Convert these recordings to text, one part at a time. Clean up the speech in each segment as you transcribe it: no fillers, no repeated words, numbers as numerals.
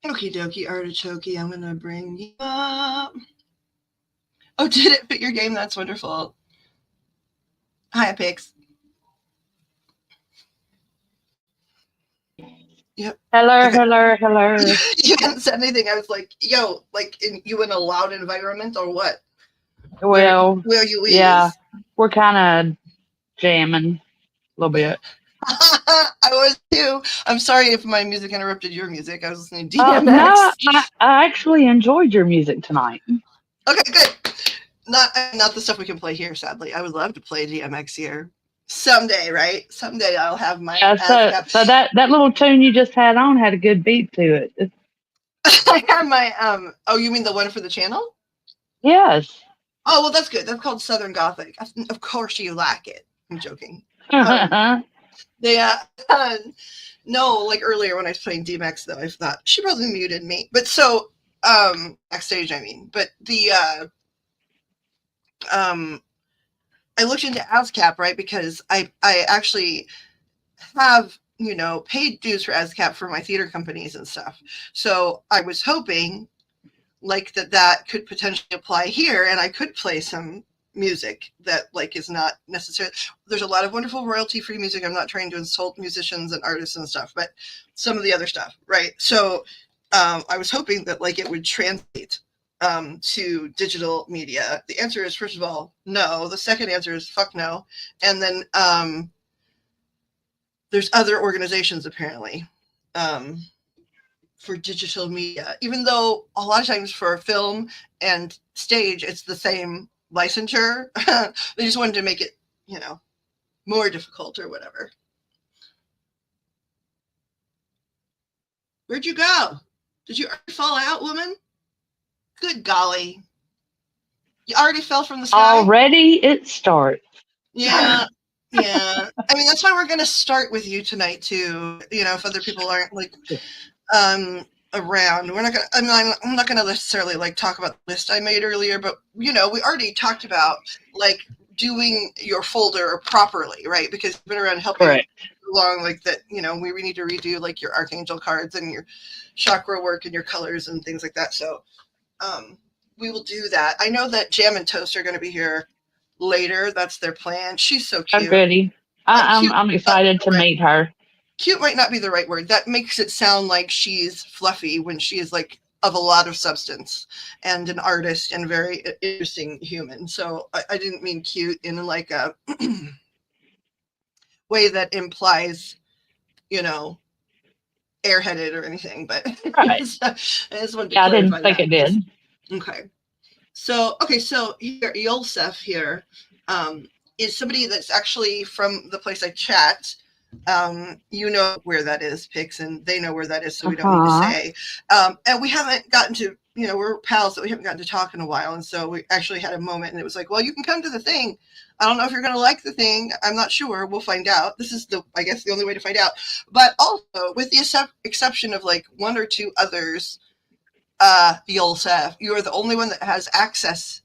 Okie dokie, artichoke. I'm gonna bring you up. Oh, did it fit your game? That's wonderful. Hi, Pix. Yep. Hello, Okay. hello, hello. You hadn't said anything. I was like, yo, like you in a loud environment or what? Well, Where you yeah, is? we're kind of jamming a little bit. I was too. I'm sorry if my music interrupted your music. I was listening to No, DMX. I actually enjoyed your music tonight. Okay, good. Not the stuff we can play here. Sadly, I would love to play DMX here someday. Right? Someday I'll have my Yeah, ASCAP. so that little tune you just had on had a good beat to it. I have my Oh, you mean the one for the channel? Yes. Oh, well, that's good. That's called Southern Gothic. Of course you like it. I'm joking. Um, Oh, they uh, no, like earlier when I was playing DMX, though, I thought she probably muted me. But so backstage, I mean, but the um I looked into ASCAP, right, because I actually have, paid dues for ASCAP for my theater companies and stuff. So I was hoping like that could potentially apply here, and I could play some music that like is not necessarily. There's a lot of wonderful royalty free music. I'm not trying to insult musicians and artists and stuff, but some of the other stuff, right? So I was hoping that like it would translate to digital media. The answer is, first of all, no. The second answer is fuck no. And then there's other organizations apparently for digital media, even though a lot of times for film and stage, it's the same licensure. They just wanted to make it, more difficult or whatever. Where'd you go? Did you already fall out, woman? Good golly. You already fell from the sky? already it starts. Yeah. Yeah. I mean, that's why we're going to start with you tonight, too. If other people aren't like around. We're not gonna. I'm not gonna necessarily like talk about the list I made earlier, but we already talked about like doing your folder properly, right? Because you've been around helping Correct. along, like that. We need to redo like your archangel cards and your chakra work and your colors and things like that. So, we will do that. I know that Jam and Toast are going to be here later. That's their plan. She's so Oh, cute. goody. Cute. I'm excited to meet her. Cute might not be the right word. That makes it sound like she's fluffy when she is like of a lot of substance and an artist and very interesting human. So I didn't mean cute in like a way that implies, you know, airheaded or anything, but Right. I just wanted to Yeah, I didn't clarify think that it because, did. okay. So here, Yolsef here is somebody that's actually from the place I chat. You know where that is, Pix, and they know where that is, so we don't need to Uh-huh. say. And we haven't gotten to, we're pals, but we haven't gotten to talk in a while. And so we actually had a moment, and it was like, well, you can come to the thing. I don't know if you're going to like the thing. I'm not sure. We'll find out. This is I guess, the only way to find out. But also, with the exception of like one or two others, Yolsef, you are the only one that has access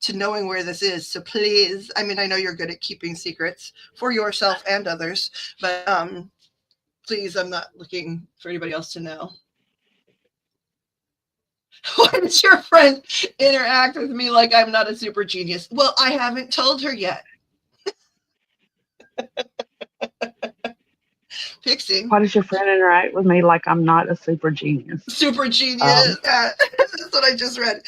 to knowing where this is. So please, I mean, I know you're good at keeping secrets for yourself and others, but please, I'm not looking for anybody else to know. Why does your friend interact with me like I'm not a super genius? Well, I haven't told her yet. Pixie. Why does your friend interact with me like I'm not a super genius? Super genius. Um, That's what I just read.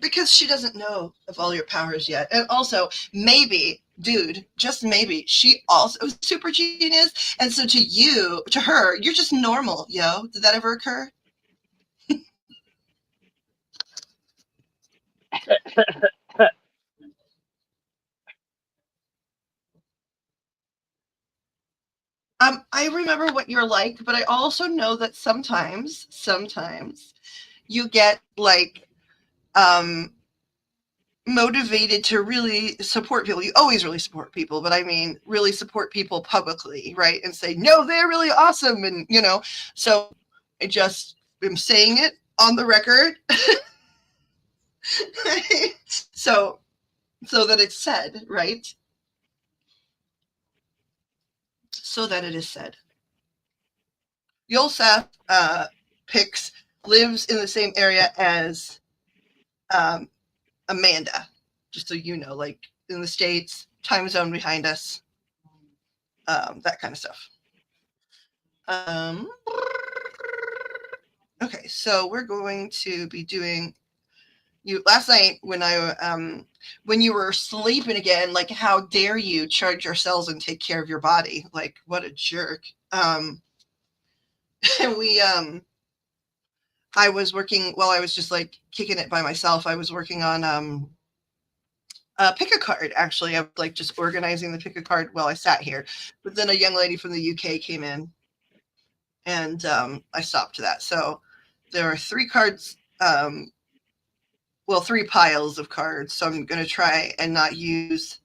Because she doesn't know of all your powers yet. And also, maybe, dude, just maybe, she also is super genius. And so to her, you're just normal, yo. Did that ever occur? I remember what you're like, but I also know that sometimes you get like motivated to really support people. You always really support people, but I mean, really support people publicly, right? And say, no, they're really awesome. And, so I just am saying it on the record. so, so that it's said, right? So that it is said. Yolsef picks lives in the same area as Amanda. Just so you know, like in the States, time zone behind us, that kind of stuff. Okay, so we're going to be doing you last night when you were sleeping again. Like, how dare you charge your cells and take care of your body? Like, what a jerk. We I was working while I was just like kicking it by myself. I was working on pick a card. Actually, I was like just organizing the pick a card while I sat here. But then a young lady from the UK came in, and I stopped that. So there are 3 cards. Well, 3 piles of cards. So I'm going to try and not use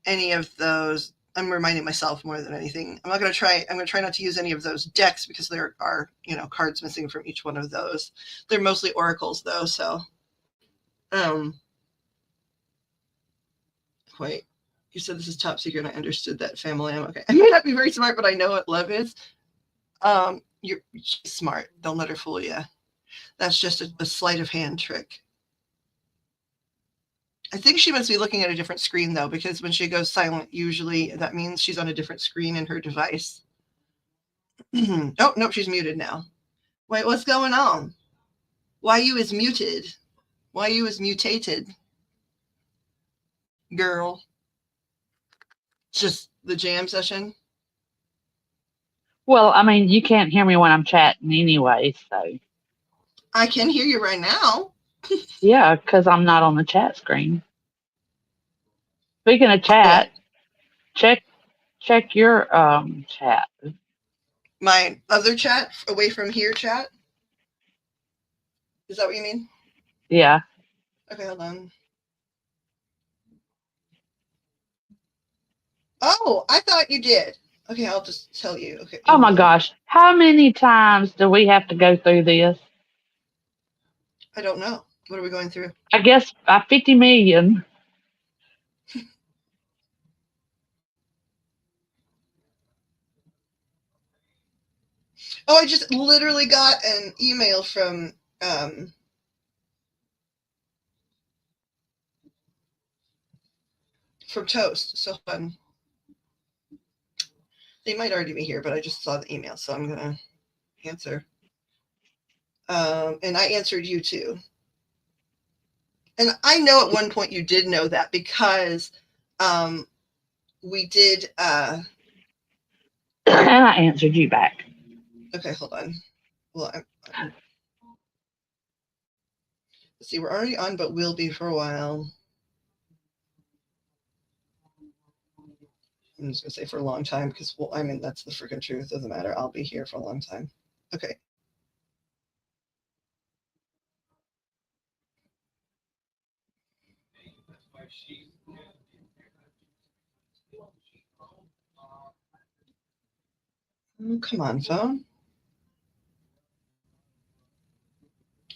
any of those. I'm reminding myself more than anything. I'm going to try not to use any of those decks because there are, cards missing from each one of those. They're mostly oracles though. So, wait, you said this is top secret. I understood that, family. I'm okay. I may not be very smart, but I know what love is. You're smart. Don't let her fool you. That's just a sleight of hand trick. I think she must be looking at a different screen, though, because when she goes silent, usually that means she's on a different screen in her device. Oh, no, she's muted now. Wait, what's going on? Why you is muted? Why you is mutated? Girl. Just the jam session? Well, I mean, you can't hear me when I'm chatting anyway, so. I can hear you right now. Yeah, because I'm not on the chat screen. Speaking of chat, check your chat. My other chat, away from here chat? Is that what you mean? Yeah. Okay, hold on. Oh, I thought you did. Okay, I'll just tell you. Okay. Oh my gosh. How many times do we have to go through this? I don't know. What are we going through? I guess 50 million. Oh, I just literally got an email from Toast. So fun. They might already be here, but I just saw the email, so I'm gonna answer. And I answered you too. And I know at one point you did know that because we did. And I answered you back. Okay, hold on. Well, let's see. We're already on, but we'll be for a while. I'm just gonna say for a long time because, well, I mean, that's the freaking truth of the matter. I'll be here for a long time. Okay. Oh, come on, phone.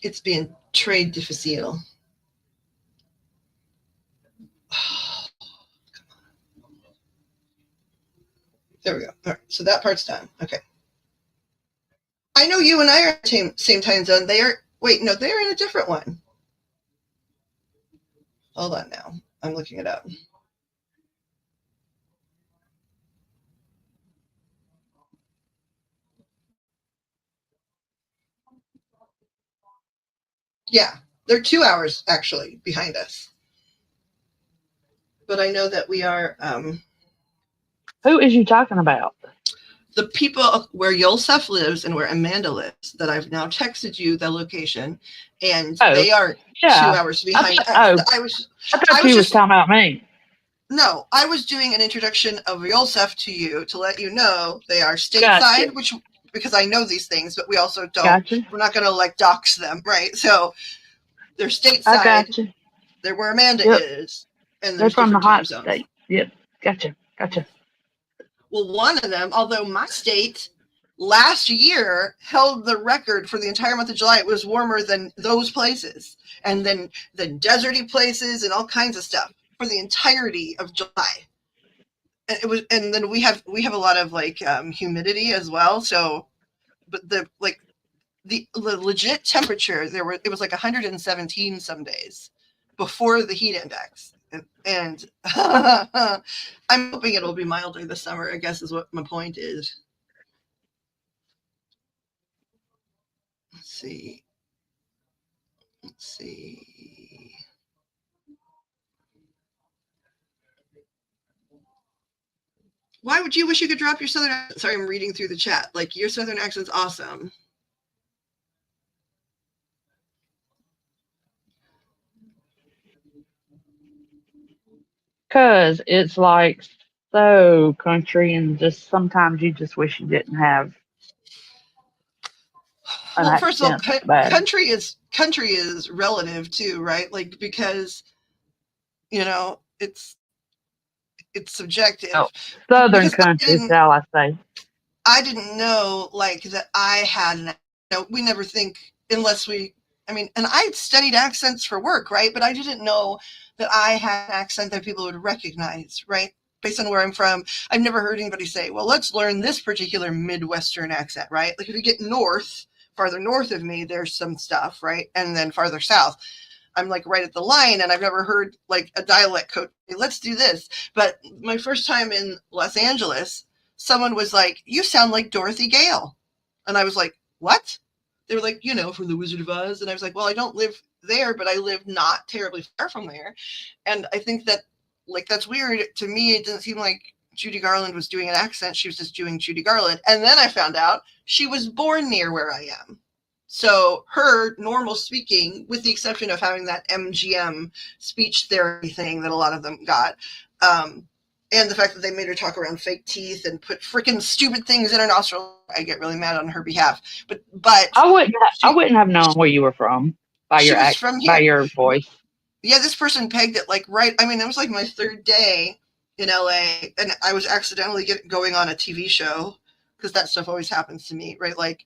It's being très difficile. Oh, come on. There we go. All right, so that part's done. Okay. I know you and I are in the same time zone. They're in a different one. Hold on now. I'm looking it up. Yeah, they're 2 hours actually behind us. But I know that we are Who is you talking about? the people where Yosef lives and where Amanda lives, that I've now texted you the location, and they are 2 hours behind us. I thought you was talking about me. No, I was doing an introduction of Yosef to you to let you know they are stateside, Gotcha. because I know these things, but we also don't. Gotcha. We're not going to like dox them, right? So they're stateside. I gotcha. They're where Amanda is, and they're from the hot zones. state. Yep. Gotcha. Well, one of them, although my state last year held the record for the entire month of July, it was warmer than those places, and then deserty places and all kinds of stuff for the entirety of July. And it was, and then we have a lot of like humidity as well. So, but the legit temperature, it was like 117 some days before the heat index. And I'm hoping it'll be milder this summer, I guess is what my point is. Let's see. Why would you wish you could drop your Southern accent? Sorry, I'm reading through the chat. Like, your Southern accent's awesome. Because it's like so country, and just sometimes you just wish you didn't have an Well, first of all, accent that bad. country is relative too, right? Like, because it's subjective. Oh, Southern Because country, shall I say? I didn't know like that I had we never think unless we. I mean, and I studied accents for work, right? But I didn't know that I had an accent that people would recognize, right? Based on where I'm from, I've never heard anybody say, well, let's learn this particular Midwestern accent, right? Like if you get farther north of me, there's some stuff, right? And then farther south, I'm like right at the line, and I've never heard like a dialect coach say, let's do this. But my first time in Los Angeles, someone was like, you sound like Dorothy Gale. And I was like, what? They were like, from the Wizard of Oz. And I was like, well, I don't live there, but I live not terribly far from there. And I think that, like, that's weird. To me, it didn't seem like Judy Garland was doing an accent. She was just doing Judy Garland. And then I found out she was born near where I am. So her normal speaking, with the exception of having that MGM speech therapy thing that a lot of them got, and the fact that they made her talk around fake teeth and put freaking stupid things in her nostril, I get really mad on her behalf. But I wouldn't have known where you were from by your by your voice. Yeah, this person pegged it like right. I mean, it was like my third day in LA, and I was accidentally going on a TV show because that stuff always happens to me, right? Like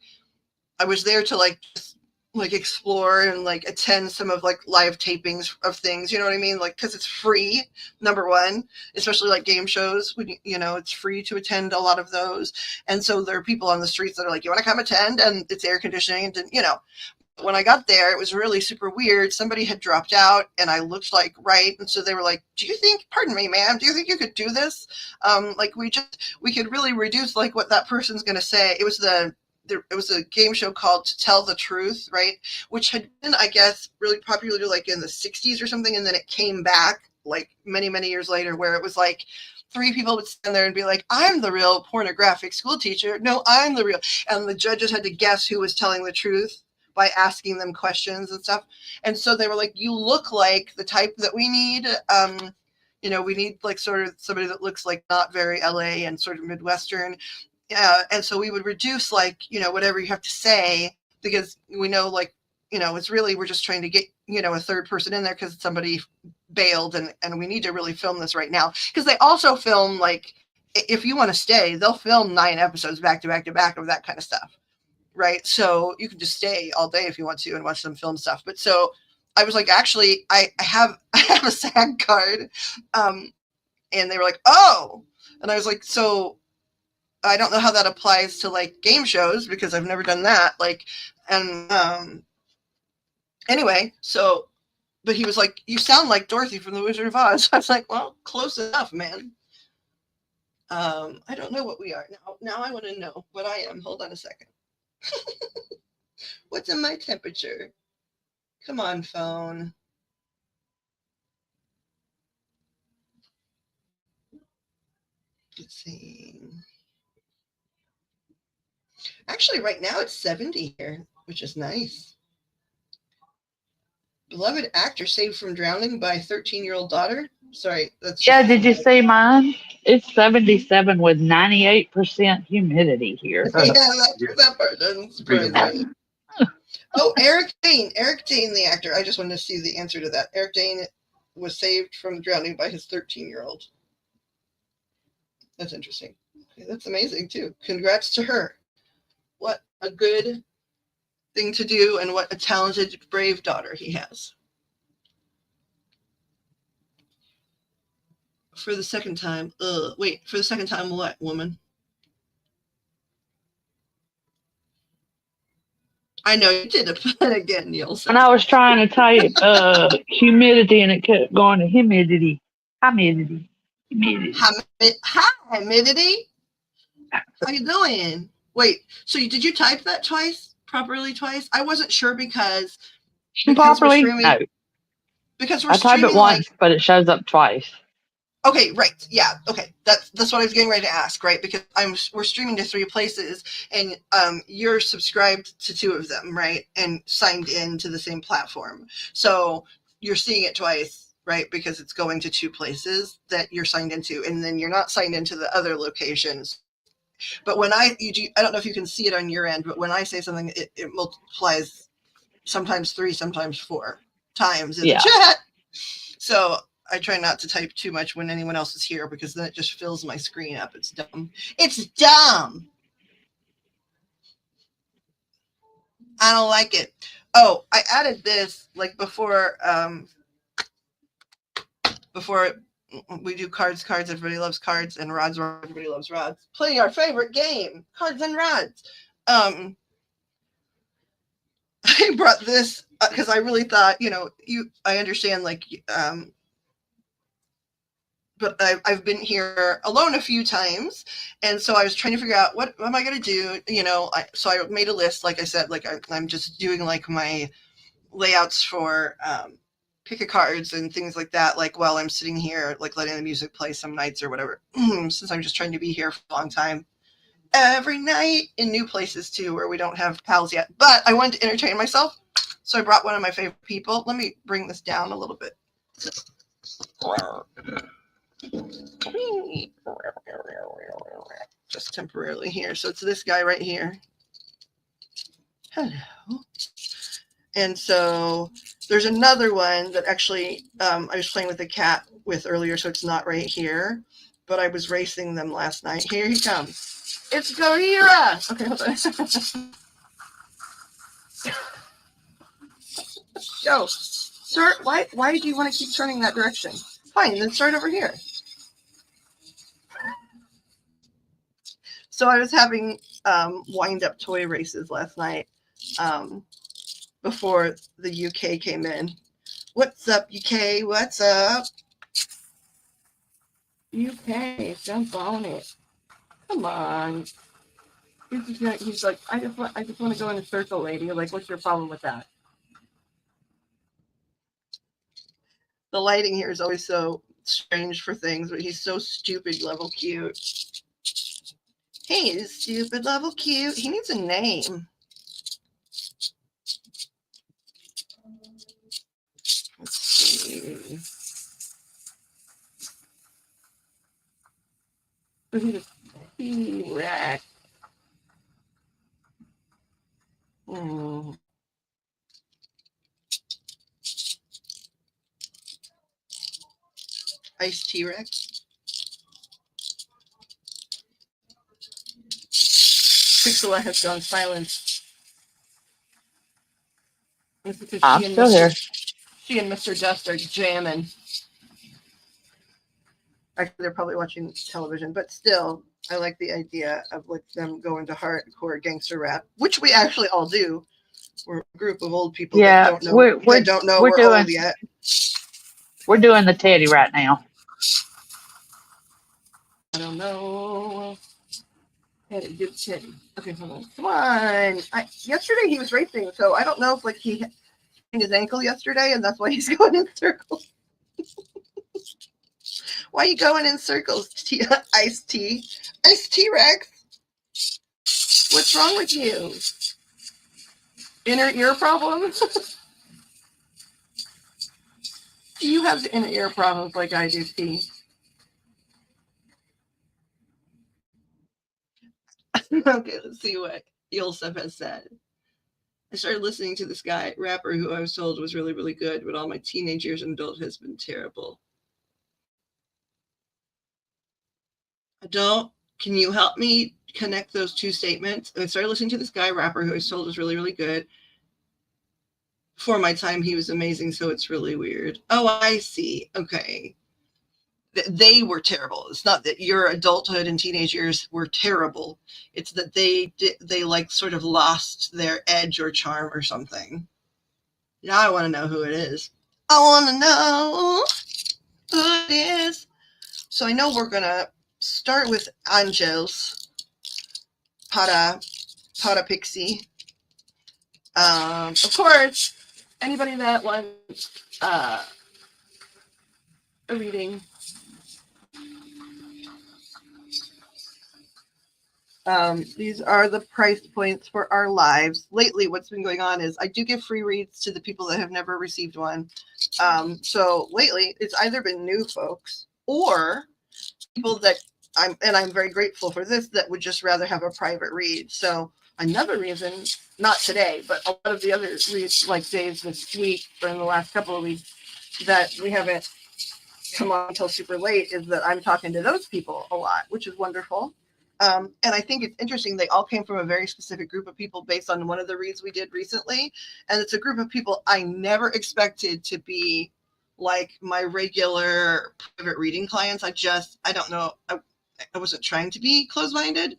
I was there to just explore and attend some of live tapings of things, you know what I mean? Like, because it's free, number one, especially like game shows, when it's free to attend a lot of those. And so there are people on the streets that are like, you want to come attend? And it's air conditioning. And when I got there, it was really super weird. Somebody had dropped out and I looked right. And so they were like, pardon me, ma'am, do you think you could do this? We could really reduce what that person's going to say. It was a game show called To Tell the Truth, right? Which had been, I guess, really popular in the 60s or something. And then it came back many, many years later, where it was three people would stand there and be like, I'm the real pornographic school teacher. No, I'm the real. And the judges had to guess who was telling the truth by asking them questions and stuff. And so they were like, you look like the type that we need. We need sort of somebody that looks not very LA and sort of Midwestern. And so we would reduce whatever you have to say, because we know it's really, we're just trying to get a third person in there because somebody bailed, and we need to really film this right now, because they also film if you want to stay, they'll film 9 episodes back to back to back of that kind of stuff, right? So you can just stay all day if you want to and watch some film stuff. But so I was like, actually, I have a SAG card, and they were like, oh, and I was like, so I don't know how that applies to game shows, because I've never done that. Anyway, so, but he was like, you sound like Dorothy from the Wizard of Oz. I was like, well, close enough, man. I don't know what we are now. Now I want to know what I am. Hold on a second. What's in my temperature? Come on, phone. Let's see. Actually, right now it's 70 here, which is nice. Beloved actor saved from drowning by 13-year-old daughter. Sorry, that's did you see mine? It's 77 with 98% humidity here. Yeah, that part doesn't surprise me. Oh, Eric Dane, the actor. I just wanted to see the answer to that. Eric Dane was saved from drowning by his 13-year-old. That's interesting. Okay, that's amazing too. Congrats to her. What a good thing to do, and what a talented, brave daughter he has. For the second time. Wait, for the second time what, woman? I know you did it again, Nielsen. And I was trying to type humidity and it kept going to humidity. Humidity. Humidity. Hi, Humidity. How you doing? Wait, so did you type that properly twice? I wasn't sure because we're Properly? streaming. No. Because we're I type it streaming once, but it shows up twice. Okay, right. Yeah. Okay. That's what I was getting ready to ask, right? Because we're streaming to 3 places and you're subscribed to 2 of them, right? And signed in to the same platform. So you're seeing it twice, right? Because it's going to 2 places that you're signed into, and then you're not signed into the other locations. But when I don't know if you can see it on your end, but when I say something, it multiplies sometimes 3, sometimes 4 times in the chat. So I try not to type too much when anyone else is here because then it just fills my screen up. It's dumb. It's dumb. I don't like it. Oh, I added this like before we do cards. Everybody loves cards, and rods. Everybody loves rods. Playing our favorite game, cards and rods. I brought this because I really thought, I understand but I've been here alone a few times. And so I was trying to figure out what am I going to do? So I made a list, like I said, I'm just doing like my layouts for pick a cards and things like that. Like while I'm sitting here, like letting the music play some nights or whatever, since I'm just trying to be here for a long time. Every night in new places too, where we don't have pals yet, but I wanted to entertain myself. So I brought one of my favorite people. Let me bring this down a little bit. Just temporarily here. So it's this guy right here. Hello. And so there's another one that actually I was playing with a cat with earlier, so it's not right here. But I was racing them last night. Here he comes. It's Gohira. Okay, hold on. Go. Start. Why do you want to keep turning that direction? Fine, then start over here. So I was having wind-up toy races last night before the UK came in. What's up, UK? What's up? UK, jump on it. Come on. He's like, I just want to go in a circle, lady. Like, what's your problem with that? The lighting here is always so strange for things, but he's so stupid level cute. He is stupid level cute. He needs a name. Let's see. He's a T-Rex. Ice T-Rex. Pixela has gone silent. I'm still here. She and Mr. Dust are jamming. Actually, they're probably watching television, but still, I like the idea of like them going to hardcore gangster rap, which we actually all do. We're a group of old people that don't know we're old yet. We're doing the Teddy right now. I don't know. Teddy, do Teddy. Okay, hold on. Come on. Yesterday he was racing, so I don't know if like he sprained his ankle yesterday, and that's why he's going in circles. Why are you going in circles, Ice T-Rex? What's wrong with you? Inner ear problem? Do you have inner ear problems like I do, T? Okay, let's see what Yulsef has said. I started listening to this guy, rapper, who I was told was really, really good, but all my teenage years and adult has been terrible. Can you help me connect those 2 statements? I started listening to this guy, rapper, who I was told was really, really good. For my time, he was amazing, so it's really weird. Oh, I see. Okay. they were terrible. It's not that your adulthood and teenage years were terrible. It's that they like sort of lost their edge or charm or something. Now I want to know who it is. I want to know who it is. So I know we're going to start with Angels para Pixie. Of course, anybody that wants a reading, these are the price points for our lives. Lately, what's been going on is I do give free reads to the people that have never received one. So lately, it's either been new folks or people that I'm very grateful for this, that would just rather have a private read. So another reason, not today, but a lot of the other reads, like days this week or in the last couple of weeks, that we haven't come on until super late, is that I'm talking to those people a lot, which is wonderful. And I think it's interesting. They all came from a very specific group of people based on one of the reads we did recently. And it's a group of people I never expected to be like my regular private reading clients. I don't know. I wasn't trying to be closed-minded.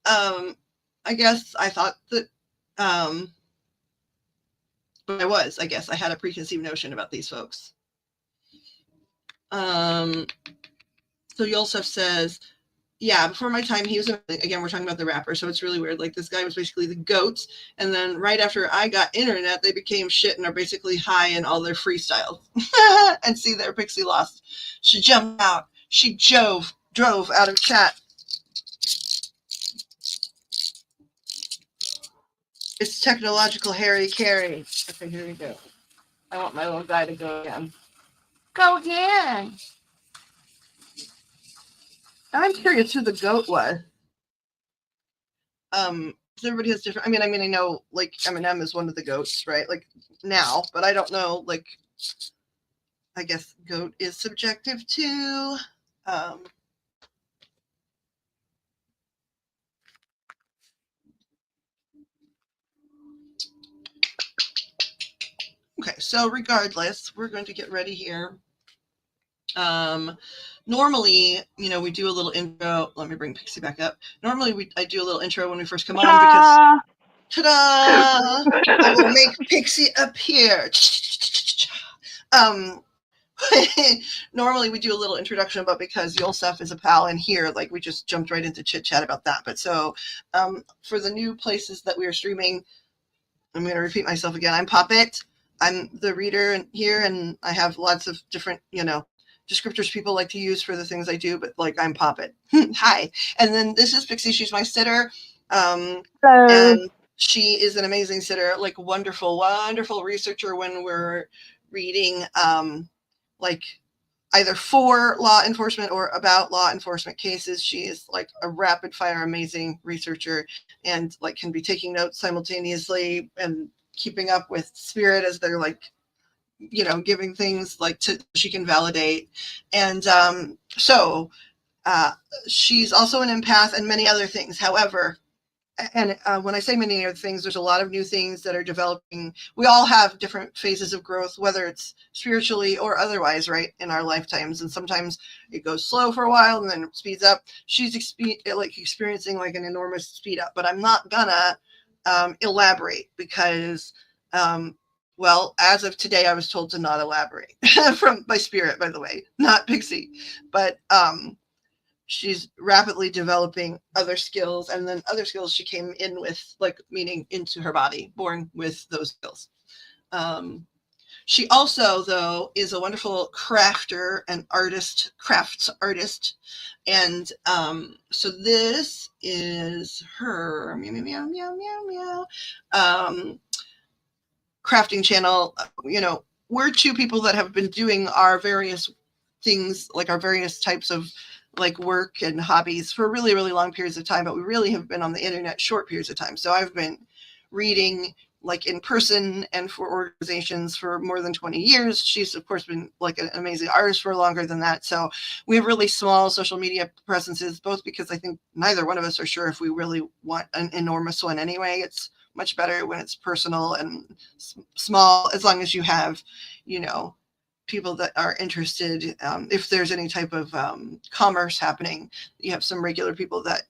I guess I thought that, but I guess I had a preconceived notion about these folks. So Yosef says, yeah, before my time, he was, again, we're talking about the rapper, so it's really weird. Like, this guy was basically the GOAT, and then right after I got internet, they became shit and are basically high in all their freestyles. And see, there, Pixie lost. She jumped out. She drove out of chat. It's technological Harry Carey. Okay, here we go. I want my little guy to go again. Go again. I'm curious who the GOAT was. Everybody has different. I mean, I know like Eminem is one of the GOATs, right? Like now, but I don't know. Like, I guess GOAT is subjective too. Okay, so regardless, we're going to get ready here. Normally, we do a little intro. Let me bring Pixie back up. Normally, I do a little intro when we first come on because, ta-da! I will make Pixie appear. Normally we do a little introduction, but because Yosef is a pal and here, like, we just jumped right into chit chat about that. But so, for the new places that we are streaming, I'm going to repeat myself again. I'm Poppet. I'm the reader here, and I have lots of different, descriptors people like to use for the things I do, but like, I'm Poppet. Hi. And then this is Pixie. She's my sitter. Hello. And she is an amazing sitter, like wonderful, wonderful researcher when we're reading, like either for law enforcement or about law enforcement cases. She is like a rapid fire, amazing researcher, and like can be taking notes simultaneously and keeping up with spirit as they're like, giving things like she can validate. And so she's also an empath and many other things. However, and when I say many other things, there's a lot of new things that are developing. We all have different phases of growth, whether it's spiritually or otherwise, right, in our lifetimes. And sometimes it goes slow for a while and then it speeds up. She's experiencing like an enormous speed up, but I'm not gonna elaborate because, well, as of today, I was told to not elaborate from my spirit, by the way, not Pixie, but she's rapidly developing other skills, and then other skills she came in with, like, meaning into her body, born with those skills. She also, though, is a wonderful crafter and artist, crafts artist. And so this is her meow, meow, meow, meow, meow, crafting channel. We're two people that have been doing our various things, like our various types of like work and hobbies for really, really long periods of time, but we really have been on the internet short periods of time. So I've been reading like in person and for organizations for more than 20 years. She's of course been like an amazing artist for longer than that. So we have really small social media presences, both because I think neither one of us are sure if we really want an enormous one anyway. It's much better when it's personal and small, as long as you have, people that are interested, if there's any type of commerce happening. You have some regular people that,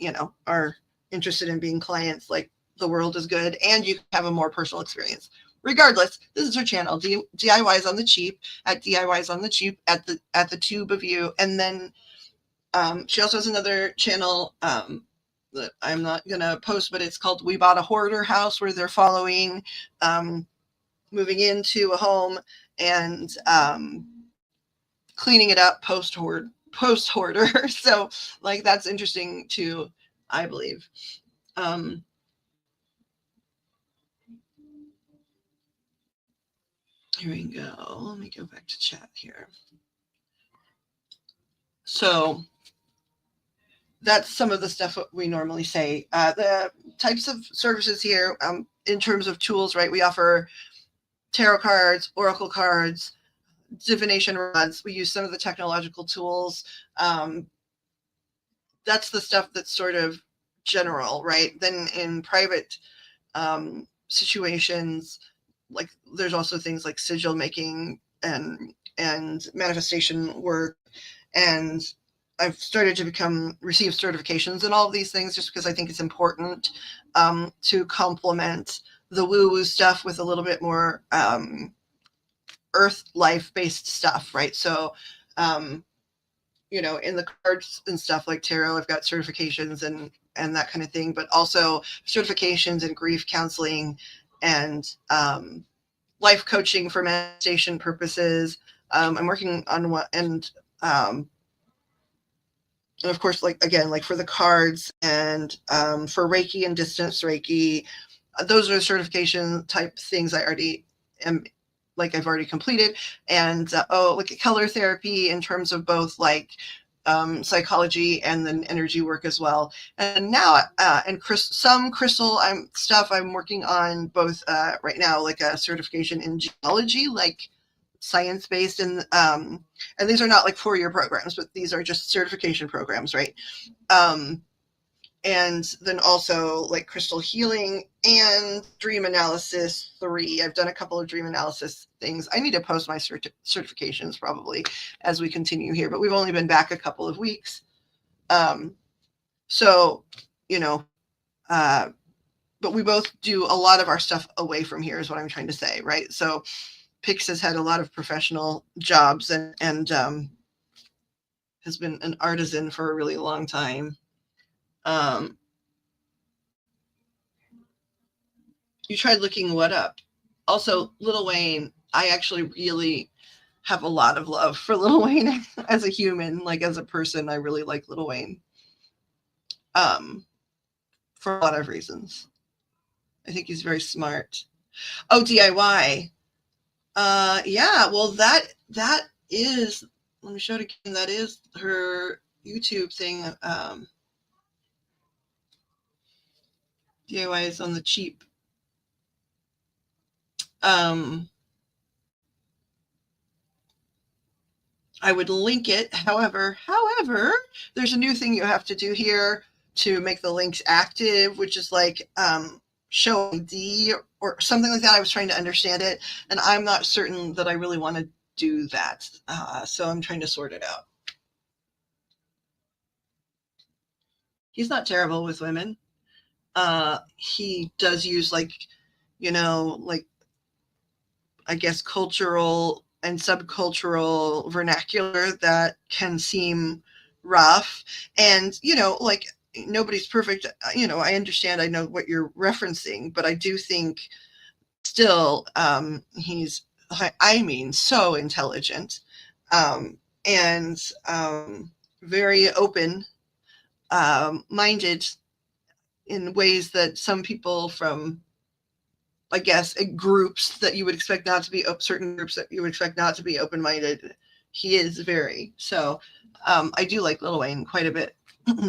are interested in being clients, like the world is good, and you have a more personal experience. Regardless, this is her channel, DIYs on the cheap, at DIYs on the cheap, at the tube of you. And then she also has another channel that I'm not gonna post, but it's called We Bought a Hoarder House, where they're following moving into a home and cleaning it up post hoarder. So like that's interesting too, I believe. Here we go. Let me go back to chat here. So that's some of the stuff we normally say. The types of services here, in terms of tools, right? We offer tarot cards, oracle cards, divination rods. We use some of the technological tools. That's the stuff that's sort of general, right? Then in private situations, like there's also things like sigil making and manifestation work. And I've started to receive certifications in all of these things, just because I think it's important to complement the woo-woo stuff with a little bit more earth life based stuff, right? So in the cards and stuff like tarot, I've got certifications and that kind of thing, but also certifications in grief counseling and life coaching for manifestation purposes. I'm working on one, and of course, like for the cards and for Reiki and distance Reiki, those are certification type things I already am, like I've already completed. And like color therapy in terms of both like psychology and then energy work as well. And now and some crystal stuff I'm working on both right now, like a certification in geology, like science-based, and these are not like 4-year programs, but these are just certification programs, right? And then also like crystal healing and dream analysis 3. I've done a couple of dream analysis things. I need to post my certifications probably as we continue here, but we've only been back a couple of weeks. So, but we both do a lot of our stuff away from here is what I'm trying to say, right? So Pix has had a lot of professional jobs and has been an artisan for a really long time. You tried looking what up? Also, Lil Wayne, I actually really have a lot of love for Lil Wayne as a human, like as a person. I really like Lil Wayne. For a lot of reasons. I think he's very smart. Oh, DIY. Yeah, well that is, let me show it again. That is her YouTube thing. DIY is on the cheap. I would link it. However, there's a new thing you have to do here to make the links active, which is like show ID or something like that. I was trying to understand it, and I'm not certain that I really want to do that. So I'm trying to sort it out. He's not terrible with women. He does use like I guess cultural and subcultural vernacular that can seem rough, and like nobody's perfect. I understand, I know what you're referencing, but I do think still he's so intelligent, and very open minded in ways that some people from, I guess, groups that you would expect not to be, certain groups that you would expect not to be open-minded, he is very. So I do like Lil Wayne quite a bit,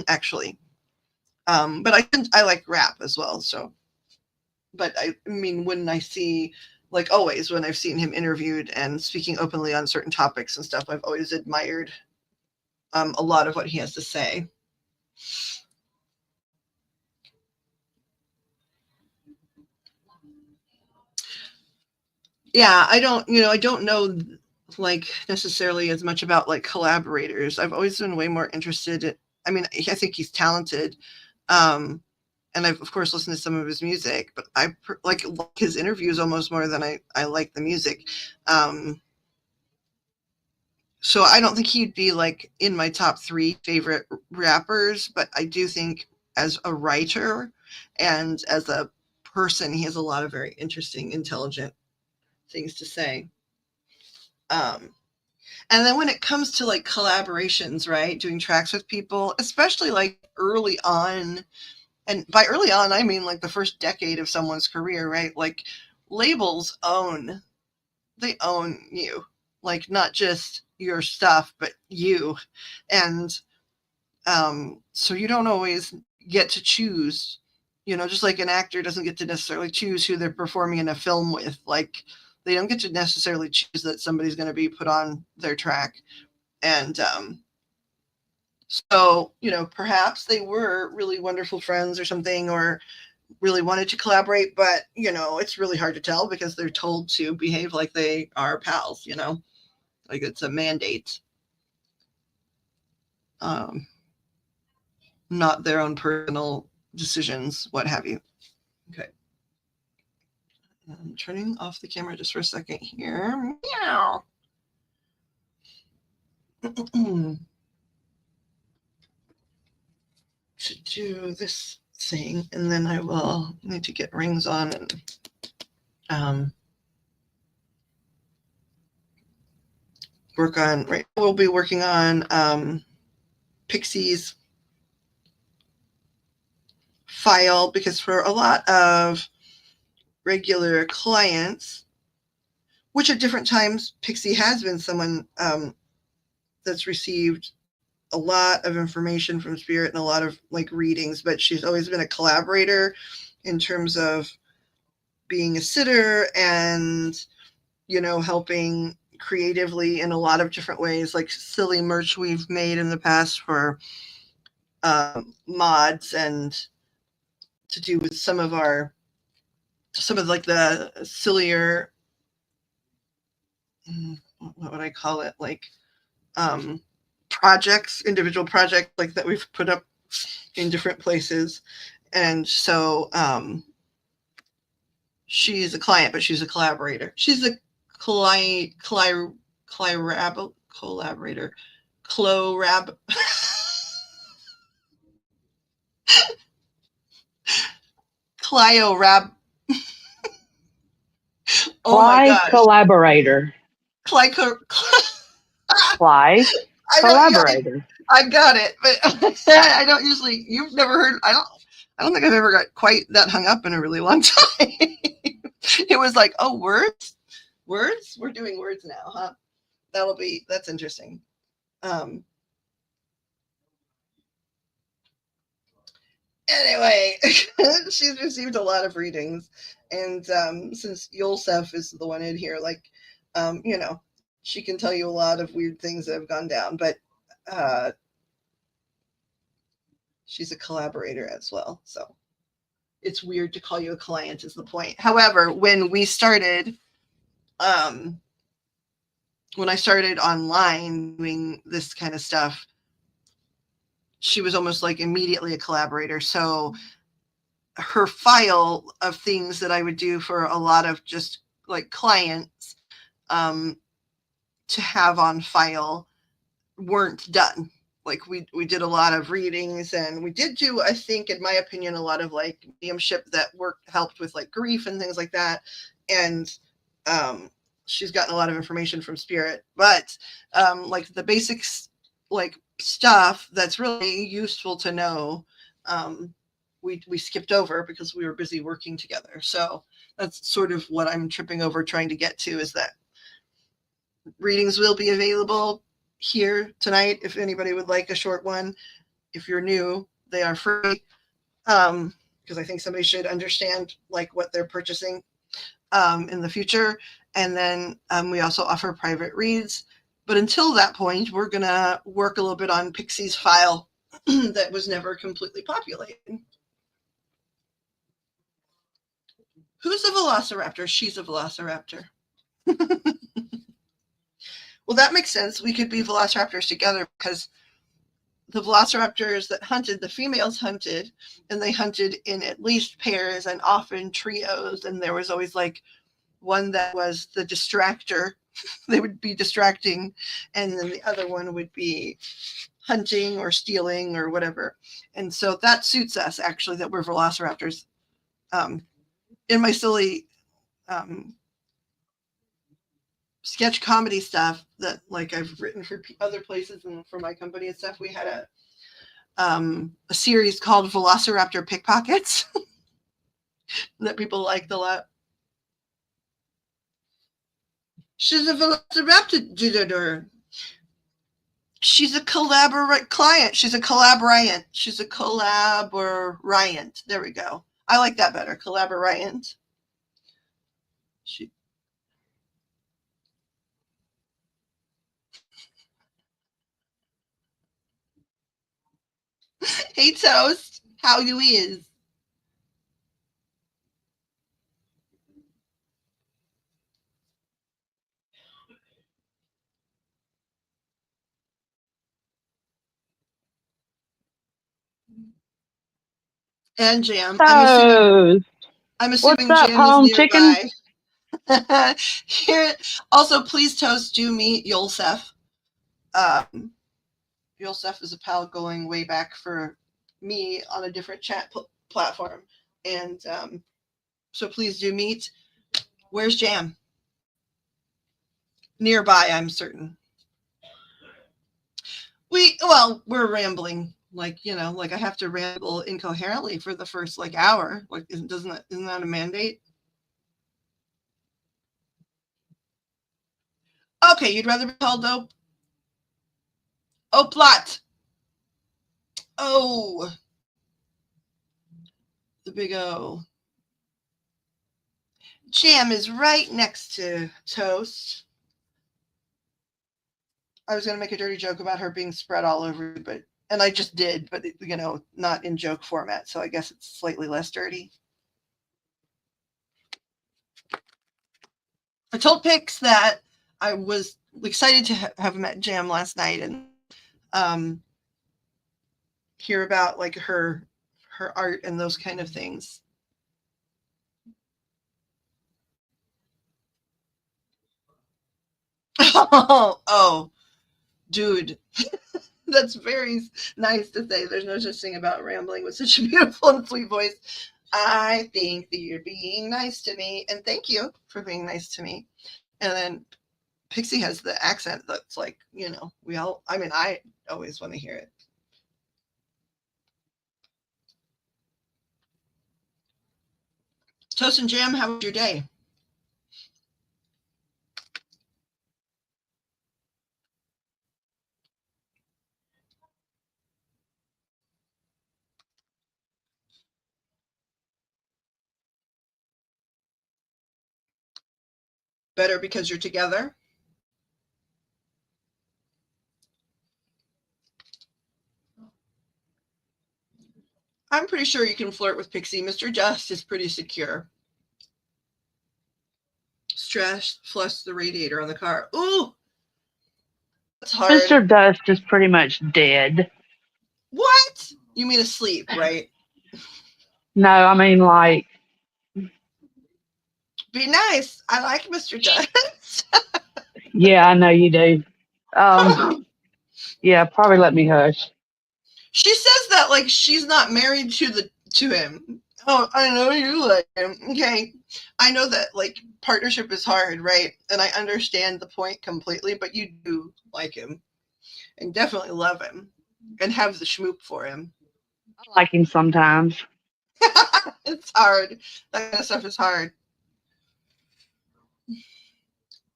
actually. But I like rap as well. So, but I mean, when I see, like always, when I've seen him interviewed and speaking openly on certain topics and stuff, I've always admired a lot of what he has to say. Yeah, I don't know like necessarily as much about like collaborators. I've always been way more interested in, I mean, I think he's talented. Um, and I've of course listened to some of his music, but like his interviews almost more than I like the music. Um, so I don't think he'd be like in my top 3 favorite rappers, but I do think as a writer and as a person, he has a lot of very interesting, intelligent things to say. Um, and then when it comes to like collaborations, right, doing tracks with people, especially like early on, and by early on, I mean like the first decade of someone's career, right? Like labels they own you, like not just your stuff, but you. And so you don't always get to choose, just like an actor doesn't get to necessarily choose who they're performing in a film with. Like they don't get to necessarily choose that somebody's going to be put on their track. And so, perhaps they were really wonderful friends or something, or really wanted to collaborate, but, it's really hard to tell because they're told to behave like they are pals, like it's a mandate, um, not their own personal decisions, what have you. Okay. I'm turning off the camera just for a second here. Meow. To do this thing, and then I will need to get rings on and work on, right, we'll be working on Pixie's file, because for a lot of regular clients, which at different times Pixie has been someone that's received a lot of information from Spirit and a lot of like readings, but she's always been a collaborator in terms of being a sitter and helping creatively in a lot of different ways, like silly merch we've made in the past for mods, and to do with some of like the sillier, what would I call it, like projects, individual projects like that we've put up in different places. And so she's a client, but she's a collaborator. She's a collaborator. Clorab. Cliorab. Oh my Fly gosh. collaborator. Clyco. Fly I collaborator. I got it, but I don't usually. You've never heard. I don't think I've ever got quite that hung up in a really long time. It was like, oh, words. We're doing words now, huh? That's interesting. Anyway, she's received a lot of readings, and since Yulsef is the one in here, like, she can tell you a lot of weird things that have gone down, but she's a collaborator as well, so it's weird to call you a client is the point. However, when I started online doing this kind of stuff, she was almost like immediately a collaborator. So her file of things that I would do for a lot of just like clients to have on file weren't done. Like we did a lot of readings, and we did do, I think, in my opinion, a lot of like mediumship that helped with like grief and things like that. And she's gotten a lot of information from Spirit, but like the basics, like stuff that's really useful to know, we skipped over because we were busy working together. So that's sort of what I'm tripping over trying to get to, is that readings will be available here tonight if anybody would like a short one. If you're new, they are free, because I think somebody should understand like what they're purchasing in the future. And then we also offer private reads. But until that point, we're going to work a little bit on Pixie's file that was never completely populated. Who's a velociraptor? She's a velociraptor. Well, that makes sense. We could be velociraptors together because the velociraptors that hunted, the females hunted, and they hunted in at least pairs and often trios. And there was always like one that was the distractor. They would be distracting, and then the other one would be hunting or stealing or whatever. And so that suits us actually that we're velociraptors. In my silly sketch comedy stuff that like I've written for other places and for my company and stuff, we had a series called Velociraptor Pickpockets that people liked a lot. She's a velociraptor. She's a client. She's a collaborant. She's a collaborant. There we go. I like that better. Collaborant. She. Hey Toast, how you is? And Jam. So, I'm what's assuming up, Jam home is chicken? nearby. Here, also, please, Toast, do meet Yolsef. Yolsef is a pal going way back for me on a different chat platform. And so please do meet. Where's Jam? Nearby, I'm certain. We're rambling. Like, like I have to ramble incoherently for the first like hour. Like, isn't that a mandate? Okay, you'd rather be called Dope? Oh, plot. Oh, the big O. Jam is right next to Toast. I was going to make a dirty joke about her being spread all over, and I just did, but not in joke format, so I guess it's slightly less dirty. I told Pix that I was excited to have met Jam last night and hear about like her art and those kind of things. Oh, dude. That's very nice to say. There's no such thing about rambling with such a beautiful and sweet voice. I think that you're being nice to me, and thank you for being nice to me. And then Pixie has the accent that's like, I always want to hear it. Toast and Jam, how was your day? Better because you're together? I'm pretty sure you can flirt with Pixie. Mr. Just is pretty secure. Stress flush the radiator on the car. Ooh, that's hard. Mr. Dust is pretty much dead. What? You mean asleep, right? No, I mean like. Be nice. I like Mr. Dust. Yeah, I know you do. Yeah, probably let me hush. She says that like she's not married to him. Oh, I know you like him. Okay. I know that like partnership is hard, right? And I understand the point completely, but you do like him and definitely love him and have the schmoop for him. I like him sometimes. It's hard. That kind of stuff is hard.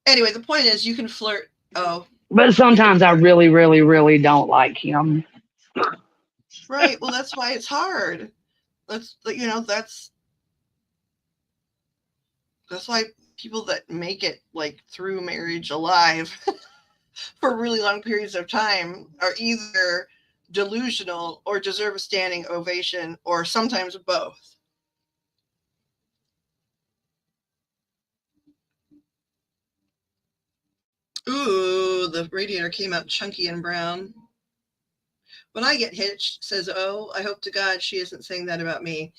Anyway, the point is you can flirt. Oh. But sometimes I really, really, really don't like him. Right. Well, that's why it's hard. That's that's why people that make it like through marriage alive for really long periods of time are either delusional or deserve a standing ovation or sometimes both. Ooh, the radiator came out chunky and brown. When I get hitched, says O, I hope to God she isn't saying that about me.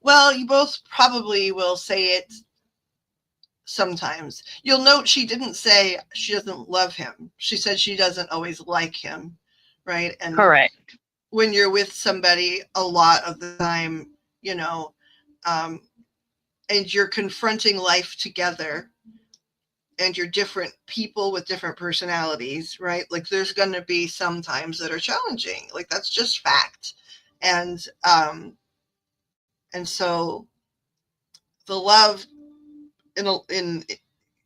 Well, you both probably will say it sometimes. You'll note she didn't say she doesn't love him. She said she doesn't always like him, right? And Correct. when you're with somebody a lot of the time, you know, um, and you're confronting life together and you're different people with different personalities, right? Like there's going to be some times that are challenging. Like that's just fact. And so the love in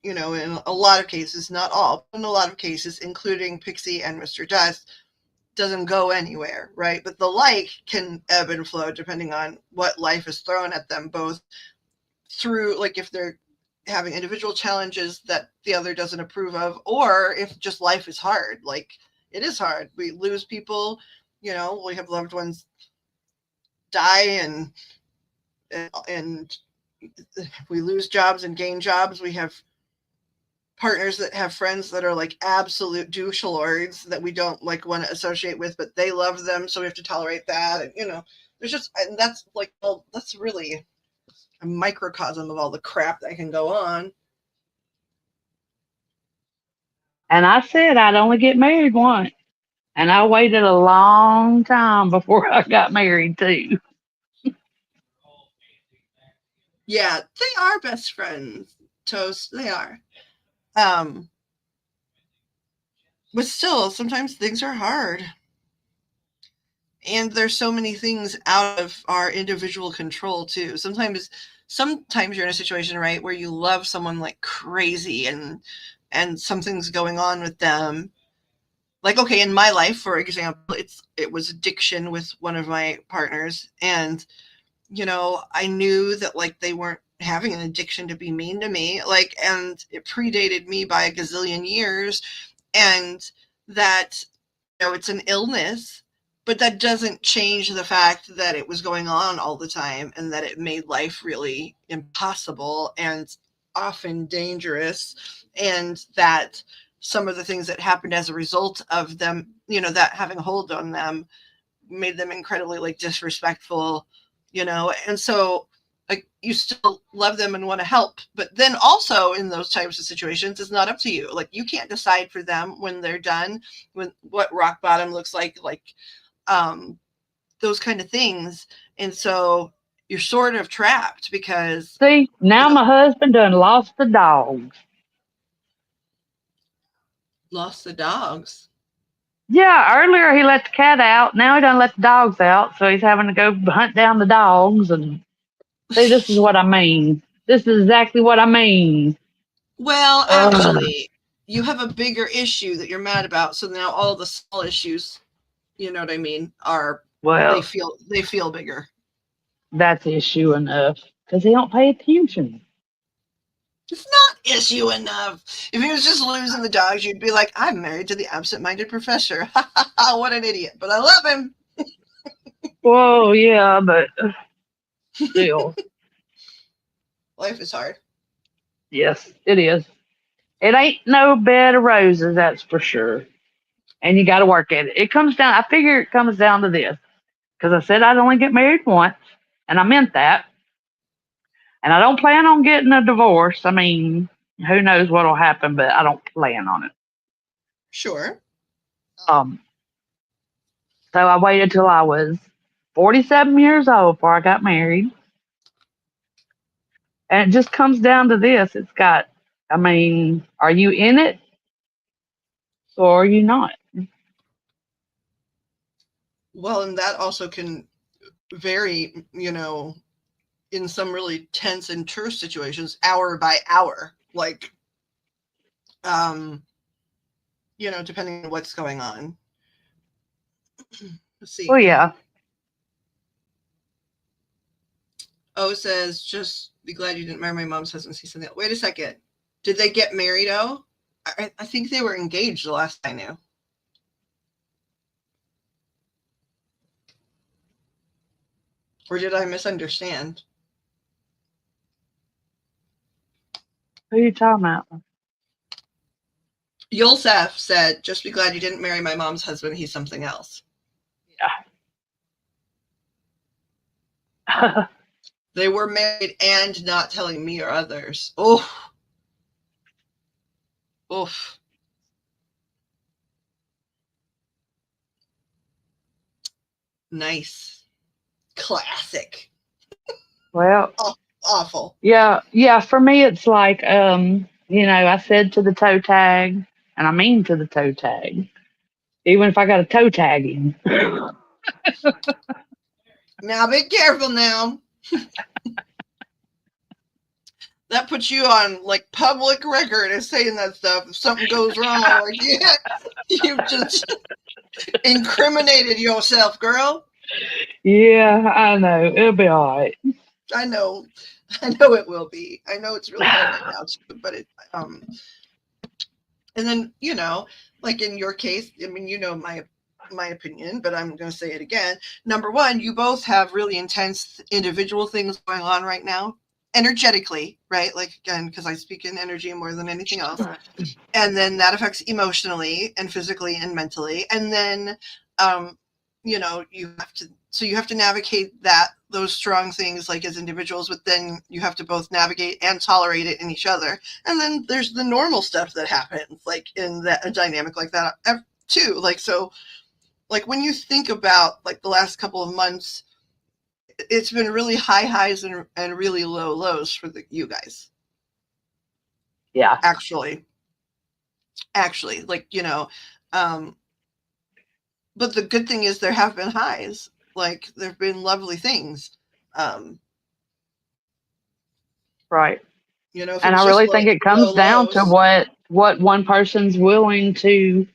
in a lot of cases, not all, but in a lot of cases, including Pixie and Mr. Dust, doesn't go anywhere, right? But the like can ebb and flow depending on what life is thrown at them, both through, like, if they're having individual challenges that the other doesn't approve of, or if just life is hard. Like, it is hard. We lose people, we have loved ones die, and we lose jobs and gain jobs. We have partners that have friends that are like absolute douche-lords that we don't like want to associate with, but they love them, so we have to tolerate that. And there's just, and that's like, well, that's really a microcosm of all the crap that can go on. And I said I'd only get married once. And I waited a long time before I got married too. Yeah, they are best friends, Toast. They are. Um, but still, sometimes things are hard. And there's so many things out of our individual control too. Sometimes you're in a situation, right, where you love someone like crazy, and something's going on with them. Like, okay, in my life, for example, it was addiction with one of my partners, and I knew that like they weren't having an addiction to be mean to me, like, and it predated me by a gazillion years, and that it's an illness, but that doesn't change the fact that it was going on all the time and that it made life really impossible and often dangerous, and that some of the things that happened as a result of them, that having a hold on them, made them incredibly like disrespectful, and so like you still love them and want to help, but then also in those types of situations it's not up to you. Like you can't decide for them when they're done, when what rock bottom looks like um those kind of things. And so you're sort of trapped because See, you now know my husband done lost the dogs. lost the dogs. Yeah, earlier he let the cat out. Now he done let the dogs out. So he's having to go hunt down the dogs. And see, this is what I mean. This is exactly what I mean. Well, Ugh. actually, you have a bigger issue that you're mad about, so now all the small issues, you know what I mean, are they Well, feel bigger. that's issue enough because he don't pay attention. It's not issue enough. If he was just losing the dogs, you'd be like, I'm married to the absent-minded professor. What an idiot. But I love him. Whoa, yeah, but still, Life is hard. yes, it is. It ain't no bed of roses, that's for sure. And you got to work at it. It comes down. I figure it comes down to this because I said I'd only get married once, and I meant that. And I don't plan on getting a divorce. I mean, who knows what'll happen, but I don't plan on it. Sure. Um, so I waited till I was 47 years old before I got married. And it just comes down to this. I mean, are you in it or are you not? Well, and that also can vary, in some really tense and terse situations, hour by hour. Like, um, depending on what's going on. Let's see. Well, yeah. O says, just be glad you didn't marry my mom's husband. See something else. Wait a second. Did they get married, O? I think they were engaged the last I knew. Or did I misunderstand? Who are you talking about? Yulsef said, just be glad you didn't marry my mom's husband. He's something else. Yeah. They were married and not telling me or others. Oh, oof. Nice. Classic. Well, Awful. yeah. For me, it's like, I said to the toe tag, and I mean to the toe tag, even if I got to toe tag him. Now be careful now. That puts you on like public record as saying that stuff. If something goes wrong, like you've just incriminated yourself, girl. Yeah, I know. It'll be all right. I know it will be. I know it's really hard right now too, but and then like in your case, I mean, my opinion, but I'm going to say it again. Number one, you both have really intense individual things going on right now, energetically, right? Like, again, because I speak in energy more than anything else. And then that affects emotionally and physically and mentally. And then, you have to navigate those strong things like as individuals, but then you have to both navigate and tolerate it in each other. And then there's the normal stuff that happens, like in a dynamic like that too. Like, so, like when you think about like the last couple of months, it's been really high highs and really low lows for you guys. Yeah. Actually, like, but the good thing is there have been highs. Like there have been lovely things. Um, Right. if it And I was just really think it low comes down to lows, what one person's willing to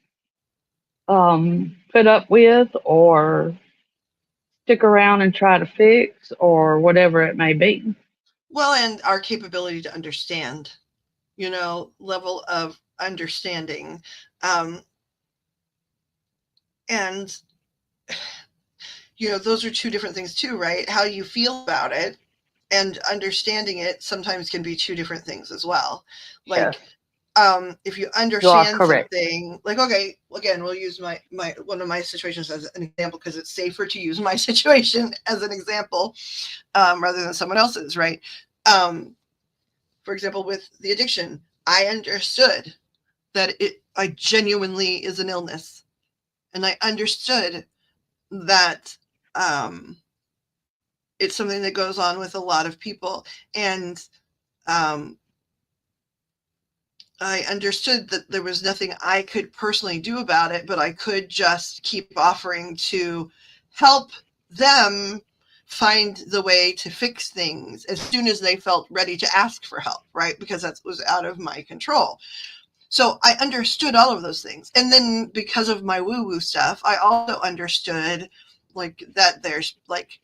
put up with or stick around and try to fix or whatever it may be. well, and our capability to understand, level of understanding. Um, and, those are two different things too, right? How you feel about it and understanding it sometimes can be two different things as well. Yes, Like, if you you are understand correct. something, like, okay, again, we'll use my one of my situations as an example because it's safer to use my situation as an example rather than someone else's, right? For example, with the addiction, I understood that I genuinely is an illness, and I understood that it's something that goes on with a lot of people, and um, I understood that there was nothing I could personally do about it, but I could just keep offering to help them find the way to fix things as soon as they felt ready to ask for help, right? Because that was out of my control. So I understood all of those things. And then because of my woo-woo stuff, I also understood like that there's like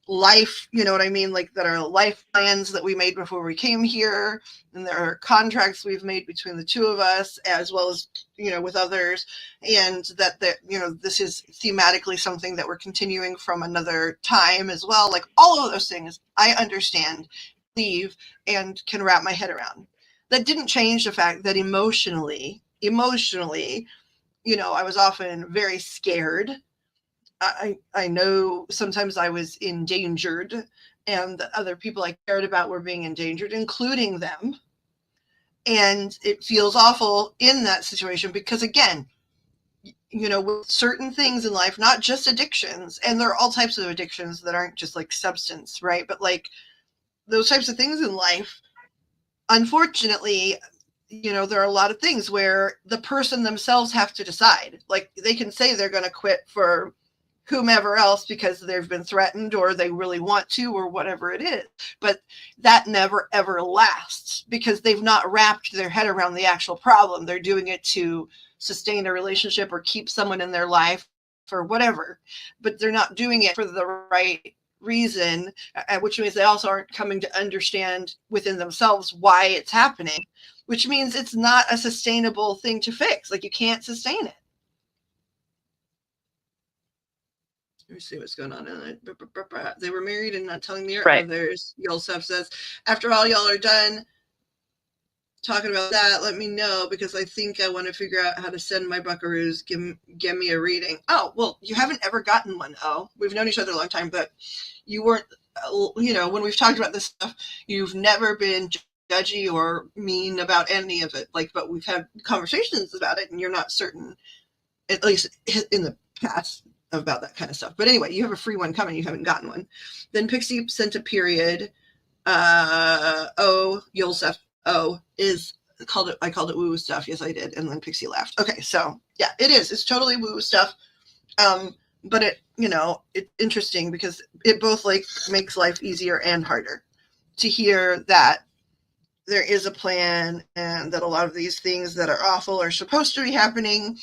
life, you know what I mean? Like that are life plans that we made before we came here, and there are contracts we've made between the two of us, as well as with others, and that this is thematically something that we're continuing from another time as well. Like all of those things, I understand, leave, and can wrap my head around. That didn't change the fact that emotionally, I was often very scared. I know sometimes I was endangered, and the other people I cared about were being endangered, including them. And it feels awful in that situation because, again, with certain things in life, not just addictions, and there are all types of addictions that aren't just like substance, right? But like those types of things in life, unfortunately, there are a lot of things where the person themselves have to decide. Like they can say they're going to quit for whomever else because they've been threatened or they really want to or whatever it is. But that never ever lasts because they've not wrapped their head around the actual problem. They're doing it to sustain a relationship or keep someone in their life or whatever, but they're not doing it for the right reason, which means they also aren't coming to understand within themselves why it's happening, which means it's not a sustainable thing to fix. Like you can't sustain it. Let me see what's going on. They were married and not telling me or Right. others. Yolsef says, after all y'all are done, talking about that, let me know, because I think I want to figure out how to send my buckaroos. Give me a reading. Oh, well, you haven't ever gotten one. Oh, we've known each other a long time, but you weren't, when we've talked about this stuff, you've never been judgy or mean about any of it. But we've had conversations about it, and you're not certain, at least in the past, about that kind of stuff. But anyway, you have a free one coming. You haven't gotten one. Then Pixie sent a period. Yulsef. I called it woo stuff. Yes, I did. And then Pixie laughed. Okay, so yeah, it is. It's totally woo stuff. But it's interesting because it both makes life easier and harder to hear that there is a plan and that a lot of these things that are awful are supposed to be happening.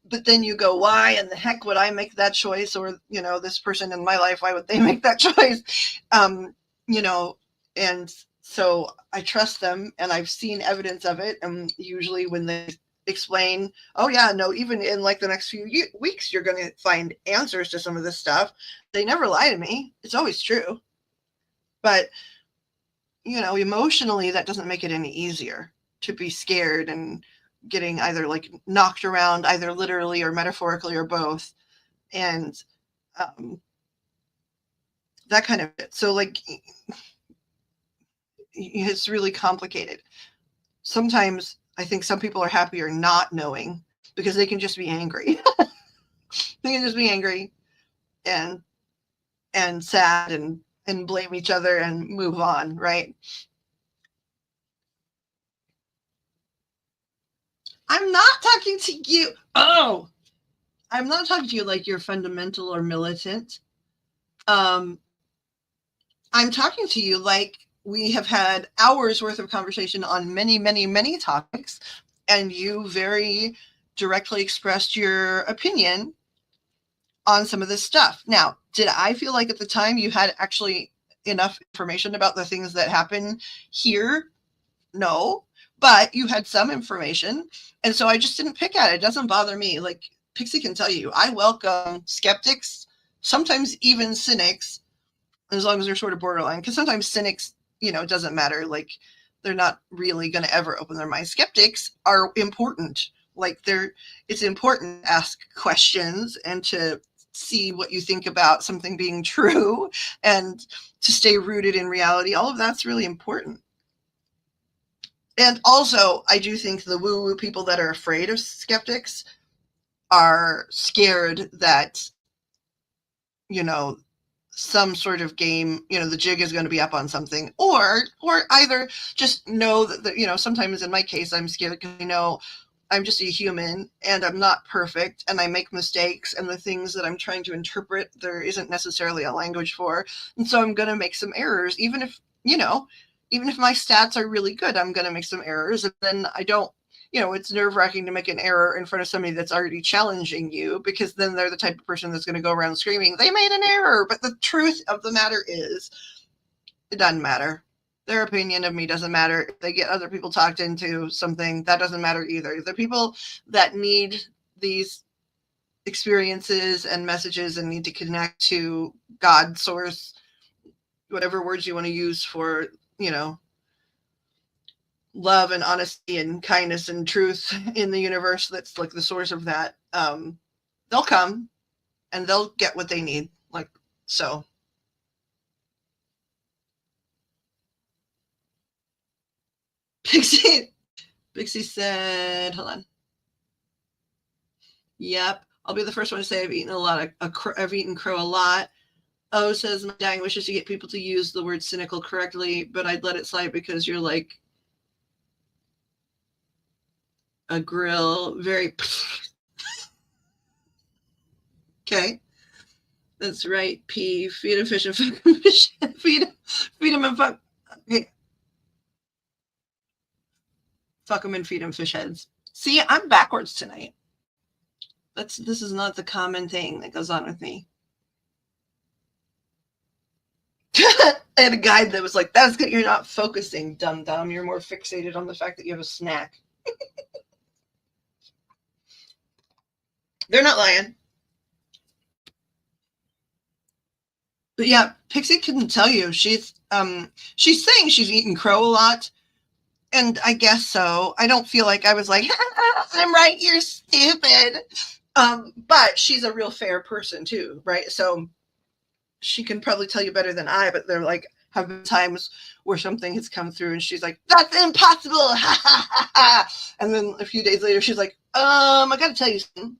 But then you go, why in the heck would I make that choice? Or, this person in my life, why would they make that choice? And so I trust them, and I've seen evidence of it. And usually when they explain, oh yeah, no, even in the next few weeks, you're going to find answers to some of this stuff. They never lie to me. It's always true. But, emotionally, that doesn't make it any easier to be scared and getting either knocked around, either literally or metaphorically or both. And that kind of it. So it's really complicated. Sometimes I think some people are happier not knowing because they can just be angry. They can just be angry and sad and blame each other and move on, right? I'm not talking to you. Oh, I'm not talking to you like you're fundamental or militant. I'm talking to you like we have had hours worth of conversation on many, many, many topics, and you very directly expressed your opinion on some of this stuff. Now, did I feel like at the time you had actually enough information about the things that happen here? No, but you had some information, and so I just didn't pick at it. It doesn't bother me. Pixie can tell you, I welcome skeptics, sometimes even cynics, as long as they're sort of borderline, because sometimes cynics, it doesn't matter. They're not really going to ever open their mind. Skeptics are important. It's important to ask questions and to see what you think about something being true and to stay rooted in reality. All of that's really important. And also, I do think the woo-woo people that are afraid of skeptics are scared that, some sort of game, the jig is going to be up on something, or either just know that, sometimes in my case, I'm scared because, I'm just a human and I'm not perfect and I make mistakes, and the things that I'm trying to interpret, there isn't necessarily a language for. And so I'm going to make some errors, even if my stats are really good, I'm going to make some errors. And then I don't, it's nerve-wracking to make an error in front of somebody that's already challenging you, because then they're the type of person that's going to go around screaming, they made an error. But the truth of the matter is, it doesn't matter. Their opinion of me doesn't matter. If they get other people talked into something, that doesn't matter either. The people that need these experiences and messages and need to connect to God, source, whatever words you want to use for, love and honesty and kindness and truth in the universe, that's the source of that, they'll come and they'll get what they need. So. Pixie said, hold on. Yep, I'll be the first one to say I've eaten crow a lot. O says, my dying wish is to get people to use the word cynical correctly, but I'd let it slide because you're like a grill. Very. Okay. That's right, P. Feed him fish and fuck him fish. Feed him and fuck. Okay. Fuck him and feed him fish heads. See, I'm backwards tonight. This is not the common thing that goes on with me. I had a guide that was like, that's good. You're not focusing, dum-dum. You're more fixated on the fact that you have a snack. They're not lying. But yeah, Pixie couldn't tell you. She's saying she's eaten crow a lot. And I guess so. I don't feel like I was like, I'm right, you're stupid. But she's a real fair person too, right? So she can probably tell you better than I, but there like have been times where something has come through and she's like, that's impossible. And then a few days later she's like, I gotta tell you something.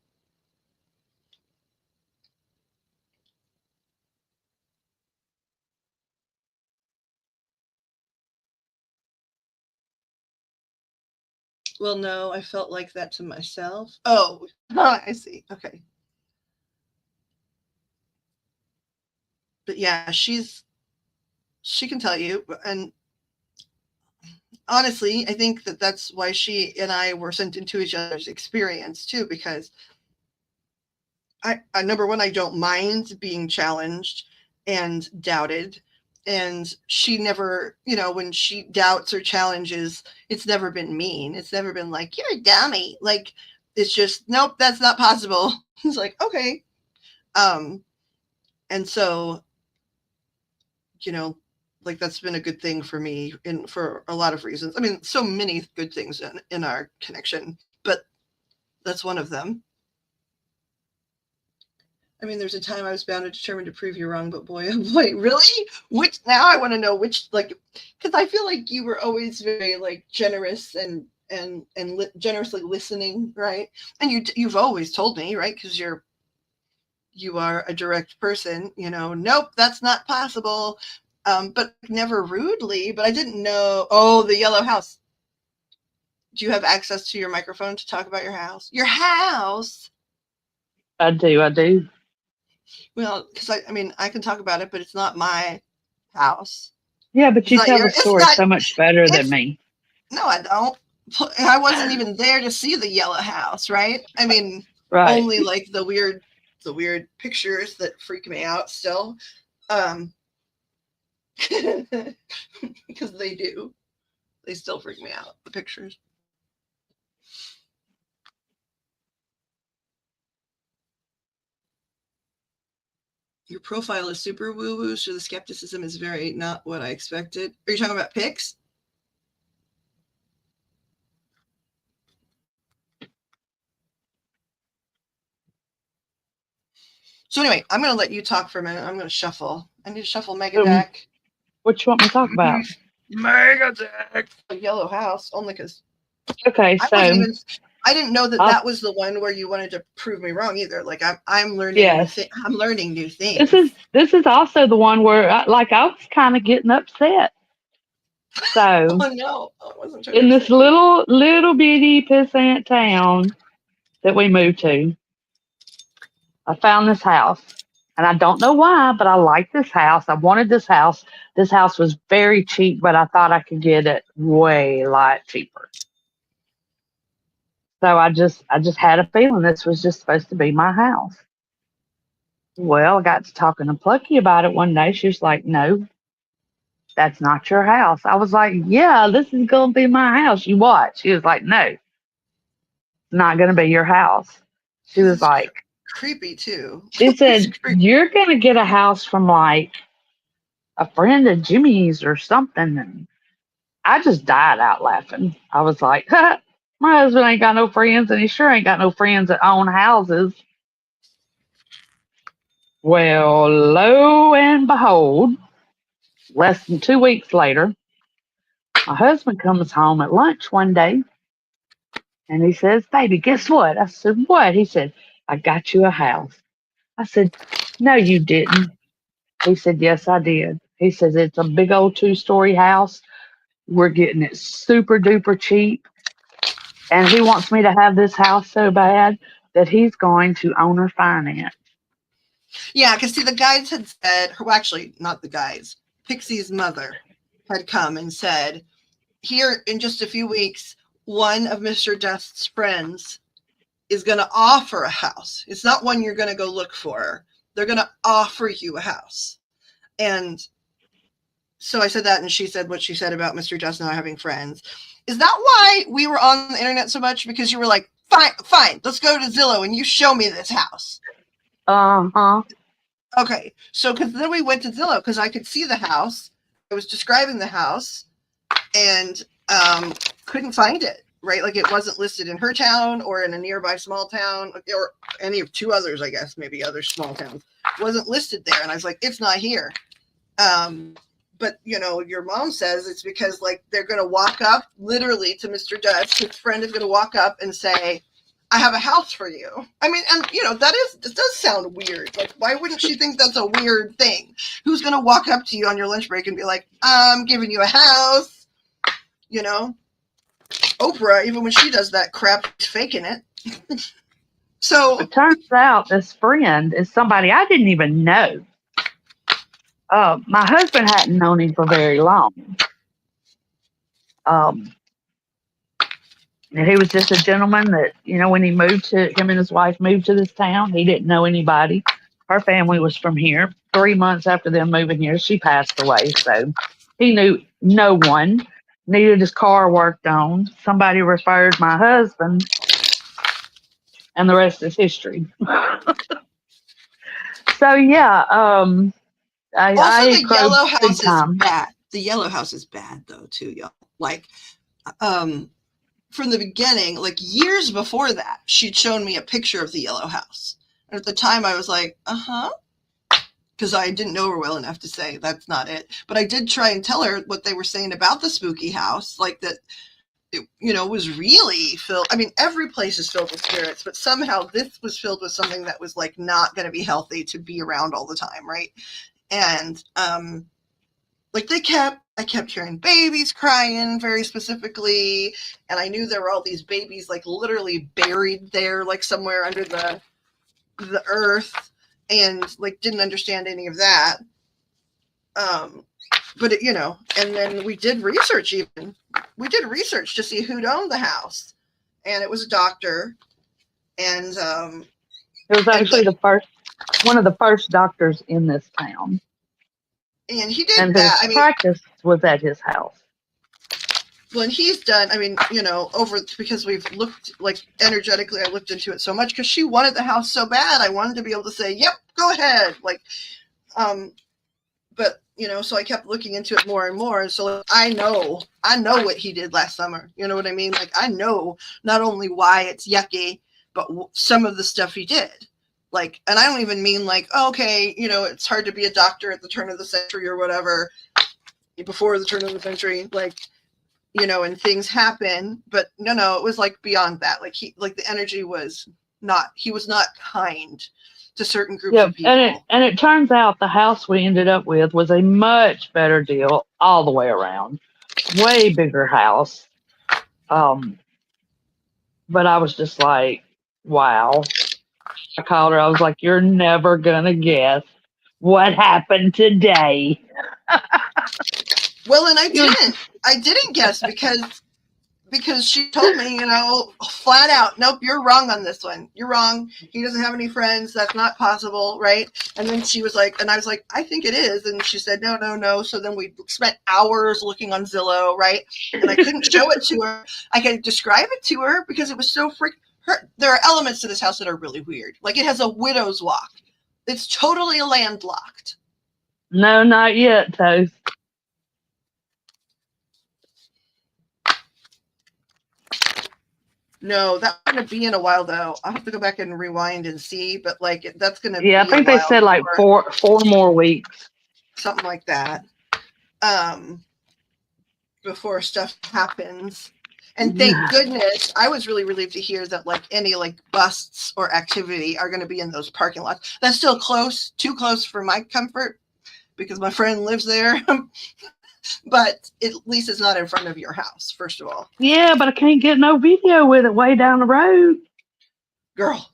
Well, no, I felt like that to myself. Oh, I see. Okay. But yeah, she can tell you. And honestly, I think that that's why she and I were sent into each other's experience too, because I number one, I don't mind being challenged and doubted. And she never, when she doubts or challenges, it's never been mean. It's never been like, you're a dummy. Like, it's just, nope, that's not possible. He's like, okay. Um, and so, you know, like that's been a good thing for me and for a lot of reasons. I mean, so many good things in our connection, but that's one of them. I mean, there's a time I was bound and determined to prove you wrong, but boy, oh boy, really? Which now I want to know which, like, because I feel like you were always very like generous and generously listening, right? And you've always told me, right? Because you are a direct person, nope, that's not possible. But never rudely. But I didn't know. Oh, the yellow house. Do you have access to your microphone to talk about your house? Your house. I do. I do. Well, because I mean, I can talk about it, but it's not my house. Yeah, but It's you not tell your. the It's story not. so much better than It's me. no, I don't. I wasn't even there to see the yellow house, right? I mean, Right. only like the weird pictures that freak me out still. Um, because they do. They still freak me out. The pictures. Your profile is super woo woo, so the skepticism is very not what I expected. Are you talking about pics? So anyway, I'm going to let you talk for a minute. I'm going to shuffle. I need to shuffle Mega Deck. What you want me to talk about? Mega Deck. A yellow house, only because Okay, I wasn't so even. I didn't know that I'll, that was the one where you wanted to prove me wrong either. Like I'm learning new yes, things. I'm learning new this things. is this is also the one where I was kind of getting upset. So Oh no, I wasn't trying to in this upset you. little bitty pissant town that we moved to, I found this house. And I don't know why, but I like this house. I wanted this house. This house was very cheap, but I thought I could get it way a lot cheaper. So I just had a feeling this was just supposed to be my house. Well, I got to talking to Plucky about it one day. She was like, "No, that's not your house." I was like, "Yeah, this is gonna be my house. You watch." She was like, "No, it's not gonna be your house." She Because was it's like, creepy too. she It's said, creepy. "You're gonna get a house from like a friend of Jimmy's or something." And I just died out laughing. I was like, "My husband ain't got no friends, and he sure ain't got no friends that own houses." Well, lo and behold, less than 2 weeks later, my husband comes home at lunch one day and he says, "Baby, guess what?" I said, "What?" He said, "I got you a house." I said, "No, you didn't." He said, "Yes, I did." He says, "It's a big old 2-story house. We're getting it super duper cheap. And he wants me to have this house so bad that he's going to owner finance." Yeah, because see, the guides had said, well, actually, not the guides. Pixie's mother had come and said, here in just a few weeks, one of Mr. Dust's friends is going to offer a house. It's not one you're going to go look for. They're going to offer you a house. And so I said that, and she said what she said about Mr. Dust not having friends. Is that why we were on the internet so much? Because you were like, fine, let's go to Zillow and you show me this house. Uh huh. Okay, so because then we went to Zillow because I could see the house. I was describing the house, and couldn't find it, right? Like it wasn't listed in her town or in a nearby small town or any of 2 others, I guess, maybe other small towns. It wasn't listed there. And I was like, it's not here. But your mom says it's because like they're going to walk up literally to Mr. Dutch. His friend is going to walk up and say, I have a house for you. I mean, and it does sound weird. Like, why wouldn't she think that's a weird thing? Who's going to walk up to you on your lunch break and be like, I'm giving you a house? Oprah, even when she does that crap, she's faking it. So it turns out this friend is somebody I didn't even know. My husband hadn't known him for very long. And he was just a gentleman that, when him and his wife moved to this town, he didn't know anybody. Her family was from here. 3 months after them moving here, she passed away. So he knew no one, needed his car worked on. Somebody referred my husband, and the rest is history. So, yeah. Also, the yellow house is time. bad. The yellow house is bad, though, too, y'all. Like, from the beginning, like years before that, she'd shown me a picture of the yellow house. And at the time, I was like, because I didn't know her well enough to say that's not it. But I did try and tell her what they were saying about the spooky house, like that it, was really filled. I mean, every place is filled with spirits, but somehow this was filled with something that was like not going to be healthy to be around all the time, right? And like I kept hearing babies crying very specifically, and I knew there were all these babies like literally buried there, like somewhere under the earth, and like didn't understand any of that. But it, and then we did research to see who'd owned the house, and it was a doctor, and it was actually one of the first doctors in this town. And he did and that. His practice was at his house. Well, and he's done, because we've looked, like, energetically, I looked into it so much, because she wanted the house so bad, I wanted to be able to say, yep, go ahead, like, but, so I kept looking into it more and more, and so I know what he did last summer, you know what I mean? Like, I know not only why it's yucky, but some of the stuff he did. Like, and I don't even mean like, okay, it's hard to be a doctor at the turn of the century or whatever, before the turn of the century, like, and things happen, but no, it was like beyond that. Like the energy was not, he was not kind to certain groups of people. And it turns out the house we ended up with was a much better deal all the way around. Way bigger house. But I was just like, wow. I called her. I was like, you're never going to guess what happened today. Well, and I didn't guess because she told me, flat out, nope, you're wrong on this one. You're wrong. He doesn't have any friends. That's not possible, right? And then she was like, and I was like, I think it is. And she said, no. So then we spent hours looking on Zillow, right? And I couldn't show it to her. I could describe it to her because it was so there are elements to this house that are really weird. Like, it has a widow's walk. It's totally landlocked. No, not yet, Toast. No, that's going to be in a while, though. I'll have to go back and rewind and see, but like that's going to be I think they said like four more weeks. Something like that. Before stuff happens. And thank goodness, I was really relieved to hear that like any like busts or activity are going to be in those parking lots. That's still too close for my comfort because my friend lives there. But at least it's not in front of your house, first of all. Yeah, but I can't get no video with it way down the road. Girl,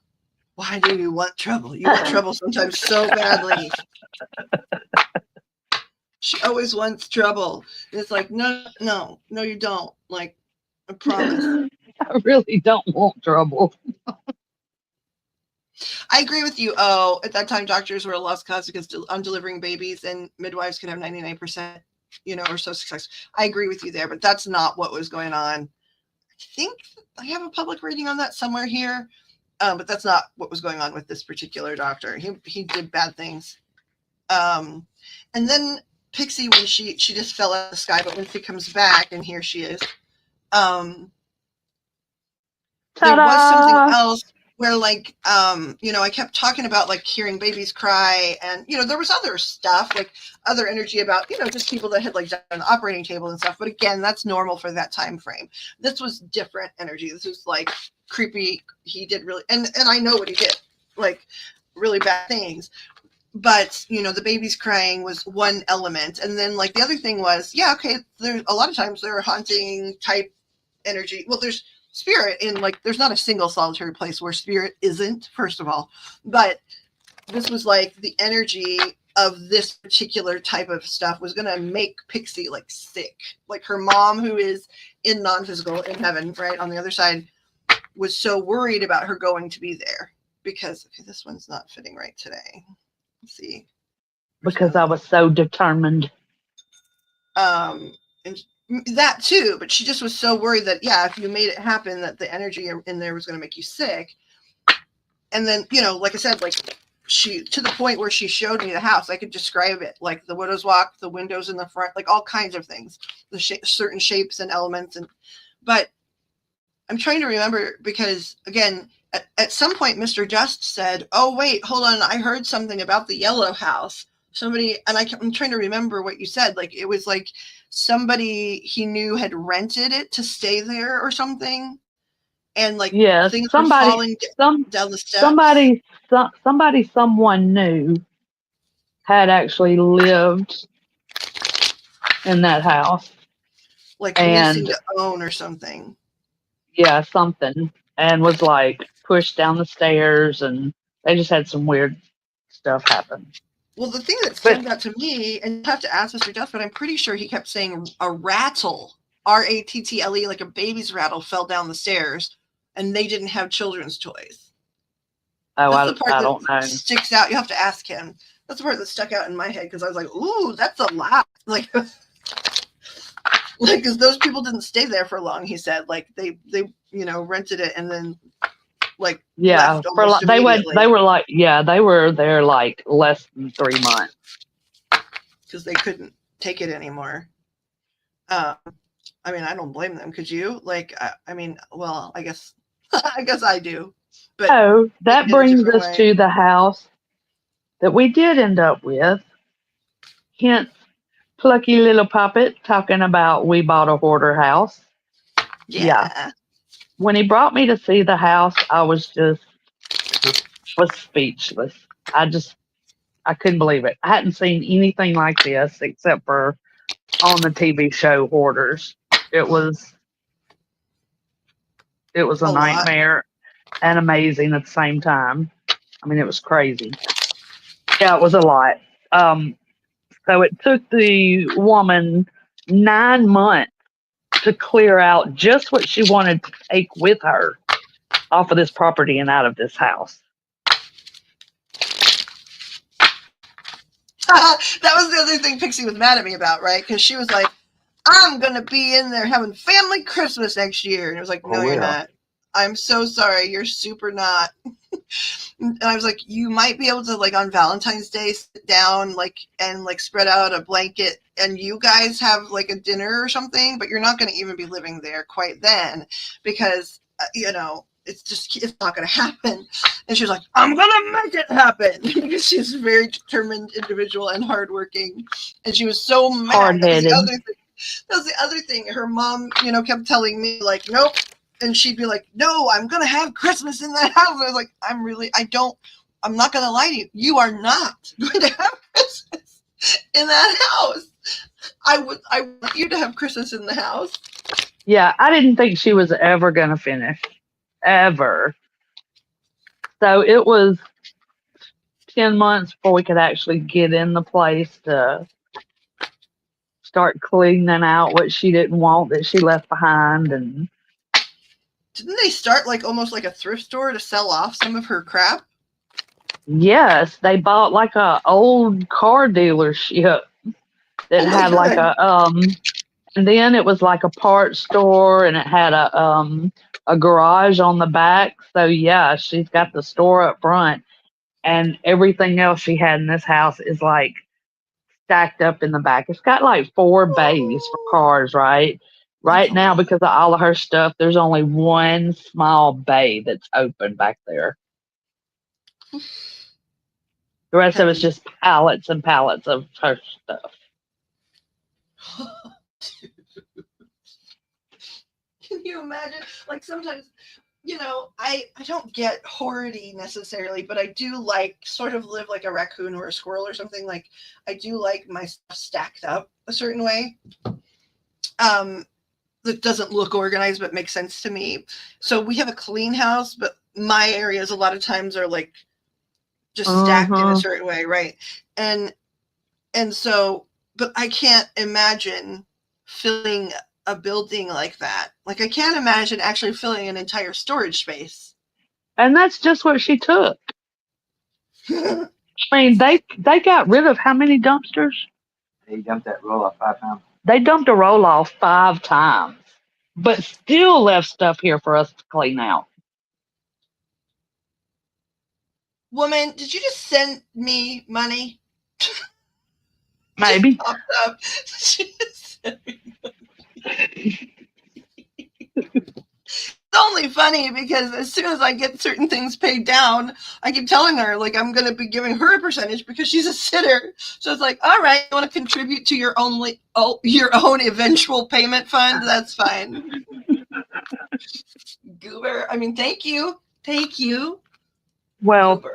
why do you want trouble? You want trouble sometimes so badly. She always wants trouble. And it's like, no, you don't. Like, I promise. I really don't want trouble. I agree with you. Oh, at that time, doctors were a lost cause because on delivering babies and midwives could have 99%, or so success. I agree with you there, but that's not what was going on. I think I have a public reading on that somewhere here, but that's not what was going on with this particular doctor. He did bad things. And then Pixie, when she just fell out of the sky, but when she comes back, and here she is, There was something Ta-da! else where like I kept talking about like hearing babies cry, and there was other stuff, like other energy about just people that had like died on the operating table and stuff, but again, that's normal for that time frame. This was different energy. This was like creepy. He did really, and I know what he did, like really bad things. But the babies crying was one element, and then like the other thing was, yeah, okay, there's a lot of times there are haunting type energy. Well, there's spirit in, like, there's not a single solitary place where spirit isn't, first of all, but this was like the energy of this particular type of stuff was going to make Pixie like sick. Like her mom, who is in non-physical in heaven, right on the other side, was so worried about her going to be there because, okay, this one's not fitting right today. Let's see. Because I was so determined. And that too, but she just was so worried that, yeah, if you made it happen, that the energy in there was going to make you sick. And then, like I said, like she, to the point where she showed me the house, I could describe it, like the widow's walk, the windows in the front, like all kinds of things, the certain shapes and elements. But I'm trying to remember because, again, at some point, Mr. Just said, oh, wait, hold on, I heard something about the yellow house. Somebody, and I'm trying to remember what you said. Like, it was like somebody he knew had rented it to stay there or something. And like, Yes, things were falling down the steps. somebody someone knew had actually lived in that house. Like leasing And to own or something. yeah, something, and was like pushed down the stairs, and they just had some weird stuff happen. Well, the thing that But stood out to me, and you have to ask Mr. Duff, but I'm pretty sure he kept saying a rattle, rattle, like a baby's rattle, fell down the stairs, and they didn't have children's toys. That's the part I that don't know. sticks out. You have to ask him. That's the part that stuck out in my head because I was like, "Ooh, that's a lot!" Like, because those people didn't stay there for long. He said, like they rented it and then like left almost immediately. They were there like less than 3 months because they couldn't take it anymore. I mean, I don't blame them. Could you? Like, I mean, well, I guess I do. But so that brings us to the house that we did end up with. Hence, PluckyLittlePoppet talking about we bought a hoarder house. Yeah. When he brought me to see the house, I was speechless. I couldn't believe it. I hadn't seen anything like this except for on the TV show Hoarders. It was a nightmare and amazing at the same time. I mean, it was crazy. Yeah, it was a lot. So it took the woman 9 months to clear out just what she wanted to take with her off of this property and out of this house. That was the other thing Pixie was mad at me about, right? Because she was like, I'm going to be in there having family Christmas next year. And it was like, no, you're not. I'm so sorry. You're super not. And I was like, you might be able to, like, on Valentine's Day, sit down, like, and, like, spread out a blanket and you guys have, like, a dinner or something, but you're not going to even be living there quite then because, it's not going to happen. And she was like, I'm going to make it happen because she's a very determined individual and hardworking. And she was so mad. Hard-headed. That was the other thing. Her mom, kept telling me, like, nope. And she'd be like, no, I'm going to have Christmas in that house. I was like, I'm not going to lie to you. You are not going to have Christmas in that house. I want you to have Christmas in the house. Yeah, I didn't think she was ever going to finish. Ever. So it was 10 months before we could actually get in the place to start cleaning out what she didn't want that she left behind. And didn't they start like almost like a thrift store to sell off some of her crap? Yes, they bought like a old car dealership that had God. like and then it was like a parts store and it had a garage on the back. So yeah, she's got the store up front and everything else she had in this house is like stacked up in the back. It's got like 4 bays for cars, right? Right That's a now, lot. because of all of her stuff, there's only one small bay that's open back there. The rest of it's Heavy. just pallets and pallets of her stuff. Can you imagine? Like sometimes, I don't get hoardy necessarily, but I do like sort of live like a raccoon or a squirrel or something. Like I do like my stuff stacked up a certain way. Um, that doesn't look organized but makes sense to me. So we have a clean house, but my areas a lot of times are like just stacked in a Uh-huh. certain way, right? And and so, but I can't imagine filling a building like that. Like I can't imagine actually filling an entire storage space. And that's just what she took. I mean, they got rid of how many dumpsters? He dumped that roll off 5 times. They dumped a roll off 5 times, but still left stuff here for us to clean out. Woman, did you just send me money? Just Maybe. popped up. She just sent me money. It's only funny because as soon as I get certain things paid down, I keep telling her like I'm going to be giving her a percentage because she's a sitter. So it's like, all right, you want to contribute to your own eventual payment fund? That's fine. Goober. I mean, thank you. Well, Goober.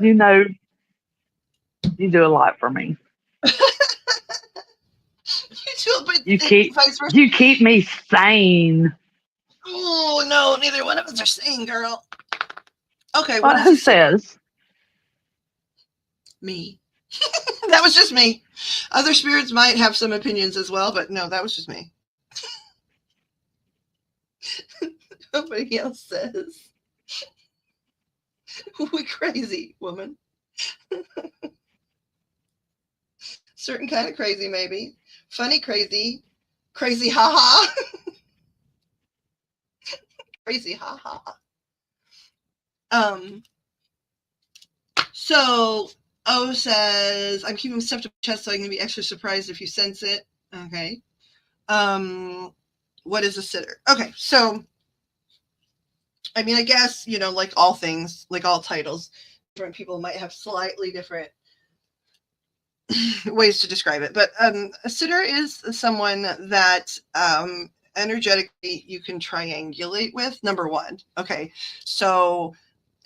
you do a lot for me. You too, but You keep vice versa. you keep me sane. Oh no, neither one of us are sane, girl. Okay, Well, what is who a sitter? says? Me. That was just me. Other spirits might have some opinions as well, but no, that was just me. Nobody else says. We crazy, woman. Certain kind of crazy, maybe. Funny crazy. Crazy haha. Crazy haha. So O says, I'm keeping stuff to my chest so I can be extra surprised if you sense it. Okay. What is a sitter? Okay, so I mean, I guess, like all things, like all titles, different people might have slightly different ways to describe it. But a sitter is someone that energetically you can triangulate with, number one. Okay, so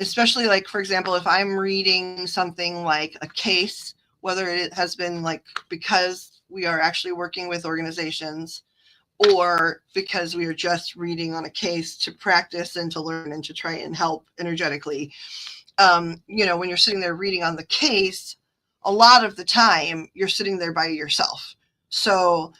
especially like, for example, if I'm reading something like a case, whether it has been like because we are actually working with organizations or because we are just reading on a case to practice and to learn and to try and help energetically. When you're sitting there reading on the case, a lot of the time you're sitting there by yourself. So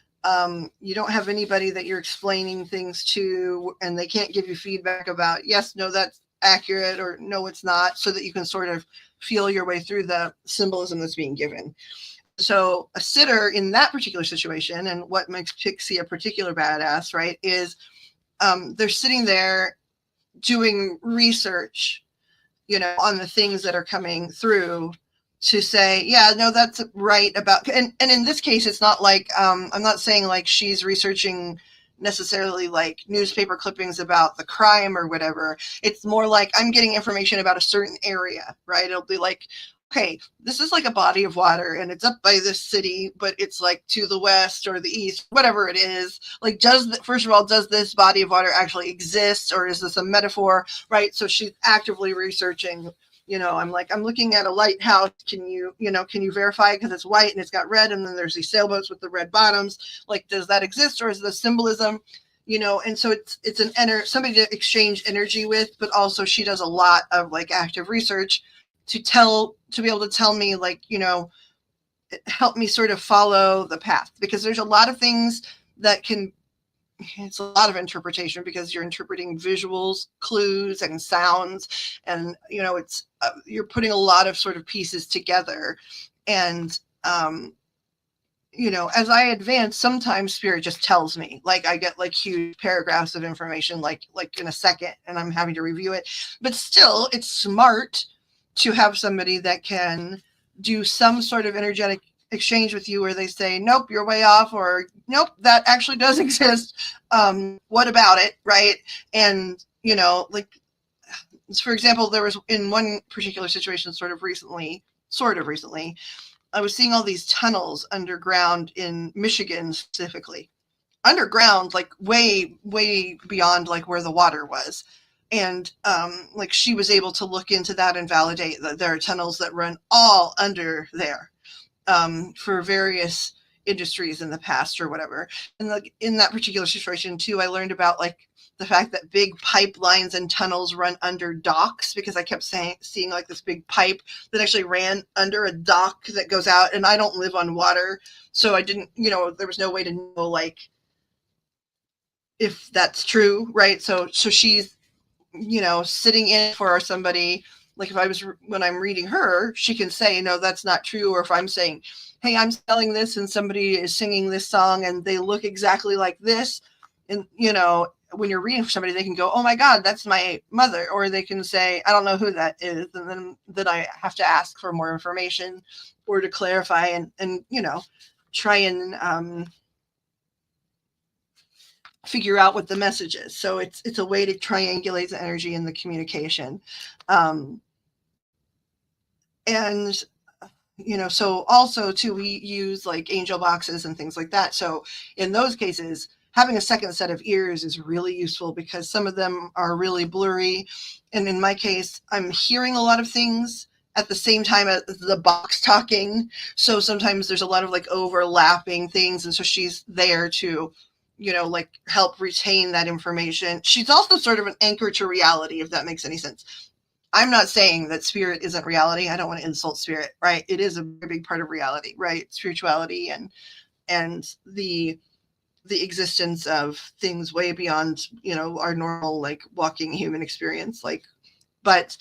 you don't have anybody that you're explaining things to, and they can't give you feedback about, yes, no, that's accurate, or no, it's not, so that you can sort of feel your way through the symbolism that's being given. So a sitter in that particular situation, and what makes Pixie a particular badass, right, is they're sitting there doing research, on the things that are coming through to say, yeah, no, that's right about, and in this case, it's not like, I'm not saying like she's researching necessarily like newspaper clippings about the crime or whatever. It's more like I'm getting information about a certain area, right? It'll be like, okay, this is like a body of water and it's up by this city, but it's like to the west or the east, whatever it is. Like, first of all, does this body of water actually exist, or is this a metaphor, right? So she's actively researching. I'm looking at a lighthouse. Can you verify it? Because it's white and it's got red, and then there's these sailboats with the red bottoms. Like, does that exist, or is the symbolism? And so it's somebody to exchange energy with, but also she does a lot of like active research to be able to tell me, like, help me sort of follow the path, because there's a lot of things that it's a lot of interpretation, because you're interpreting visuals, clues, and sounds, and it's you're putting a lot of sort of pieces together, and as I advance, sometimes spirit just tells me, like I get like huge paragraphs of information, like in a second, and I'm having to review it. But still, it's smart to have somebody that can do some sort of energetic exchange with you where they say, nope, you're way off, or nope, that actually does exist. What about it? Right. And, like, for example, there was in one particular situation sort of recently, I was seeing all these tunnels underground in Michigan specifically. Underground, like way, way beyond like where the water was. And like she was able to look into that and validate that there are tunnels that run all under there for various industries in the past or whatever. And like in that particular situation too, I learned about like the fact that big pipelines and tunnels run under docks, because I kept seeing like this big pipe that actually ran under a dock that goes out, and I don't live on water, so I didn't, there was no way to know like if that's true, right? So she's, sitting in for somebody. Like if when I'm reading her, she can say, no, that's not true. Or if I'm saying, hey, I'm selling this and somebody is singing this song and they look exactly like this. And, when you're reading for somebody, they can go, oh my God, that's my mother. Or they can say, I don't know who that is. And then I have to ask for more information or to clarify and try and figure out what the message is. So it's a way to triangulate the energy and the communication. And so also too, we use like angel boxes and things like that. So in those cases, having a second set of ears is really useful because some of them are really blurry. And in my case, I'm hearing a lot of things at the same time as the box talking. So sometimes there's a lot of like overlapping things. And so she's there to, like help retain that information. She's also sort of an anchor to reality, if that makes any sense. I'm not saying that spirit isn't reality. I don't want to insult spirit, right? It is a very big part of reality, right? Spirituality and the existence of things way beyond, our normal like walking human experience. Like, but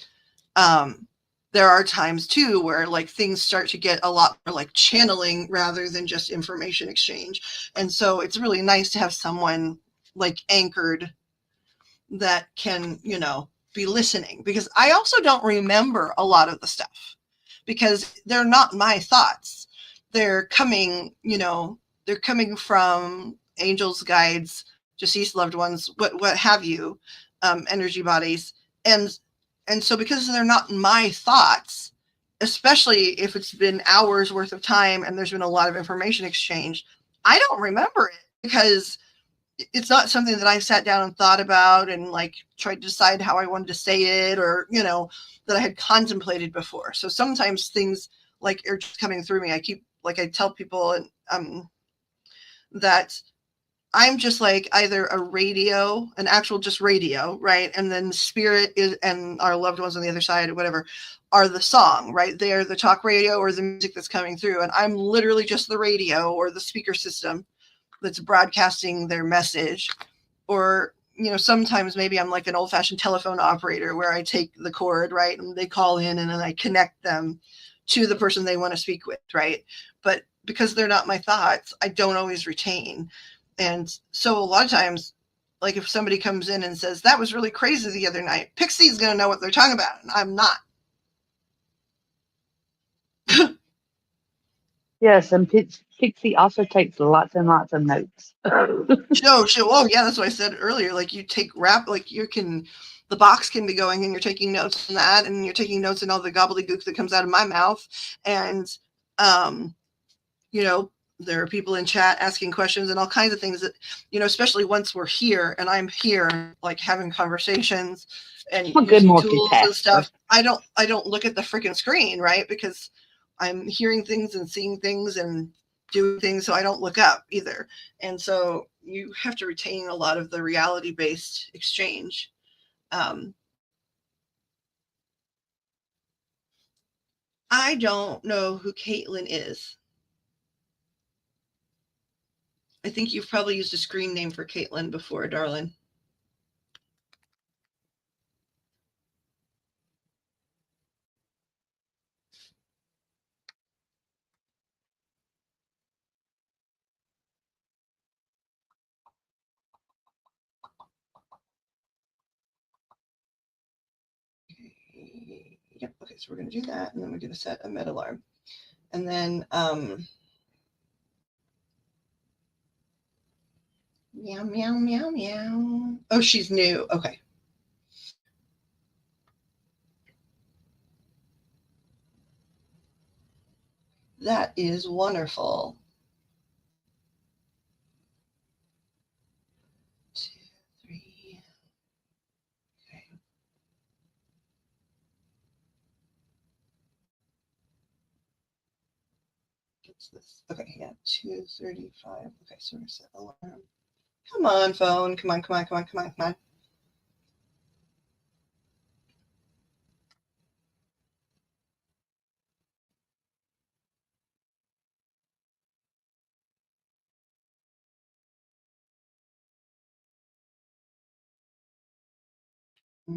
there are times too where like things start to get a lot more like channeling rather than just information exchange. And so it's really nice to have someone like anchored that can, be listening, because I also don't remember a lot of the stuff because they're not my thoughts. They're coming, they're coming from angels, guides, deceased loved ones, what have you, energy bodies. And so because they're not my thoughts, especially if it's been hours worth of time and there's been a lot of information exchanged, I don't remember it because it's not something that I sat down and thought about and like tried to decide how I wanted to say it, or, that I had contemplated before. So sometimes things like are just coming through me. I tell people that I'm just like either a radio, an actual just radio, right? And then spirit is, and our loved ones on the other side or whatever, are the song, right? They're the talk radio or the music that's coming through. And I'm literally just the radio or the speaker system that's broadcasting their message. Or, sometimes maybe I'm like an old fashioned telephone operator where I take the cord, right? And they call in and then I connect them to the person they want to speak with, right? But because they're not my thoughts, I don't always retain. And so a lot of times, like if somebody comes in and says, that was really crazy the other night, Pixie's going to know what they're talking about. And I'm not. Yes, and Pixie also takes lots and lots of notes. No, oh yeah, that's what I said earlier. Like you take like the box can be going and you're taking notes on that, and you're taking notes on all the gobbledygook that comes out of my mouth. And, there are people in chat asking questions and all kinds of things that, especially once we're here and I'm here, like having conversations and I'm a good using tools and multitasker. stuff. I don't look at the freaking screen, right? Because I'm hearing things and seeing things and doing things, so I don't look up either. And so you have to retain a lot of the reality-based exchange. I don't know who Caitlin is. I think you've probably used a screen name for Caitlin before, darling. Yep. Okay, so we're going to do that, and then we're going to set a med alarm. And then Meow, meow, meow, meow. Oh, she's new. Okay. That is wonderful. 2, 3. Okay. What's this? Okay, yeah, 2:35. Okay, so we're set alarm. Come on, phone. Come on, come on, come on, come on, come on.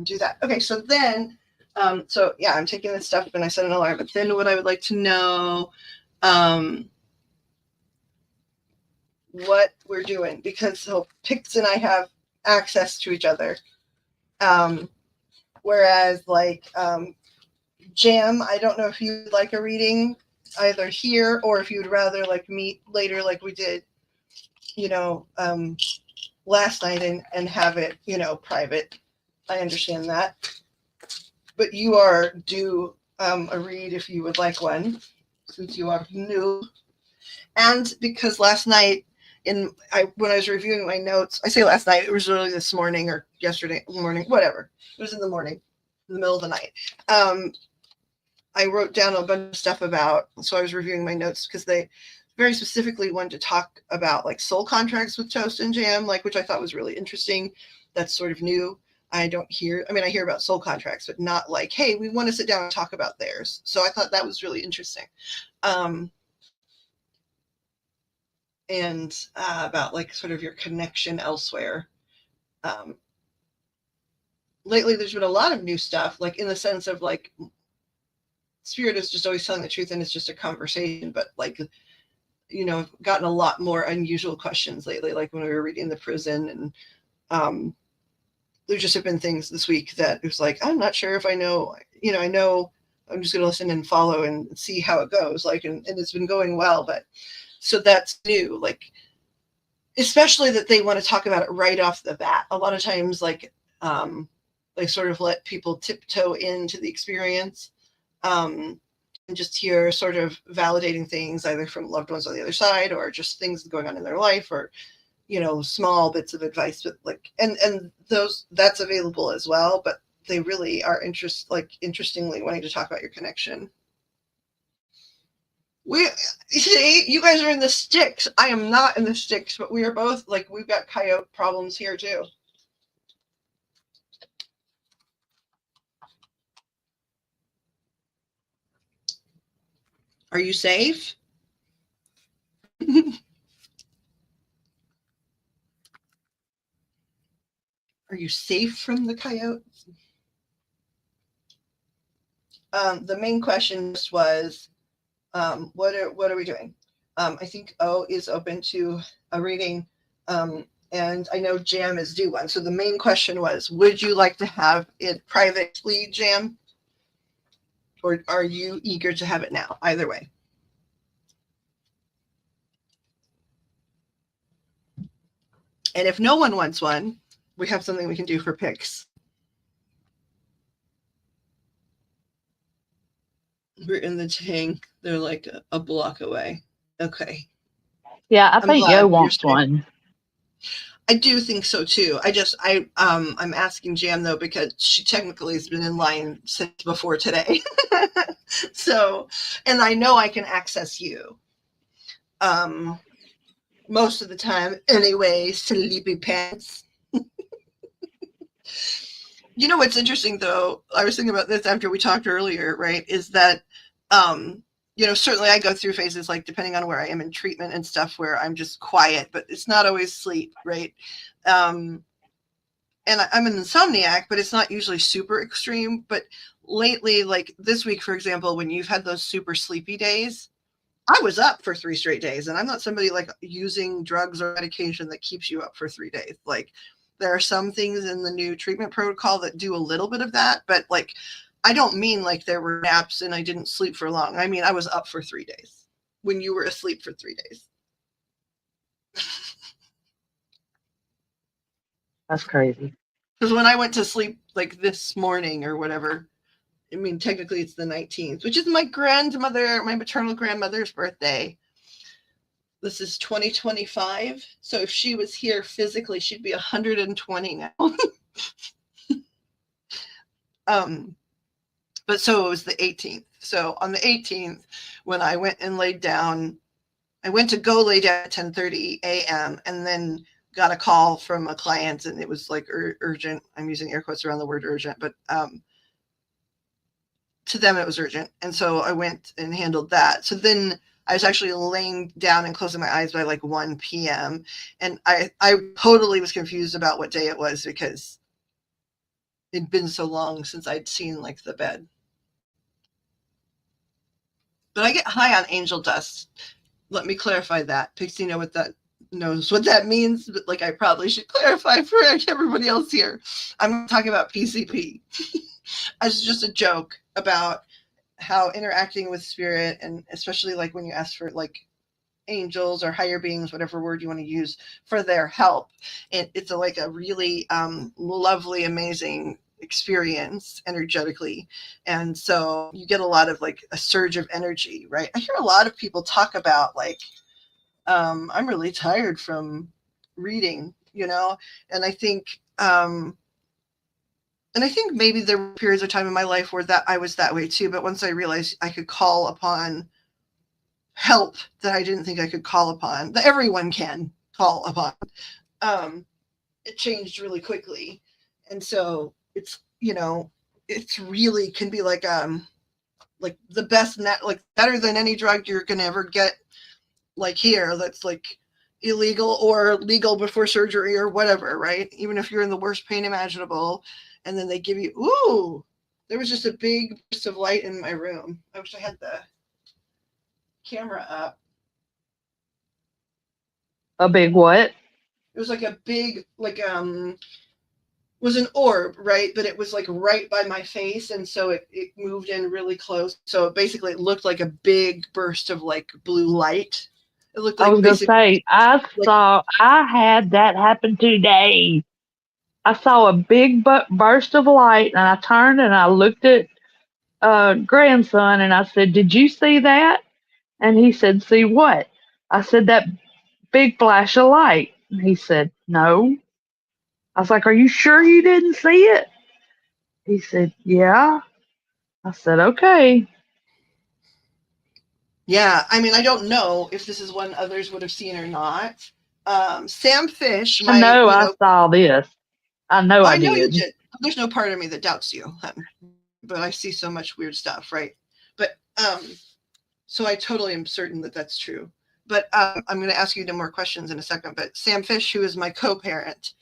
Do that. Okay, so then, so yeah, I'm taking this stuff and I set an alarm. But then, what I would like to know, what we're doing, because so Pix and I have access to each other, whereas like Jam, I don't know if you'd like a reading either here or if you'd rather like meet later, like we did, last night and have it, private. I understand that. But you are due a read if you would like one, since you are new. And because last night, when I was reviewing my notes, I say last night, it was really this morning or yesterday morning, whatever. It was in the morning, in the middle of the night. I wrote down a bunch of stuff so I was reviewing my notes because they very specifically wanted to talk about like soul contracts with Toast and Jam, like, which I thought was really interesting. That's sort of new. I hear about soul contracts, but not like, hey, we want to sit down and talk about theirs. So I thought that was really interesting. And about like sort of your connection elsewhere. Lately, there's been a lot of new stuff, like in the sense of like, Spirit is just always telling the truth and it's just a conversation, but like, I've gotten a lot more unusual questions lately, like when we were reading The Prison, and there just have been things this week that it was like, I'm not sure if I know, I know I'm just going to listen and follow and see how it goes. Like, and it's been going well, but so that's new, like, especially that they want to talk about it right off the bat. A lot of times, like, they sort of let people tiptoe into the experience, and just hear sort of validating things either from loved ones on the other side or just things going on in their life, or small bits of advice, but like, and that's available as well, but they really are interestingly wanting to talk about your connection. See, you guys are in the sticks. I am not in the sticks, but we are both like, we've got coyote problems here too. Are you safe? Are you safe from the coyotes? The main question was, what are we doing? I think O is open to a reading, and I know Jam is due one. So the main question was, would you like to have it privately, Jam? Or are you eager to have it now? Either way. And if no one wants one, we have something we can do for picks. We're in the tank. They're like a block away. Okay. Yeah, I think Yo wants one. I do think so too. I'm asking Jam though, because she technically has been in line since before today. So, and I know I can access you. Most of the time anyway, sleepy pants. What's interesting though, I was thinking about this after we talked earlier, right, is that certainly I go through phases, like depending on where I am in treatment and stuff, where I'm just quiet, but it's not always sleep, right? And I'm an insomniac, but it's not usually super extreme. But lately, like this week, for example, when you've had those super sleepy days, I was up for 3 straight days, and I'm not somebody like using drugs or medication that keeps you up for 3 days. Like, there are some things in the new treatment protocol that do a little bit of that, but like, I don't mean like there were naps and I didn't sleep for long. I mean, I was up for 3 days when you were asleep for 3 days. That's crazy. Because when I went to sleep like this morning or whatever, I mean, technically it's the 19th, which is my maternal grandmother's birthday. This is 2025. So if she was here physically, she'd be 120 now. But so it was the 18th. So on the 18th, when I went and laid down, I went to go lay down at 10:30 a.m. and then got a call from a client, and it was like urgent. I'm using air quotes around the word urgent, but to them it was urgent. And so I went and handled that. So then I was actually laying down and closing my eyes by like 1 p.m. And I totally was confused about what day it was because it'd been so long since I'd seen like the bed. But I get high on angel dust. Let me clarify that. Pixie knows what that means, but like I probably should clarify for everybody else here. I'm talking about PCP. As just a joke about how interacting with spirit, and especially like when you ask for like angels or higher beings, whatever word you want to use, for their help, it's like a really lovely, amazing experience energetically. And so you get a lot of like a surge of energy, right? I hear a lot of people talk about like, I'm really tired from reading, and I think maybe there were periods of time in my life where that I was that way too. But once I realized I could call upon help that I didn't think I could call upon, that everyone can call upon, it changed really quickly. And so it's, it's really can be like the best like better than any drug you're gonna ever get, like here, that's like illegal or legal before surgery or whatever, right? Even if you're in the worst pain imaginable, and then they give you, there was just a big burst of light in my room. I wish I had the camera up. A big what? It was like a big, was an orb, right? But it was like right by my face, and so it moved in really close. So basically it looked like a big burst of like blue light. It looked like I was gonna say, I had that happen today. I saw a big burst of light, and I turned and I looked at grandson, and I said, "Did you see that?" And he said, "See what?" I said, "That big flash of light." And he said, "No." I was like, "Are you sure you didn't see it?" He said, "Yeah." I said, "Okay." Yeah, I mean, I don't know if this is one others would have seen or not. Sam Fish, I know I saw this. I know I I know you did. did. There's no part of me that doubts you, but I see so much weird stuff, right? But so I totally am certain that that's true. But I'm going to ask you no more questions in a second. But Sam Fish, who is my co-parent,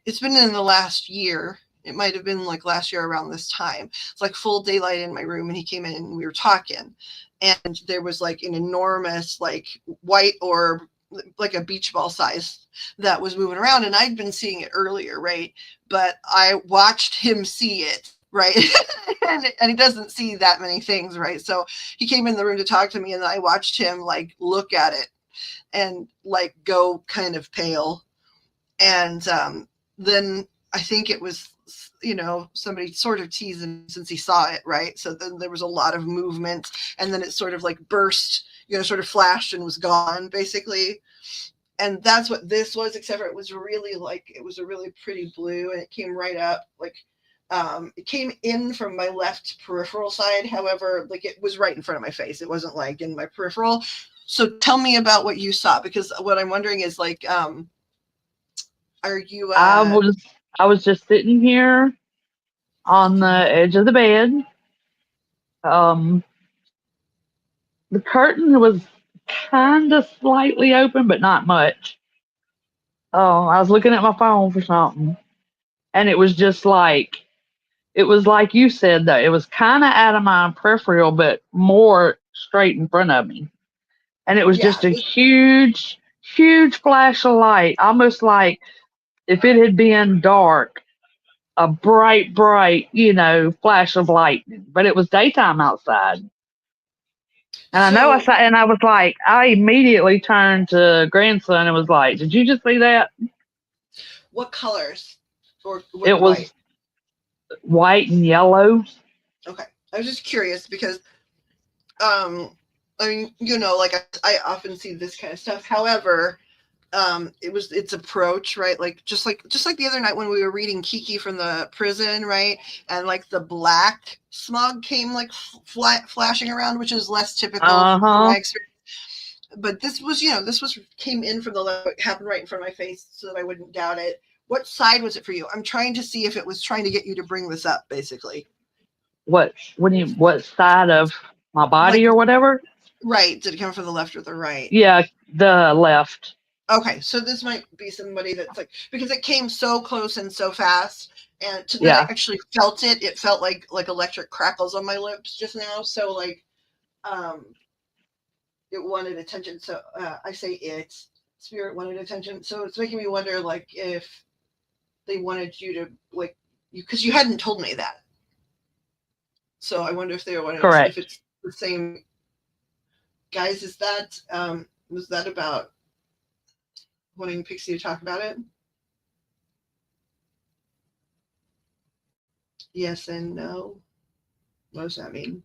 it's been in the last year. It might have been like last year around this time. It's like full daylight in my room, and he came in and we were talking, and there was like an enormous like white orb, like a beach ball size, that was moving around, and I'd been seeing it earlier, right? But I watched him see it, right? and he doesn't see that many things, right? So he came in the room to talk to me, and I watched him like look at it and like go kind of pale. And then I think it was, somebody sort of teased him since he saw it, right? So then there was a lot of movement, and then it sort of like burst, sort of flashed and was gone, basically. And that's what this was, except for it was a really pretty blue, and it came right up, like, it came in from my left peripheral side. However, like it was right in front of my face. It wasn't like in my peripheral. So tell me about what you saw, because what I'm wondering is like, are you I was just sitting here on the edge of the bed. The curtain was kind of slightly open, but not much. Oh, I was looking at my phone for something, and it was just like it was like you said though. It was kind of out of my peripheral, but more straight in front of me, and it was yeah, just a huge, huge flash of light, almost like if it had been dark, a bright, bright, flash of lightning. But it was daytime outside. And I know I so saw, and I was like, I immediately turned to grandson and was like, "Did you just see that?" What colors? Or It was white? white and yellow. Okay. I was just curious because I mean, you know, like I often see this kind of stuff. However, it's its approach, right? Like just like the other night when we were reading Kiki from the prison, right? And like the black smog came like flashing around, which is less typical from my experience. But this was, you know, came in from the left, it happened right in front of my face so that I wouldn't doubt it. What side was it for you? I'm trying to see if it was trying to get you to bring this up, basically. What side of my body Like, or whatever? right. Did it come from the left or the right? Yeah, the left. Okay, so this might be somebody that's like, because it came so close and so fast, and to that Yeah. I actually felt it. It felt like electric crackles on my lips just now. So like, it wanted attention. So I say spirit wanted attention. So it's making me wonder, like, if they wanted you to like you, because you hadn't told me that. So I wonder if they wanted, Correct. if it's the same guys. Is that was that about wanting Pixie to talk about it? Yes and no. What does that mean?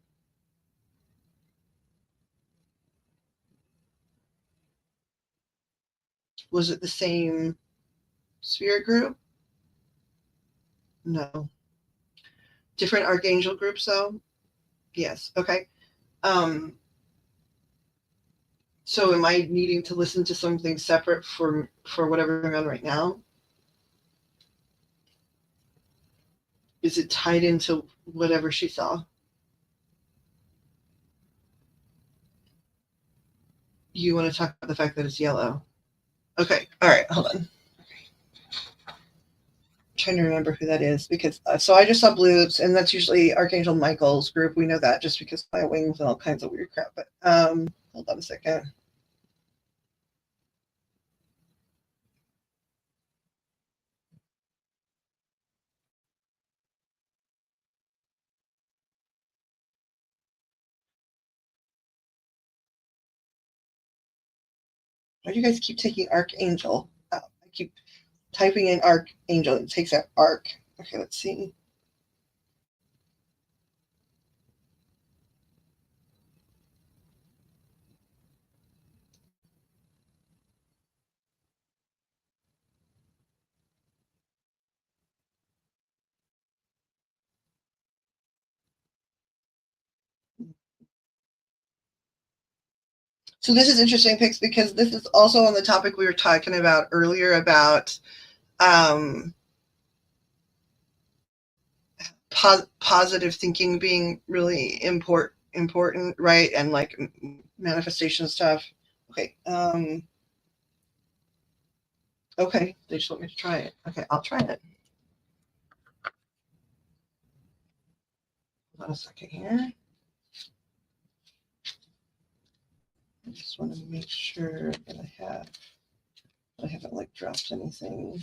Was it the same spirit group? No. Different archangel groups, though? Yes. Okay. So am I needing to listen to something separate for whatever I'm on right now? Is it tied into whatever she saw? You want to talk about the fact that it's yellow? Okay. All right. Hold on. Trying to remember who that is, because so I just saw blues, and that's usually Archangel Michael's group. We know that just because my wings and all kinds of weird crap. But hold on a second. Why do you guys keep taking Archangel? I keep typing in Archangel. It takes out Arc. Okay, let's see. So this is interesting, Pix, because this is also on the topic we were talking about earlier about positive thinking being really important, right? And like manifestation stuff. Okay. Okay, they just want me to try it. Okay, I'll try it. Hold on a second here. I just want to make sure that I haven't like dropped anything.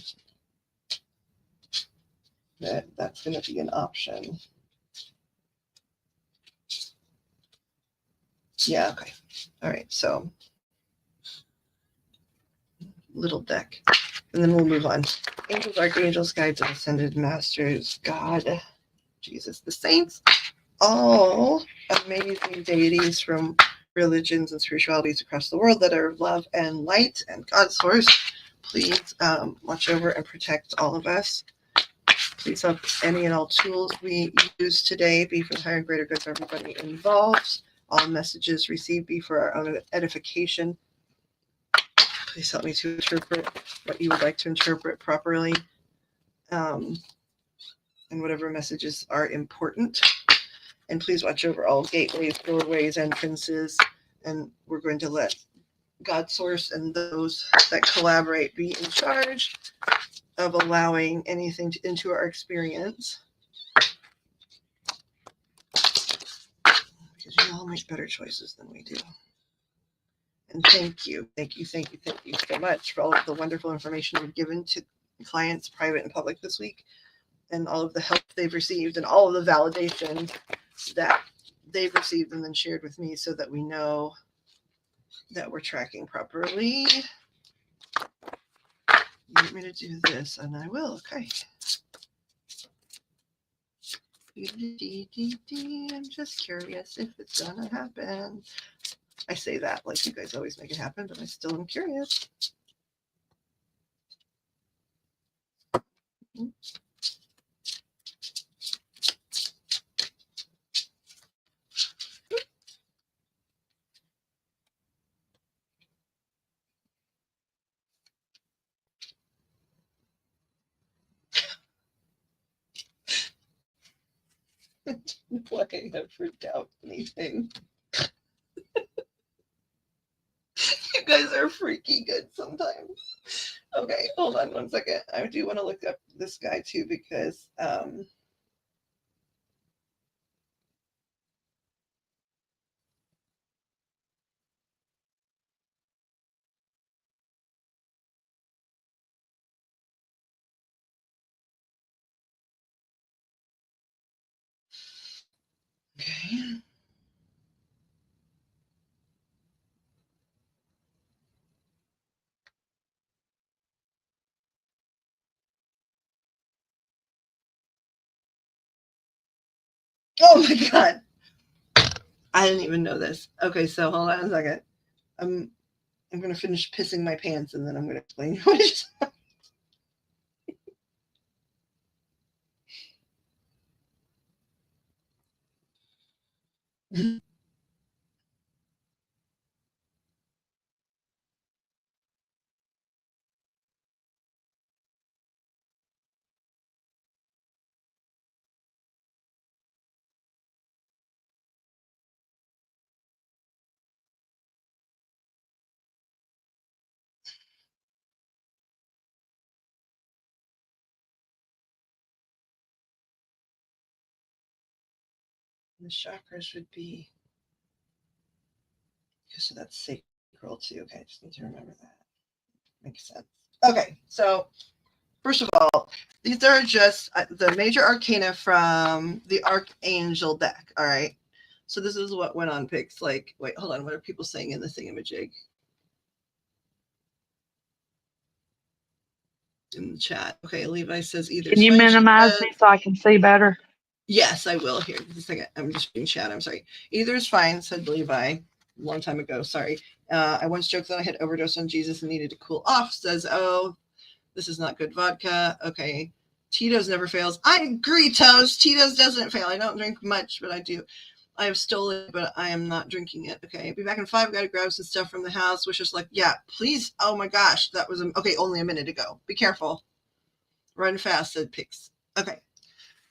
That's going to be an option. Yeah, okay. All right, so little deck. And then we'll move on. Angels, archangels, guides, and ascended masters, God, Jesus, the saints, all amazing deities from religions and spiritualities across the world that are love and light and God's source. Please watch over and protect all of us. Please help any and all tools we use today be for the higher and greater good for everybody involved. All messages received be for our own edification. Please help me to interpret what you would like to interpret properly, and whatever messages are important. And please watch over all gateways, doorways, entrances, and we're going to let God's source and those that collaborate be in charge of allowing anything into our experience. Because you all make better choices than we do. And thank you so much for all of the wonderful information you've given to clients, private and public, this week, and all of the help they've received and all of the validation that they've received and then shared with me so that we know that we're tracking properly. You want me to do this, and I will. Okay. I'm just curious if it's gonna happen. I say that like you guys always make it happen, but I still am curious. Why I never doubt anything. You guys are freaky good sometimes. Okay, hold on one second. I do want to look up this guy too because okay. Oh my god. I didn't even know this. Okay, so hold on a second. I'm gonna finish pissing my pants and then I'm gonna explain what it is. The chakras would be okay, so that's sacral too. Okay, I just need to remember that. Makes sense. Okay, so first of all, these are just the major arcana from the Archangel deck. All right. So this is what went on picks. Like, wait, hold on. What are people saying in the thingamajig? In the chat. Okay, Levi says either. Can you minimize me so I can see better? Yes, I will. Here, just a second. I'm just reading chat. I'm sorry. Either is fine, said Levi. A long time ago. Sorry. I once joked that I had overdosed on Jesus and needed to cool off. Says, oh, this is not good vodka. Okay. Tito's never fails. I agree, Toast. Tito's doesn't fail. I don't drink much, but I do. I have stolen it, but I am not drinking it. Okay. Be back in 5. Got to grab some stuff from the house. Wish us like, yeah, please. Oh my gosh. That was, okay, only a minute ago. Be careful. Run fast, said Pix. Okay.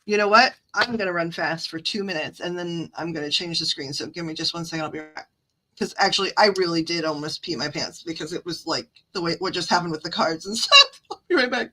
You know what? I'm going to run fast for 2 minutes and then I'm going to change the screen. So give me just 1 second. I'll be right back. Because actually, I really did almost pee my pants because it was like the way what just happened with the cards and stuff. I'll be right back.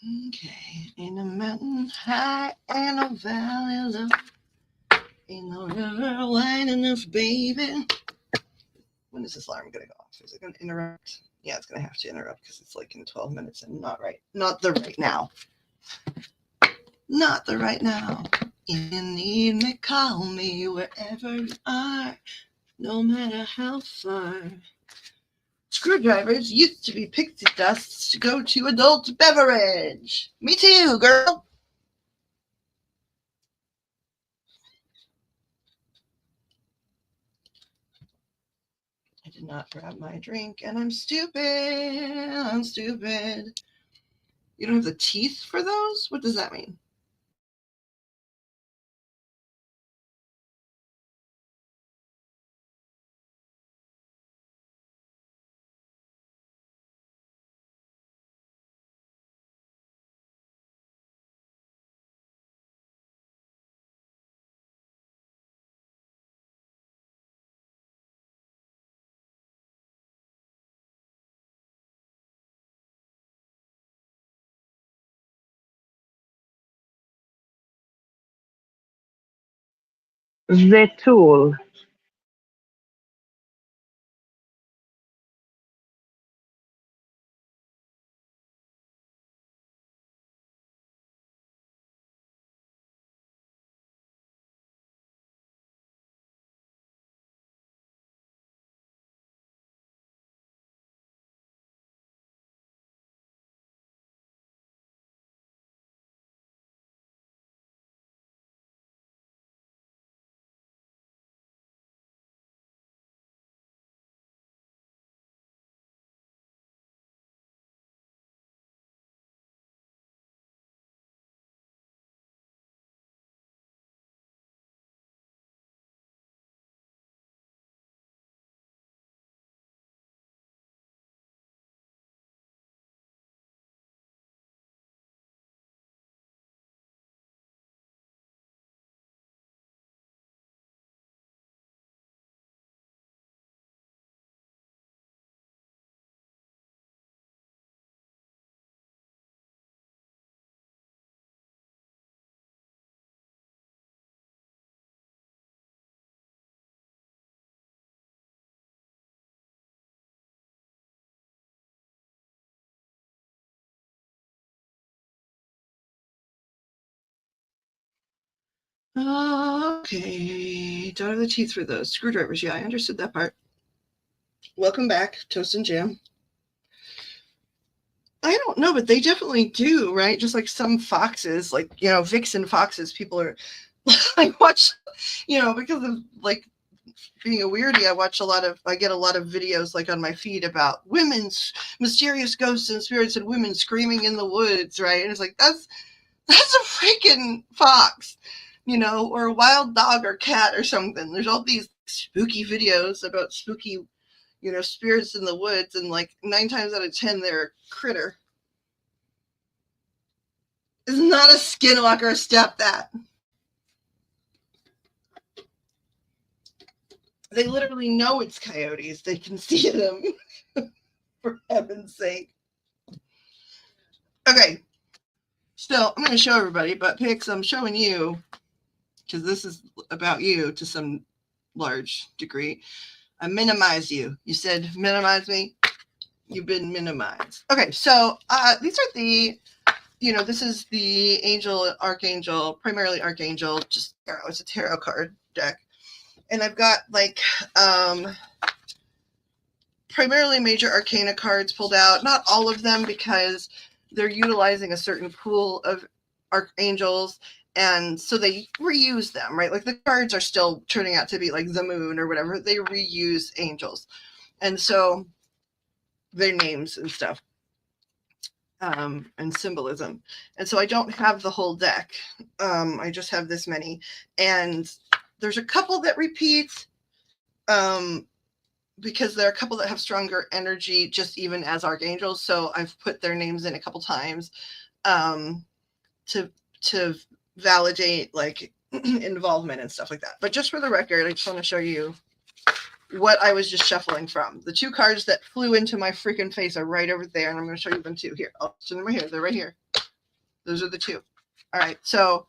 Okay, in a mountain high and a valley low, in a river wide enough, baby. When is this alarm gonna go off? Is it gonna interrupt? Yeah, it's gonna have to interrupt because it's like in 12 minutes and not the right now. Not the right now. If you need me, call me wherever you are, no matter how far. Screwdrivers used to be pixie dusts to go to adult beverage. Me too, girl. I did not grab my drink, and I'm stupid. I'm stupid. You don't have the teeth for those? What does that mean? The tool. Okay. Don't have the teeth for those. Screwdrivers. Yeah, I understood that part. Welcome back, Toast and Jam. I don't know, but they definitely do, right? Just like some foxes, like, vixen foxes, people are, I watch, because of like being a weirdie, I get a lot of videos like on my feed about women's mysterious ghosts and spirits and women screaming in the woods, right? And it's like, that's a freaking fox, or a wild dog or cat or something. There's all these spooky videos about spooky, spirits in the woods, and like 9 times out of 10, they're a critter. It's not a skinwalker, step that. They literally know it's coyotes. They can see them. For heaven's sake. Okay. Still, I'm going to show everybody, but Pix, I'm showing you, because this is about you to some large degree. I minimize you. You said minimize me. You've been minimized. Okay, so these are the, this is the angel, archangel, primarily archangel, just tarot. It's a tarot card deck. And I've got like primarily major arcana cards pulled out. Not all of them, because they're utilizing a certain pool of archangels, and so they reuse them, right? Like the cards are still turning out to be like the moon or whatever. They reuse angels, and so their names and stuff, and symbolism. And so I don't have the whole deck. I just have this many, and there's a couple that repeat, because there are a couple that have stronger energy just even as archangels. So I've put their names in a couple times to validate like involvement and stuff like that. But just for the record, I just want to show you what I was just shuffling from. The 2 cards that flew into my freaking face are right over there, and I'm going to show you them too. Here, I'll send them right here. They're right here. Those are the two. All right. So,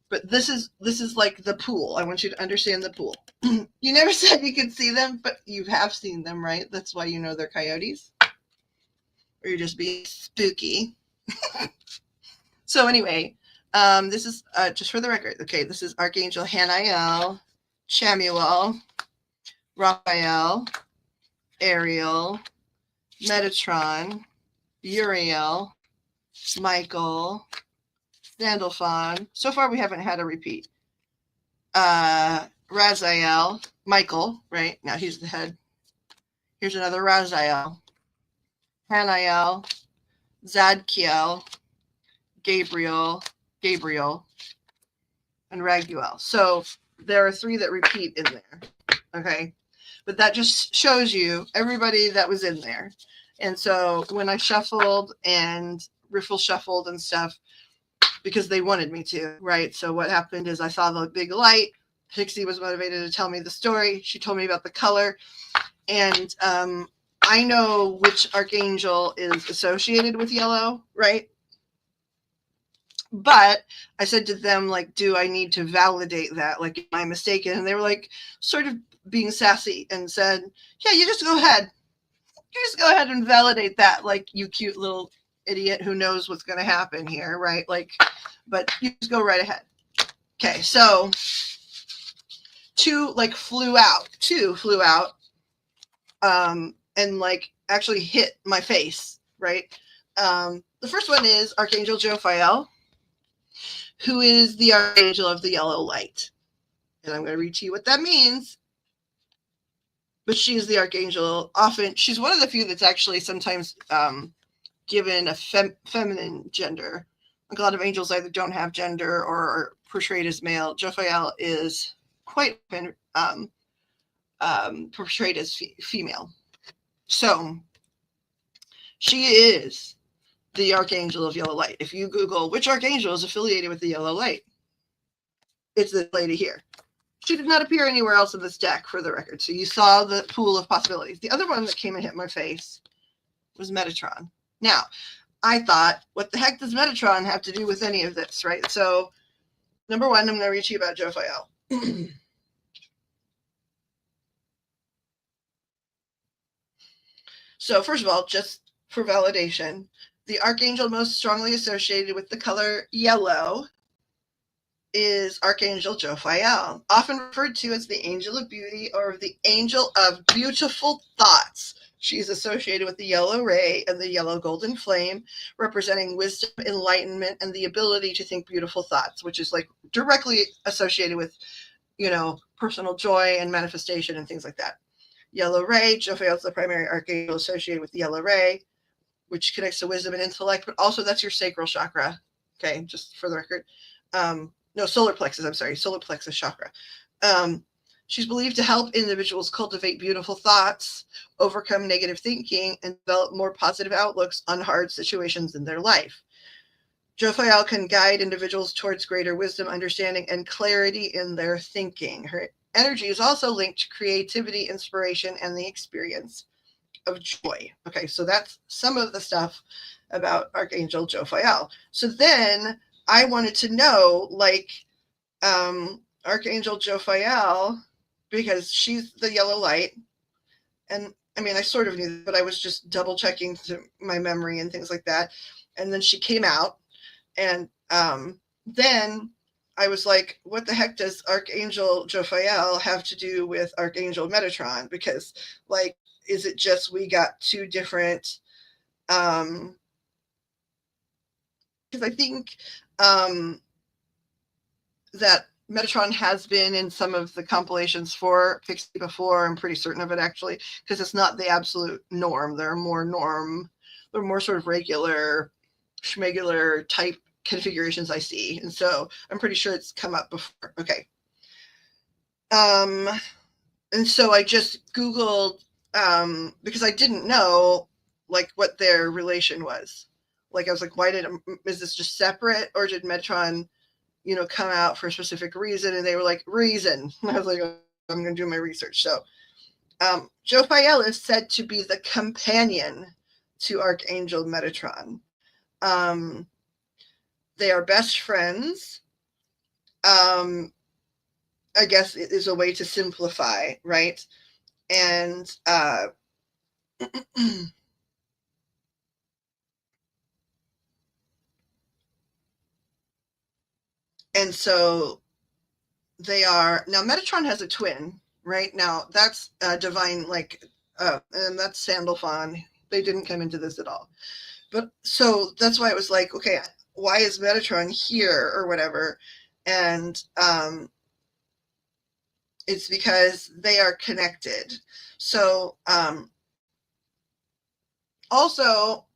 but this is like the pool. I want you to understand the pool. You never said you could see them, but you have seen them, right? That's why you know they're coyotes. Or you're just being spooky. So anyway, this is just for the record. Okay, this is Archangel Haniel, Chamuel, Raphael, Ariel, Metatron, Uriel, Michael, Sandalphon. So far, we haven't had a repeat. Raziel, Michael, right? Now he's the head. Here's another Raziel. Haniel, Zadkiel, Gabriel, and Raguel. So there are 3 that repeat in there. Okay. But that just shows you everybody that was in there. And so when I shuffled and Riffle shuffled and stuff, because they wanted me to, right? So what happened is I saw the big light. Pixie was motivated to tell me the story. She told me about the color. And I know which archangel is associated with yellow, right? But I said to them, like, do I need to validate that? Like, am I mistaken? And they were like, sort of being sassy and said, yeah, you just go ahead. You just go ahead and validate that. Like, you cute little idiot who knows what's going to happen here, right? Like, but you just go right ahead. Okay, so 2 flew out and like actually hit my face, right? The first one is Archangel Jophiel, who is the archangel of the yellow light. And I'm going to read to you what that means. But she is the archangel. Often, she's one of the few that's actually sometimes given a feminine gender. Like a lot of angels either don't have gender or are portrayed as male. Jophiel is quite portrayed as female. So she is the archangel of yellow light. If you Google which archangel is affiliated with the yellow light, it's this lady here. She did not appear anywhere else in this deck, for the record. So you saw the pool of possibilities. The other one that came and hit my face was Metatron. Now, I thought, what the heck does Metatron have to do with any of this, right? So, number 1, I'm going to read to you about Jophiel. So, first of all, just for validation, the archangel most strongly associated with the color yellow is Archangel Jophiel, often referred to as the angel of beauty or the angel of beautiful thoughts. She is associated with the yellow ray and the yellow golden flame, representing wisdom, enlightenment, and the ability to think beautiful thoughts, which is like directly associated with, personal joy and manifestation and things like that. Yellow ray, Jophiel is the primary archangel associated with the yellow ray, which connects to wisdom and intellect, but also that's your sacral chakra. Okay, just for the record. No, solar plexus, I'm sorry, solar plexus chakra. She's believed to help individuals cultivate beautiful thoughts, overcome negative thinking, and develop more positive outlooks on hard situations in their life. Jophiel can guide individuals towards greater wisdom, understanding, and clarity in their thinking. Her energy is also linked to creativity, inspiration, and the experience of joy. Okay, so that's some of the stuff about Archangel Jophiel. So then I wanted to know, Archangel Jophiel, because she's the yellow light. And I mean, I sort of knew, but I was just double checking to my memory and things like that. And then she came out. And then I was like, what the heck does Archangel Jophiel have to do with Archangel Metatron? Because, is it just we got 2 different... because I think that Metatron has been in some of the compilations for Pixie before. I'm pretty certain of it, actually, because it's not the absolute norm. They're more sort of regular, schmegular type configurations I see. And so I'm pretty sure it's come up before. Okay. And so I just Googled, because I didn't know, what their relation was. I was like, is this just separate, or did Metatron, come out for a specific reason? And they were like, reason. And I was like, I'm going to do my research. So Jophiel is said to be the companion to Archangel Metatron. They are best friends. I guess it is a way to simplify, right? And and so they are now. Metatron has a twin, right? Now that's divine, like, and that's Sandalphon. They didn't come into this at all, but so that's why it was like, okay, why is Metatron here or whatever? And it's because they are connected. So also.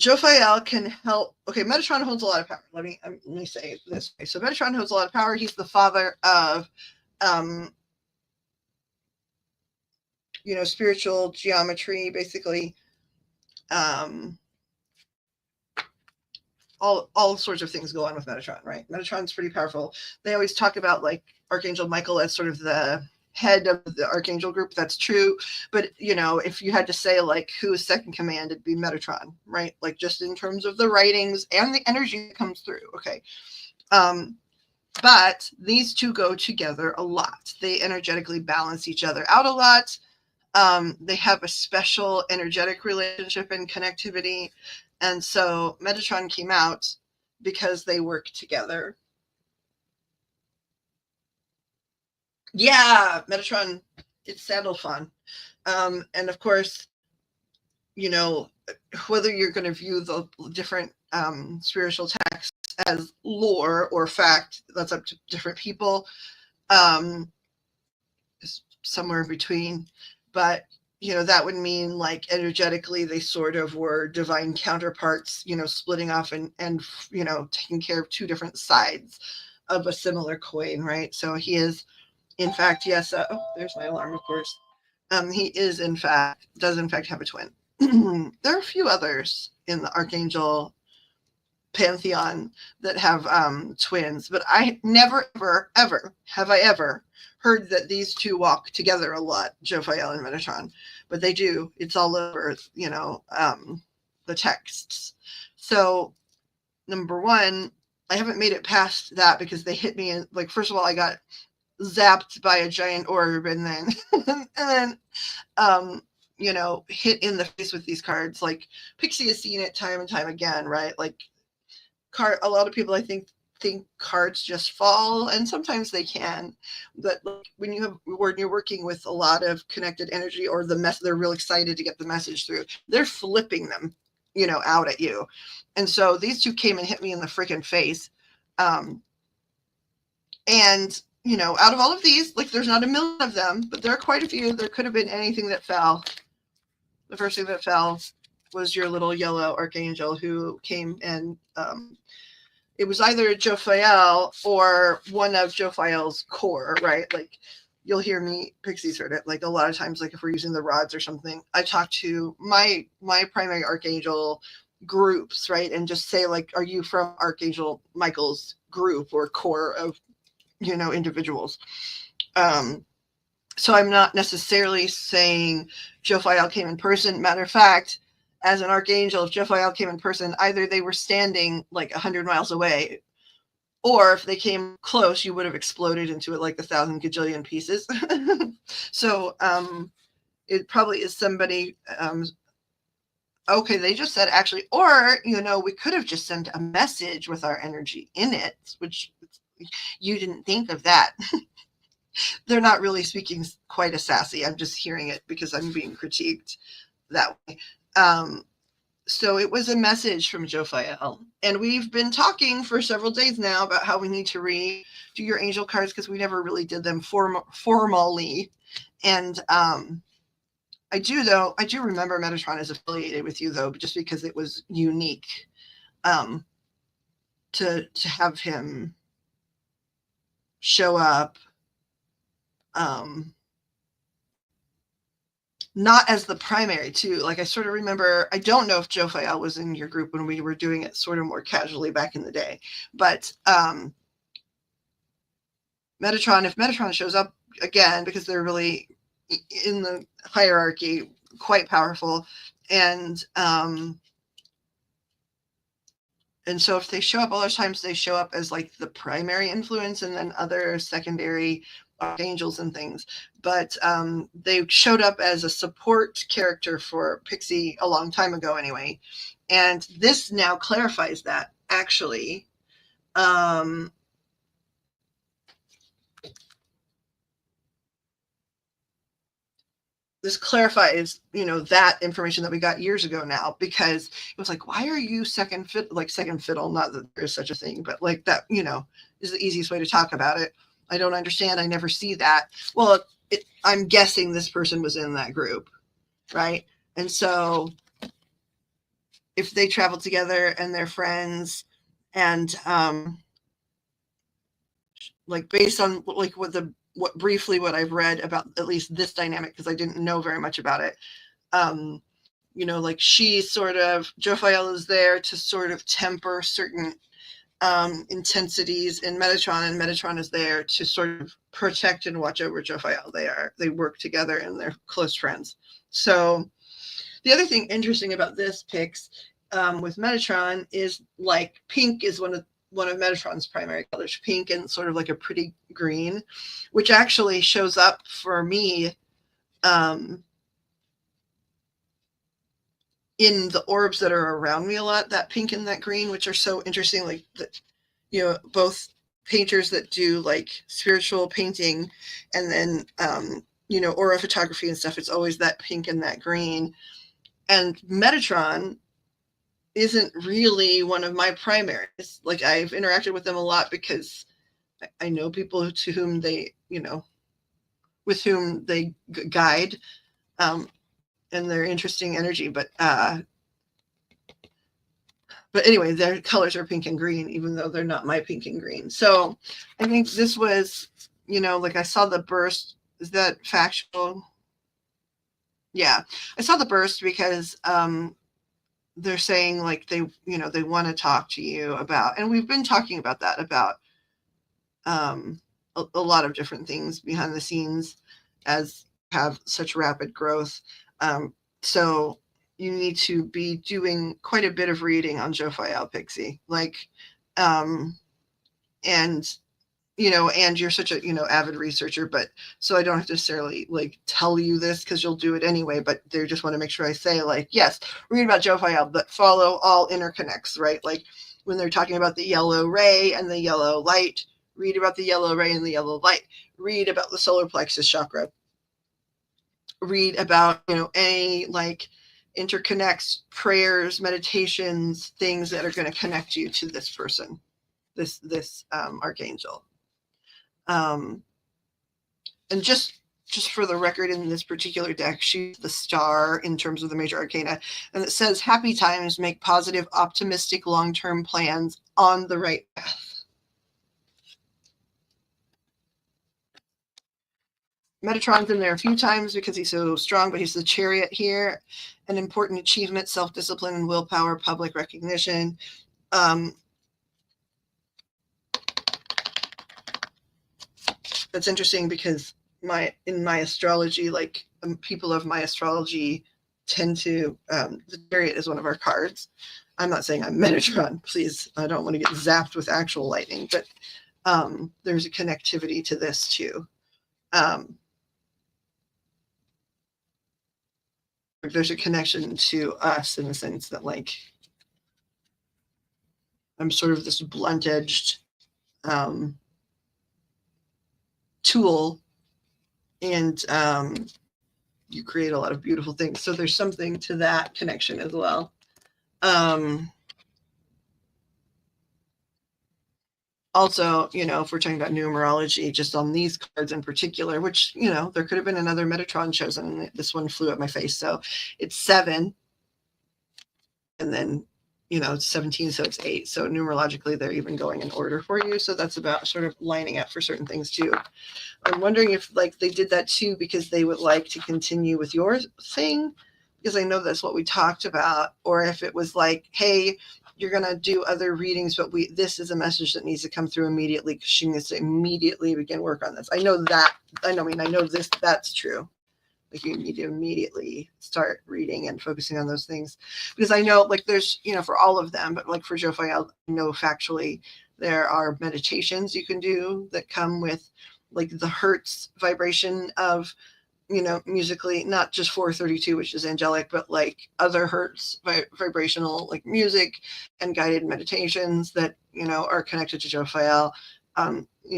Jophiel can help. Okay, Metatron holds a lot of power. Let me say it this way. So Metatron holds a lot of power. He's the father of, spiritual geometry, basically. All sorts of things go on with Metatron, right? Metatron's pretty powerful. They always talk about like Archangel Michael as sort of the head of the Archangel group. That's true. But, if you had to say like who is second command, it'd be Metatron, right? Like just in terms of the writings and the energy that comes through. Okay. But these two go together a lot. They energetically balance each other out a lot. They have a special energetic relationship and connectivity. And so Metatron came out because they work together. Yeah, Metatron, it's Sandalphon. And of course, whether you're going to view the different spiritual texts as lore or fact, that's up to different people. Somewhere in between. But that would mean like energetically they sort of were divine counterparts, splitting off and taking care of two different sides of a similar coin, right? So he is, in fact, yes. Oh, there's my alarm, of course. He does in fact have a twin. There are a few others in the Archangel pantheon that have twins, but I never, ever have I ever heard that these two walk together a lot, Jophiel and Metatron, but they do. It's all over, the texts. So, number one, I haven't made it past that because they hit me in, like, first of all, I got zapped by a giant orb, and then, hit in the face with these cards. Like, Pixie has seen it time and time again, right? Like, a lot of people, I think cards just fall, and sometimes they can, but when you're working with a lot of connected energy, or they're real excited to get the message through, they're flipping them out at you. And so these two came and hit me in the freaking face. And out of all of these, like, there's not a million of them, but there are quite a few. There could have been anything that fell. The first thing that fell was your little yellow archangel who came, and it was either Jophiel or one of Jophiel's core, right? Like, you'll hear me, Pixie's heard it, like a lot of times, like if we're using the rods or something, I talk to my primary archangel groups, right? And just say, like, are you from Archangel Michael's group or core of, individuals? So I'm not necessarily saying Jophiel came in person. Matter of fact, as an archangel, if Jophiel came in person, either they were standing like 100 miles away, or if they came close, you would have exploded into it like 1,000 gajillion pieces. So it probably is somebody. Okay, they just said actually, or we could have just sent a message with our energy in it, which you didn't think of that. They're not really speaking quite as sassy. I'm just hearing it because I'm being critiqued that way. So it was a message from Jophiel, and we've been talking for several days now about how we need to redo your angel cards because we never really did them formally. And I do remember Metatron is affiliated with you, though, just because it was unique to have him show up. Not as the primary too. Like, I sort of remember, I don't know if Jophiel was in your group when we were doing it sort of more casually back in the day, but Metatron, if Metatron shows up again, because they're really in the hierarchy, quite powerful, and And so if they show up, a lot of times they show up as like the primary influence and then other secondary archangels and things. But they showed up as a support character for Pixie a long time ago anyway. And this now clarifies that, actually. This clarifies, that information that we got years ago now, because it was like, why are you second fiddle? Not that there's such a thing, but like that, is the easiest way to talk about it. I don't understand. I never see that. Well, I'm guessing this person was in that group, right? And so if they travel together and they're friends, and like based on like what I've read about at least this dynamic, because I didn't know very much about it. Like Jophiel is there to sort of temper certain intensities in Metatron, and Metatron is there to sort of protect and watch over Jophiel. They work together and they're close friends. So the other thing interesting about this Pix with Metatron is like pink is one of Metatron's primary colors, pink and sort of like a pretty green, which actually shows up for me in the orbs that are around me a lot, that pink and that green, which are so interesting. Like, both painters that do like spiritual painting and then, aura photography and stuff, it's always that pink and that green. And Metatron isn't really one of my primaries. Like, I've interacted with them a lot because I know people to whom they, with whom they guide, and they're interesting energy. But anyway, their colors are pink and green, even though they're not my pink and green. So I think this was, like I saw the burst. Is that factual? Yeah, I saw the burst because they're saying like they want to talk to you about, and we've been talking about that, about a lot of different things behind the scenes as have such rapid growth. So you need to be doing quite a bit of reading on Jophiel, Pixie, like, and you're such a, avid researcher, but so I don't have to necessarily like tell you this because you'll do it anyway, but they just want to make sure I say like, yes, read about Jophiel, but follow all interconnects, right? Like when they're talking about the yellow ray and the yellow light, read about the yellow ray and the yellow light, read about the solar plexus chakra, read about, any like interconnects, prayers, meditations, things that are going to connect you to this person, this archangel. And just for the record, in this particular deck, she's the star in terms of the major arcana, and it says happy times, make positive, optimistic, long-term plans on the right path. Metatron's in there a few times because he's so strong, but he's the chariot here. An important achievement, self-discipline and willpower, public recognition. That's interesting because in my astrology, like people of my astrology tend to, the chariot is one of our cards. I'm not saying I'm Metatron, please. I don't want to get zapped with actual lightning, but there's a connectivity to this too. There's a connection to us in the sense that like I'm sort of this blunt-edged tool, and you create a lot of beautiful things. So there's something to that connection as well. Also, if we're talking about numerology, just on these cards in particular, which, there could have been another Metatron chosen, and this one flew at my face. So it's 7, and then, it's 17, so it's 8. So numerologically, they're even going in order for you. So that's about sort of lining up for certain things too. I'm wondering if like they did that too because they would like to continue with your thing, because I know that's what we talked about, or if it was like, hey, you're going to do other readings, but this is a message that needs to come through immediately because she needs to immediately begin work on this. I know this, that's true. Like you need to immediately start reading and focusing on those things. Because I know like there's, for all of them, but like for Jophiel, I know factually there are meditations you can do that come with like the hertz vibration of, musically, not just 432, which is angelic, but like other hertz vibrational like music and guided meditations that, are connected to Jophiel.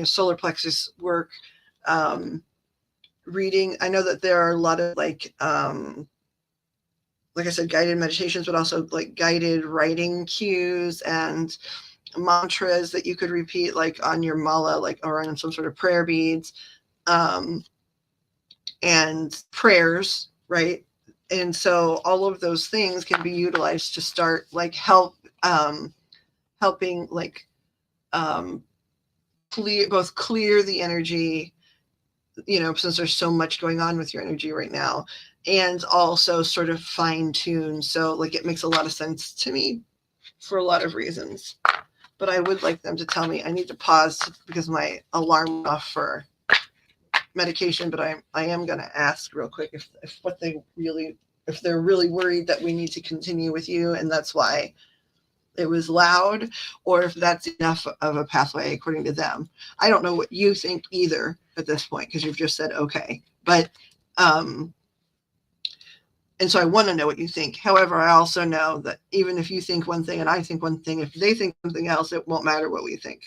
Solar plexus work, reading. I know that there are a lot of like I said, guided meditations, but also like guided writing cues and mantras that you could repeat like on your mala, like or on some sort of prayer beads, and prayers, right? And so all of those things can be utilized to start like helping like clear the energy, since there's so much going on with your energy right now, and also sort of fine tune. So like it makes a lot of sense to me for a lot of reasons. But I would like them to tell me. I need to pause because my alarm went off for medication, but I am going to ask real quick if they're really worried that we need to continue with you and that's why it was loud, or if that's enough of a pathway according to them. I don't know what you think either at this point because you've just said okay, but and so I want to know what you think. However, I also know that even if you think one thing and I think one thing, if they think something else, it won't matter what we think.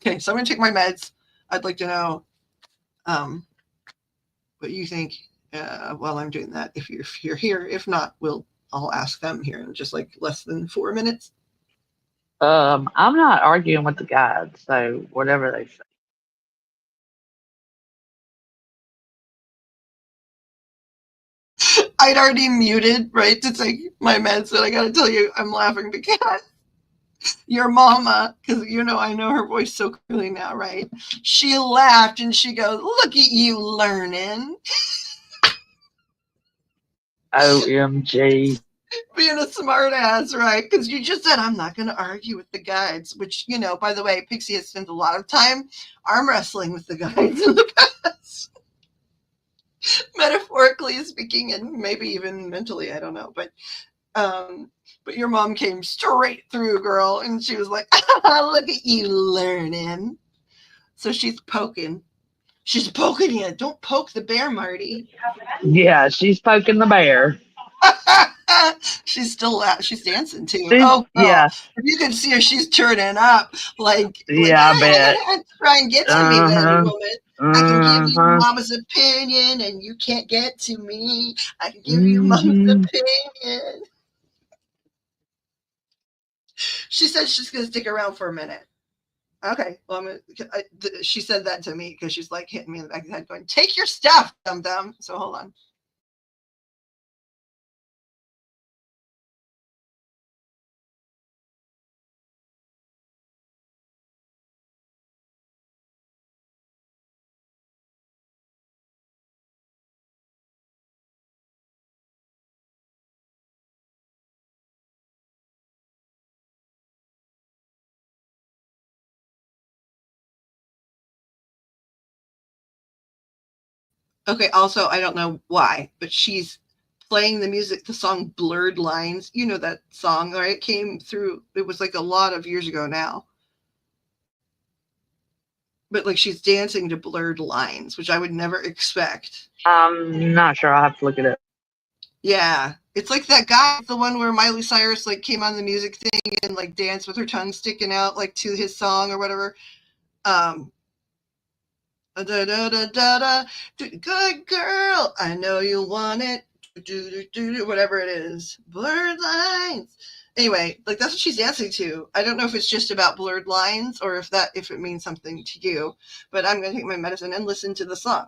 Okay, so I'm going to take my meds. I'd like to know what you think while I'm doing that. If you're here, if not, I'll ask them here in just like less than 4 minutes. I'm not arguing with the guides, so whatever they say. I'd already muted, right, to take my meds, and I got to tell you, I'm laughing because your mama, because I know her voice so clearly now, right? She laughed and she goes, "Look at you learning." OMG. Being a smart ass, right? Because you just said, I'm not going to argue with the guides, which, by the way, Pixie has spent a lot of time arm wrestling with the guides in the past. Metaphorically speaking, and maybe even mentally, I don't know. But your mom came straight through, girl, and she was like, look at you learning. So she's poking. She's poking you. Don't poke the bear, Marty. Yeah, she's poking the bear. She's still out. She's dancing too. She's, Oh, girl. yeah, If you can see her, she's turning up. Like I bet. try and get to me then, woman. I can give you Uh-huh. mama's opinion and you can't get to me. I can give you mama's Mhm. opinion. She said she's going to stick around for a minute. Okay. Well, she said that to me because she's like hitting me in the back of the head going, take your stuff, dum-dum. So hold on. Okay, also, I don't know why, but she's playing the music, the song Blurred Lines. You know that song, right? It came through, it was like a lot of years ago now. But like she's dancing to Blurred Lines, which I would never expect. I'm not sure. I'll have to look it up. Yeah. It's like that guy, the one where Miley Cyrus like came on the music thing and like danced with her tongue sticking out like to his song or whatever. Da, da, da, da, da. Good girl, I know you want it. Whatever it is. Blurred lines. Anyway, like that's what she's dancing to. I don't know if it's just about blurred lines or if it means something to you, but I'm gonna take my medicine and listen to the song.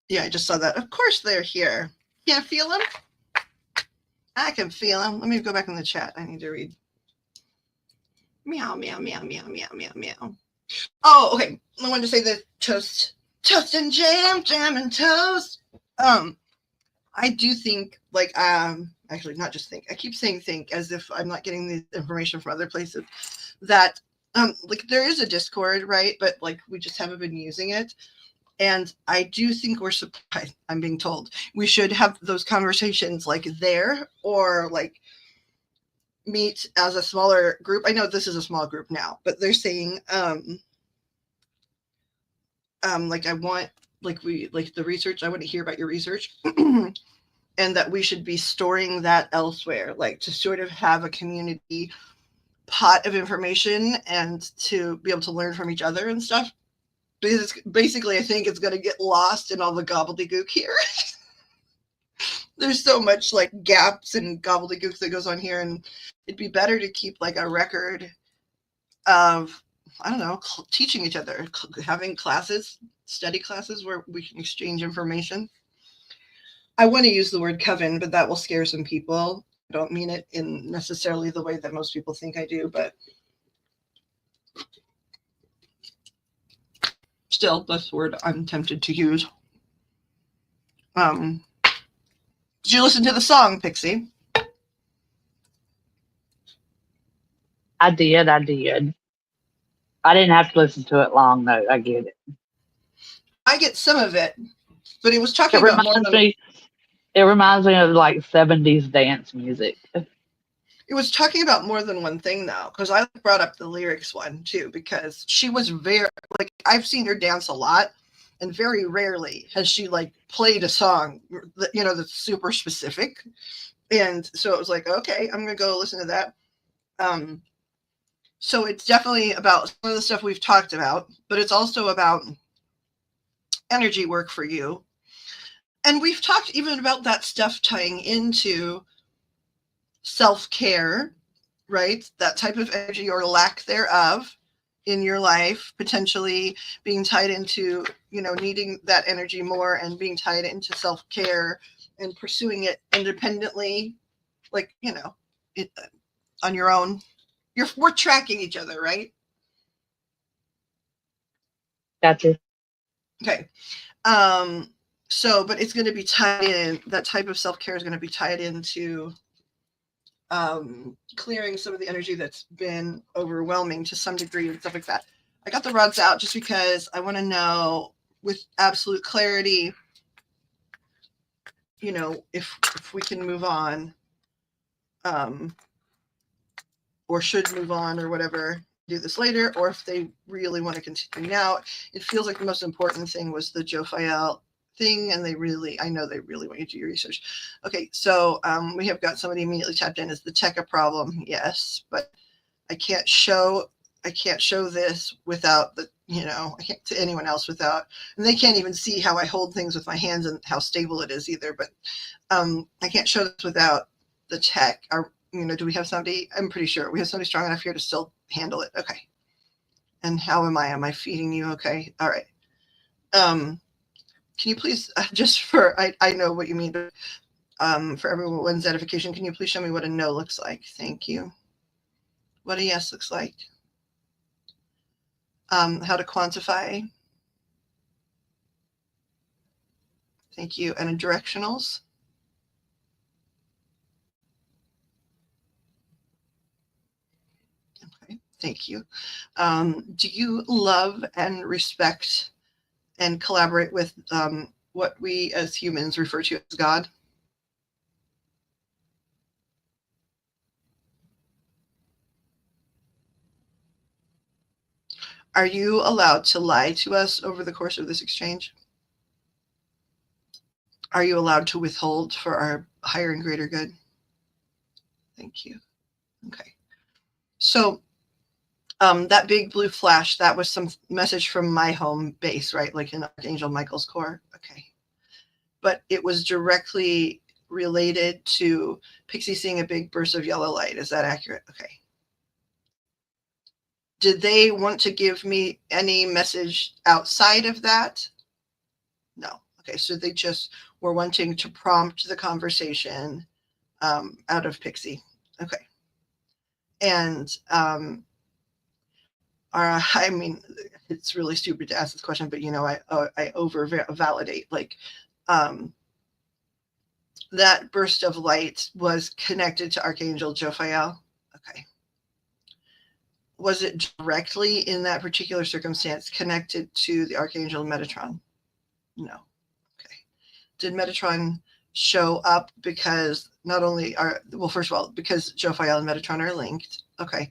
Yeah, I just saw that. Of course they're here. Can't feel them? I can feel them. Let me go back in the chat. I need to read. Meow, meow, meow, meow, meow, meow, meow. Oh, okay. I wanted to say the toast. Toast and jam, jam and toast. I do think, like, actually not just think. I keep saying think as if I'm not getting the information from other places. That, like, there is a Discord, right? But like, we just haven't been using it. And I do think I'm being told we should have those conversations like there, or like meet as a smaller group. I know this is a small group now, but they're saying, like, I want, like, the research, I want to hear about your research. And that we should be storing that elsewhere, like to sort of have a community pot of information and to be able to learn from each other and stuff. Because it's, basically, I think it's going to get lost in all the gobbledygook here. There's so much like gaps and gobbledygook that goes on here, and it'd be better to keep like a record of, I don't know, teaching each other, having classes, study classes where we can exchange information. I want to use the word coven, but that will scare some people. I don't mean it in necessarily the way that most people think I do, but still, that's the word I'm tempted to use. Did you listen to the song, Pixie? I did. I didn't have to listen to it long, though. I get it. I get some of it, but it was talking It about more reminds than me. It reminds me of like 70s dance music. it was talking about more than one thing, though, because I brought up the lyrics one too, because she was very, like, I've seen her dance a lot, and very rarely has she like played a song that, you know, that's super specific. And so it was like, okay, I'm gonna go listen to that. So it's definitely about some of the stuff we've talked about, but it's also about energy work for you. And we've talked even about that stuff tying into self-care, right? That type of energy or lack thereof in your life, potentially being tied into, you know, needing that energy more and being tied into self-care and pursuing it independently, like, you know, it, on your own. We're tracking each other, right? Gotcha. Okay. So, but it's going to be tied in, that type of self-care is going to be tied into clearing some of the energy that's been overwhelming to some degree and stuff like that. I got the rods out just because I want to know with absolute clarity, you know, if we can move on, or should move on or whatever, do this later, or if they really want to continue now. It feels like the most important thing was the Joe Fayel thing, and I know they really want you to do your research. Okay, so we have got somebody immediately tapped in. Is the tech a problem? Yes, but I can't show this without the, you know, I can't to anyone else without, and they can't even see how I hold things with my hands and how stable it is either. But I can't show this without the tech. You know, do we have somebody? I'm pretty sure we have somebody strong enough here to still handle it. Okay. And how am I? Am I feeding you? Okay. All right. Can you please, just for, I know what you mean, but for everyone's edification, can you please show me what a no looks like? Thank you. What a yes looks like. How to quantify. Thank you. And a directionals. Okay. Thank you. Do you love and respect and collaborate with what we as humans refer to as God? Are you allowed to lie to us over the course of this exchange? Are you allowed to withhold for our higher and greater good? Thank you. Okay. So that big blue flash, that was some message from my home base, right? Like in Archangel Michael's core. Okay. But it was directly related to Pixie seeing a big burst of yellow light. Is that accurate? Okay. Did they want to give me any message outside of that? No. Okay, so they just were wanting to prompt the conversation out of Pixie. Okay. And I mean, it's really stupid to ask this question, but I over validate. Like, that burst of light was connected to Archangel Jophiel. Okay. Was it directly in that particular circumstance connected to the Archangel Metatron? No. Okay. Did Metatron show up because not only first of all, because Jophiel and Metatron are linked. Okay.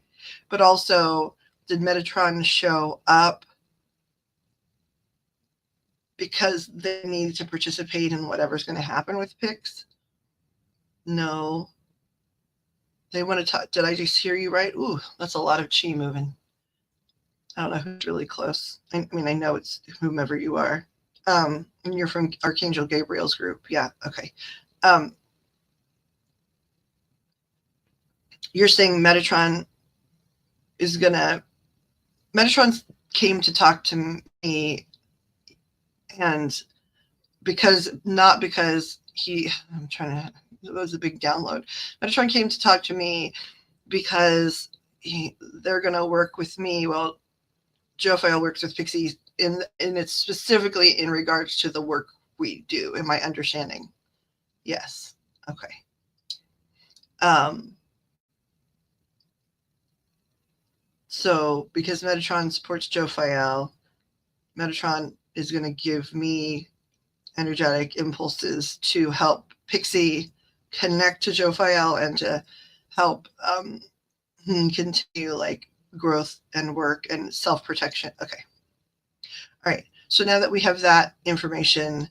But also, did Metatron show up because they needed to participate in whatever's going to happen with Pix? No. They want to talk. Did I just hear you right? Ooh, that's a lot of chi moving. I don't know who's really close. I mean, I know it's whomever you are. And you're from Archangel Gabriel's group. Yeah, okay. You're saying Metatron came to talk to me, and not because I'm trying to, it was a big download. Metatron came to talk to me because they're going to work with me. Well, Jophiel works with Pixie, and it's specifically in regards to the work we do. Am I understanding? Yes. Okay. So because Metatron supports Jophiel, Metatron is going to give me energetic impulses to help Pixie connect to Jophiel and to help continue like growth and work and self-protection. Okay. All right. So now that we have that information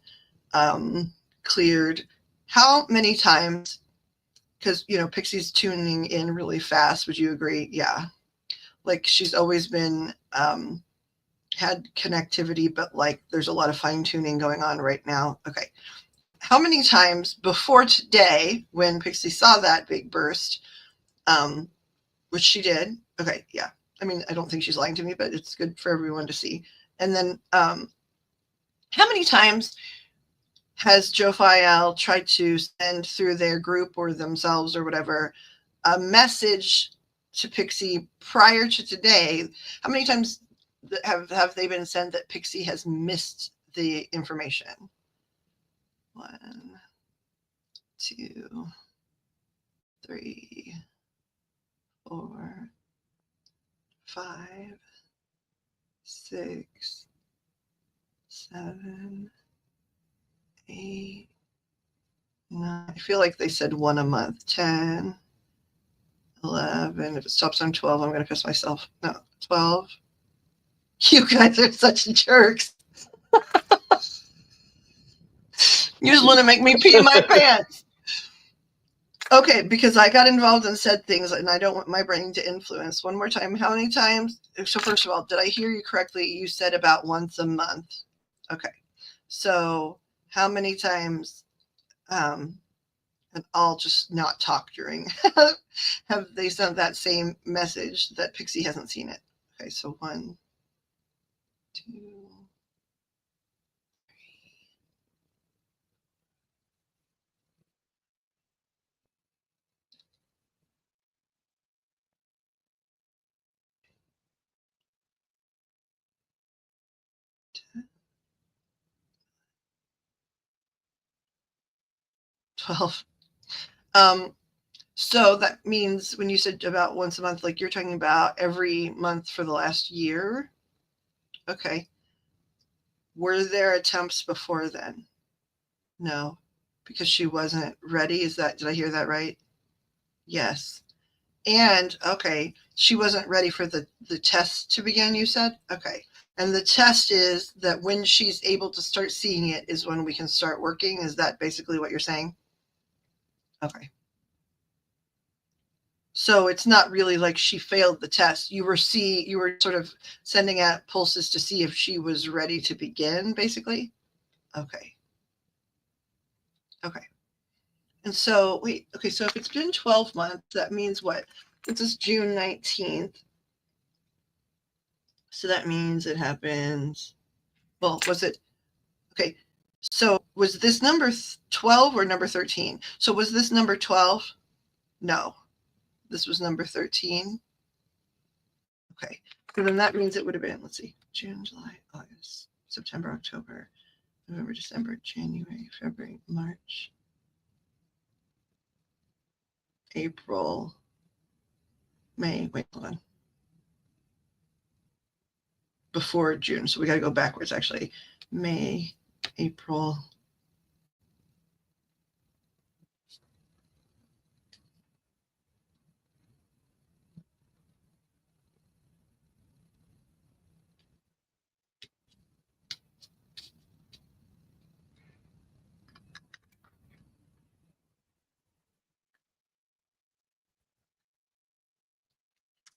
cleared, how many times, because Pixie's tuning in really fast, would you agree? Yeah. Like she's always been had connectivity, but like there's a lot of fine-tuning going on right now. Okay. How many times before today, when Pixie saw that big burst, which she did, okay, yeah. I mean, I don't think she's lying to me, but it's good for everyone to see. And then how many times has Jophiel tried to send through their group or themselves or whatever a message to Pixie prior to today? How many times have they been sent that Pixie has missed the information? 1, 2, 3, 4, 5, 6, 7, 8, 9. I feel like they said 1 a month. 10, 11. If it stops on 12, I'm going to piss myself. No, 12. You guys are such jerks. You just want to make me pee my pants. Okay, because I got involved and said things, and I don't want my brain to influence. One more time. How many times? So first of all, did I hear you correctly? You said about once a month. Okay. So how many times, and I'll just not talk during, have they sent that same message that Pixie hasn't seen it? Okay, so 1, 2, 3, 12. So that means when you said about once a month, like you're talking about every month for the last year? Okay. Were there attempts before then? No, because she wasn't ready. Did I hear that right? Yes. And okay, she wasn't ready for the test to begin, you said? Okay. And the test is that when she's able to start seeing it is when we can start working. Is that basically what you're saying? Okay. So it's not really like she failed the test. You were sort of sending out pulses to see if she was ready to begin, basically. Okay. Okay. And so so if it's been 12 months, that means what? This is June 19th. So that means it happens. Well, was it? Okay. So was this number 12 or number 13? So was this number 12? No. This was number 13. Okay. So then that means it would have been, let's see, June, July, August, September, October, November, December, January, February, March, April, May. Wait, hold on. Before June. So we got to go backwards, actually. May, April.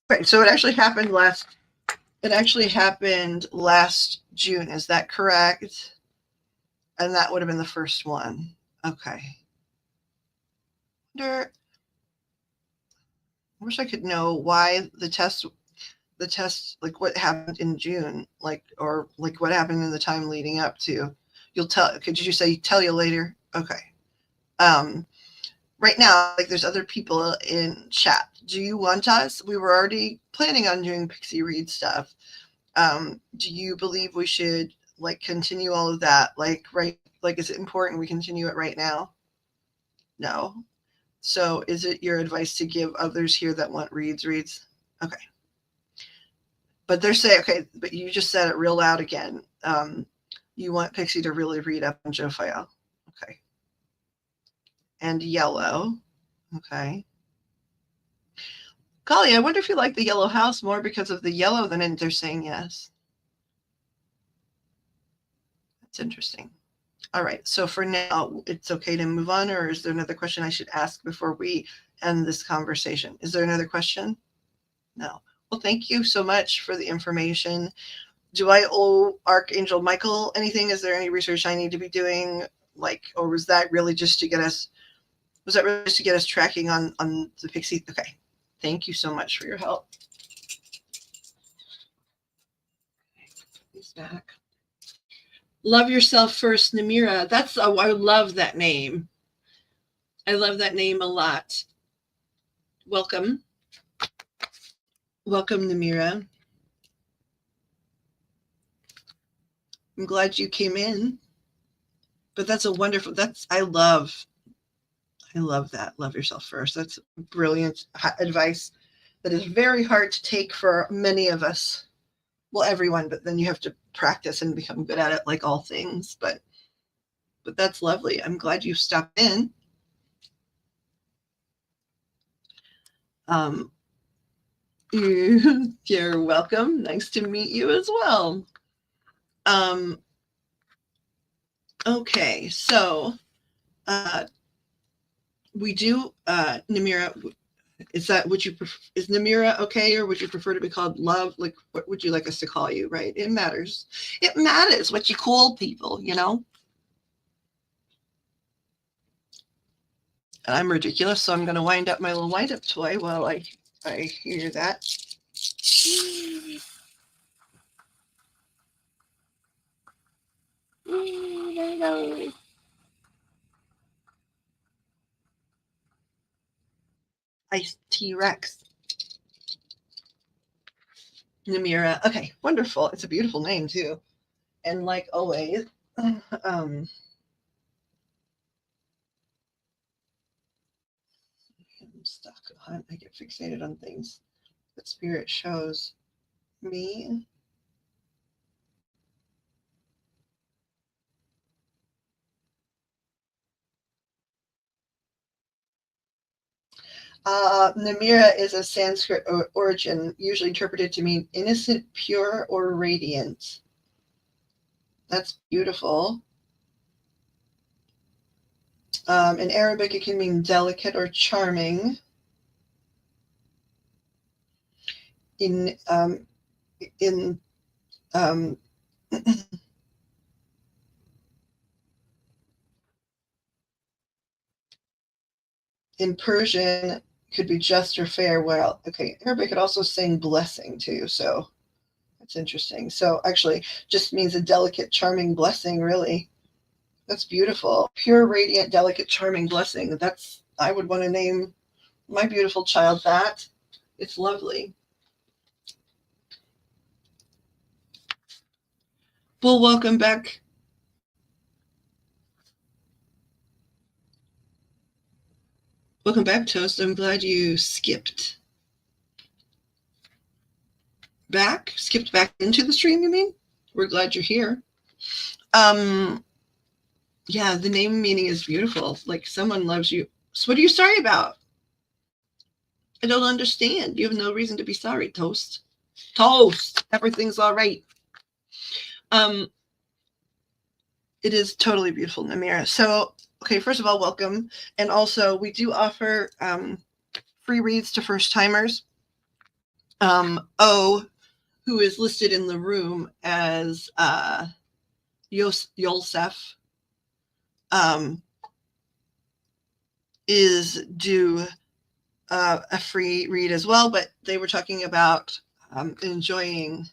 Right. So it actually happened last June. Is that correct? And that would have been the first one. Okay. I wish I could know why the test, like what happened in June, or what happened in the time leading up to. Could you say tell you later? Okay. Right now, there's other people in chat. Do you want us? We were already planning on doing Pixie Read stuff. Do you believe we should continue all of that? Is it important we continue it right now? No. So is it your advice to give others here that want reads? Okay. But they're saying, okay, but you just said it real loud again. You want Pixie to really read up on Jophiel. Okay. And yellow. Okay. Kali, I wonder if you like the yellow house more because of the yellow than they're saying yes. That's interesting. All right. So for now, it's okay to move on, or is there another question I should ask before we end this conversation? Is there another question? No. Well, thank you so much for the information. Do I owe Archangel Michael anything? Is there any research I need to be doing? Or was that really just to get us tracking on the Pixie? Okay. Thank you so much for your help. He's back. Love yourself first, Namira. I love that name. I love that name a lot. Welcome. Welcome, Namira. I'm glad you came in. But that's a wonderful, I love that. Love yourself first. That's brilliant advice that is very hard to take for many of us. Well, everyone, but then you have to practice and become good at it, like all things. But that's lovely. I'm glad you stopped in. You're welcome. Nice to meet you as well. Okay, so we do, Namira, is Namira okay, or would you prefer to be called Love? What would you like us to call you, right? It matters. It matters what you call people, And I'm ridiculous, so I'm going to wind up my little wind-up toy while I hear that. There you go. Ice T-Rex. Namira. Okay, wonderful. It's a beautiful name too. And like always, I'm stuck on, I get fixated on things that spirit shows me. Namira is a Sanskrit origin, usually interpreted to mean innocent, pure, or radiant. That's beautiful. In Arabic, it can mean delicate or charming. In in Persian, could be just or fair. Well, okay, Arabic could also sing blessing too, so that's interesting. So actually, just means a delicate, charming blessing, really. That's beautiful. Pure, radiant, delicate, charming blessing. I would want to name my beautiful child that. It's lovely. Well, welcome back. Welcome back, Toast. I'm glad you skipped back into the stream, you mean? We're glad you're here. Yeah, the name meaning is beautiful. Like someone loves you. So what are you sorry about? I don't understand. You have no reason to be sorry, Toast. Toast. Everything's all right. It is totally beautiful, Namira. So, okay, first of all, welcome. And also, we do offer free reads to first timers. O, who is listed in the room as Yosef, is due a free read as well, but they were talking about enjoying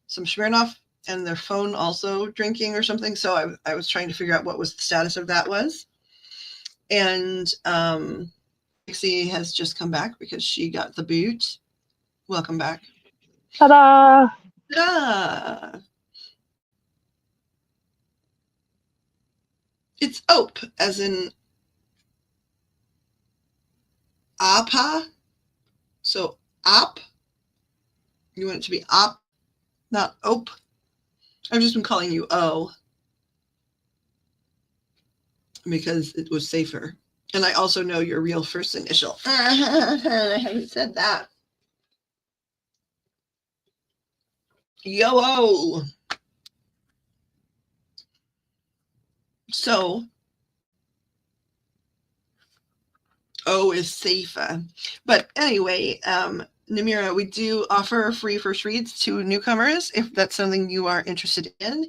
some Smirnoff and their phone also drinking or something. So I was trying to figure out what was the status of that was. And Dixie has just come back because she got the boot. Welcome back. Ta-da! Ta-da! It's OPE, as in APA. So OP. You want it to be OP, not OPE. I've just been calling you O because it was safer. And I also know your real first initial. I haven't said that. Yo-o. So, O is safer. But anyway, Namira, we do offer free first reads to newcomers if that's something you are interested in.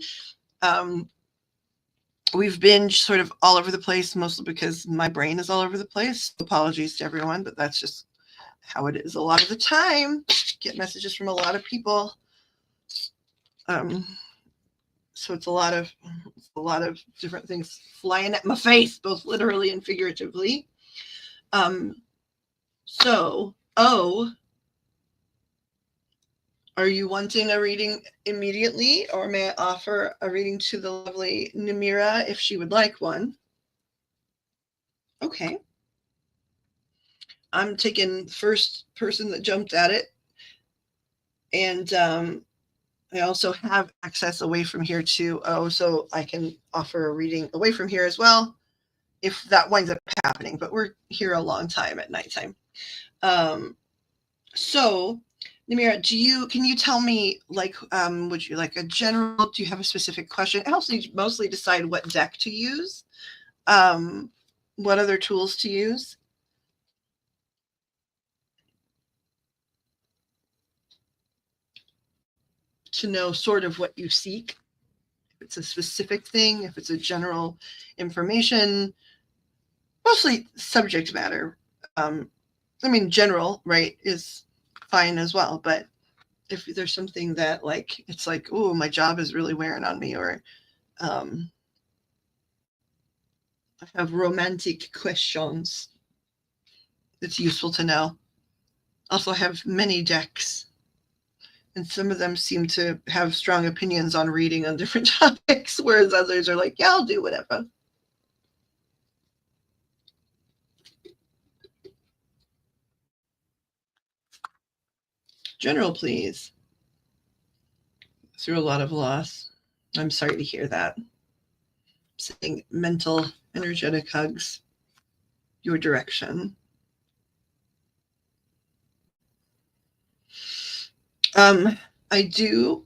We've been sort of all over the place, mostly because my brain is all over the place. Apologies to everyone, but that's just how it is a lot of the time. Get messages from a lot of people. So it's a lot of different things flying at my face, both literally and figuratively. So, O, are you wanting a reading immediately, or may I offer a reading to the lovely Namira if she would like one? Okay. I'm taking first person that jumped at it. And I also have access away from here to O, so I can offer a reading away from here as well, if that winds up happening. But we're here a long time at nighttime. So, Namira, can you tell me, like, would you like a general? Do you have a specific question? It helps me mostly decide what deck to use, what other tools to use. To know sort of what you seek. If it's a specific thing, if it's a general information, mostly subject matter. I mean, general, right, is fine as well. But if there's something that, like, it's like, oh, my job is really wearing on me, or I have romantic questions, it's useful to know. Also, I have many decks, and some of them seem to have strong opinions on reading on different topics, whereas others are like, yeah, I'll do whatever. General, please. Through a lot of loss. I'm sorry to hear that. Sending mental, energetic hugs your direction. I do,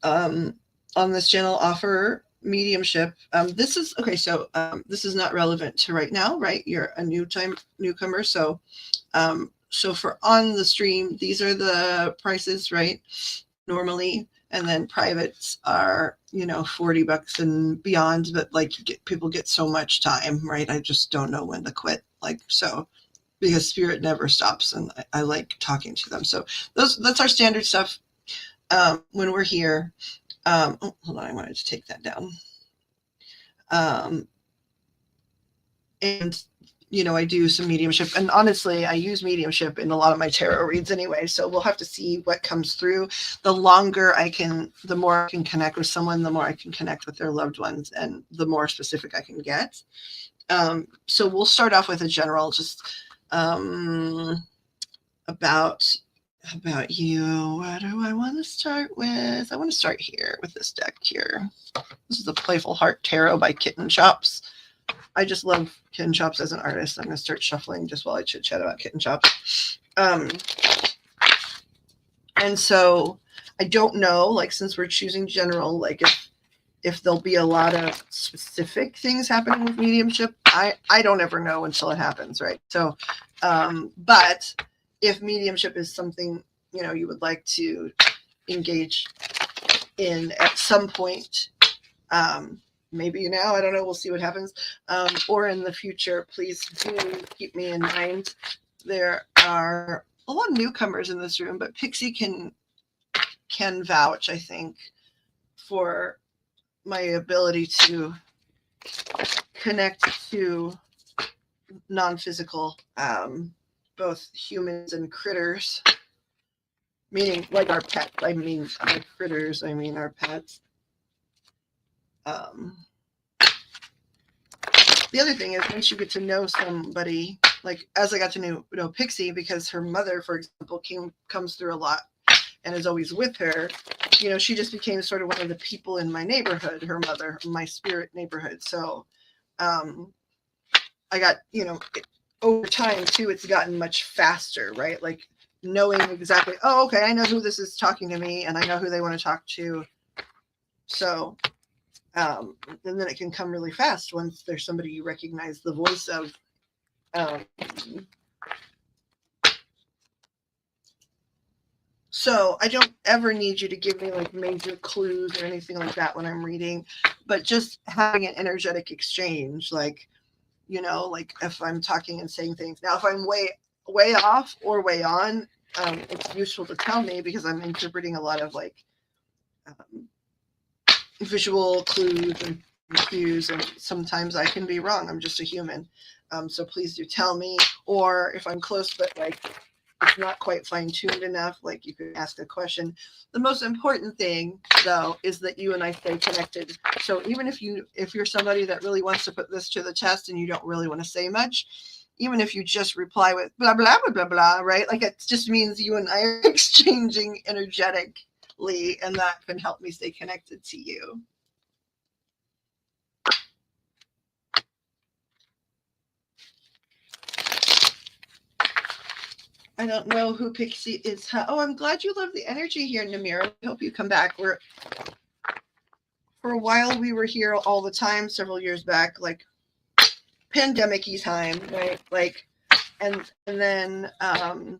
on this channel, offer mediumship. This is okay. So this is not relevant to right now, right? You're a newcomer, so for on the stream, these are the prices, right? Normally, and then privates are, $40 and beyond. But like, people get so much time, right? I just don't know when to quit. Like, so, because spirit never stops, and I like talking to them. So that's our standard stuff. When we're here, hold on, I wanted to take that down. And I do some mediumship, and honestly, I use mediumship in a lot of my tarot reads anyway. So we'll have to see what comes through. The more I can connect with someone, the more I can connect with their loved ones, and the more specific I can get. So we'll start off with a general, just about you. What do I want to start with? I want to start here with this deck here. This is the Playful Heart Tarot by Kitten Chops. I just love Kitten Chops as an artist. I'm going to start shuffling just while I chit chat about Kitten Chops. And so I don't know, like, since we're choosing general, like if there'll be a lot of specific things happening with mediumship. I don't ever know until it happens, right? So, but if mediumship is something, you would like to engage in at some point, maybe now, I don't know, we'll see what happens, or in the future, please do keep me in mind. There are a lot of newcomers in this room, but Pixie can vouch, I think, for my ability to connect to non-physical, both humans and critters, meaning like our pets. I mean our critters, I mean our pets. The other thing is, once you get to know somebody, like as I got to know Pixie, because her mother, for example, comes through a lot and is always with her, she just became sort of one of the people in my neighborhood, her mother, my spirit neighborhood. So I got, over time too, it's gotten much faster, right? Like knowing exactly, oh, okay, I know who this is talking to me and I know who they want to talk to. So, and then it can come really fast once there's somebody you recognize the voice of. So I don't ever need you to give me like major clues or anything like that when I'm reading, but just having an energetic exchange, like, like if I'm talking and saying things. Now, if I'm way off or way on, it's useful to tell me, because I'm interpreting a lot of like visual clues and cues, and sometimes I can be wrong. I'm just a human. So please do tell me. Or if I'm close but like it's not quite fine-tuned enough, like you could ask a question. The most important thing, though, is that you and I stay connected. So even if you're somebody that really wants to put this to the test and you don't really want to say much, even if you just reply with blah blah blah blah blah, right? Like it just means you and I are exchanging energetically, and that can help me stay connected to you. I don't know who Pixie is. Oh, I'm glad you love the energy here, Namira. I hope you come back. For a while, we were here all the time several years back, like pandemic-y time, right? Like, and then a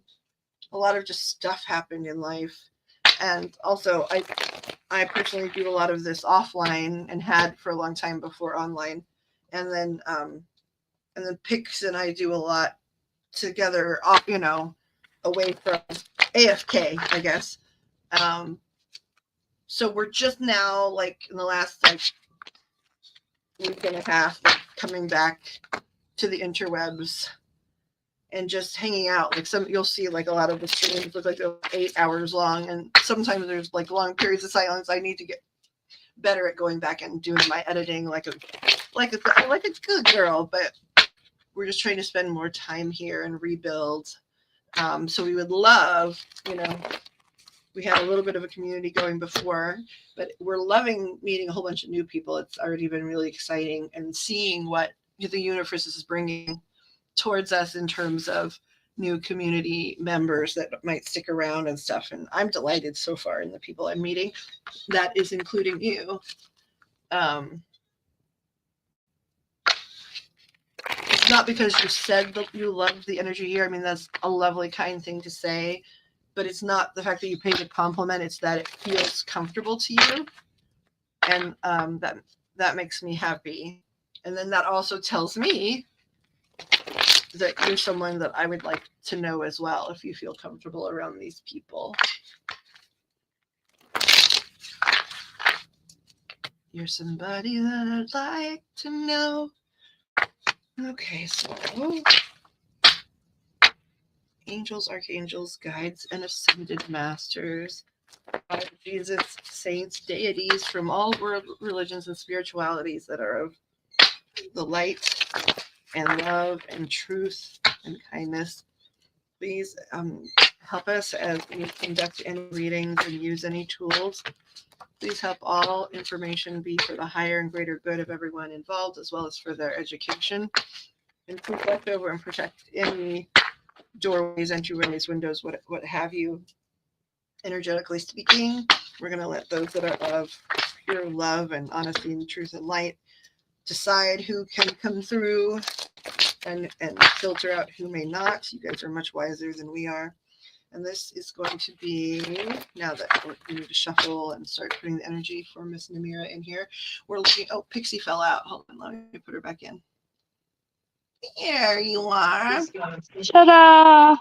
lot of just stuff happened in life. And also, I personally do a lot of this offline and had for a long time before online. And then Pix and I do a lot together, away from AFK, I guess. So we're just now, like in the last week and a half, coming back to the interwebs and just hanging out. Like you'll see like a lot of the streams look like they're 8 hours long, and sometimes there's like long periods of silence. I need to get better at going back and doing my editing like a good girl, but we're just trying to spend more time here and rebuild. So we would love, we had a little bit of a community going before, but we're loving meeting a whole bunch of new people. It's already been really exciting, and seeing what the universe is bringing towards us in terms of new community members that might stick around and stuff. And I'm delighted so far in the people I'm meeting. That is including you. It's not because you said that you love the energy here. I mean, that's a lovely, kind thing to say, but it's not the fact that you paid a compliment. It's that it feels comfortable to you. And that makes me happy. And then that also tells me that you're someone that I would like to know as well, if you feel comfortable around these people. You're somebody that I'd like to know. Okay, so angels, archangels, guides, and ascended masters. Jesus, saints, deities from all world religions and spiritualities that are of the light and love and truth and kindness. Please help us as we conduct any readings and use any tools. Please help all information be for the higher and greater good of everyone involved, as well as for their education. And please watch over and protect any doorways, entryways, windows, what have you. Energetically speaking, we're going to let those that are of pure love and honesty and truth and light decide who can come through and filter out who may not. You guys are much wiser than we are. And this is going to be, now that we need to shuffle and start putting the energy for Miss Namira in here, we're looking, oh, Pixie fell out. Hold on, let me put her back in. There you are. Ta-da!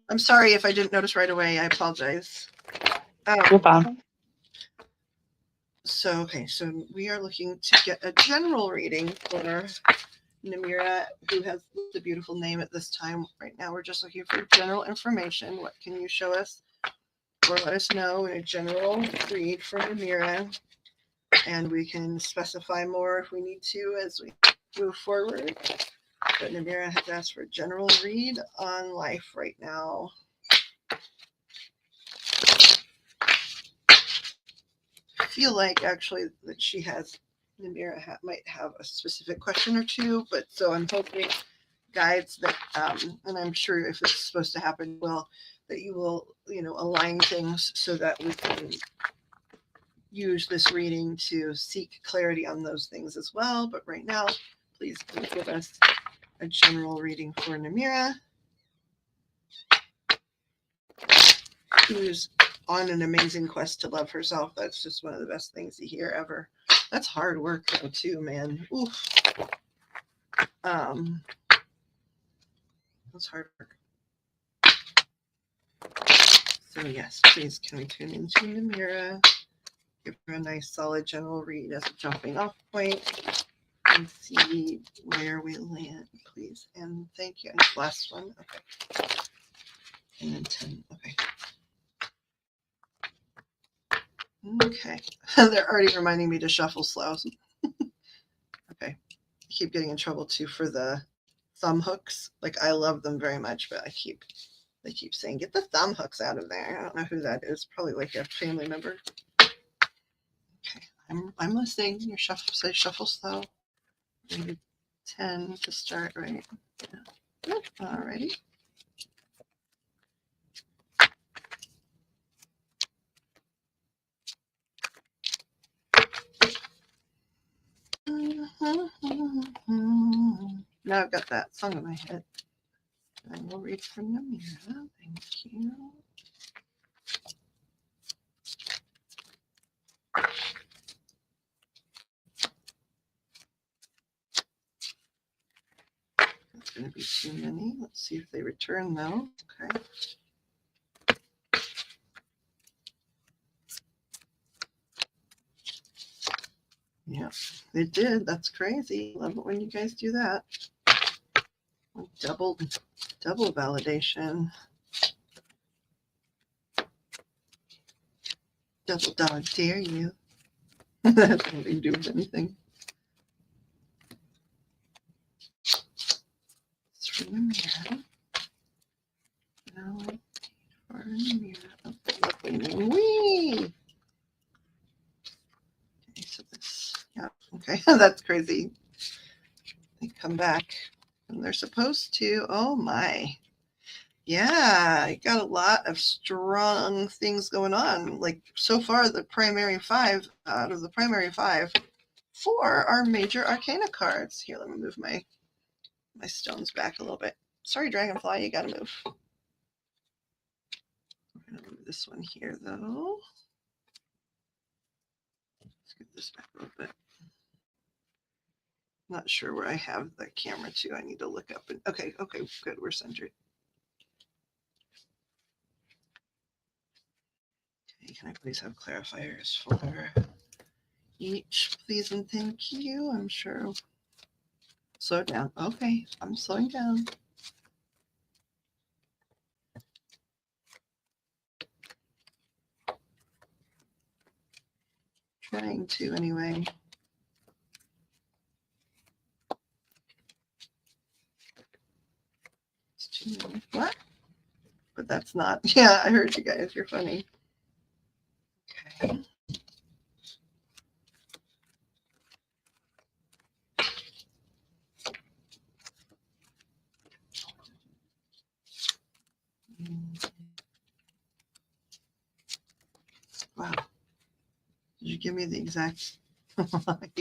I'm sorry if I didn't notice right away. I apologize. You're fine. So, okay, so we are looking to get a general reading for Namira, who has the beautiful name at this time. Right now, we're just looking for general information. What can you show us or let us know in a general read for Namira? And we can specify more if we need to as we move forward. But Namira has asked for a general read on life right now. I feel like actually that she has, Namira might have a specific question or two, but so I'm hoping guides that, and I'm sure if it's supposed to happen, well, that you will, align things so that we can use this reading to seek clarity on those things as well. But right now, please give us a general reading for Namira, who's on an amazing quest to love herself. That's just one of the best things to hear ever. That's hard work though too, man. Oof. That's hard work. So yes, please can we tune into Namira, give her a nice solid general read as a jumping off point and see where we land, please. And thank you. And last one. Okay. And then 10. Okay. Okay. They're already reminding me to shuffle slow. Okay. I keep getting in trouble too for the thumb hooks. Like I love them very much, but they keep saying, get the thumb hooks out of there. I don't know who that is. Probably like a family member. Okay. I'm listening. Your shuffle slow. Maybe 10 to start, right? Yeah. Alrighty. Now I've got that song in my head. I will read from Namira. Thank you. That's going to be too many. Let's see if they return though. Okay. Yeah, it did. That's crazy. Love it when you guys do that. Double validation. Double dog dare you. That has nothing to do with anything. It's from Namira. Now for Namira. Wee! Okay, so this, yeah, okay, that's crazy. They come back and they're supposed to. Oh my. Yeah, I got a lot of strong things going on. Like so far, the primary 5 out of the primary 5, 4 are major arcana cards. Here, let me move my stones back a little bit. Sorry, Dragonfly, you gotta move. We're gonna move this one here though. Let's get this back a little bit. Not sure where I have the camera to. I need to look up. Okay, good. We're centered. Okay, can I please have clarifiers for each, please and thank you. I'm sure. Slow down. Okay, I'm slowing down. Trying to anyway. It's too many. What? But that's not. Yeah, I heard you guys. You're funny. Okay. Wow. Did you give me the exact? You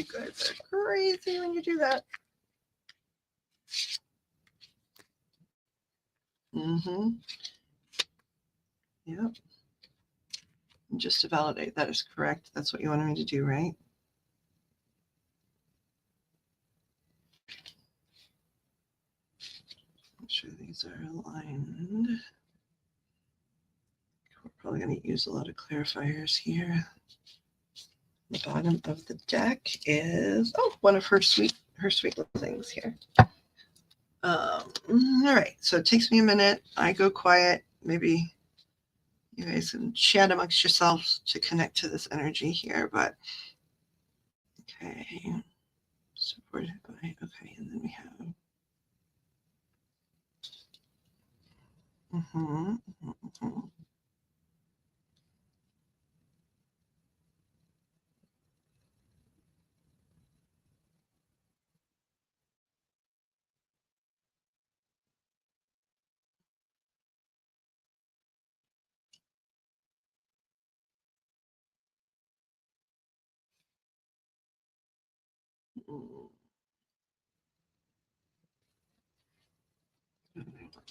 guys are crazy when you do that. Mm-hmm. Yep. And just to validate that is correct. That's what you wanted me to do, right? Make sure these are aligned. We're probably going to use a lot of clarifiers here. The bottom of the deck is one of her sweet little things here. All right, so it takes me a minute. I go quiet. Maybe you guys can chat amongst yourselves to connect to this energy here, but okay. Supported by, okay, and then we have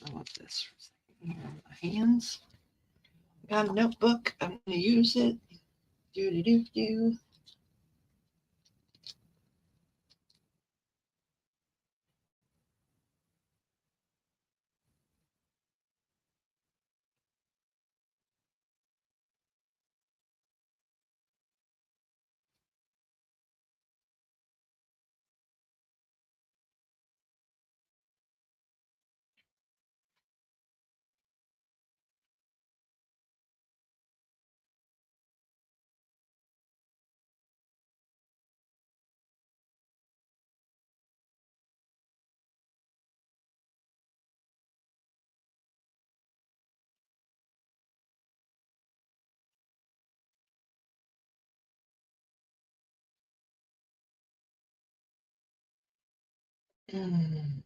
I want this for a second here on my hands. Got a notebook. I'm going to use it. Do. Mm.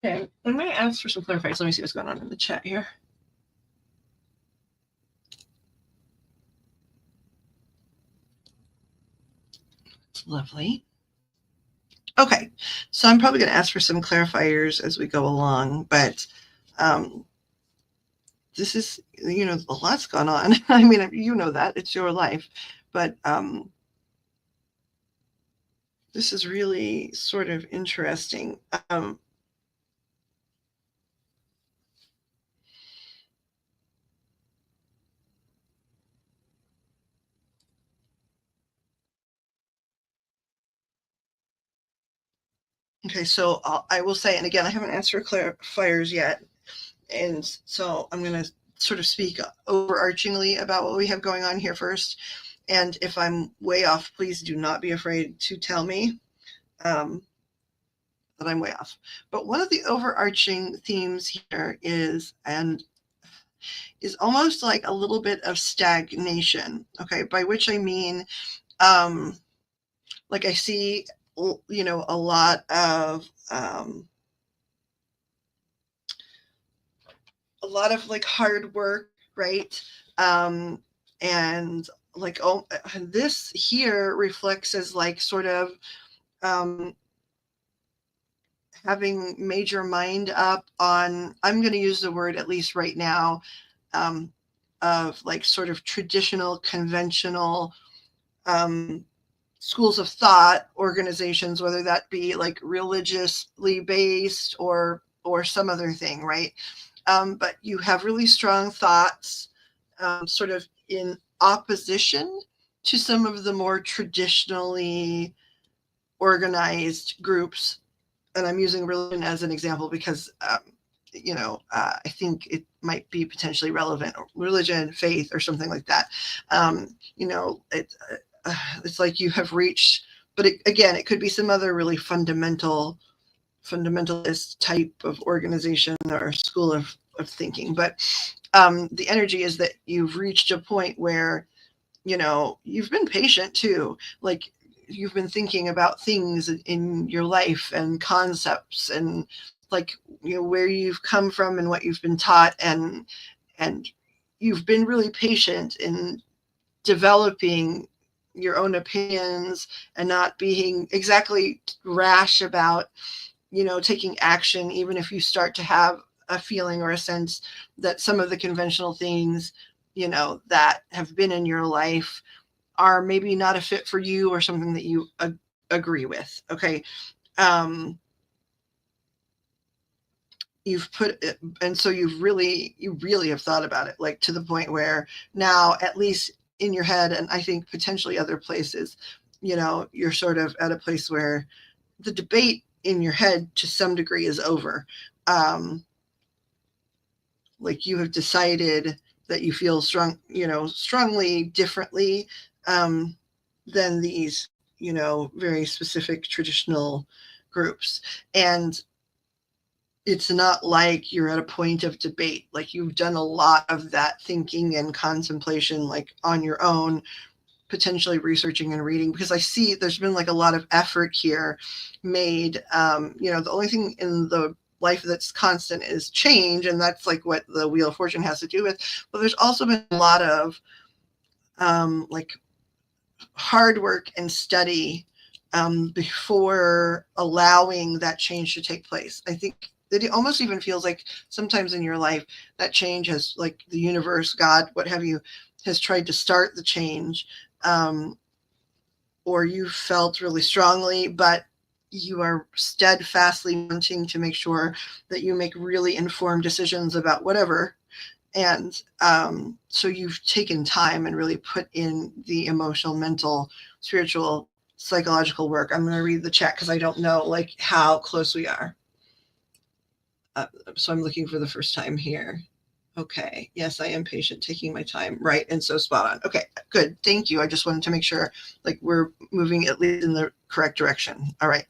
Okay, I might ask for some clarifiers. Let me see what's going on in the chat here. It's lovely. Okay, so I'm probably going to ask for some clarifiers as we go along, but this is, a lot's gone on. I mean, you know that. It's your life. But this is really sort of interesting. Okay, so I will say, and again, I haven't asked for clarifiers yet, and so I'm going to sort of speak overarchingly about what we have going on here first. And if I'm way off, please do not be afraid to tell me that I'm way off. But one of the overarching themes here is almost like a little bit of stagnation. Okay, by which I mean, like I see, a lot of like hard work, right? And like, this here reflects as like sort of having made your mind up on, I'm going to use the word at least right now, of like sort of traditional, conventional schools of thought organizations, whether that be like religiously based or some other thing, right? But you have really strong thoughts, sort of in opposition to some of the more traditionally organized groups. And I'm using religion as an example because, I think it might be potentially relevant, or religion, faith, or something like that. It's like you have reached, but again, it could be some other really fundamentalist type of organization or school of thinking. But the energy is that you've reached a point where, you've been patient too. Like, you've been thinking about things in your life and concepts and like, where you've come from and what you've been taught, and you've been really patient in developing your own opinions and not being exactly rash about, taking action, even if you start to have a feeling or a sense that some of the conventional things, that have been in your life are maybe not a fit for you or something that you agree with. Okay. You've put it, and so you really have thought about it, like to the point where now, at least in your head, and I think potentially other places, you're sort of at a place where the debate in your head to some degree is over. Like, you have decided that you feel strongly differently than these, very specific traditional groups. And it's not like you're at a point of debate. Like, you've done a lot of that thinking and contemplation, like on your own, potentially researching and reading, because I see there's been like a lot of effort here made. The only thing in the life that's constant is change, and that's like what the Wheel of Fortune has to do with. But there's also been a lot of like hard work and study before allowing that change to take place. I think that it almost even feels like sometimes in your life that change has, like, the universe, God, what have you, has tried to start the change, or you felt really strongly, but you are steadfastly wanting to make sure that you make really informed decisions about whatever. And so you've taken time and really put in the emotional, mental, spiritual, psychological work. I'm going to read the chat because I don't know like how close we are. So I'm looking for the first time here. Okay. Yes, I am patient, taking my time. Right. And so spot on. Okay, good. Thank you. I just wanted to make sure like we're moving at least in the correct direction. All right.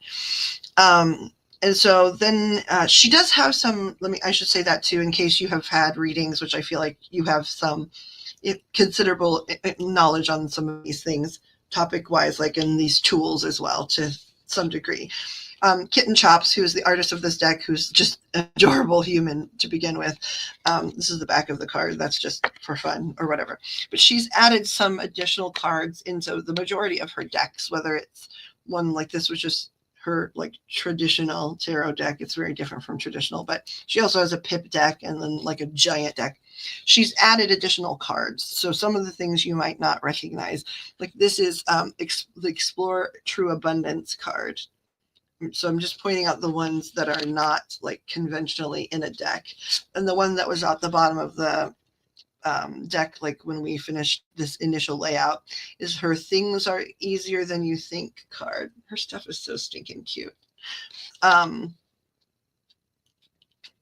And so then she does have some, I should say that too, in case you have had readings, which I feel like you have some considerable knowledge on some of these things, topic wise, like in these tools as well, to some degree. Kitten Chops, who is the artist of this deck, who's just an adorable human to begin with. This is the back of the card. That's just for fun or whatever. But she's added some additional cards into the majority of her decks, whether it's one like this was just her like traditional tarot deck. It's very different from traditional, but she also has a pip deck and then like a giant deck. She's added additional cards. So some of the things you might not recognize, like this is the Explore True Abundance card. So I'm just pointing out the ones that are not like conventionally in a deck. And the one that was at the bottom of the deck, like when we finished this initial layout, is her Things Are Easier Than You Think card. Her stuff is so stinking cute.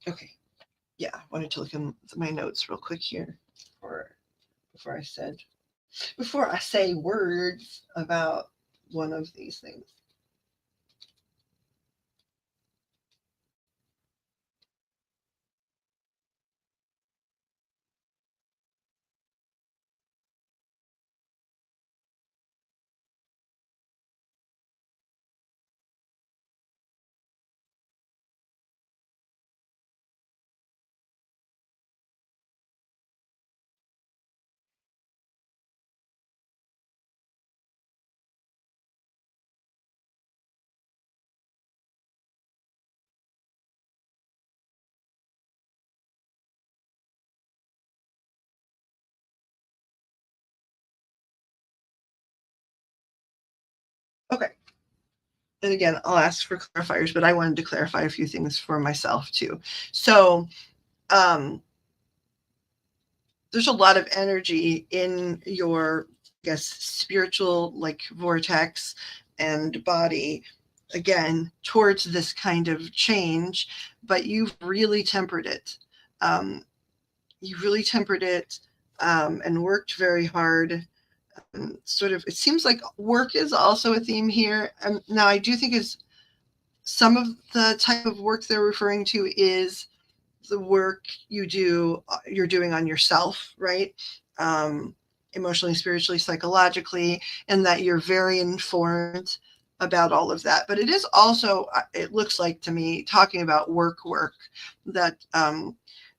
Okay. Yeah, I wanted to look in my notes real quick here before I say words about one of these things. Okay. And again, I'll ask for clarifiers, but I wanted to clarify a few things for myself too. So there's a lot of energy in your, I guess, spiritual like vortex and body, again, towards this kind of change, but you've really tempered it. You really tempered it and worked very hard. Sort of, it seems like work is also a theme here. Now, I do think is some of the type of work they're referring to is the work you're doing on yourself, right? Emotionally, spiritually, psychologically, and that you're very informed about all of that. But it is also, it looks like to me, talking about work, that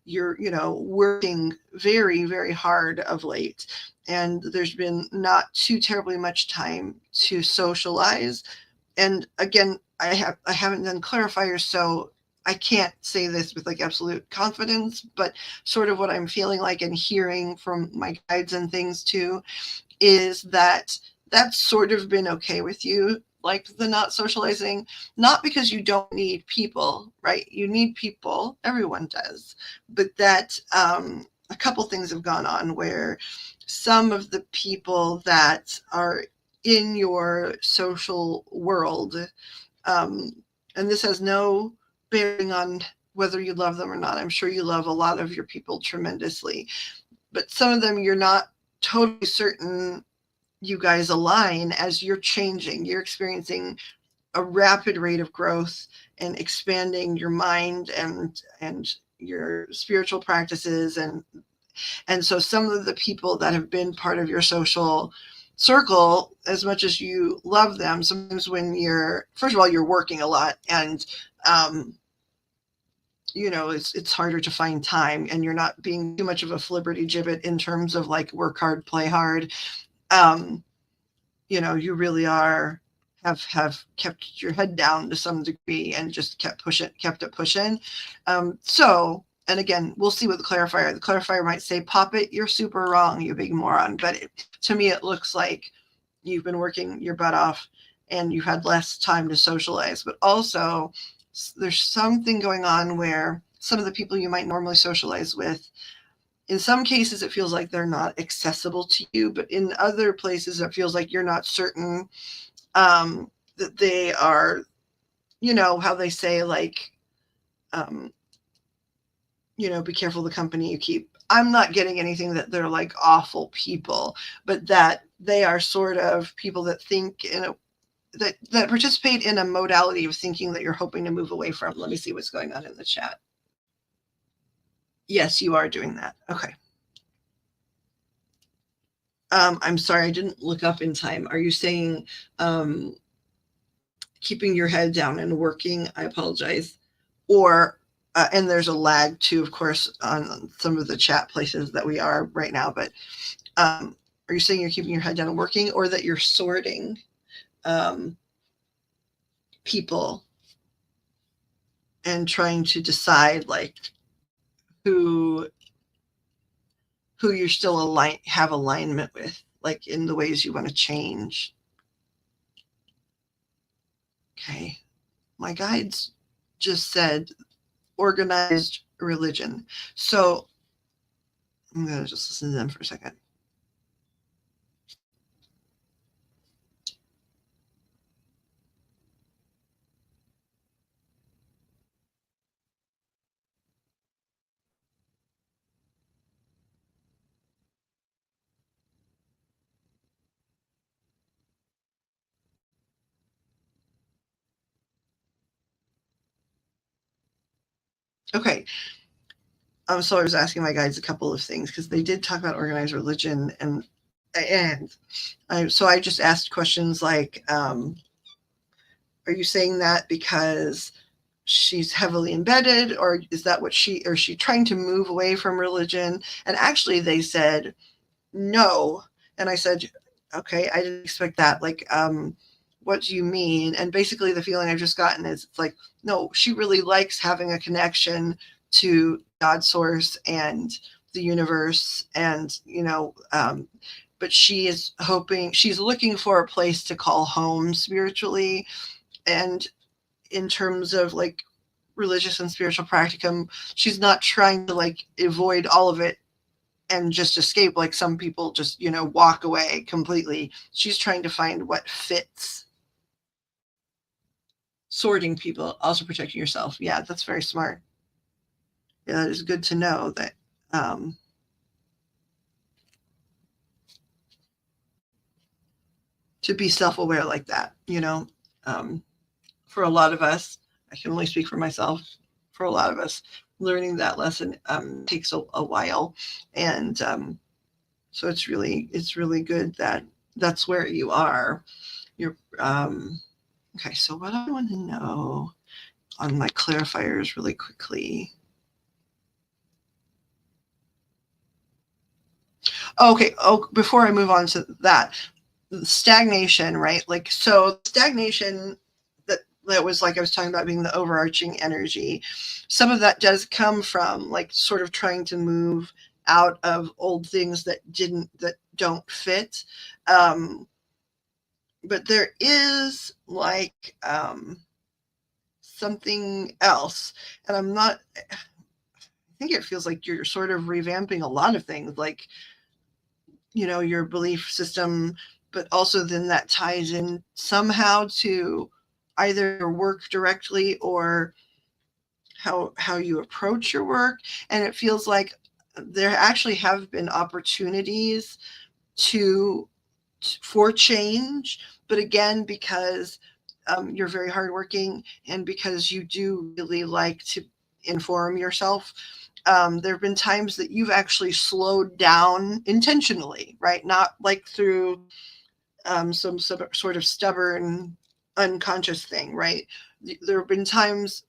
you're, working very, very hard of late. And there's been not too terribly much time to socialize. And again, I haven't done clarifiers, so I can't say this with like absolute confidence, but sort of what I'm feeling like and hearing from my guides and things too is that that's sort of been okay with you, like the not socializing, not because you don't need people, right? You need people, everyone does, but that a couple things have gone on where some of the people that are in your social world, and this has no bearing on whether you love them or not. I'm sure you love a lot of your people tremendously, but some of them you're not totally certain you guys align as you're changing. You're experiencing a rapid rate of growth and expanding your mind and your spiritual practices. And so some of the people that have been part of your social circle, as much as you love them, sometimes when first of all, you're working a lot and, it's harder to find time and you're not being too much of a flibberty gibbet in terms of like work hard, play hard. You really have kept your head down to some degree and just kept it pushing. And again, we'll see with the clarifier might say, Poppet, you're super wrong, you big moron. But to me, it looks like you've been working your butt off and you've had less time to socialize. But also, there's something going on where some of the people you might normally socialize with, in some cases, it feels like they're not accessible to you. But in other places, it feels like you're not certain that they are, how they say, like, be careful the company you keep. I'm not getting anything that they're like awful people, but that they are sort of people that think that participate in a modality of thinking that you're hoping to move away from. Let me see what's going on in the chat. Yes, you are doing that. Okay. I'm sorry, I didn't look up in time. Are you saying keeping your head down and working. I apologize. Or and there's a lag too, of course, on some of the chat places that we are right now. But are you saying you're keeping your head down and working, or that you're sorting people and trying to decide like who you're still have alignment with, like in the ways you want to change? Okay. My guides just said organized religion. So I'm going to just listen to them for a second. Okay. So I was asking my guides a couple of things because they did talk about organized religion, and so I just asked questions like, are you saying that because she's heavily embedded, or is that what she trying to move away from religion? And actually they said no. And I said, okay, I didn't expect that. Like, what do you mean? And basically the feeling I've just gotten is it's like, no, she really likes having a connection to God source and the universe. And, but she's looking for a place to call home spiritually. And in terms of like religious and spiritual practicum, she's not trying to like avoid all of it and just escape like some people just, walk away completely. She's trying to find what fits. Sorting people, also protecting yourself. Yeah, that's very smart. Yeah, that is good to know that to be self-aware like that, for a lot of us, I can only speak for myself, for a lot of us, learning that lesson takes a while. And so it's really good that that's where you are. You're okay. So what I want to know on my clarifiers really quickly. Okay. Oh, before I move on to that, stagnation, right? Like, so stagnation, that was like I was talking about being the overarching energy. Some of that does come from like sort of trying to move out of old things that don't fit. But there is like something else, and I think it feels like you're sort of revamping a lot of things, like, your belief system, but also then that ties in somehow to either your work directly or how you approach your work. And it feels like there actually have been opportunities for change, but again, because you're very hardworking and because you do really like to inform yourself, there have been times that you've actually slowed down intentionally, right? Not like through some sort of stubborn, unconscious thing, right? There have been times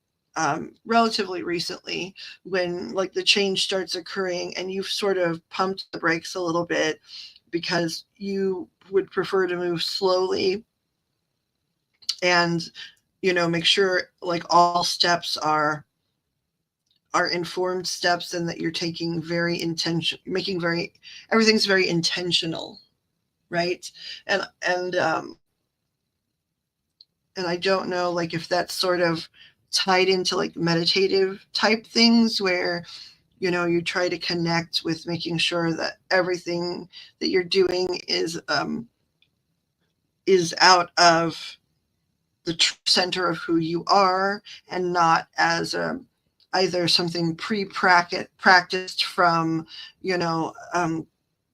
relatively recently when like the change starts occurring and you've sort of pumped the brakes a little bit because you would prefer to move slowly and, make sure like all steps are informed steps and that you're taking everything's very intentional, right? And I don't know like if that's sort of tied into like meditative type things where you try to connect with making sure that everything that you're doing is out of the center of who you are and not as either something practiced from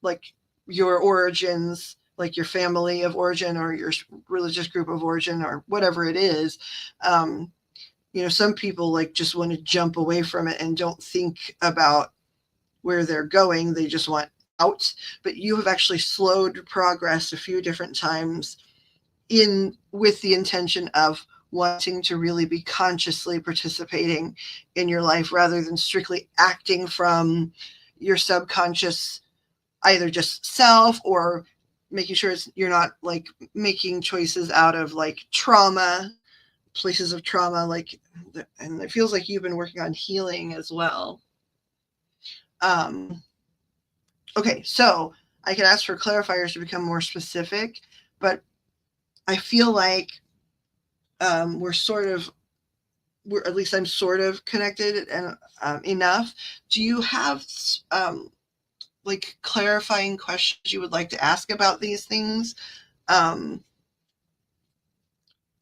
like your origins, like your family of origin or your religious group of origin or whatever it is. Some people like just want to jump away from it and don't think about where they're going. They just want out. But you have actually slowed progress a few different times with the intention of wanting to really be consciously participating in your life rather than strictly acting from your subconscious, either just self or making sure you're not like making choices out of like trauma, places of trauma, like, and it feels like you've been working on healing as well. Okay, so I could ask for clarifiers to become more specific, but I feel like we're at least I'm sort of connected and enough. Do you have like clarifying questions you would like to ask about these things?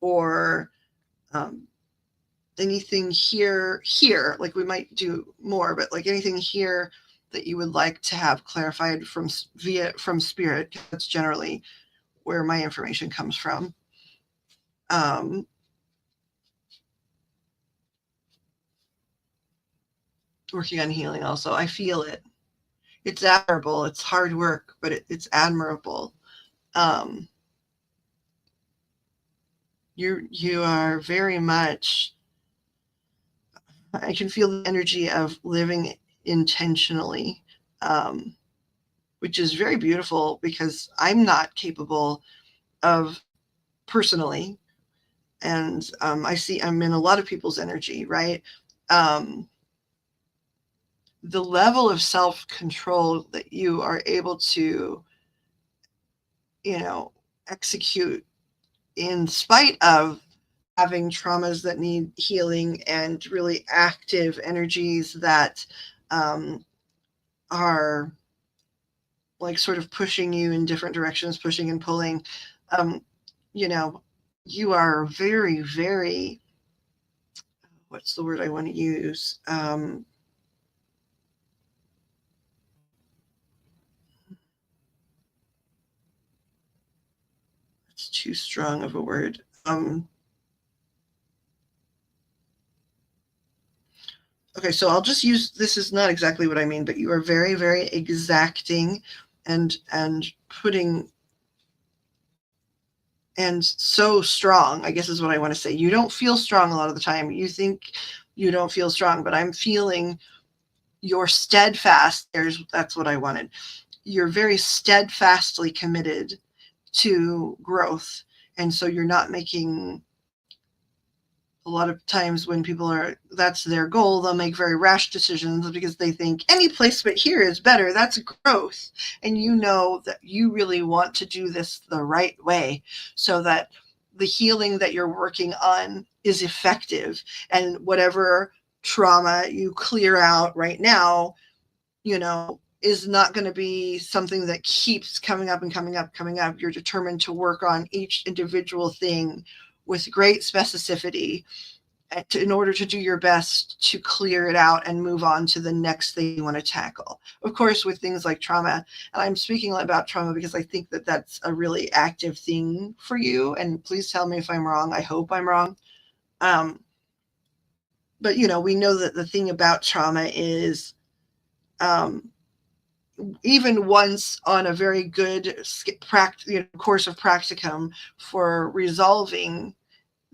Or anything here, like we might do more, but like anything here that you would like to have clarified from spirit? That's generally where my information comes from. Working on healing also, I feel it. It's admirable. It's hard work, but it's admirable. You are very much, I can feel the energy of living intentionally, which is very beautiful because I'm not capable of personally. And I see I'm in a lot of people's energy, right? The level of self-control that you are able to, execute in spite of having traumas that need healing and really active energies that are like sort of pushing you in different directions, pushing and pulling. You are very, very, what's the word I want to use? It's too strong of a word. Okay, so I'll just use, this is not exactly what I mean, but you are very, very exacting and putting, and so strong, I guess is what I want to say. You don't feel strong a lot of the time. You think you don't feel strong, but I'm feeling you're steadfast. That's what I wanted. You're very steadfastly committed to growth. And so you're not making, a lot of times when people that's their goal, they'll make very rash decisions because they think any place but here is better. That's growth. And you know that you really want to do this the right way so that the healing that you're working on is effective. And whatever trauma you clear out right now, is not going to be something that keeps coming up and coming up. You're determined to work on each individual thing with great specificity in order to do your best to clear it out and move on to the next thing you want to tackle. Of course, with things like trauma, and I'm speaking about trauma because I think that that's a really active thing for you. And please tell me if I'm wrong. I hope I'm wrong. But, we know that the thing about trauma is even once on a very good course of practicum for resolving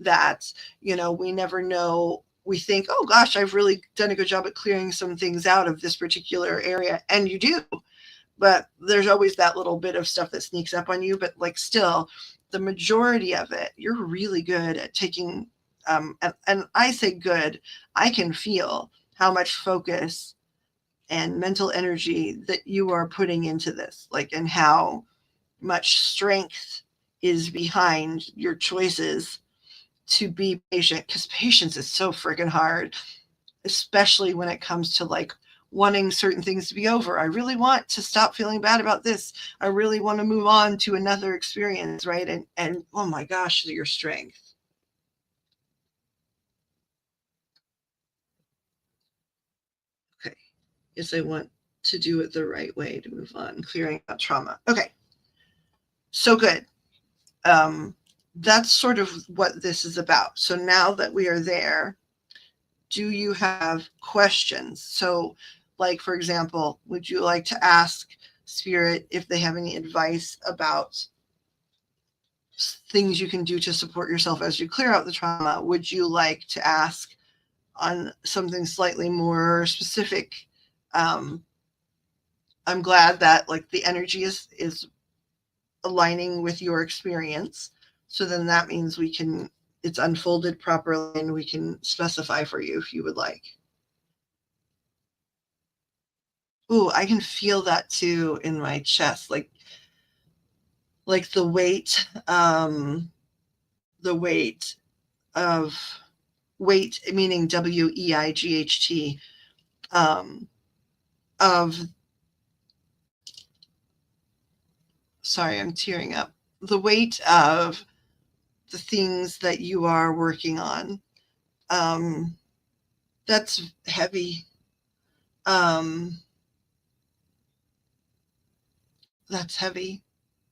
that, we never know. We think, oh gosh, I've really done a good job at clearing some things out of this particular area. And you do, but there's always that little bit of stuff that sneaks up on you. But like still, the majority of it, you're really good at taking, and I say good, I can feel how much focus and mental energy that you are putting into this, like, and how much strength is behind your choices to be patient, because patience is so freaking hard, especially when it comes to like wanting certain things to be over. I really want to stop feeling bad about this. I really want to move on to another experience, right? And oh my gosh, your strength. Okay. Yes, I want to do it the right way to move on, clearing out trauma. Okay. So good. That's sort of what this is about. So now that we are there, do you have questions? So, like, for example, would you like to ask Spirit if they have any advice about things you can do to support yourself as you clear out the trauma, would you like to ask on something slightly more specific? I'm glad that like the energy is aligning with your experience. So then that means it's unfolded properly and we can specify for you if you would like. Ooh, I can feel that too in my chest, like the weight of weight, meaning WEIGHT, of, sorry, I'm tearing up, the weight of the things that you are working on. That's heavy. That's heavy.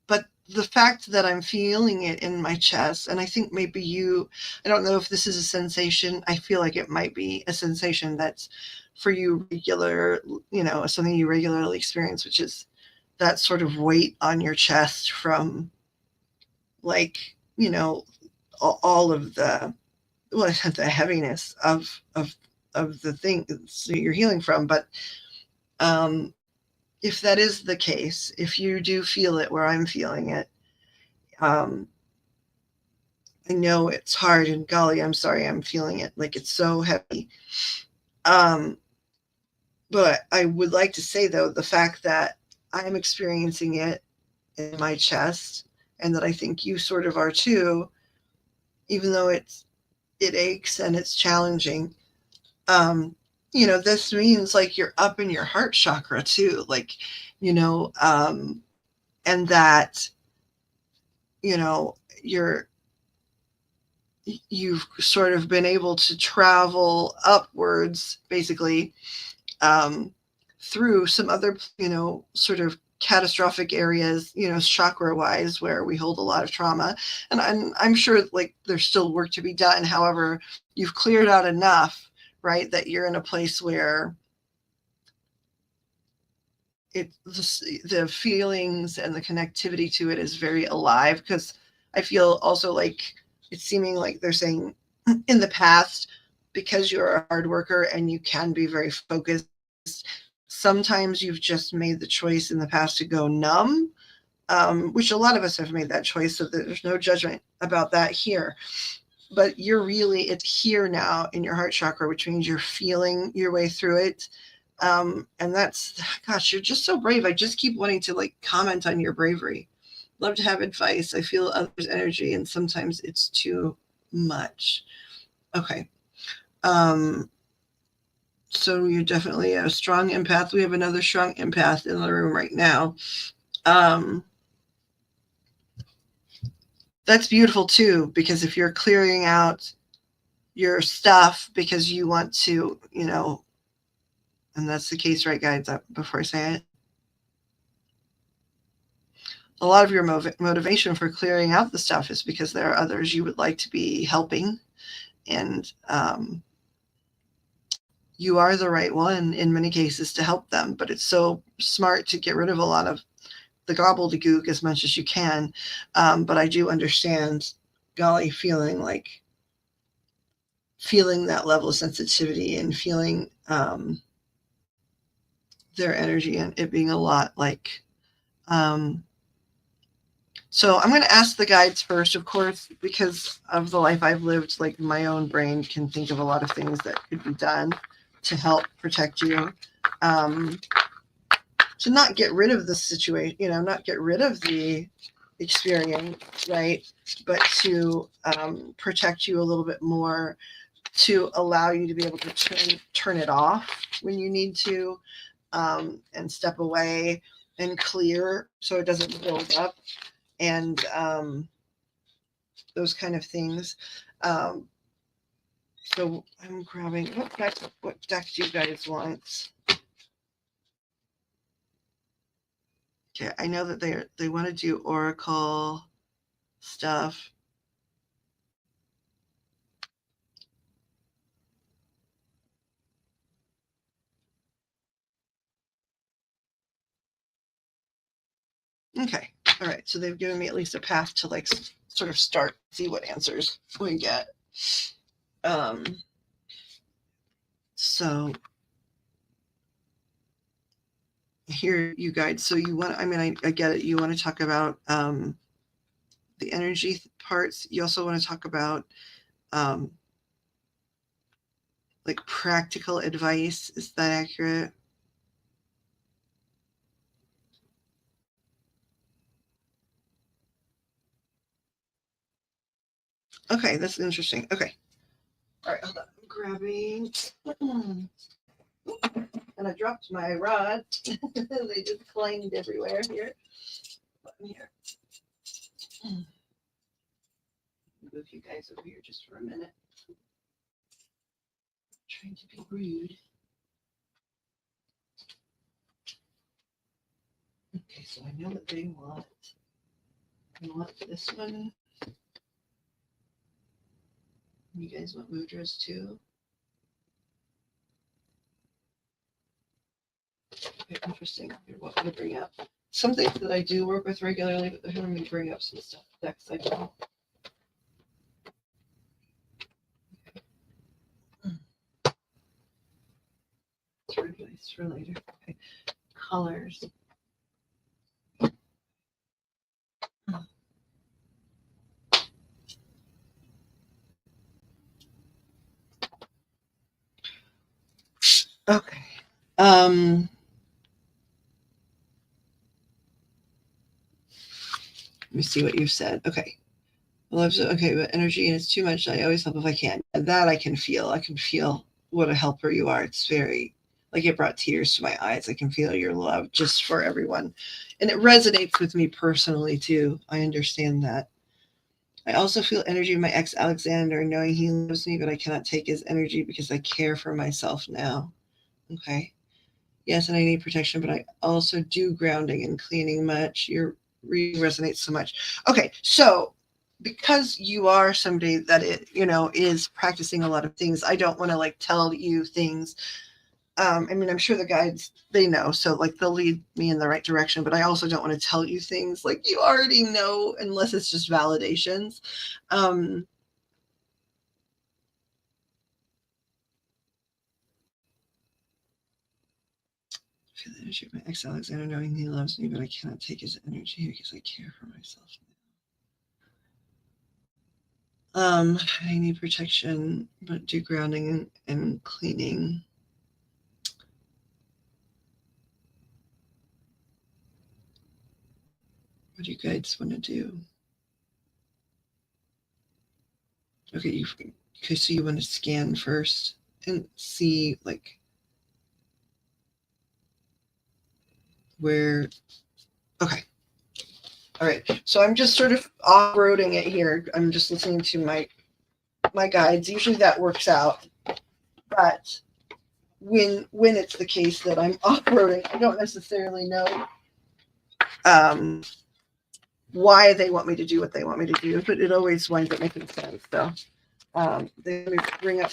But the fact that I'm feeling it in my chest, and I think maybe I don't know if this is a sensation. I feel like it might be a sensation that's for you regular, something you regularly experience, which is that sort of weight on your chest from like, all of the, well, the heaviness of the things you're healing from. But if that is the case, if you do feel it where I'm feeling it, I know it's hard, and golly, I'm sorry, I'm feeling it. Like, it's so heavy. But I would like to say, though, the fact that I'm experiencing it in my chest, and that I think you sort of are too, even though it aches and it's challenging. This means like you're up in your heart chakra too, like, and that, you've sort of been able to travel upwards, basically, through some other, sort of catastrophic areas, chakra wise, where we hold a lot of trauma. And I'm sure like there's still work to be done. However, you've cleared out enough, right, that you're in a place where the feelings and the connectivity to it is very alive. Because I feel also like it's seeming like they're saying in the past, because you're a hard worker and you can be very focused, sometimes you've just made the choice in the past to go numb, which a lot of us have made that choice. So there's no judgment about that here. But it's here now in your heart chakra, which means you're feeling your way through it. And that's, gosh, you're just so brave. I just keep wanting to like comment on your bravery. Love to have advice. I feel others' energy, and sometimes it's too much. Okay. So you're definitely a strong empath. We have another strong empath in the room right now. That's beautiful too, because if you're clearing out your stuff because you want to, and that's the case, right, guys? Before I say it, a lot of your motivation for clearing out the stuff is because there are others you would like to be helping, and you are the right one in many cases to help them. But it's so smart to get rid of a lot of the gobbledygook as much as you can. But I do understand, golly, feeling that level of sensitivity and feeling their energy, and it being a lot like, so I'm going to ask the guides first, of course, because of the life I've lived. Like, my own brain can think of a lot of things that could be done to help protect you, to not get rid of the situation, not get rid of the experience, right? But to protect you a little bit more, to allow you to be able to turn it off when you need to, and step away and clear so it doesn't build up, and those kind of things. So I'm grabbing, what deck do you guys want? Okay, I know that they want to do oracle stuff. Okay, All right, so they've given me at least a path to like sort of start, see what answers we get. So here you guys, so you want, I mean, I get it. You want to talk about the energy parts. You also want to talk about like practical advice. Is that accurate? Okay, that's interesting. Okay. All right, hold on. I'm grabbing. And I dropped my rod. They just clanged everywhere here. Here. Move you guys over here just for a minute. I'm trying to be rude. Okay, so I know what they want. They want this one. You guys want mudras too? Okay, interesting. Here, what I'm going to bring up. Some things that I do work with regularly, but they're having me bring up some stuff. Decks I don't. It's organized for later. Okay. Colors. Okay. Let me see what you said. Okay. Okay, but energy and it's too much. I always help if I can. That I can feel. I can feel what a helper you are. It's very, like, it brought tears to my eyes. I can feel your love just for everyone. And it resonates with me personally too. I understand that. I also feel energy of my ex Alexander, knowing he loves me, but I cannot take his energy because I care for myself now. Okay. Yes, and I need protection, but I also do grounding and cleaning much. Your reading resonates so much. Okay, so because you are somebody that is practicing a lot of things, I don't want to like tell you things. I mean, I'm sure the guides, they know, so like they'll lead me in the right direction, but I also don't want to tell you things like you already know unless it's just validations. I feel the energy of my ex Alexander, knowing he loves me, but I cannot take his energy because I care for myself now. I need protection, but do grounding and cleaning. What do you guys want to do? Okay, so you want to scan first and see like where. Okay. All right. So I'm just sort of off-roading it here. I'm just listening to my guides. Usually that works out, but when it's the case that I'm off-roading, I don't necessarily know why they want me to do what they want me to do, but it always winds up making sense. So let me bring up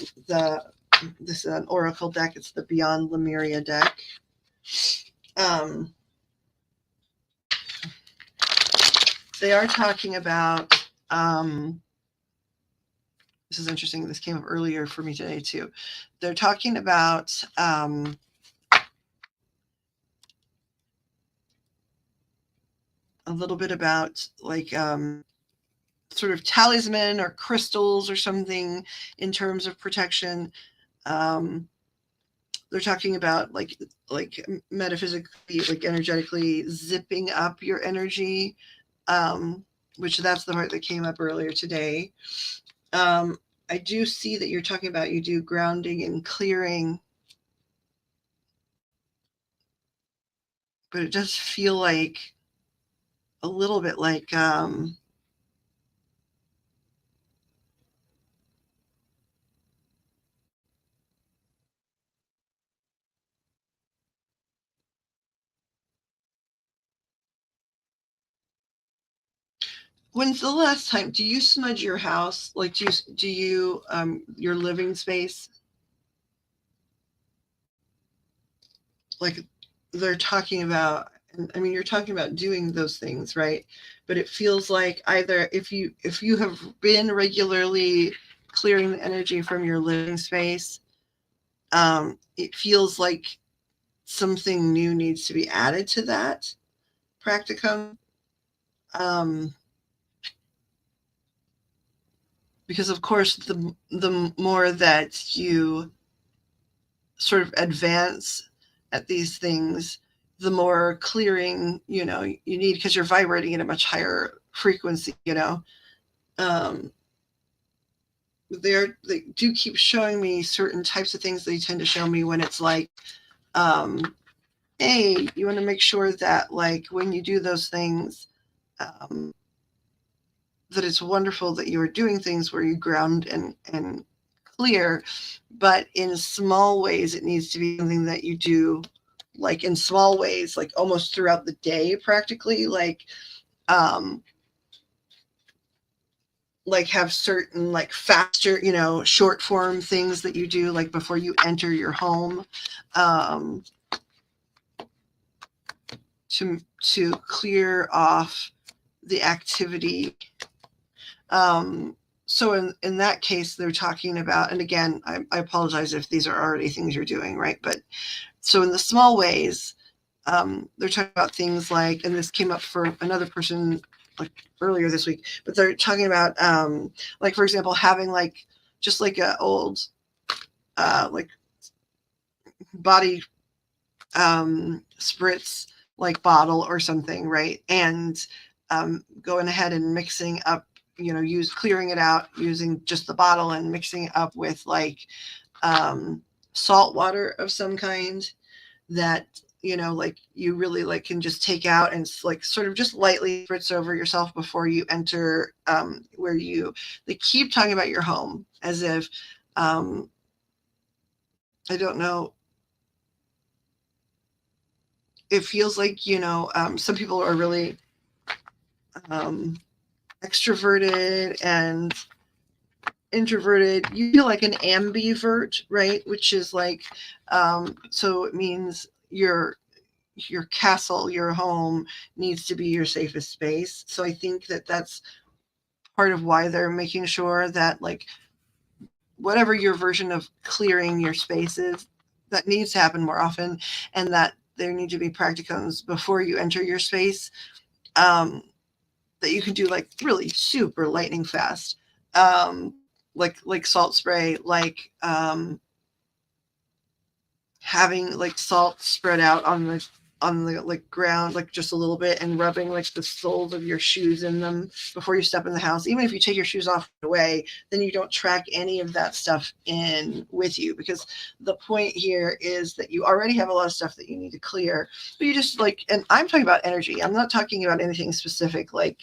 this is an oracle deck. It's the Beyond Lemuria deck. They are talking about this is interesting. This came up earlier for me today too. They're talking about a little bit about like sort of talisman or crystals or something in terms of protection. They're talking about like metaphysically, like energetically zipping up your energy, which that's the part that came up earlier today. I do see that you're talking about you do grounding and clearing, but it does feel like a little bit like when's the last time do you smudge your house? Like do you your living space? Like they're talking about and I mean, you're talking about doing those things, right? But it feels like either if you have been regularly clearing the energy from your living space, it feels like something new needs to be added to that practicum. Um, because of course, the more that you sort of advance at these things, the more clearing, you need, because you're vibrating at a much higher frequency, Um, they do keep showing me certain types of things. They tend to show me when it's like, hey, you want to make sure that like when you do those things, that it's wonderful that you are doing things where you ground and clear, but in small ways, it needs to be something that you do like in small ways, like almost throughout the day, practically, like have certain like faster, short form things that you do like before you enter your home, to clear off the activity. So in that case, they're talking about, and again, I apologize if these are already things you're doing, right? But so in the small ways, they're talking about things like, and this came up for another person like earlier this week, but they're talking about, like, for example, having like, just like a old, like body, spritz, like bottle or something, right? And, going ahead and mixing up, clearing it out using just the bottle and mixing it up with like, salt water of some kind that, like you really like can just take out and like sort of just lightly spritz over yourself before you enter, they keep talking about your home as if, I don't know, it feels like, some people are really, extroverted and introverted. You feel like an ambivert, right? Which is like, so it means your castle, your home needs to be your safest space. So I think that that's part of why they're making sure that like whatever your version of clearing your space is, that needs to happen more often, and that there need to be practicums before you enter your space, that you can do like really super lightning fast, like salt spray, like, having like salt spread out on the like ground, like just a little bit, and rubbing like the soles of your shoes in them before you step in the house. Even if you take your shoes off away, then you don't track any of that stuff in with you, because the point here is that you already have a lot of stuff that you need to clear. But you just like, and I'm talking about energy. I'm not talking about anything specific. Like,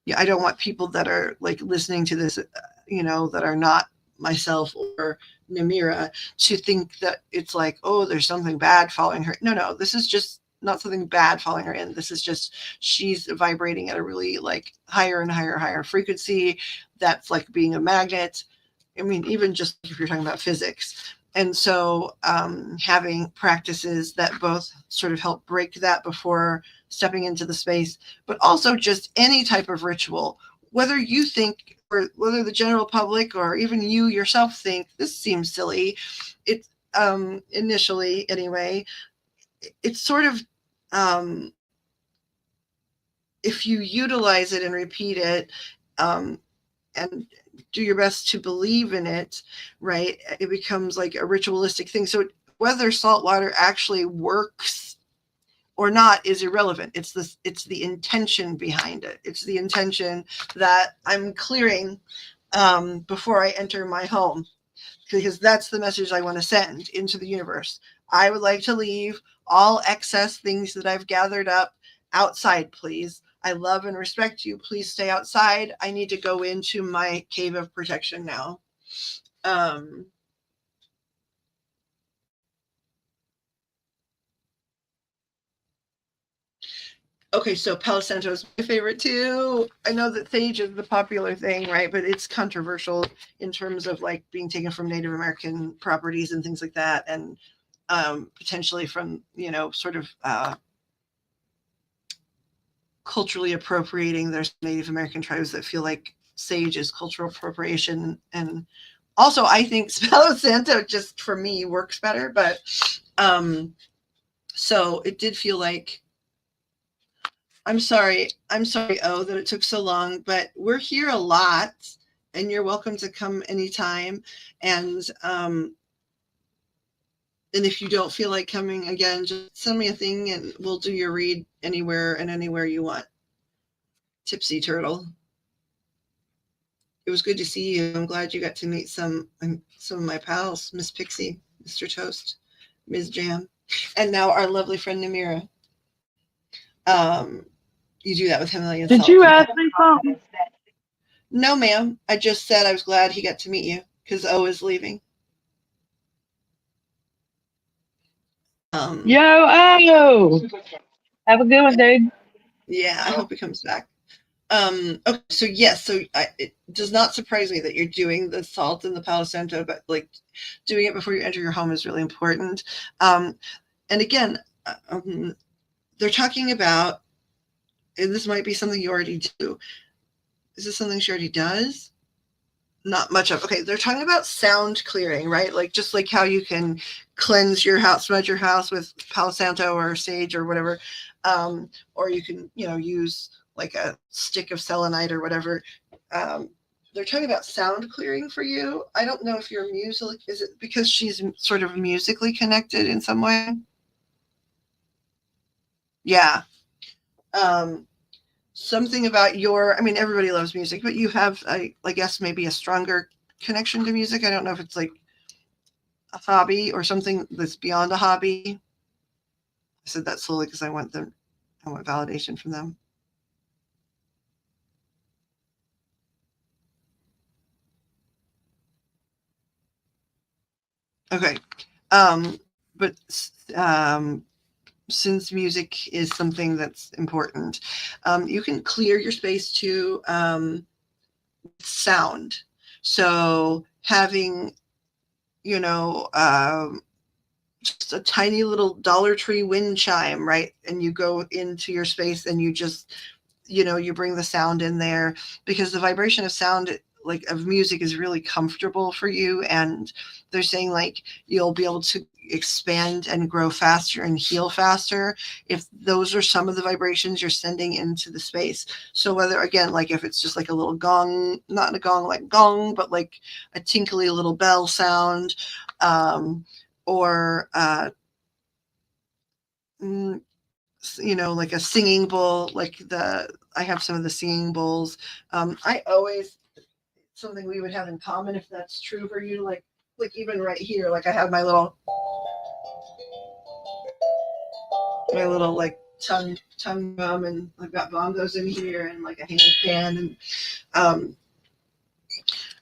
yeah, I don't want people that are like listening to this, that are not myself or Namira, to think that it's like, oh, there's something bad following her. No, this is just not something bad following her in. This is just, she's vibrating at a really like higher and higher frequency. That's like being a magnet. I mean, even just if you're talking about physics. And so, having practices that both sort of help break that before stepping into the space, but also just any type of ritual, whether you think, or whether the general public or even you yourself think this seems silly, it's, initially anyway, it's sort of, if you utilize it and repeat it, and do your best to believe in it, right, it becomes like a ritualistic thing. So whether salt water actually works or not is irrelevant. It's the intention behind it. It's the intention that I'm clearing, before I enter my home, because that's the message I want to send into the universe. I would like to leave all excess things that I've gathered up outside, please. I love and respect you. Please stay outside. I need to go into my cave of protection now. Okay, so Palo Santo is my favorite too. I know that sage is the popular thing, right? But it's controversial in terms of like being taken from Native American properties and things like that, and, potentially from, sort of, culturally appropriating. There's Native American tribes that feel like sage is cultural appropriation. And also I think Palo Santo just for me works better, but so it did feel like, I'm sorry, oh, that it took so long, but we're here a lot and you're welcome to come anytime. And if you don't feel like coming again, just send me a thing and we'll do your read anywhere and anywhere you want. Tipsy Turtle. It was good to see you. I'm glad you got to meet some of my pals, Miss Pixie, Mr. Toast, Ms. Jam, and now our lovely friend Namira. You do that with Himalayan salt. Did you ask me something? No, ma'am. I just said I was glad he got to meet you because O is leaving. Yo, oh, have a good one, dude. Yeah, I hope he comes back. Okay, so yes, so it does not surprise me that you're doing the salt and the Palo Santo, but like doing it before you enter your home is really important. And again, they're talking about, and this might be something you already do. Is this something she already does? Not much of. Okay, they're talking about sound clearing, right? Like just like how you can cleanse your house, smudge your house with Palo Santo or sage or whatever, or you can, use like a stick of selenite or whatever. They're talking about sound clearing for you. I don't know if you're music. Is it because she's sort of musically connected in some way? Yeah. Something about everybody loves music, but you have, I guess, maybe a stronger connection to music. I don't know if it's like a hobby or something that's beyond a hobby. I said that slowly because I want validation from them. Okay. But since music is something that's important, you can clear your space to sound. So having, just a tiny little Dollar Tree wind chime, right? And you go into your space and you just, you bring the sound in there because the vibration of sound, like of music, is really comfortable for you. And they're saying like you'll be able to expand and grow faster and heal faster if those are some of the vibrations you're sending into the space. So whether, again, like if it's just like a little gong, not a gong like gong, but like a tinkly little bell sound, or like a singing bowl, like I have some of the singing bowls. I always, something we would have in common, if that's true for you, like even right here, like I have my little like tongue drum, and I've got bongos in here and like a hand pan,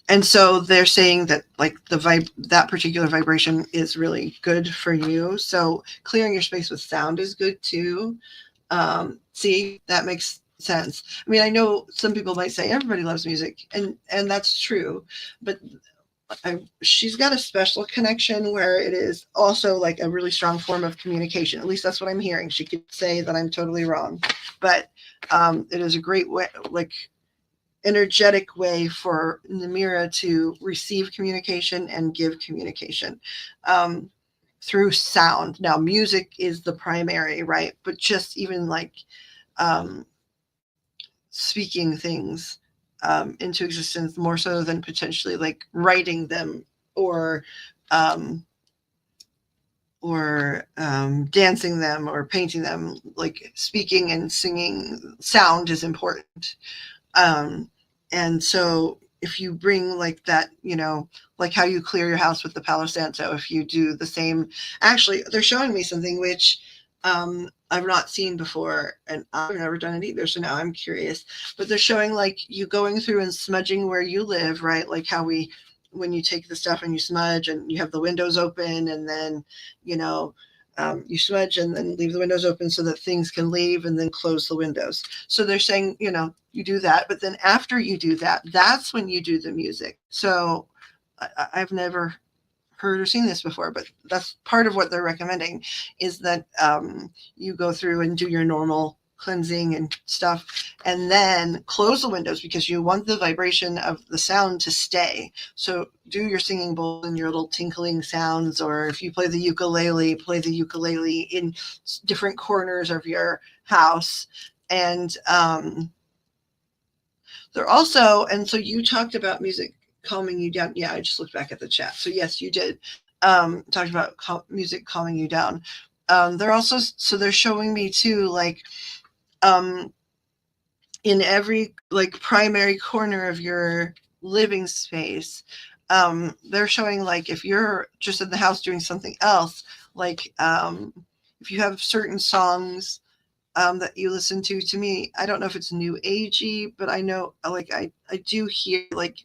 and so they're saying that like that particular vibration is really good for you. So clearing your space with sound is good too. See, that makes sense. I know some people might say everybody loves music, and that's true, but she's got a special connection where it is also like a really strong form of communication. At least that's what I'm hearing. She could say that I'm totally wrong, but it is a great way, like energetic way for Namira to receive communication and give communication through sound. Now, music is the primary, right? But just even like speaking things into existence more so than potentially like writing them or dancing them or painting them. Like speaking and singing, sound is important. And so if you bring like that, like how you clear your house with the Palo Santo, if you do the same, actually, they're showing me something which I've not seen before, and I've never done it either. So now I'm curious, but they're showing like you going through and smudging where you live, right? Like how when you take the stuff and you smudge and you have the windows open, and then, you smudge and then leave the windows open so that things can leave, and then close the windows. So they're saying, you do that, but then after you do that, that's when you do the music. So I've never heard or seen this before, but that's part of what they're recommending, is that you go through and do your normal cleansing and stuff, and then close the windows because you want the vibration of the sound to stay. So do your singing bowl and your little tinkling sounds, or if you play the ukulele in different corners of your house. And they're also, and so you talked about music calming you down. Yeah, I just looked back at the chat. So yes, you did talk about music calming you down. They're also, so they're showing me too, like in every like primary corner of your living space, they're showing like if you're just in the house doing something else, like if you have certain songs that you listen to me, I don't know if it's new agey, but I know like I do hear like,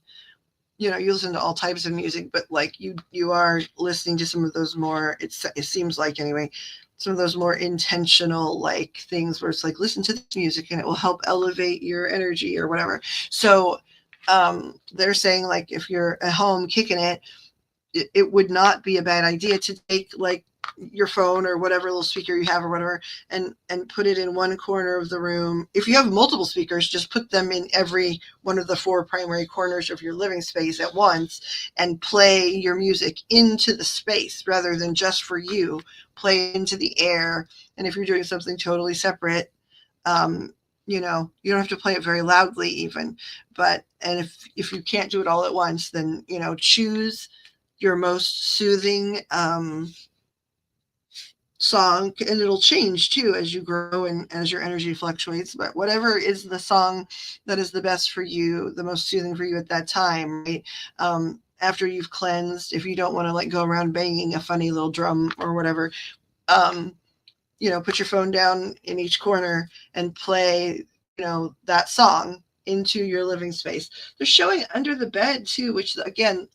you know, you listen to all types of music, but like you are listening to some of those more, it seems like anyway, some of those more intentional like things where it's like, listen to this music and it will help elevate your energy or whatever. So they're saying like if you're at home kicking it, it would not be a bad idea to take like your phone or whatever little speaker you have or whatever and put it in one corner of the room. If you have multiple speakers, just put them in every one of the 4 primary corners of your living space at once and play your music into the space rather than just for you. Play into the air. And if you're doing something totally separate, you know, you don't have to play it very loudly even, but, and if you can't do it all at once, then, you know, choose your most soothing song, and it'll change too as you grow and as your energy fluctuates, but whatever is the song that is the best for you, the most soothing for you at that time, right? After you've cleansed, if you don't want to like go around banging a funny little drum or whatever, you know, put your phone down in each corner and play, you know, that song into your living space. They're showing under the bed too, which again,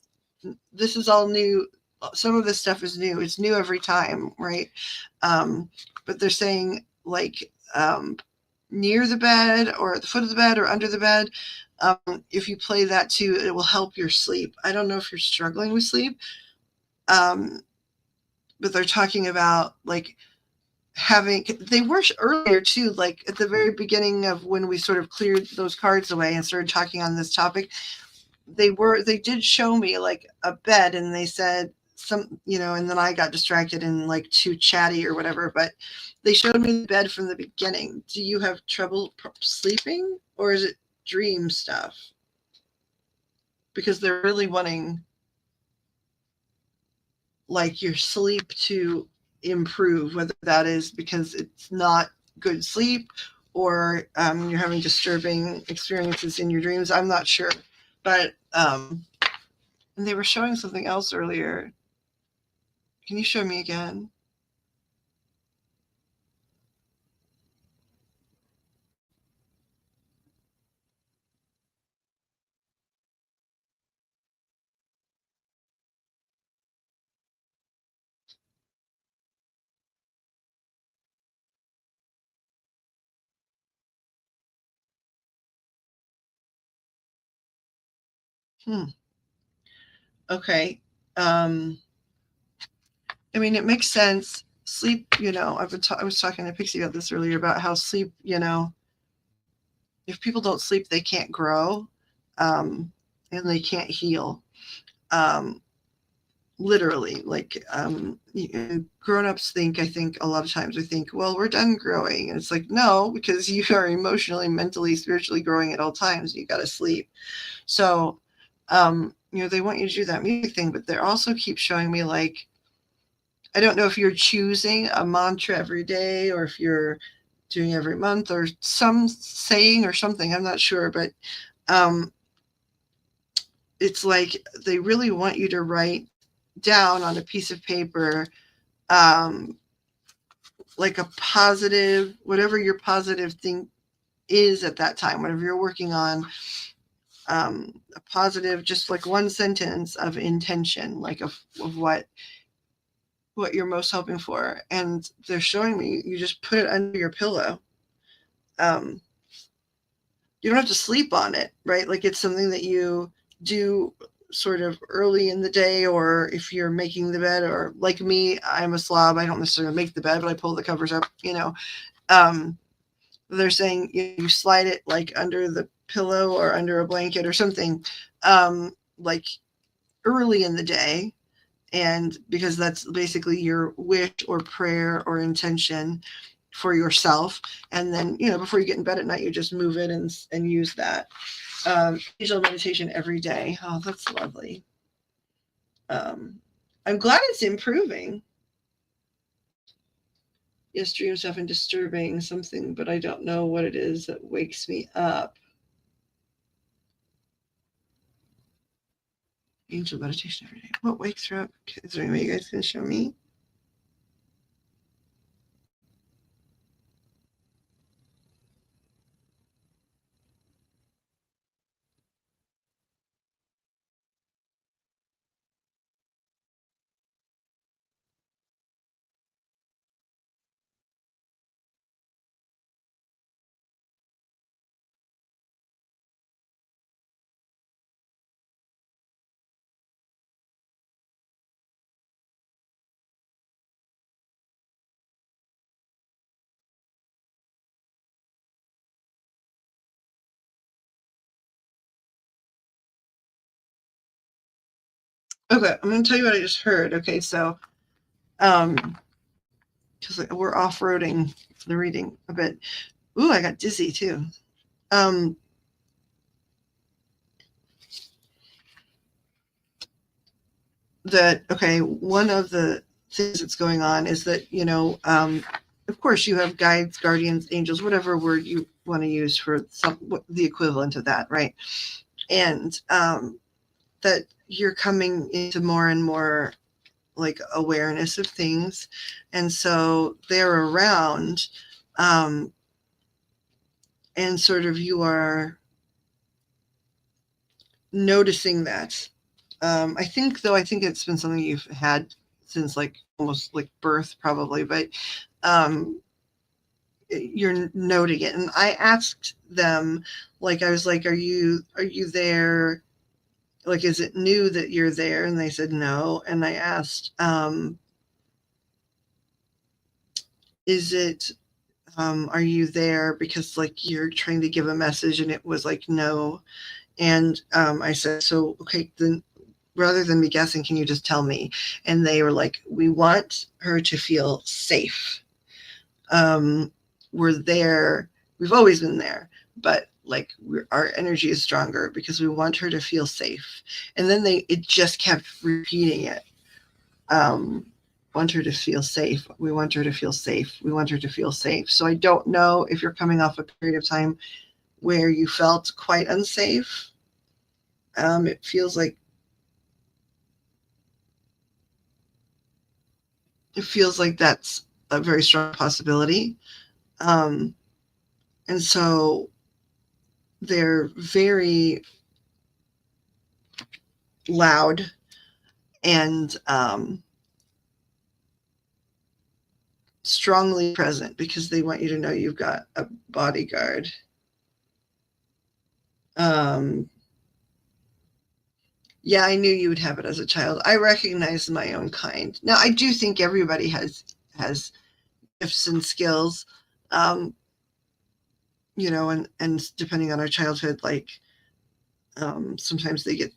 this is all new. Some of this stuff is new. It's new every time, right? But they're saying like near the bed or at the foot of the bed or under the bed, if you play that too, it will help your sleep. I don't know if you're struggling with sleep, but they're talking about like having, they were earlier too, like at the very beginning of when we sort of cleared those cards away and started talking on this topic, they did show me like a bed and they said some, you know, and then I got distracted and like too chatty or whatever, but they showed me the bed from the beginning. Do you have trouble sleeping or is it dream stuff? Because they're really wanting like your sleep to improve, whether that is because it's not good sleep or you're having disturbing experiences in your dreams. I'm not sure. But and they were showing something else earlier. Can you show me again? Okay. I mean, it makes sense. Sleep, you know, I was talking to Pixie about this earlier about how sleep, you know, if people don't sleep, they can't grow, and they can't heal. Literally, like grown-ups think, I think a lot of times we think, well, we're done growing, and it's like, no, because you are emotionally, mentally, spiritually growing at all times. You got to sleep. So you know, they want you to do that music thing, but they also keep showing me like, I don't know if you're choosing a mantra every day or if you're doing every month or some saying or something, I'm not sure, but it's like they really want you to write down on a piece of paper like a positive, whatever your positive thing is at that time, whatever you're working on, a positive, just like one sentence of intention, like of what you're most hoping for. And they're showing me you just put it under your pillow. You don't have to sleep on it, right? Like it's something that you do sort of early in the day, or if you're making the bed, or like me, I'm a slob. I don't necessarily make the bed, but I pull the covers up, you know. They're saying you slide it like under the pillow or under a blanket or something, like early in the day. And because that's basically your wish or prayer or intention for yourself. And then, before you get in bed at night, you just move it and use that. Angel meditation every day. Oh, that's lovely. I'm glad it's improving. Yes, dreams often disturbing something, but I don't know what it is that wakes me up. Angel meditation every day. What wakes her up? Is there any way you guys can show me? Okay, I'm going to tell you what I just heard. Okay, so because we're off-roading the reading a bit. Ooh, I got dizzy too. One of the things that's going on is that, of course you have guides, guardians, angels, whatever word you want to use for the equivalent of that, right? And that you're coming into more and more like awareness of things. And so they're around, and sort of you are noticing that. I think it's been something you've had since like almost like birth probably, but you're noting it. And I asked them, like, I was like, are you there? Like, is it new that you're there? And they said no. And I asked, is it, are you there because like you're trying to give a message? And it was like, no. And I said, so, okay, then rather than me guessing, can you just tell me? And they were like, we want her to feel safe. We're there. We've always been there, but like our energy is stronger because we want her to feel safe. And then it just kept repeating it. Want her to feel safe. We want her to feel safe. We want her to feel safe. So I don't know if you're coming off a period of time where you felt quite unsafe. It feels like that's a very strong possibility. And so they're very loud and strongly present because they want you to know you've got a bodyguard. Yeah, I knew you would have it as a child. I recognize my own kind. Now, I do think everybody has gifts and skills, and depending on our childhood, like sometimes they get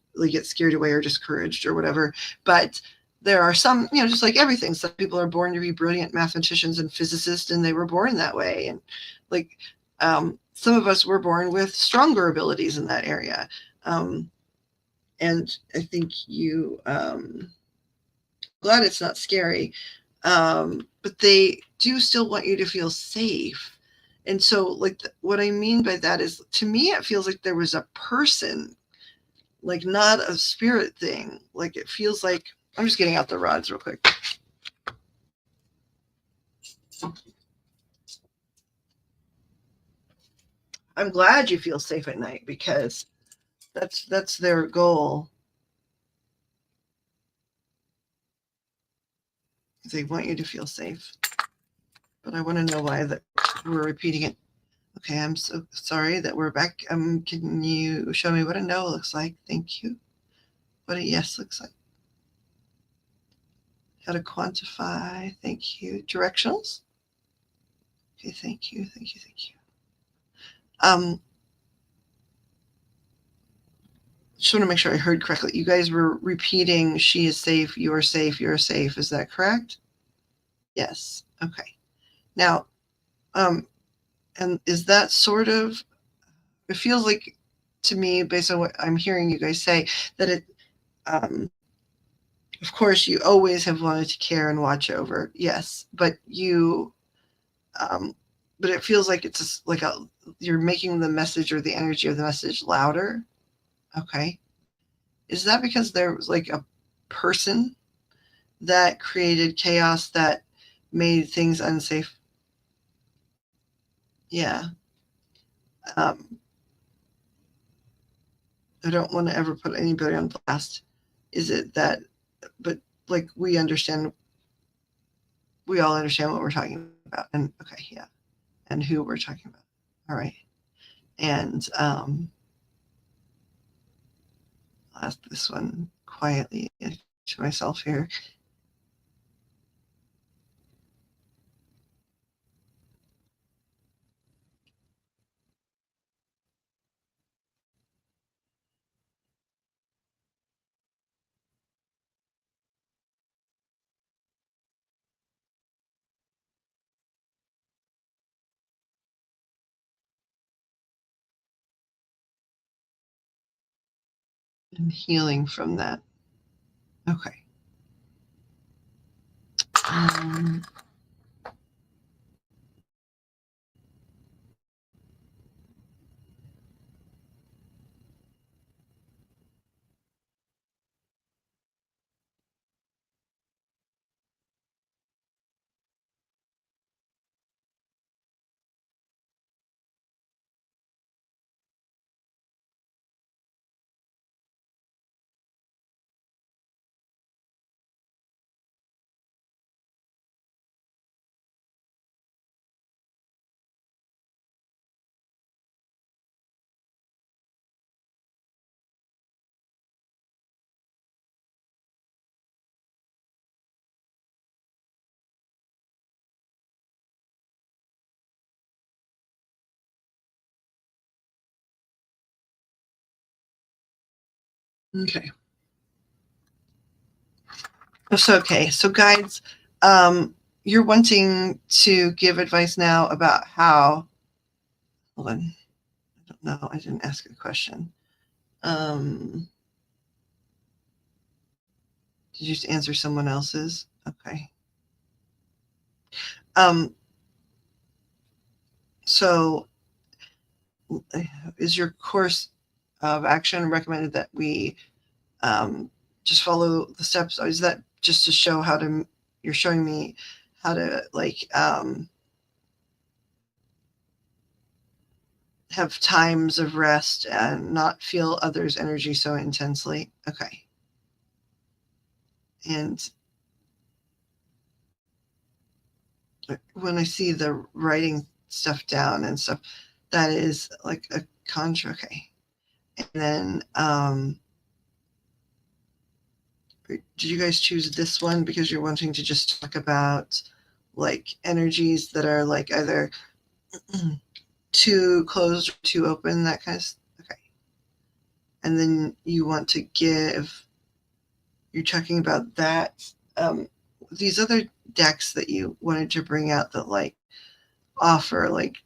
scared away or discouraged or whatever. But there are some, just like everything, some people are born to be brilliant mathematicians and physicists, and they were born that way. And like some of us were born with stronger abilities in that area. And I think you, glad it's not scary. But they do still want you to feel safe. And so like what I mean by that is, to me, it feels like there was a person, like not a spirit thing. Like it feels like, I'm just getting out the rods real quick. I'm glad you feel safe at night because that's their goal. They want you to feel safe. But I want to know why that we're repeating it. Okay, I'm so sorry that we're back. Can you show me what a no looks like? Thank you. What a yes looks like. How to quantify. Thank you. Directionals. Okay, thank you. Just want to make sure I heard correctly. You guys were repeating, she is safe, you are safe, you're safe. Is that correct? Yes. Okay. Now, and is that sort of, it feels like to me, based on what I'm hearing you guys say, that it, of course, you always have wanted to care and watch over. Yes. But you, but it feels like it's just like you're making the message or the energy of the message louder. Okay. Is that because there was like a person that created chaos that made things unsafe? Yeah. I don't want to ever put anybody on blast. Is it that, but like we all understand what we're talking about. And okay, yeah. And who we're talking about. All right. And I'll ask this one quietly to myself here. And healing from that. Okay. Okay. So, okay. So, guides, you're wanting to give advice now about how, hold on. I don't know. I didn't ask a question. Did you just answer someone else's? Okay. So, is your course of action recommended that we just follow the steps? Or is that just to show how to, you're showing me how to like have times of rest and not feel others' energy so intensely? Okay. And when I see the writing stuff down and stuff, that is like a contra. Okay. And then, did you guys choose this one because you're wanting to just talk about like energies that are like either too closed or too open, that kind of stuff? Okay. And then you want to give, you're talking about that, these other decks that you wanted to bring out that like offer like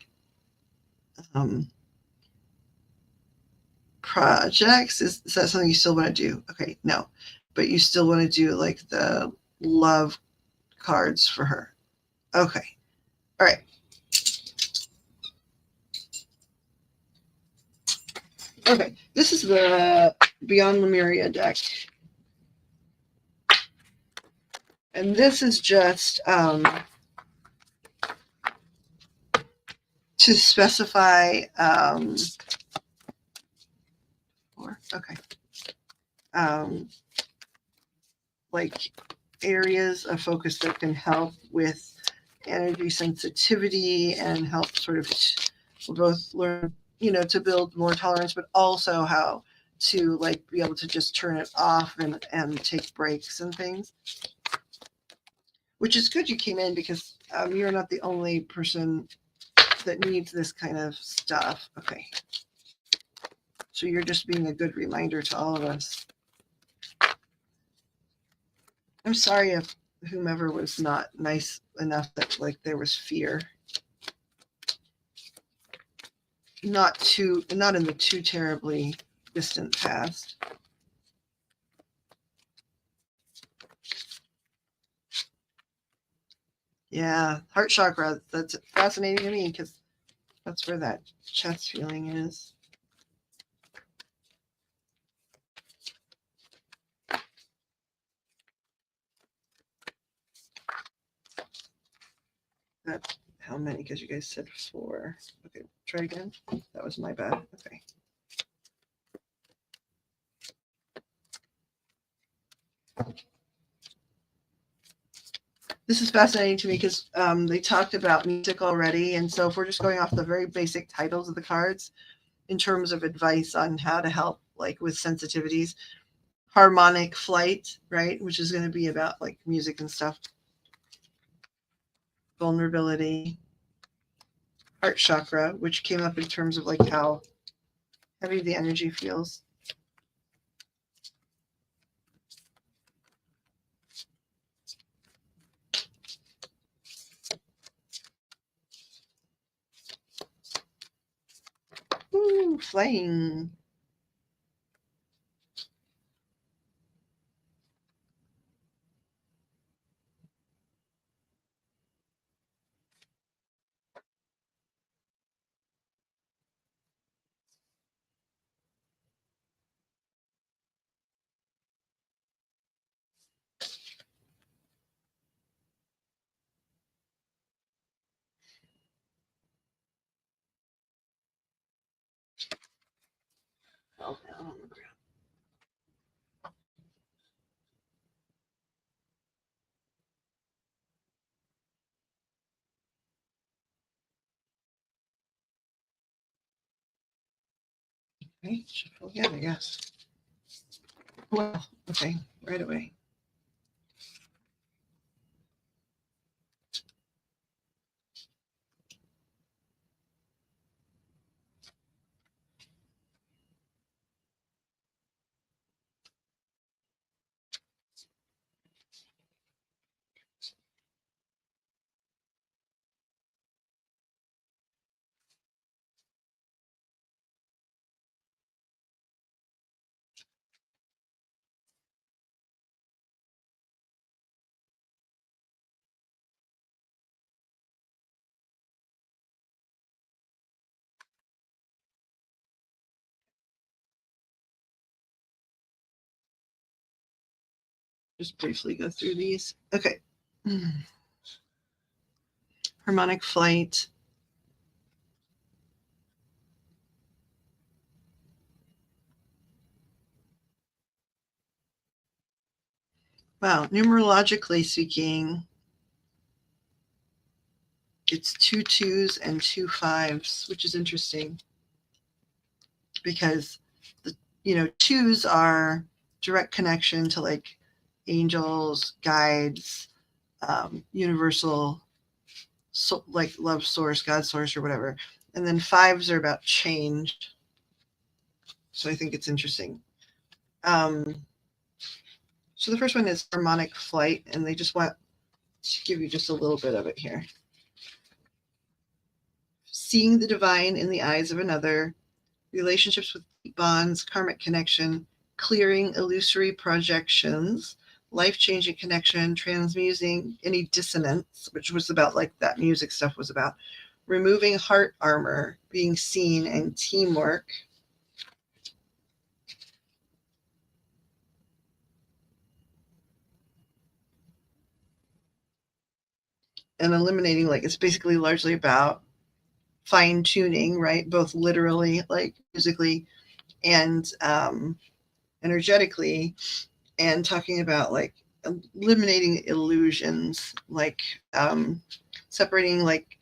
projects. Is that something you still want to do? Okay, no, but you still want to do like the love cards for her. Okay, all right. Okay, this is the Beyond Lemuria deck, and this is just to specify okay, like areas of focus that can help with energy sensitivity and help sort of both learn, to build more tolerance, but also how to like be able to just turn it off and take breaks and things. Which is good you came in because you're not the only person that needs this kind of stuff. Okay. So you're just being a good reminder to all of us. I'm sorry if whomever was not nice enough that like there was fear. Not in the too terribly distant past. Yeah, heart chakra. That's fascinating to me because that's where that chest feeling is. That how many? Because you guys said 4. Okay, try again. That was my bad. Okay. This is fascinating to me because they talked about music already. And so if we're just going off the very basic titles of the cards in terms of advice on how to help like with sensitivities, harmonic flight, right? Which is going to be about like music and stuff. Vulnerability, heart chakra, which came up in terms of like how heavy the energy feels. Ooh, flying. Fell down on the ground. Okay, shuffle again, I guess. Well, okay, right away. Just briefly go through these. Okay. Harmonic flight. Wow, numerologically speaking, it's 2 2s and 2 5s, which is interesting because the 2s are direct connection to like angels, guides, universal, so like love source, God source, or whatever. And then 5s are about change. So I think it's interesting. So the first one is harmonic flight, and they just want to give you just a little bit of it here. Seeing the divine in the eyes of another, relationships with bonds, karmic connection, clearing illusory projections, life-changing connection, transmuting any dissonance, which was about like that music stuff was about, removing heart armor, being seen, and teamwork. And eliminating, like it's basically largely about fine tuning, right? Both literally, like musically, and energetically, and talking about like eliminating illusions, like separating like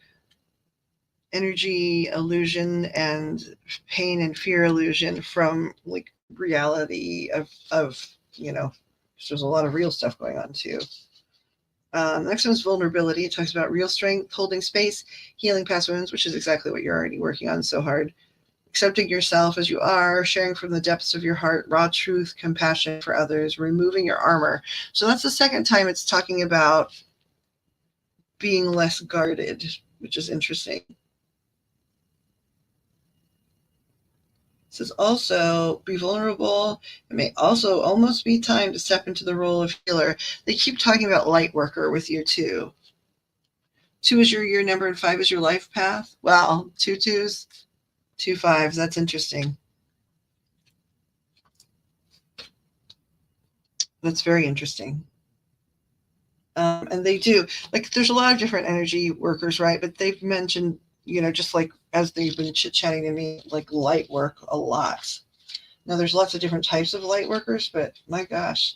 energy illusion and pain and fear illusion from like reality of there's a lot of real stuff going on too. Next one is vulnerability. It talks about real strength, holding space, healing past wounds, which is exactly what you're already working on so hard. Accepting yourself as you are, sharing from the depths of your heart, raw truth, compassion for others, removing your armor. So that's the second time it's talking about being less guarded, which is interesting. It says also be vulnerable. It may also almost be time to step into the role of healer. They keep talking about light worker with you too. 2 is your year number and 5 is your life path. Wow, 2 2s, 2 5s. That's interesting. That's very interesting. And they do, like, there's a lot of different energy workers, right? But they've mentioned, just like as they've been chit-chatting to me, like light work a lot. Now, there's lots of different types of light workers, but my gosh,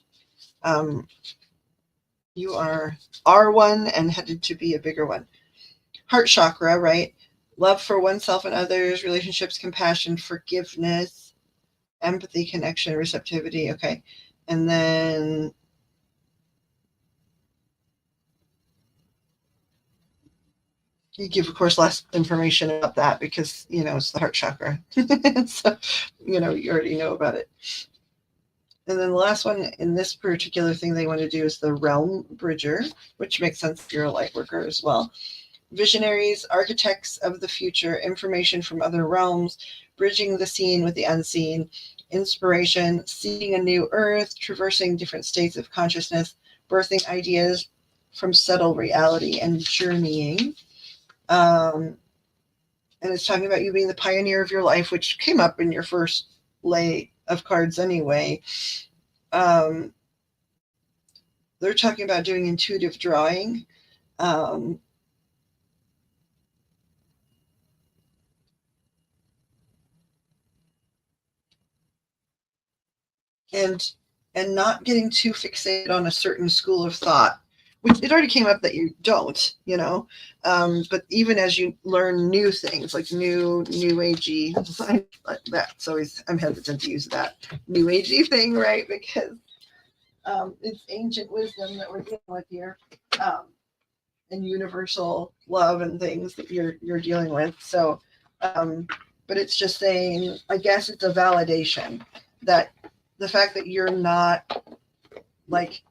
you are one and headed to be a bigger one. Heart chakra, right? Love for oneself and others, relationships, compassion, forgiveness, empathy, connection, receptivity. Okay. And then you give, of course, less information about that because, it's the heart chakra. So, you already know about it. And then the last one in this particular thing they want to do is the realm bridger, which makes sense if you're a light worker as well. Visionaries, architects of the future, information from other realms, bridging the seen with the unseen, inspiration, seeing a new earth, traversing different states of consciousness, birthing ideas from subtle reality, and journeying. And it's talking about you being the pioneer of your life, which came up in your first lay of cards anyway. They're talking about doing intuitive drawing. And not getting too fixated on a certain school of thought, which it already came up that you don't, but even as you learn new things, like new agey, that's always, I'm hesitant to use that new agey thing, right? Because it's ancient wisdom that we're dealing with here, and universal love and things that you're dealing with. So, but it's just saying, I guess it's a validation that the fact that you're not like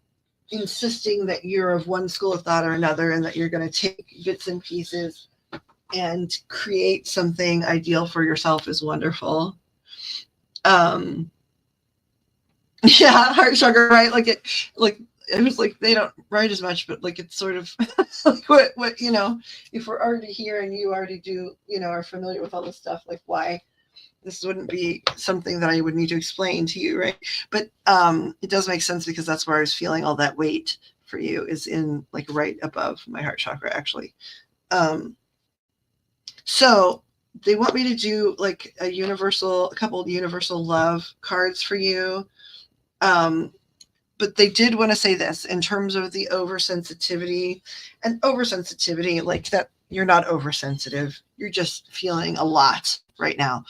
insisting that you're of one school of thought or another, and that you're going to take bits and pieces and create something ideal for yourself is wonderful. Yeah, heart chakra, right? Like it was like they don't write as much, but like it's sort of like what if we're already here and you already do, are familiar with all this stuff, like why this wouldn't be something that I would need to explain to you, right? But it does make sense because that's where I was feeling all that weight for you, is in like right above my heart chakra, actually. So they want me to do like a couple of universal love cards for you. But they did want to say this in terms of the oversensitivity, like that you're not oversensitive. You're just feeling a lot right now.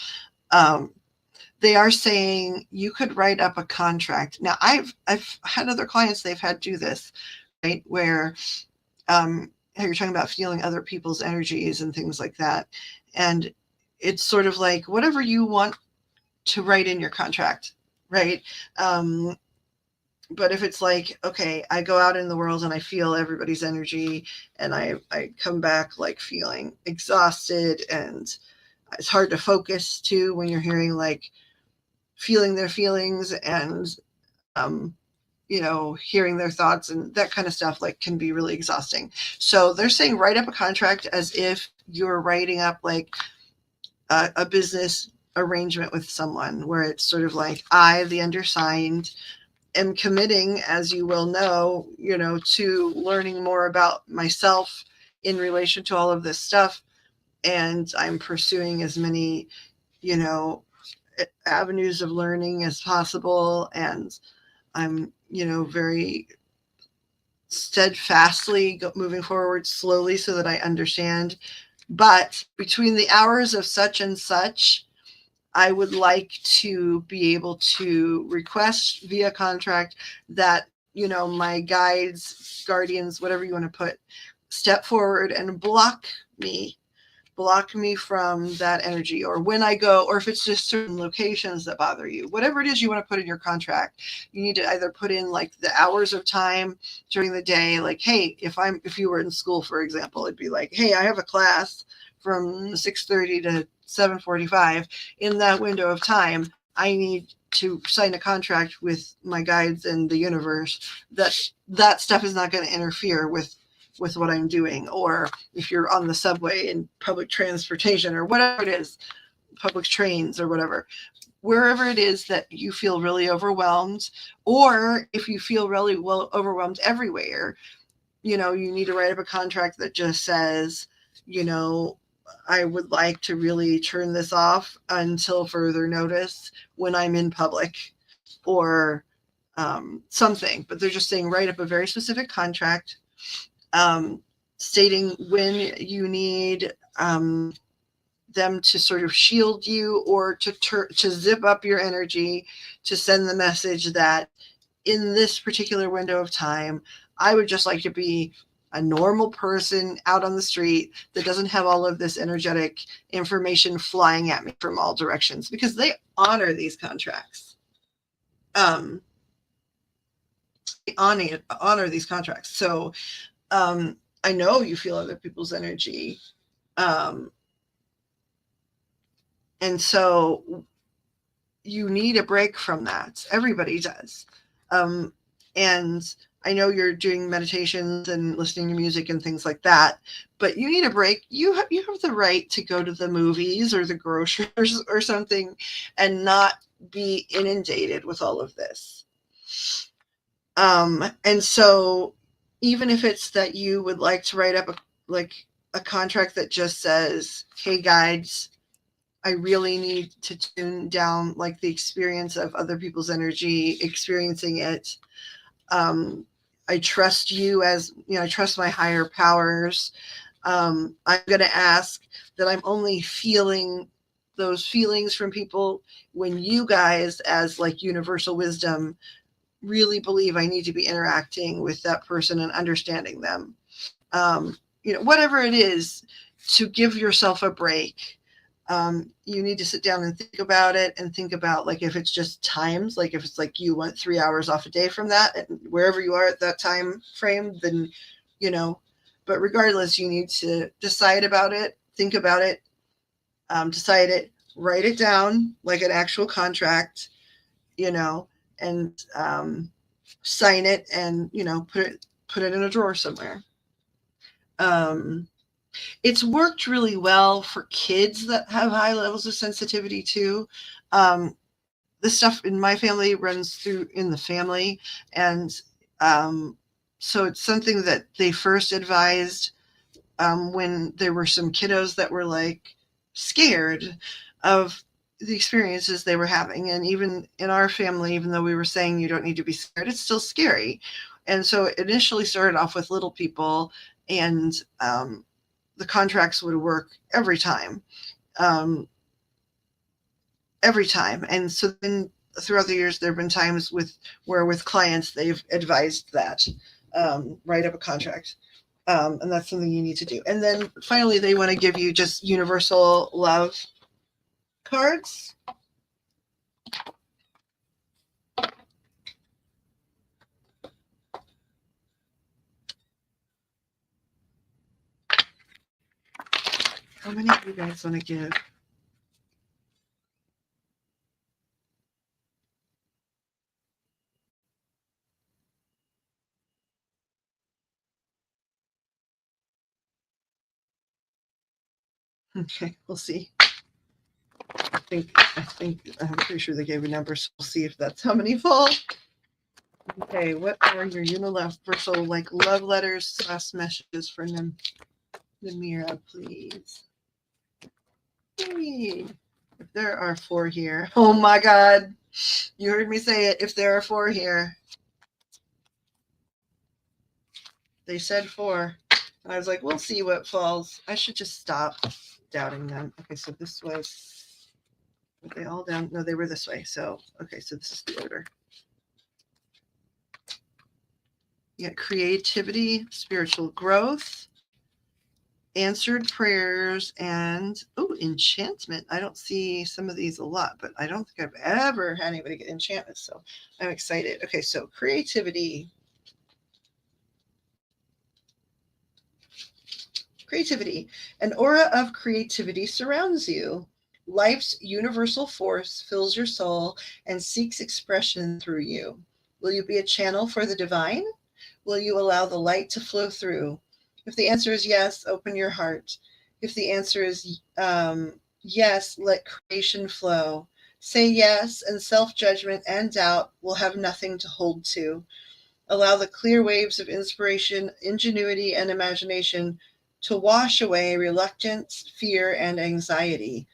They are saying you could write up a contract. Now, I've had other clients, they've had do this, right? Where you're talking about feeling other people's energies and things like that. And it's sort of like whatever you want to write in your contract, right? But if it's like, okay, I go out in the world and I feel everybody's energy and I come back like feeling exhausted, and it's hard to focus too when you're hearing like feeling their feelings and hearing their thoughts and that kind of stuff, like can be really exhausting. So they're saying write up a contract as if you're writing up like a business arrangement with someone, where it's sort of like, I, the undersigned, am committing, as you will know, to learning more about myself in relation to all of this stuff. And I'm pursuing as many, avenues of learning as possible. And I'm, very steadfastly moving forward slowly so that I understand. But between the hours of such and such, I would like to be able to request via contract that you know, my guides, guardians, whatever you want to put, step forward and block me from that energy. Or when I go, or if it's just certain locations that bother you, whatever it is you want to put in your contract, you need to either put in like the hours of time during the day. Like, hey, if you were in school, for example, it'd be like, hey, I have a class from 6:30 to 7:45. In that window of time, I need to sign a contract with my guides and the universe that stuff is not going to interfere with what I'm doing. Or if you're on the subway and public transportation or whatever it is, public trains or whatever, wherever it is that you feel really overwhelmed, or if you feel really well overwhelmed everywhere, you know, you need to write up a contract that just says, you know, I would like to really turn this off until further notice when I'm in public, or something. But they're just saying write up a very specific contract, stating when you need them to sort of shield you, or to zip up your energy, to send the message that in this particular window of time, I would just like to be a normal person out on the street that doesn't have all of this energetic information flying at me from all directions, because they honor these contracts. They honor these contracts. So I know you feel other people's energy. And so you need a break from that. Everybody does. And I know you're doing meditations and listening to music and things like that, but you need a break. You have the right to go to the movies or the groceries or something and not be inundated with all of this. And so even if it's that you would like to write up a contract that just says, hey, guides, I really need to tune down like the experience of other people's energy, experiencing it. I trust you, as you know, I trust my higher powers. I'm going to ask that I'm only feeling those feelings from people when you guys, as like universal wisdom, really believe I need to be interacting with that person and understanding them. You know, whatever it is, to give yourself a break. You need to sit down and think about it, and think about, like, if it's just times, like if it's like you want 3 hours off a day from that, and wherever you are at that time frame, then, you know, but regardless, you need to decide about it, think about it, decide it, write it down like an actual contract, you know, and sign it, and, you know, put it in a drawer somewhere. It's worked really well for kids that have high levels of sensitivity too. This stuff in my family runs through in the family. And so it's something that they first advised when there were some kiddos that were like scared of the experiences they were having. And even in our family, even though we were saying you don't need to be scared, it's still scary. And so it initially started off with little people, and the contracts would work every time. And so then throughout the years, there have been times where with clients, they've advised that write up a contract. And that's something you need to do. And then finally, they want to give you just universal love cards. How many do you guys want to give? Okay, we'll see. I'm pretty sure they gave a number, so we'll see if that's how many fall. Okay, what are your universal, like, love letters / messages for Namira, please? Hey, if there are 4 here. Oh my God. You heard me say it. If there are 4 here. They said 4. And I was like, we'll see what falls. I should just stop doubting them. Okay, so this was, were they all down? No, they were this way. So, okay, so this is the order. Yeah, creativity, spiritual growth, answered prayers, and enchantment. I don't see some of these a lot, but I don't think I've ever had anybody get enchantment, so I'm excited. Okay, so creativity. Creativity. An aura of creativity surrounds you. Life's universal force fills your soul and seeks expression through you. Will you be a channel for the divine? Will you allow the light to flow through? If the answer is yes, open your heart. If the answer is yes, let creation flow. Say yes, and self judgment and doubt will have nothing to hold to. Allow the clear waves of inspiration, ingenuity, and imagination to wash away reluctance, fear, and anxiety.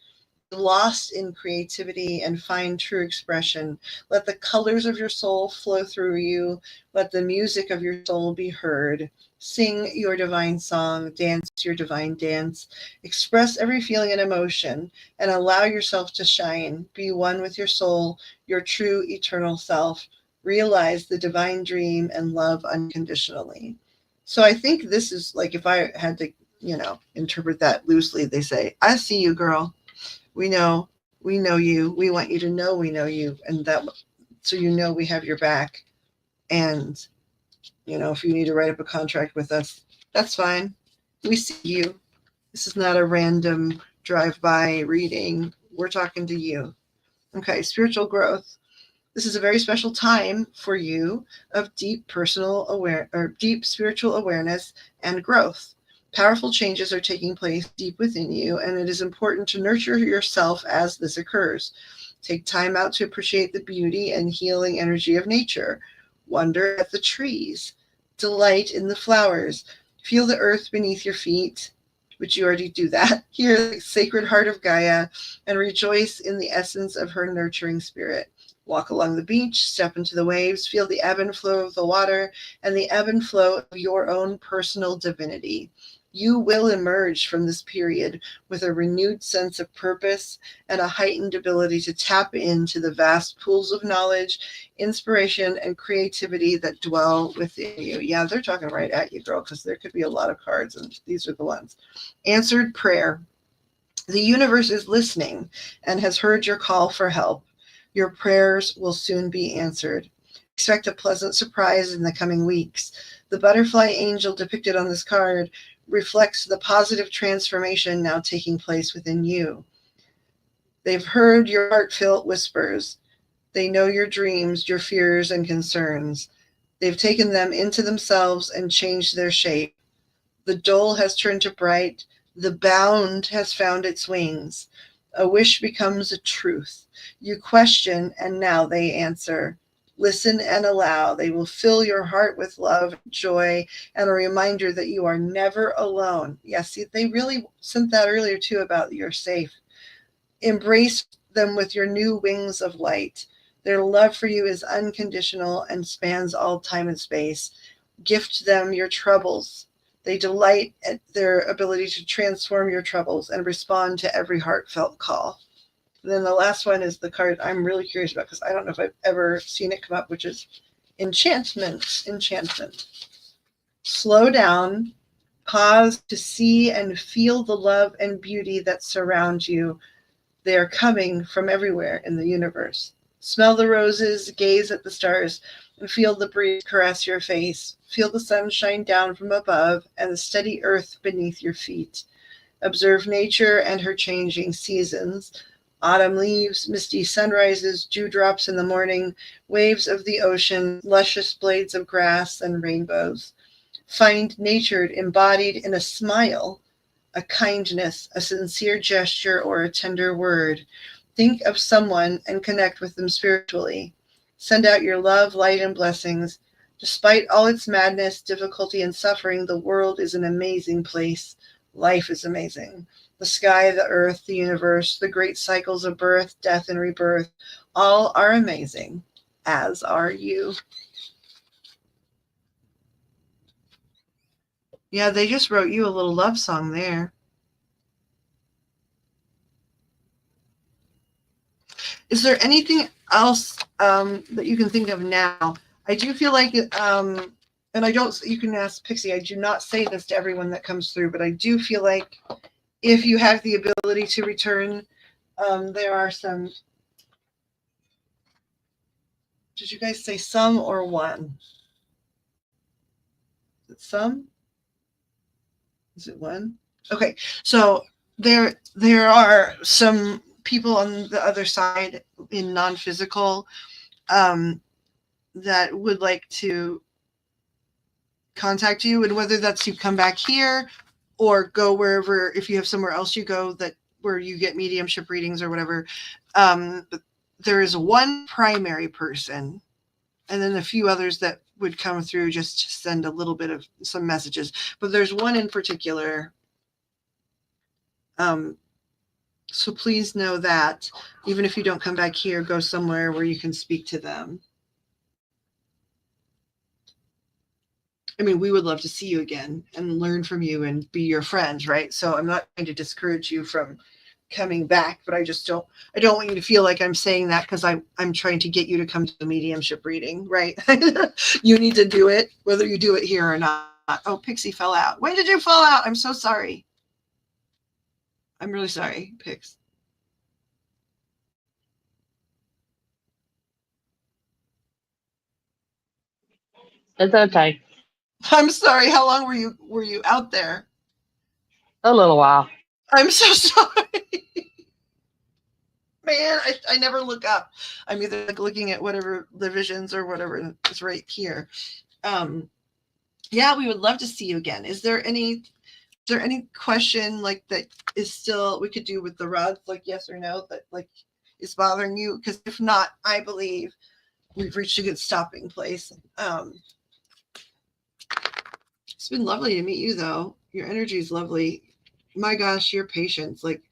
Lost in creativity and find true expression. Let the colors of your soul flow through you. Let the music of your soul be heard. Sing your divine song, dance your divine dance. Express every feeling and emotion, and allow yourself to shine. Be one with your soul, your true eternal self. Realize the divine dream and love unconditionally. So I think this is like, if I had to, interpret that loosely, they say, I see you, girl. We know you. We want you to know we know you, and that, so we have your back. And if you need to write up a contract with us, that's fine. We see you. This is not a random drive-by reading. We're talking to you. Okay, spiritual growth. This is a very special time for you of deep deep spiritual awareness and growth. Powerful changes are taking place deep within you, and it is important to nurture yourself as this occurs. Take time out to appreciate the beauty and healing energy of nature. Wonder at the trees. Delight in the flowers. Feel the earth beneath your feet, which you already do that. Hear the sacred heart of Gaia and rejoice in the essence of her nurturing spirit. Walk along the beach, step into the waves, feel the ebb and flow of the water and the ebb and flow of your own personal divinity. You will emerge from this period with a renewed sense of purpose and a heightened ability to tap into the vast pools of knowledge, inspiration, and creativity that dwell within you. Yeah, they're talking right at you, girl, because there could be a lot of cards, and these are the ones. Answered prayer. The universe is listening and has heard your call for help. Your prayers will soon be answered. Expect a pleasant surprise in the coming weeks. The butterfly angel depicted on this card reflects the positive transformation now taking place within you. They've heard your heartfelt whispers. They know your dreams, your fears, and concerns. They've taken them into themselves and changed their shape. The dull has turned to bright. The bound has found its wings. A wish becomes a truth. You question, and now they answer. Listen and allow. They will fill your heart with love, joy, and a reminder that you are never alone. Yes, see, they really sent that earlier too about you're safe. Embrace them with your new wings of light. Their love for you is unconditional and spans all time and space. Gift them your troubles. They delight at their ability to transform your troubles and respond to every heartfelt call. And then the last one is the card I'm really curious about, because I don't know if I've ever seen it come up, which is enchantment. Enchantment. Slow down, pause to see and feel the love and beauty that surround you. They are coming from everywhere in the universe. Smell the roses, gaze at the stars, and feel the breeze caress your face. Feel the sun shine down from above and the steady earth beneath your feet. Observe nature and her changing seasons. Autumn leaves, misty sunrises, dewdrops in the morning, waves of the ocean, luscious blades of grass, and rainbows. Find nature embodied in a smile, a kindness, a sincere gesture, or a tender word. Think of someone and connect with them spiritually. Send out your love, light, and blessings. Despite all its madness, difficulty, and suffering, the world is an amazing place. Life is amazing. The sky, the earth, the universe, the great cycles of birth, death, and rebirth, all are amazing, as are you. Yeah, they just wrote you a little love song there. Is there anything else that you can think of now? I do feel like and I don't, you can ask Pixie, I do not say this to everyone that comes through, but I do feel like if you have the ability to return, there are some, did you guys say some or one? Is it some? Is it one? Okay, so there are some people on the other side in non-physical that would like to contact you, and whether that's you come back here or go wherever, if you have somewhere else you go that where you get mediumship readings or whatever. But there is one primary person, and then a few others that would come through just to send a little bit of some messages. But there's one in particular. So please know that even if you don't come back here, go somewhere where you can speak to them. I mean, we would love to see you again and learn from you and be your friends, right? So I'm not trying to discourage you from coming back, but I don't want you to feel like I'm saying that because I'm trying to get you to come to the mediumship reading, right? You need to do it, whether you do it here or not. Oh, Pixie fell out. When did you fall out? I'm so sorry. I'm really sorry, Pix. It's okay. I'm sorry. How long were you out there? A little while. I'm so sorry. Man, I never look up. I'm either like looking at whatever the visions or whatever is right here. Yeah, we would love to see you again. Is there any question like that is still we could do with the rods, like yes or no, that like is bothering you? Because if not, I believe we've reached a good stopping place. It's been lovely to meet you, though. Your energy is lovely. My gosh, your patience. Like,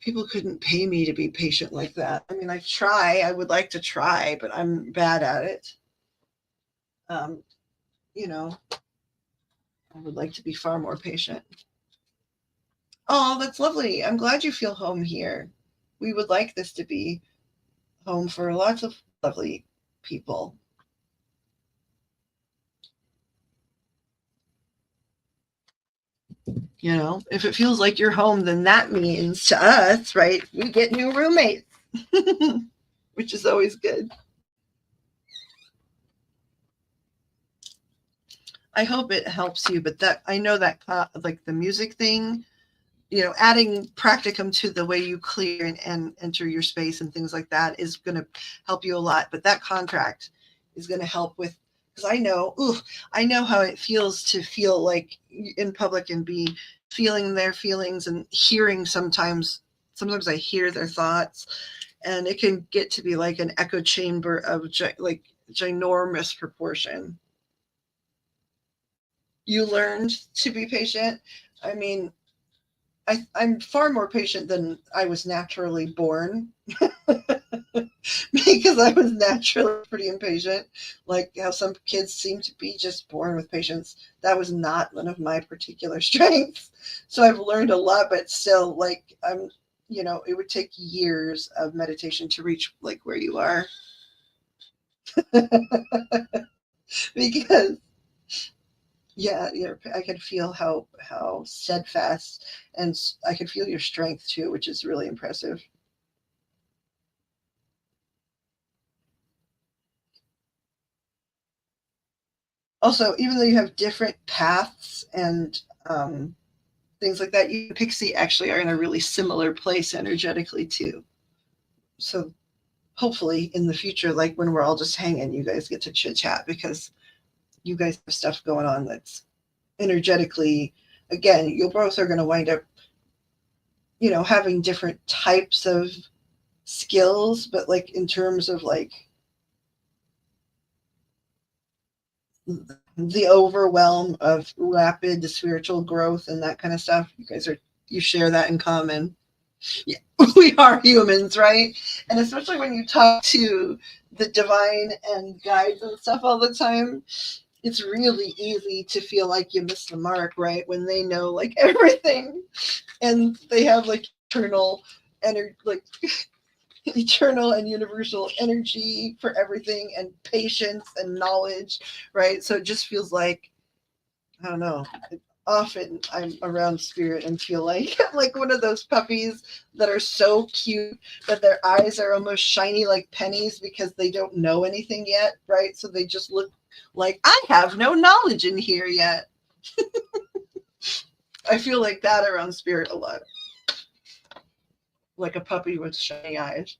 people couldn't pay me to be patient like that. I mean, I would like to try, but I'm bad at it. You know, I would like to be far more patient. Oh, that's lovely. I'm glad you feel home here. We would like this to be home for lots of lovely people. You know, if it feels like you're home, then that means to us, right, we get new roommates, which is always good. I hope it helps you, but that I know that like the music thing, you know, adding practicum to the way you clear and enter your space and things like that is going to help you a lot. But that contract is going to help with, because I know how it feels to feel like in public and be feeling their feelings and hearing sometimes I hear their thoughts, and it can get to be like an echo chamber of like ginormous proportion. You learned to be patient. I mean, I'm far more patient than I was naturally born because I was naturally pretty impatient. Like how some kids seem to be just born with patience. That was not one of my particular strengths. So I've learned a lot, but still, like, it would take years of meditation to reach like where you are. Because yeah, I could feel how steadfast, and I could feel your strength too, which is really impressive. Also, even though you have different paths and things like that, you and Pixie actually are in a really similar place energetically too. So hopefully in the future, like when we're all just hanging, you guys get to chit chat because you guys have stuff going on that's energetically, again, you both are going to wind up, having different types of skills, but like in terms of like the overwhelm of rapid spiritual growth and that kind of stuff, you share that in common. Yeah, we are humans, right? And especially when you talk to the divine and guides and stuff all the time, it's really easy to feel like you missed the mark, right? When they know like everything and they have like eternal energy, like eternal and universal energy for everything, and patience and knowledge, right? So it just feels like, I don't know. Often I'm around spirit and feel like I'm like one of those puppies that are so cute that their eyes are almost shiny like pennies because they don't know anything yet, right? So they just look like, I have no knowledge in here yet. I feel like that around spirit a lot. Like a puppy with shiny eyes.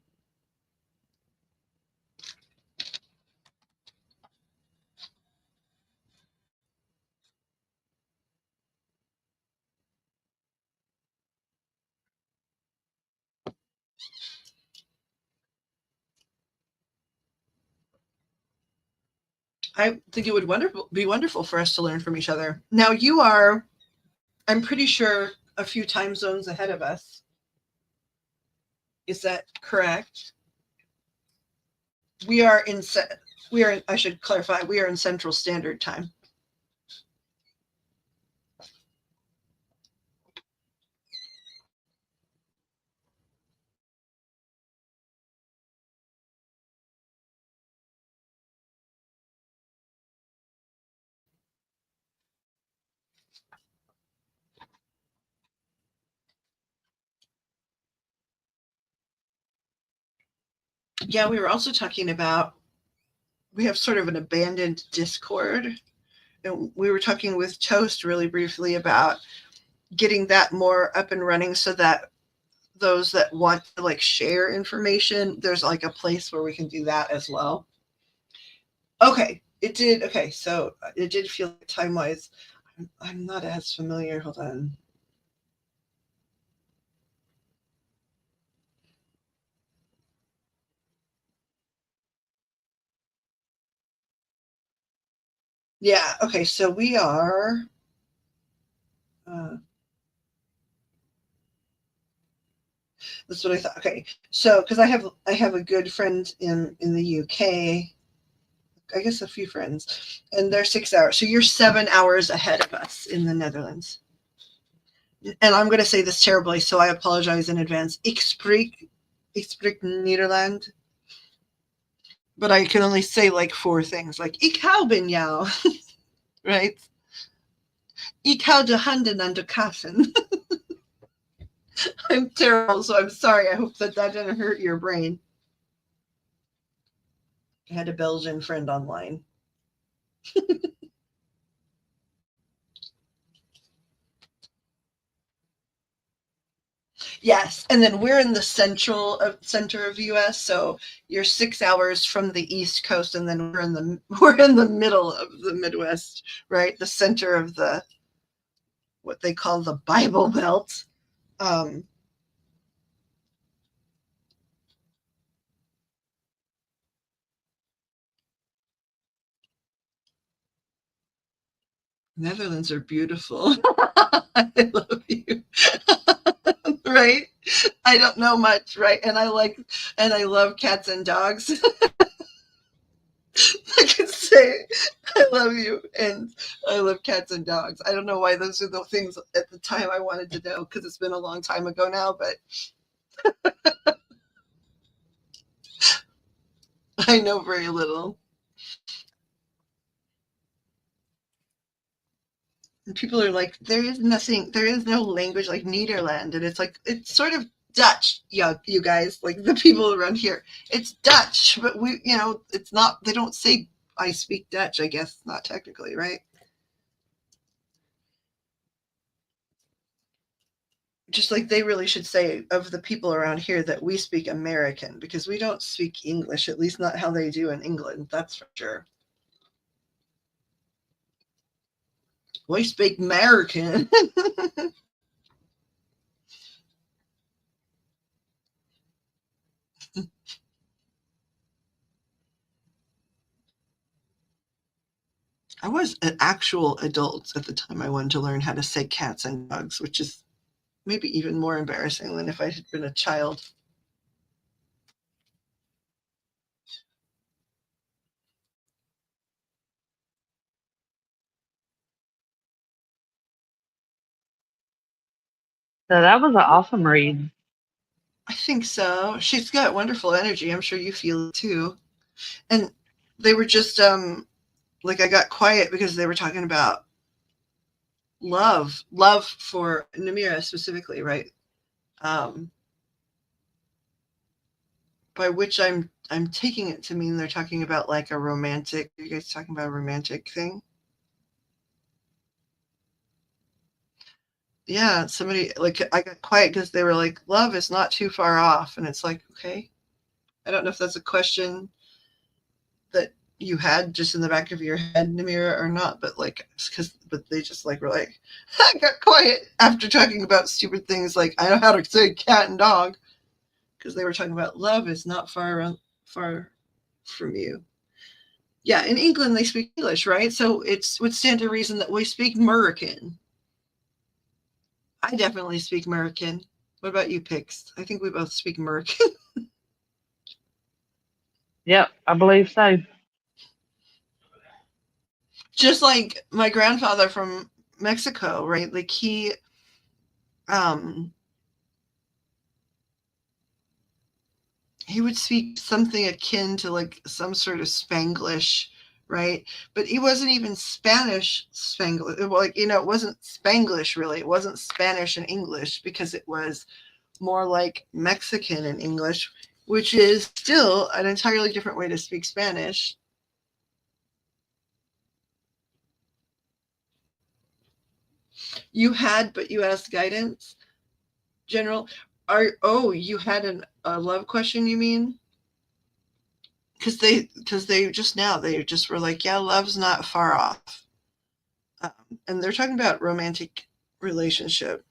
I think it would be wonderful for us to learn from each other. Now you are, I'm pretty sure, a few time zones ahead of us. Is that correct? We are in I should clarify, we are in Central Standard Time. Yeah, we were also talking about, we have sort of an abandoned Discord. And we were talking with Toast really briefly about getting that more up and running so that those that want to like share information, there's like a place where we can do that as well. Okay, it did. Okay, so it did feel like time wise. I'm not as familiar. Hold on. Yeah. Okay. So we are. That's what I thought. Okay. So because I have a good friend in the UK. I guess a few friends, and they're 6 hours. So you're 7 hours ahead of us in the Netherlands. And I'm going to say this terribly, so I apologize in advance. Ik spreek Nederland. But I can only say like four things, like ik hou van jou, right? Ik hou de handen aan de kassen. I'm terrible, so I'm sorry. I hope that didn't hurt your brain. I had a Belgian friend online. Yes, and then we're in the center of US, so you're 6 hours from the East Coast, and then we're in the middle of the Midwest, right? The center of the what they call the Bible Belt. Um, Netherlands are beautiful. I love you. Right? I don't know much, right? And I love cats and dogs. I can say I love you and I love cats and dogs. I don't know why those are the things at the time I wanted to know because it's been a long time ago now, but I know very little. And people are like, there is no language like Nederland. And it's like, it's sort of Dutch, yeah, you guys, like the people around here. It's Dutch, but it's not, they don't say I speak Dutch, I guess, not technically, right? Just like they really should say of the people around here that we speak American because we don't speak English, at least not how they do in England. That's for sure. We speak American. I was an actual adult at the time I wanted to learn how to say cats and dogs, which is maybe even more embarrassing than if I had been a child. So that was an awesome read. I think so. She's got wonderful energy. I'm sure you feel it too. And they were just like I got quiet because they were talking about love for Namira specifically, right? Um, by which I'm taking it to mean they're talking about like a romantic. Are you guys talking about a romantic thing? Yeah, somebody like I got quiet because they were like, love is not too far off, and it's like, okay, I don't know if that's a question that you had just in the back of your head, Namira, or not, but like, but they just like were like, I got quiet after talking about stupid things like I know how to say cat and dog because they were talking about love is not far from you. Yeah, in England they speak English, right? So it would stand to reason that we speak American. I definitely speak American. What about you, Pix? I think we both speak American. Yep, I believe so. Just like my grandfather from Mexico, right? Like um he would speak something akin to like some sort of Spanglish, right? But he wasn't even Spanish Spanglish. Like, it wasn't Spanglish really. It wasn't Spanish and English because it was more like Mexican and English, which is still an entirely different way to speak Spanish. But you asked guidance, General. You had a love question, you mean? Because they just now they just were like, yeah, love's not far off, um, and they're talking about romantic relationship.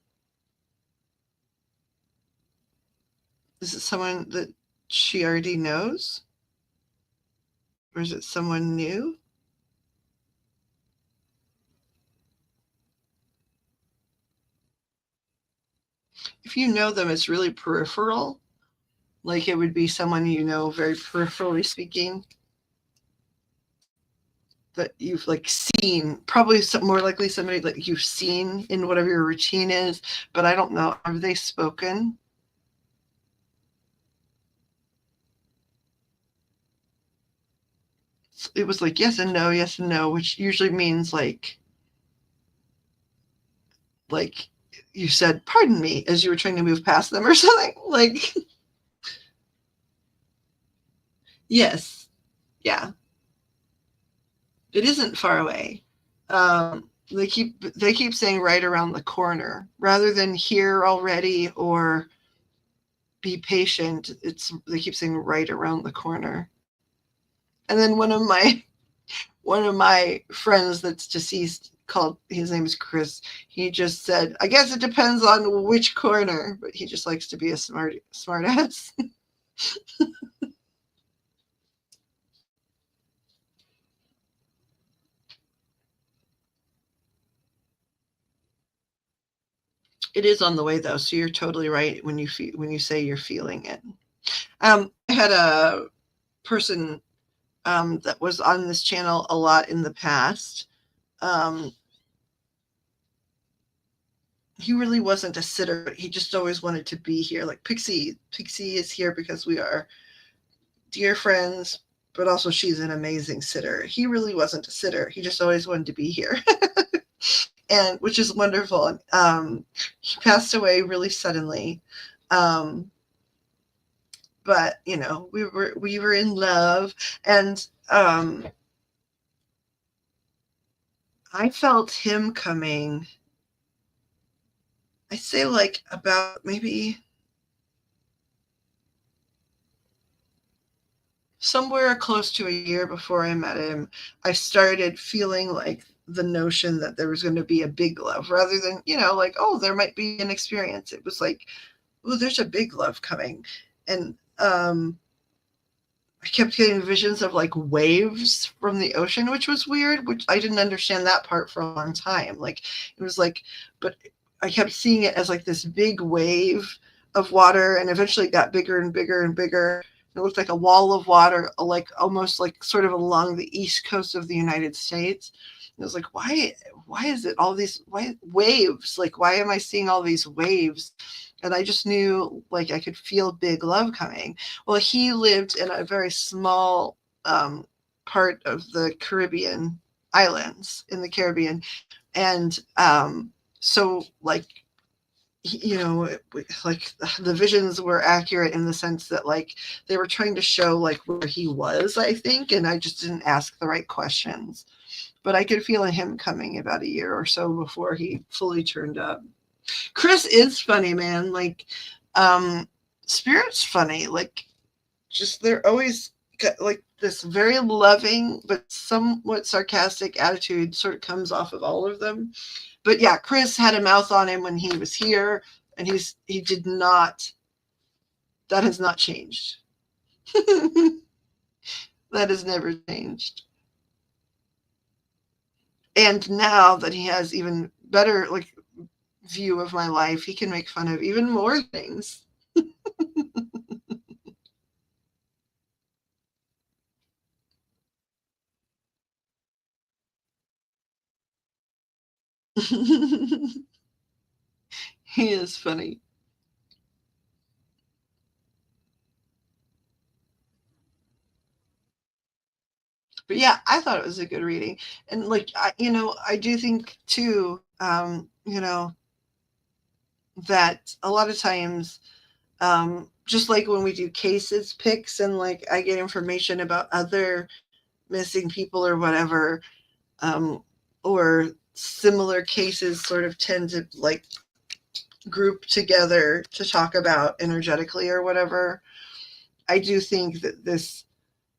Is it someone that she already knows, or is it someone new? If you know them, it's really peripheral. Like it would be someone you know very peripherally speaking that you've like seen, probably more likely somebody that you've seen in whatever your routine is, but I don't know. Have they spoken? It was like yes and no, which usually means like you said, pardon me, as you were trying to move past them or something. Like, yes, yeah, it isn't far away. They keep saying right around the corner rather than here already or be patient. They keep saying right around the corner. And then one of my friends that's deceased called his name is Chris. He just said, I guess it depends on which corner, but he just likes to be a smart ass. It is on the way though, so you're totally right when you say you're feeling it. I had a person that was on this channel a lot in the past. Um, he really wasn't a sitter, but he just always wanted to be here. Like Pixie is here because we are dear friends, but also she's an amazing sitter. He really wasn't a sitter. He just always wanted to be here. And which is wonderful. He passed away really suddenly. But we were in love, and I felt him coming. I say like about maybe somewhere close to a year before I met him. I started feeling like the notion that there was going to be a big love rather than, like, oh, there might be an experience. It was like, oh, there's a big love coming. And I kept getting visions of like waves from the ocean, which was weird, which I didn't understand that part for a long time. Like it was like, but I kept seeing it as like this big wave of water, and eventually it got bigger and bigger and bigger. It looked like a wall of water, like almost like sort of along the east coast of the United States. And I was like, why is it all these waves? Like, why am I seeing all these waves? And I just knew, like, I could feel big love coming. Well, he lived in a very small part of the Caribbean islands in the Caribbean. And so, like, like the visions were accurate in the sense that, like, they were trying to show, like, where he was, I think, and I just didn't ask the right questions. But I could feel him coming about a year or so before he fully turned up. Chris is funny, man. Like, Spirit's funny. Like, just they're always got, like, this very loving but somewhat sarcastic attitude sort of comes off of all of them. But yeah, Chris had a mouth on him when he was here, and he did not. That has not changed. That has never changed. And now that he has even better, like, view of my life, he can make fun of even more things. He is funny. But yeah, I thought it was a good reading. And, like, I do think too, that a lot of times, just like when we do cases picks and, like, I get information about other missing people or whatever, or similar cases sort of tend to, like, group together to talk about energetically or whatever. I do think that this,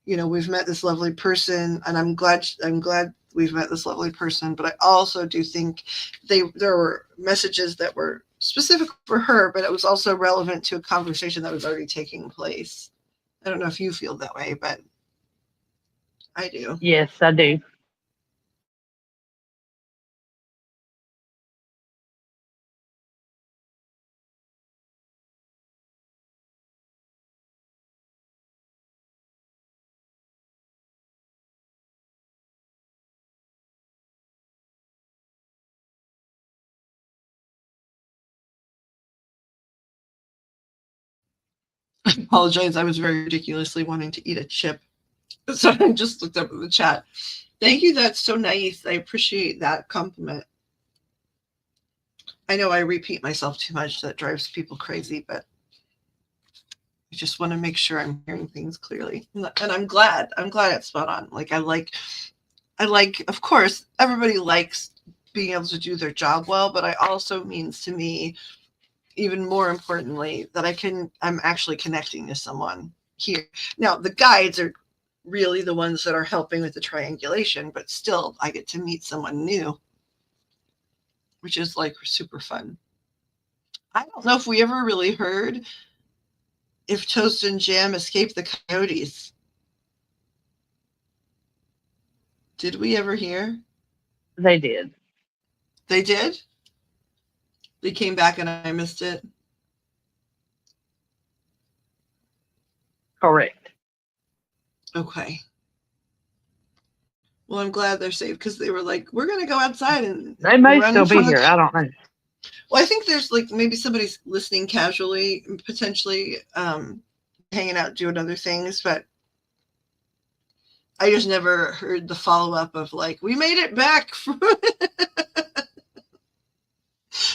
we've met this lovely person, and I'm glad we've met this lovely person, but I also do think there were messages that were specific for her, but it was also relevant to a conversation that was already taking place. I don't know if you feel that way, but I do. Yes, I do. I apologize. I was very ridiculously wanting to eat a chip. So I just looked up at the chat. Thank you. That's so nice. I appreciate that compliment. I know I repeat myself too much. That drives people crazy, but I just want to make sure I'm hearing things clearly. And I'm glad. I'm glad it's spot on. Like, of course, everybody likes being able to do their job well, but I also means to me, even more importantly, that I'm actually connecting to someone here. Now, the guides are really the ones that are helping with the triangulation, but still I get to meet someone new, which is, like, super fun. I don't know if we ever really heard if Toast and Jam escaped the coyotes. Did we ever hear? They did. They did? They came back and I missed it? Correct. Okay. Well, I'm glad they're safe, because they were like, we're going to go outside and They may run still be from the... here. I don't know. Well, I think there's, like, maybe somebody's listening casually, potentially hanging out, doing other things, but I just never heard the follow-up of, like, we made it back from...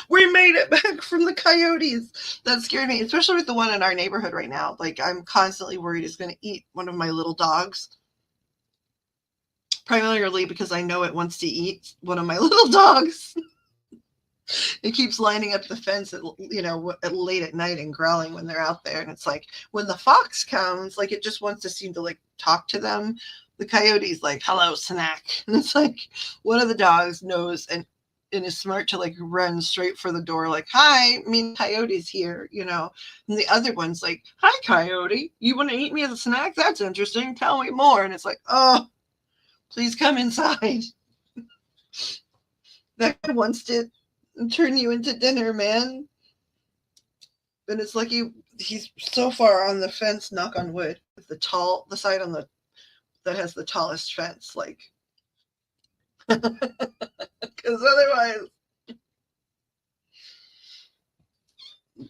we made it back from the coyotes. That scared me, especially with the one in our neighborhood right now. Like, I'm constantly worried it's going to eat one of my little dogs. Primarily because I know it wants to eat one of my little dogs. It keeps lining up the fence at late at night and growling when they're out there. And it's like, when the fox comes, like, it just wants to seem to, like, talk to them. The coyote's like, hello, snack. And it's like, one of the dogs knows and is smart to, like, run straight for the door, like, hi, coyote's here, And the other one's like, hi, coyote, you want to eat me as a snack? That's interesting. Tell me more. And it's like, oh, please come inside. That guy wants to turn you into dinner, man. And it's like he's so far on the fence, knock on wood, with the side on that has the tallest fence, like, because otherwise,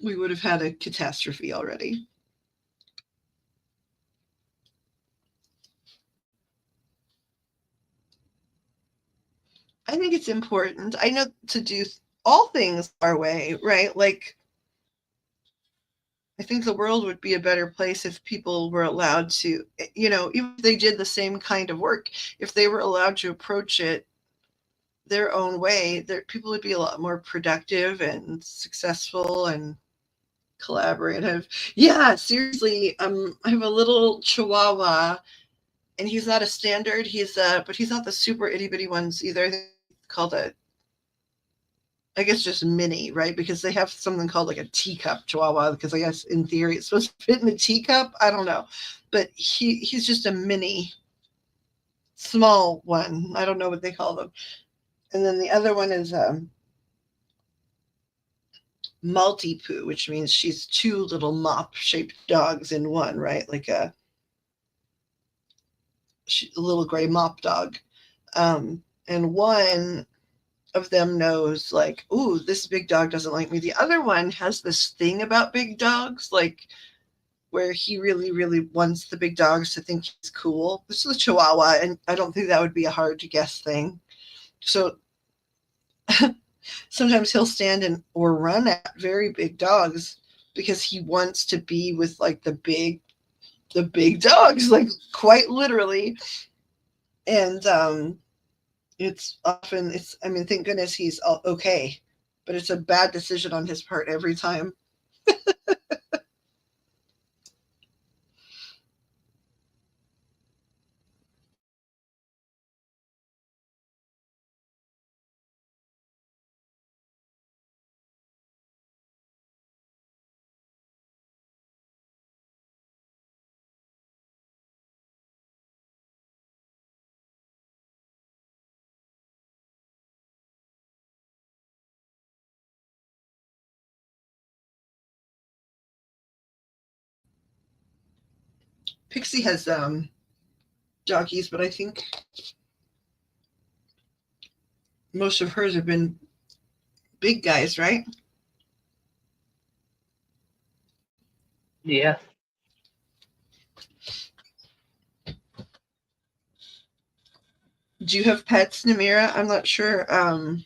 we would have had a catastrophe already. I think it's important. I know to do all things our way, right? Like, I think the world would be a better place if people were allowed to, even if they did the same kind of work, if they were allowed to approach it their own way, people would be a lot more productive and successful and collaborative. Yeah, seriously. I have a little Chihuahua, and he's not a standard. But he's not the super itty bitty ones either. Called I guess just mini, right? Because they have something called like a teacup Chihuahua. Because I guess in theory it's supposed to fit in a teacup. I don't know, but he's just a mini, small one. I don't know what they call them. And then the other one is multi-poo, which means she's two little mop-shaped dogs in one, right? Like a little gray mop dog. And one of them knows, like, ooh, this big dog doesn't like me. The other one has this thing about big dogs, like, where he really, really wants the big dogs to think he's cool. This is a Chihuahua, and I don't think that would be a hard to guess thing. So sometimes he'll stand or run at very big dogs because he wants to be with like the big dogs, like quite literally. And I mean, thank goodness he's okay, but it's a bad decision on his part every time. Pixie has jockeys, but I think most of hers have been big guys, right? Yeah. Do you have pets, Namira? I'm not sure. I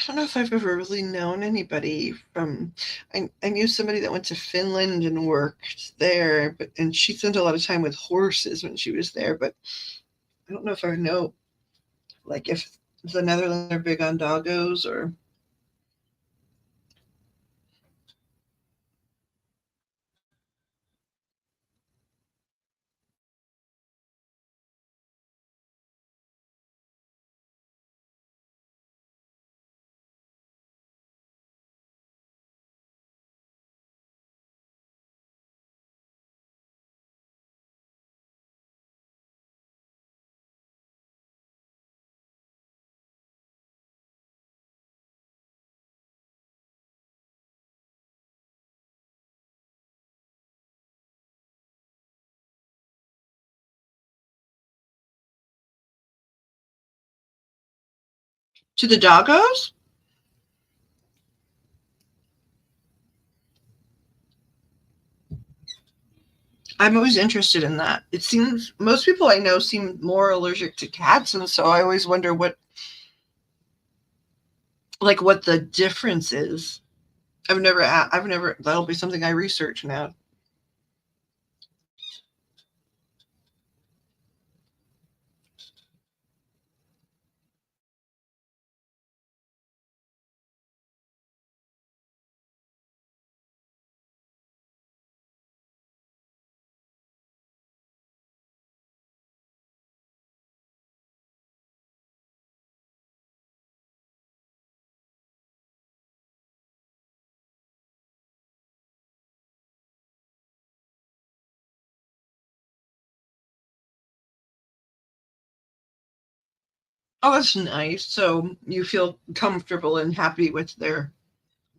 don't know if I've ever really known anybody from. I knew somebody that went to Finland and worked there, and she spent a lot of time with horses when she was there. But I don't know if I know, like, if the Netherlands are big on doggos or. To the doggos? I'm always interested in that. It seems most people I know seem more allergic to cats, and so I always wonder what the difference is. I've never. That'll be something I research now. Oh, that's nice. So you feel comfortable and happy with their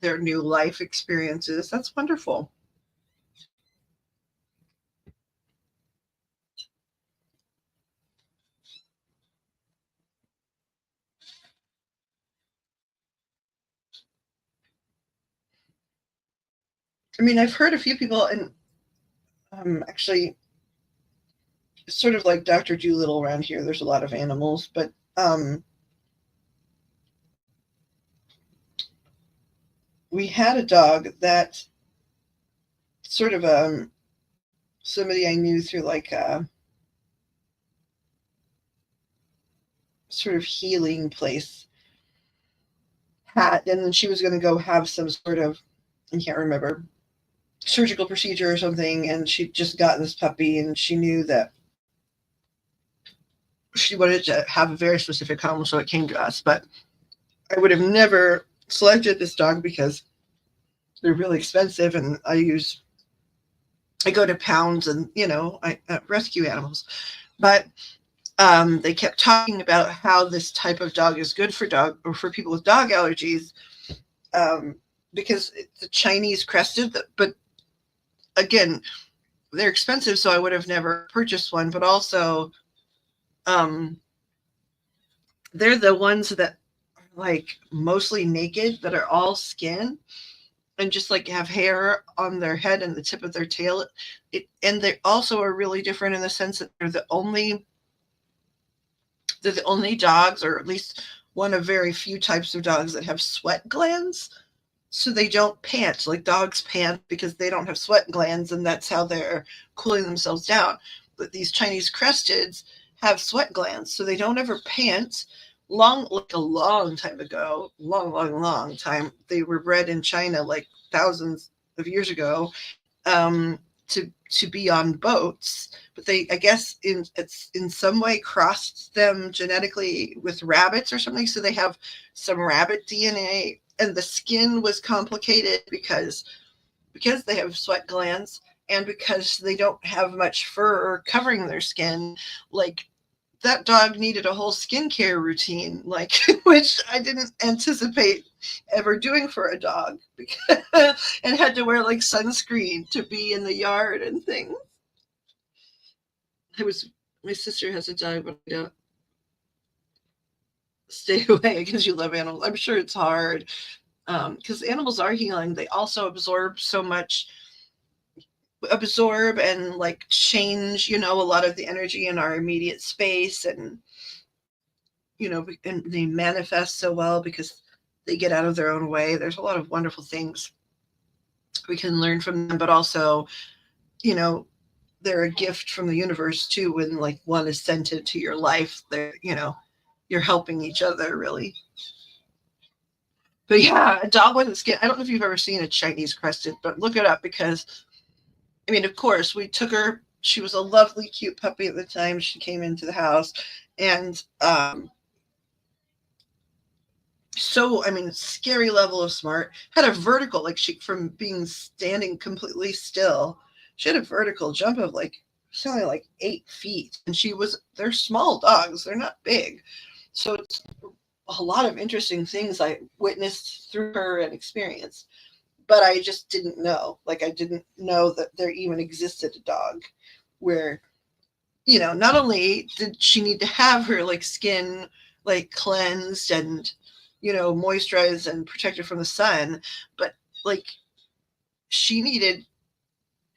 new life experiences. That's wonderful. I mean, I've heard a few people, and actually, sort of like Dr. Doolittle around here. There's a lot of animals, but we had a dog that sort of somebody I knew through like a sort of healing place had, and then she was going to go have some sort of, I can't remember, surgical procedure or something, and she'd just gotten this puppy, and she knew that she wanted to have a very specific home, so it came to us. But I would have never selected this dog because they're really expensive, and I go to Pounds, and I rescue animals. But they kept talking about how this type of dog is good for people with dog allergies, because it's a Chinese crested. But again, they're expensive, so I would have never purchased one. But also, they're the ones that are like mostly naked, that are all skin, and just like have hair on their head and the tip of their tail. And they also are really different in the sense that they're the only dogs, or at least one of very few types of dogs, that have sweat glands. So they don't pant. Like dogs pant because they don't have sweat glands, and that's how they're cooling themselves down. But these Chinese cresteds have sweat glands, so they don't ever pant. A long time ago, long time, they were bred in China, like thousands of years ago, to be on boats. But they, I guess, it's in some way crossed them genetically with rabbits or something, so they have some rabbit DNA, and the skin was complicated because they have sweat glands, and because they don't have much fur covering their skin. Like, that dog needed a whole skincare routine, like, which I didn't anticipate ever doing for a dog, and had to wear like sunscreen to be in the yard and things. My sister has a dog, but I don't stay away because you love animals. I'm sure it's hard, because animals are healing. They also absorb and like change, a lot of the energy in our immediate space, and and they manifest so well because they get out of their own way. There's a lot of wonderful things we can learn from them, but also, they're a gift from the universe too. When like one is sent into your life, you're helping each other, really. But yeah, a dog with a skin. I don't know if you've ever seen a Chinese crested, but look it up, because I mean, of course, we took her. She was a lovely, cute puppy at the time she came into the house. And scary level of smart. Had a vertical, like, from being standing completely still, she had a vertical jump of like something like 8 feet. And they're small dogs. They're not big. So it's a lot of interesting things I witnessed through her and experienced. But I just didn't know. Like, I didn't know that there even existed a dog where, not only did she need to have her like skin like cleansed and, moisturized and protected from the sun, but like she needed,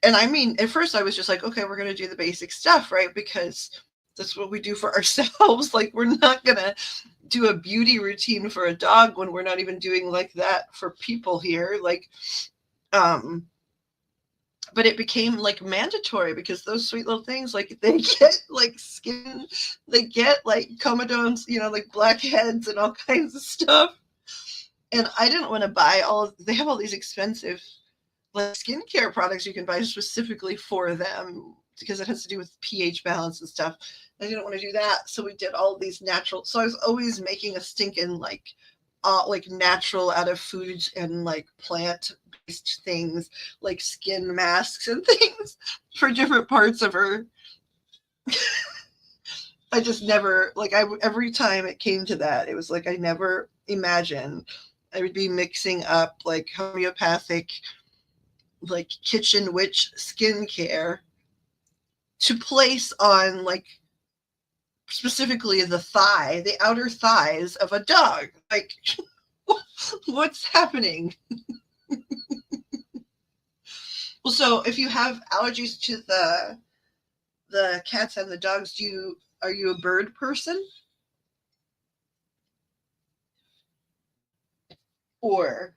and I mean, at first I was just like, okay, we're going to do the basic stuff, right? Because that's what we do for ourselves. Like, we're not going to do a beauty routine for a dog when we're not even doing like that for people here. Like, but it became like mandatory, because those sweet little things, like, they get like skin, they get like comedones, like blackheads and all kinds of stuff. And I didn't want to buy they have all these expensive like skincare products you can buy specifically for them, because it has to do with pH balance and stuff. I didn't want to do that. So we did all of these natural. So I was always making a stinking like natural out of foods and like plant based things, like skin masks and things for different parts of her. I just never, like, every time it came to that, it was like I never imagined I would be mixing up like homeopathic, like kitchen witch skincare to place on like specifically the outer thighs of a dog. Like, what's happening? Well, so if you have allergies to the cats and the dogs, are you a bird person? Or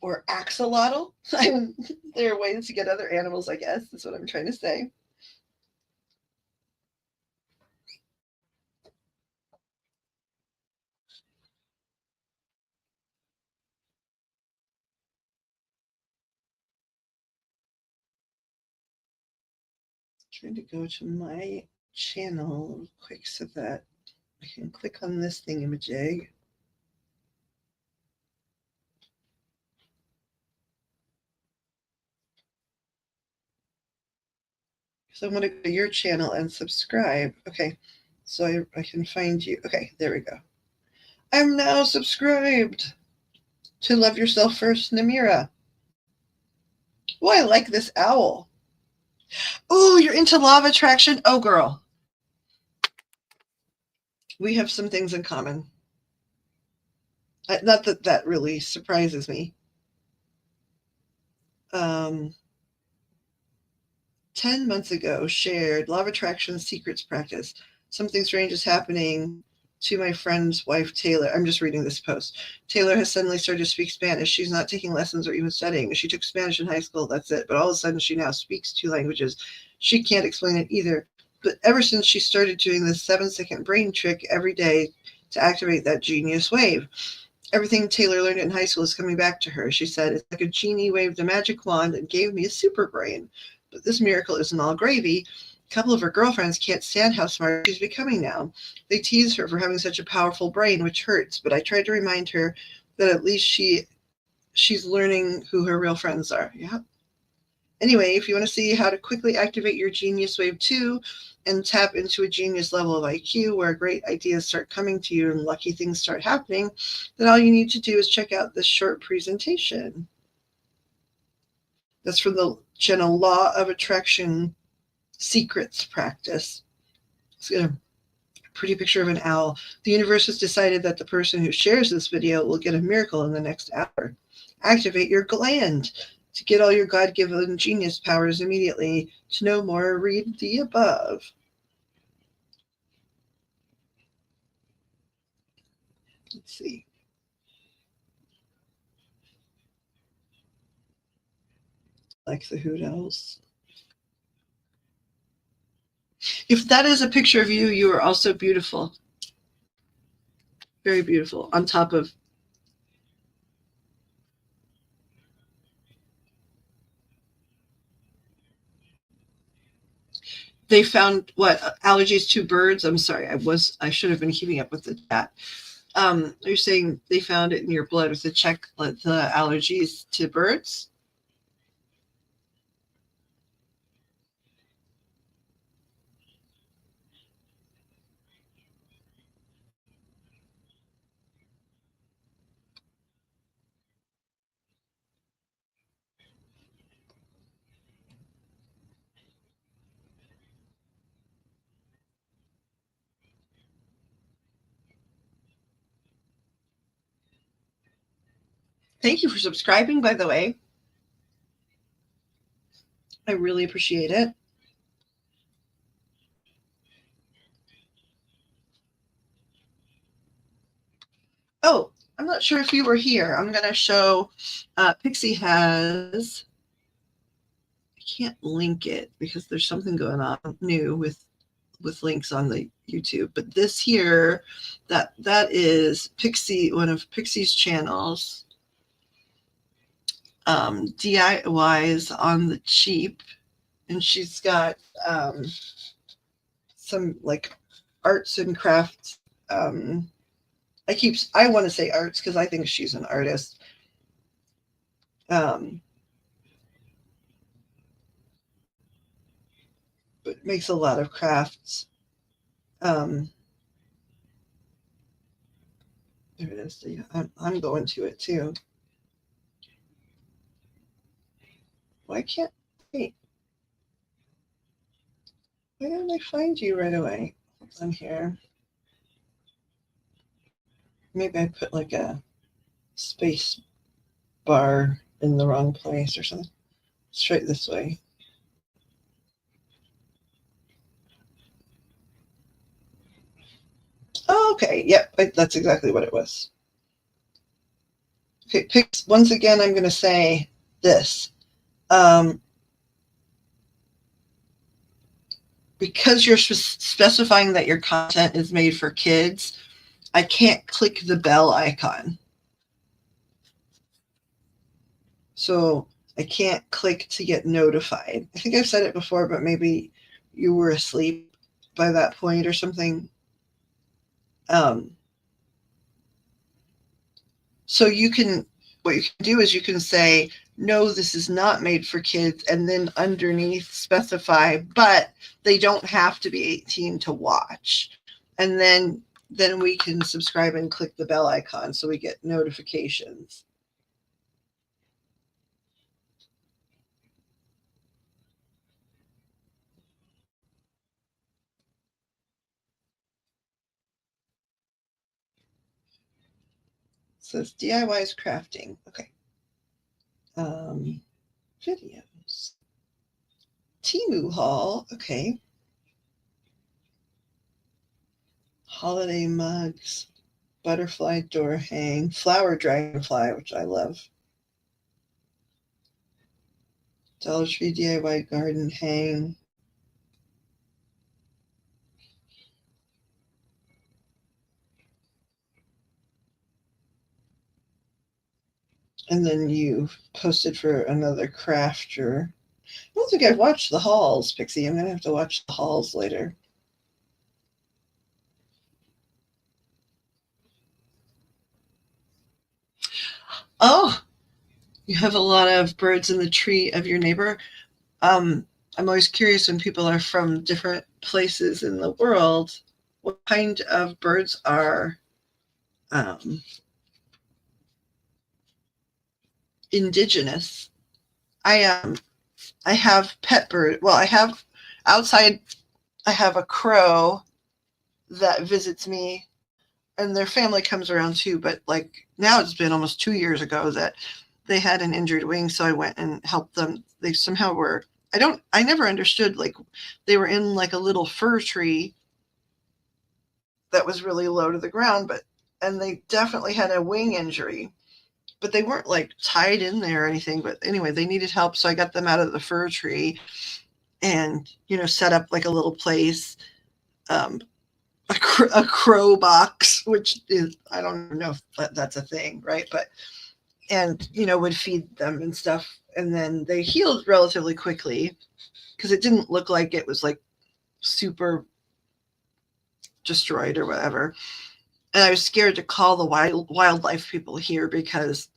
axolotl? There are ways to get other animals, I guess. That's what I'm trying to say. Trying to go to my channel real quick so that I can click on this thingamajig. So I'm going to go to your channel and subscribe. Okay, so I can find you. Okay, there we go. I'm now subscribed to Love Yourself First, Namira. Oh, I like this owl. Oh, you're into law of attraction? Oh, girl. We have some things in common. Not that that really surprises me. 10 months ago, shared law of attraction secrets practice. Something strange is happening to my friend's wife, Taylor. I'm just reading this post. Taylor has suddenly started to speak Spanish. She's not taking lessons or even studying. She took Spanish in high school, that's it. But all of a sudden, she now speaks 2 languages. She can't explain it either. But ever since she started doing this 7-second brain trick every day to activate that genius wave, everything Taylor learned in high school is coming back to her. She said, it's like a genie waved a magic wand and gave me a super brain. But this miracle isn't all gravy. A couple of her girlfriends can't stand how smart she's becoming now. They tease her for having such a powerful brain, which hurts, but I tried to remind her that at least she's learning who her real friends are. Yeah. Anyway, if you want to see how to quickly activate your genius wave 2 and tap into a genius level of IQ where great ideas start coming to you and lucky things start happening, then all you need to do is check out this short presentation. That's from the channel Law of Attraction Secrets Practice. It's got a pretty picture of an owl. The universe has decided that the person who shares this video will get a miracle in the next hour. Activate your gland to get all your God-given genius powers immediately. To know more, read the above. Let's see. Like the hoot owls. If that is a picture of you, you are also beautiful. Very beautiful. On top of they found what allergies to birds. I'm sorry, I should have been keeping up with the chat. You're saying they found it in your blood with the allergies to birds. Thank you for subscribing, by the way. I really appreciate it. Oh, I'm not sure if you were here. I'm going to show Pixie has, I can't link it because there's something going on new with links on the YouTube. But this here, that is Pixie, one of Pixie's channels. DIYs on the cheap, and she's got some like arts and crafts. I want to say arts because I think she's an artist. But makes a lot of crafts. There it is. I'm going to it too. Why can't wait? Why don't I find you right away on here? Maybe I put like a space bar in the wrong place or something. Straight this way. Oh, okay. Yep, that's exactly what it was. Okay, once again, I'm going to say this. Because you're specifying that your content is made for kids, I can't click the bell icon. So I can't click to get notified. I think I've said it before, but maybe you were asleep by that point or something. So what you can do is you can say, no, this is not made for kids, and then underneath specify, but they don't have to be 18 to watch. And then we can subscribe and click the bell icon so we get notifications. It says DIY's crafting. Okay. Videos. Temu haul. Okay. Holiday mugs. Butterfly door hang. Flower dragonfly, which I love. Dollar Tree DIY garden hang. And then you posted for another crafter. I don't think I've watched the hauls, Pixie. I'm going to have to watch the hauls later. Oh, you have a lot of birds in the tree of your neighbor. I'm always curious when people are from different places in the world, what kind of birds are indigenous. I have pet bird. Well, I have outside. I have a crow that visits me, and their family comes around too. But like now, it's been almost 2 years ago that they had an injured wing, so I went and helped them. They somehow were. I never understood, like they were in like a little fir tree that was really low to the ground, and they definitely had a wing injury, but they weren't like tied in there or anything. But anyway, they needed help, so I got them out of the fir tree and set up like a little place, a crow box, which is, I don't know if that's a thing, right? But and would feed them and stuff, and then they healed relatively quickly because it didn't look like it was like super destroyed or whatever. And I was scared to call the wildlife people here because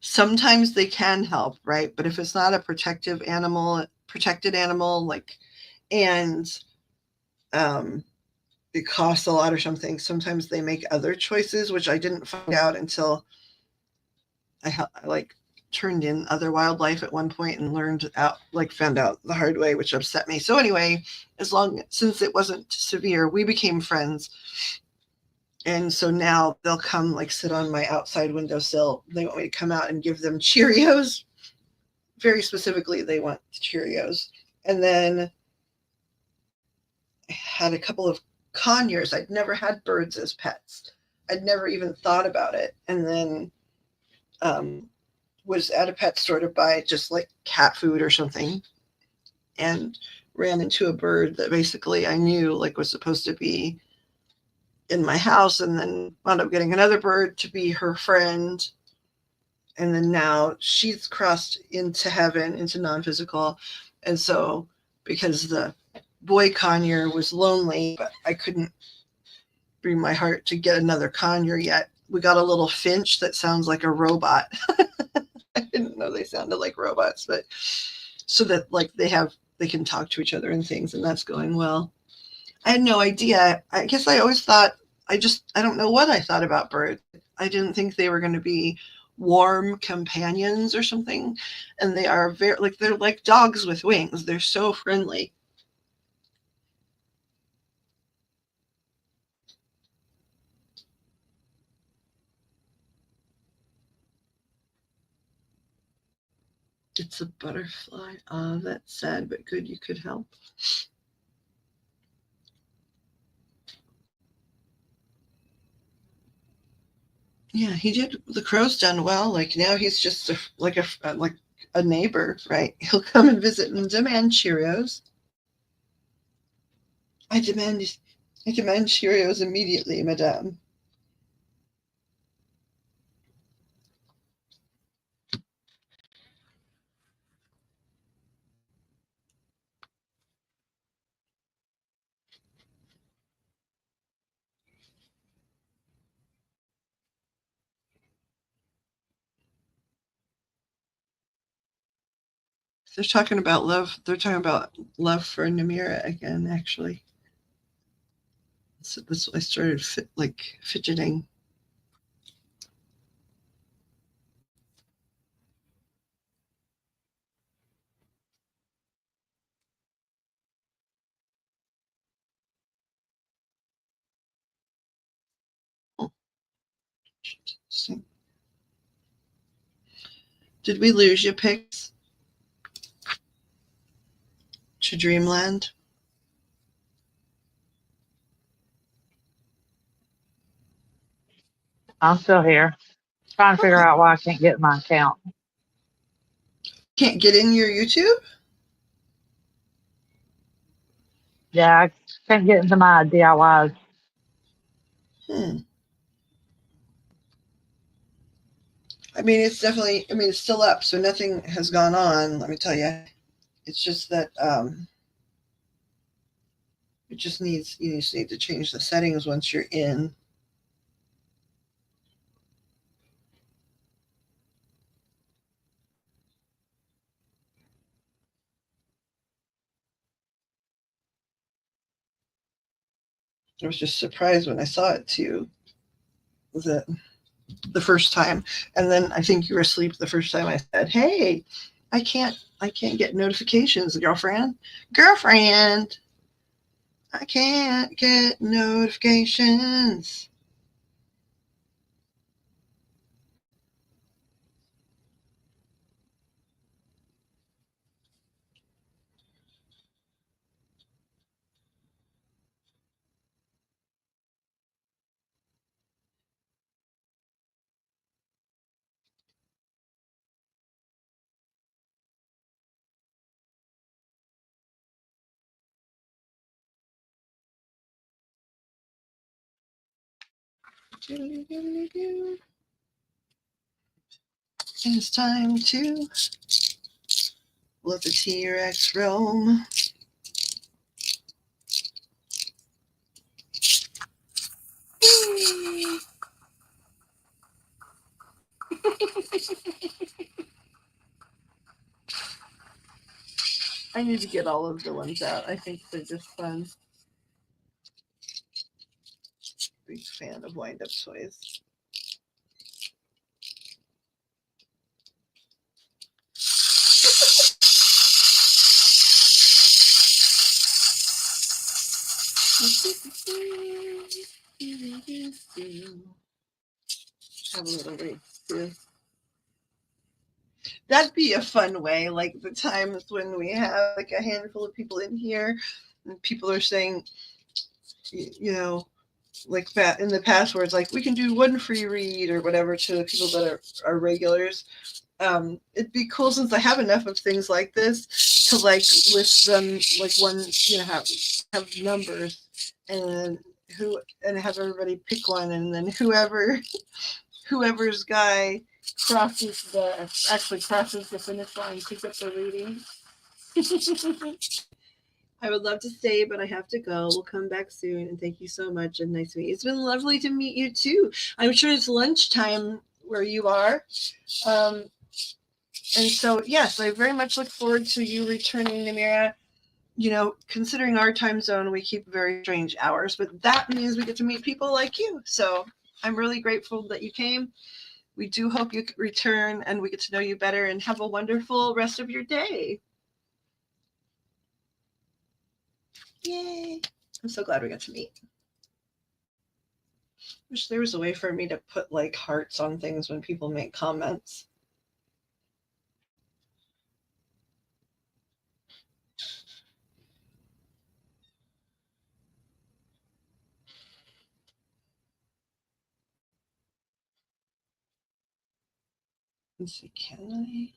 sometimes they can help, right? But if it's not a protected animal, like, and it costs a lot or something, sometimes they make other choices, which I didn't find out until I like turned in other wildlife at one point and found out the hard way, which upset me. So anyway, since it wasn't severe, we became friends. And so now they'll come like sit on my outside windowsill. They want me to come out and give them Cheerios. Very specifically, they want Cheerios. And then I had a couple of conures. I'd never had birds as pets. I'd never even thought about it. And then was at a pet store to buy just like cat food or something, and ran into a bird that basically I knew like was supposed to be in my house, and then wound up getting another bird to be her friend. And then now she's crossed into heaven, into non-physical. And so because the boy conure was lonely, but I couldn't bring my heart to get another conure yet, we got a little finch that sounds like a robot. I didn't know they sounded like robots, but so that like they can talk to each other and things, and that's going well. I had no idea. I guess I always thought, I don't know what I thought about birds. I didn't think they were going to be warm companions or something. And they are they're like dogs with wings. They're so friendly. It's a butterfly. Ah, that's sad, but good you could help. Yeah, he did. The crow's done well. Like now he's just like a neighbor, right? He'll come and visit and demand Cheerios. I demand Cheerios immediately, madame. They're talking about love. They're talking about love for Namira again, actually. So this I started fidgeting. Did we lose you, Pix? To Dreamland? I'm still here. Trying to figure Okay. out why I can't get my account. Can't get in your YouTube? Yeah, I can't get into my DIYs. I mean, it's definitely. I mean, it's still up, so nothing has gone on. Let me tell you. It's just that it just needs. You just need to change the settings once you're in. I was just surprised when I saw it too. Was it the first time? And then I think you were asleep the first time I said, "Hey, I can't get notifications, girlfriend. Girlfriend, I can't get notifications." It's time to let the T-Rex roam. I need to get all of the ones out. I think they're just fun. Big fan of wind-up toys. Have a little race too. That'd be a fun way, like the times when we have like a handful of people in here and people are saying, you know, like that in the past where it's like we can do one free read or whatever to the people that are regulars. It'd be cool since I have enough of things like this to like list them like one, you know, have numbers and have everybody pick one, and then whoever's guy crosses the finish line picks up the reading. I would love to stay, but I have to go. We'll come back soon, and thank you so much, and nice to meet you. It's been lovely to meet you too. I'm sure it's lunchtime where you are. And so, yes, I very much look forward to you returning, Namira. You know, considering our time zone, we keep very strange hours, but that means we get to meet people like you. So I'm really grateful that you came. We do hope you return and we get to know you better, and have a wonderful rest of your day. Yay. I'm so glad we got to meet. Wish there was a way for me to put like hearts on things when people make comments. Let's see, can I?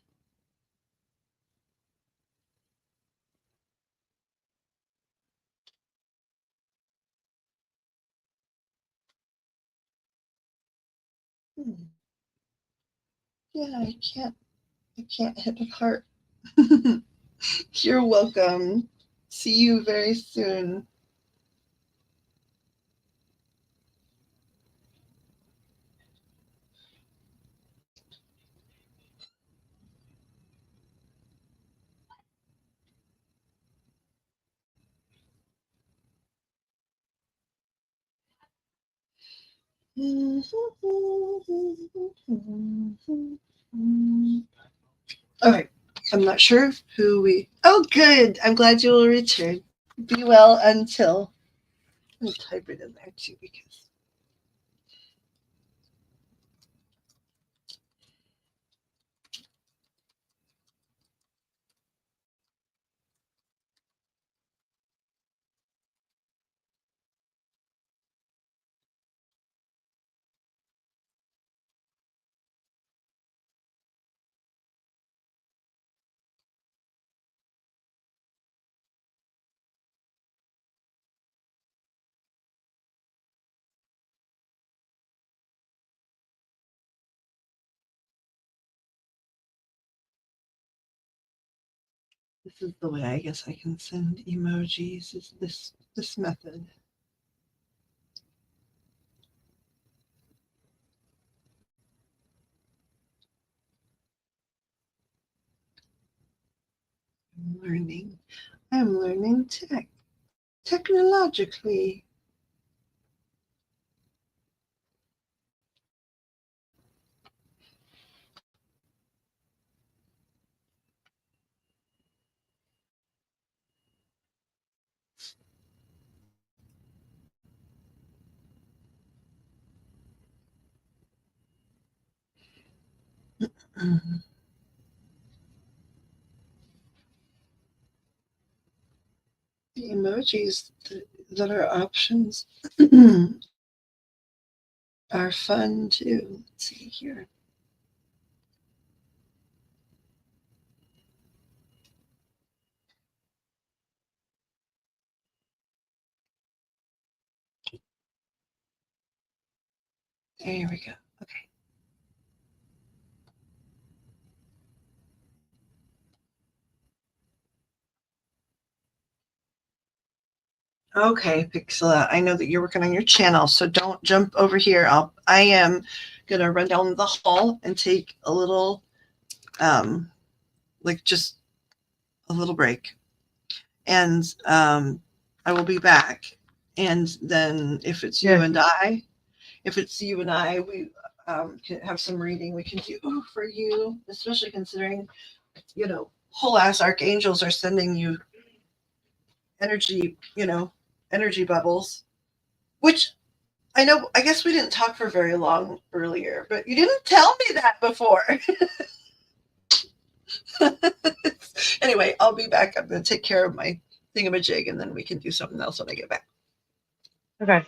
Yeah, I can't hit the heart. You're welcome. See you very soon. All right. I'm not sure who we. Oh, good. I'm glad you will return. Be well until. Let me type it in there too because. This is the way I guess I can send emojis. Is this method? I'm learning technologically. The emojis that are options are fun too. Let's see here. There we go. Okay. Okay, Pixela. I know that you're working on your channel, so don't jump over here. I am gonna run down the hall and take a little, like just a little break, and I will be back. And then if it's you and I, we can have some reading we can do for you, especially considering, whole ass archangels are sending you energy, energy bubbles, which I guess we didn't talk for very long earlier, but you didn't tell me that before. Anyway, I'll be back. I'm going to take care of my thingamajig and then we can do something else when I get back. Okay.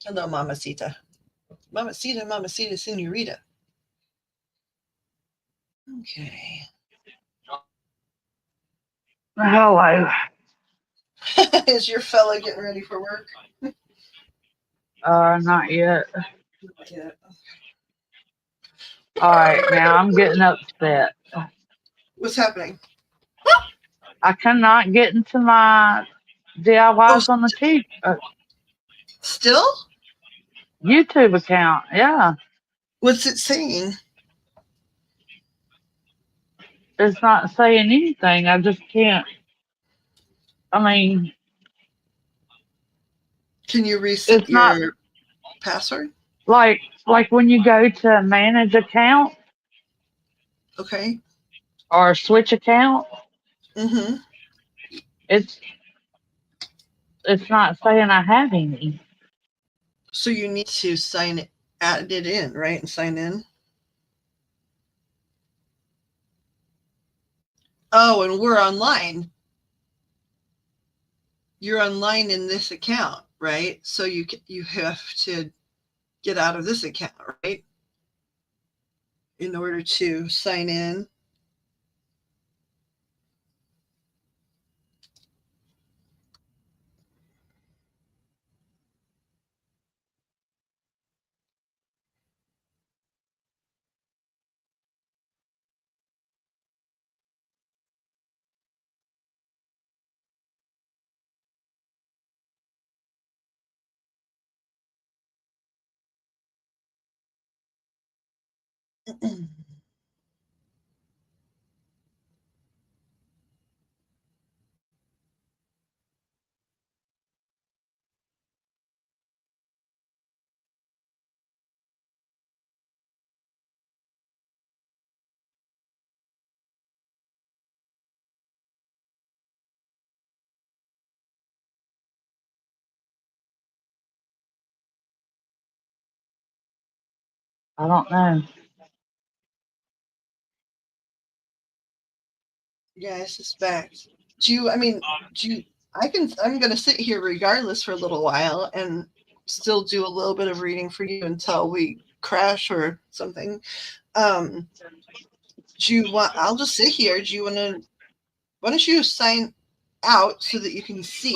Hello, Mamacita. Mamacita, Mamacita, Senorita. Okay. Hello. Is your fella getting ready for work? Not yet. Not yet. All right, now I'm getting upset. What's happening? I cannot get into my Oh, DIYs on the still? YouTube account. Yeah, What's it saying? it's not saying anything. I just can't. I mean, Can you reset it's not your password? like when you go to manage account Okay. or switch account. Mm-hmm. It's not saying I have any. So you need to add it in, right? And sign in. Oh, and we're online. You're online in this account, right? So you have to get out of this account, right? In order to sign in. I don't know. Yeah, I suspect. I'm going to sit here regardless for a little while and still do a little bit of reading for you until we crash or something. I'll just sit here. Why don't you sign out so that you can see,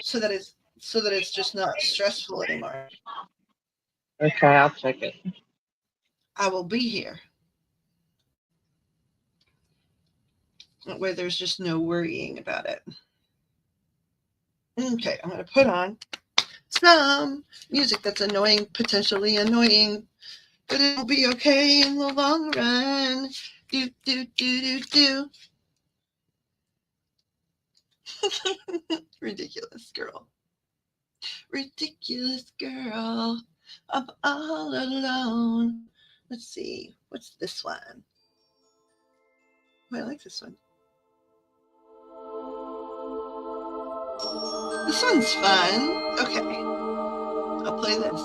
so that it's just not stressful anymore. Okay, I'll check it. I will be here. That way there's just no worrying about it. Okay, I'm going to put on some music that's annoying, potentially annoying, but it'll be okay in the long run. Do, do, do, do, do. Ridiculous girl. Ridiculous girl. I'm all alone. Let's see. What's this one? Oh, I like this one. This one's fun. Okay. I'll play this.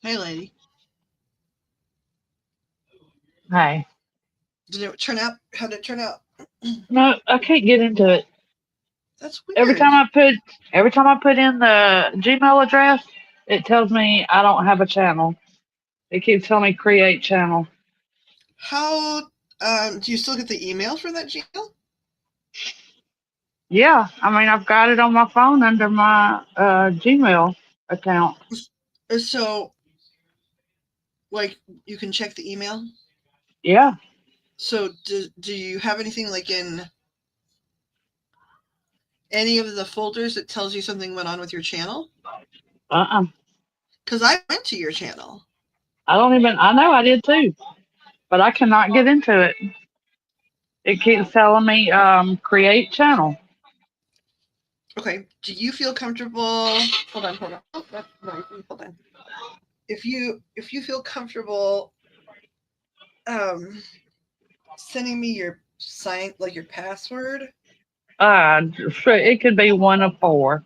Hey, lady. Hey. Did it turn out? How did it turn out? No, I can't get into it. That's Every weird. time I put in the Gmail address, it tells me I don't have a channel. It keeps telling me create channel. How do you still get the email for that Gmail? Yeah, I mean I've got it on my phone under my Gmail account. So, like, you can check the email. Yeah. So, do you have anything like in any of the folders that tells you something went on with your channel? Because I went to your channel. I don't even. I know I did too, but I cannot get into it. It keeps telling me create channel. Okay. Do you feel comfortable? Hold on. Oh, that's noisy. Hold on. If you feel comfortable, um, sending me your like your password. It could be one of four.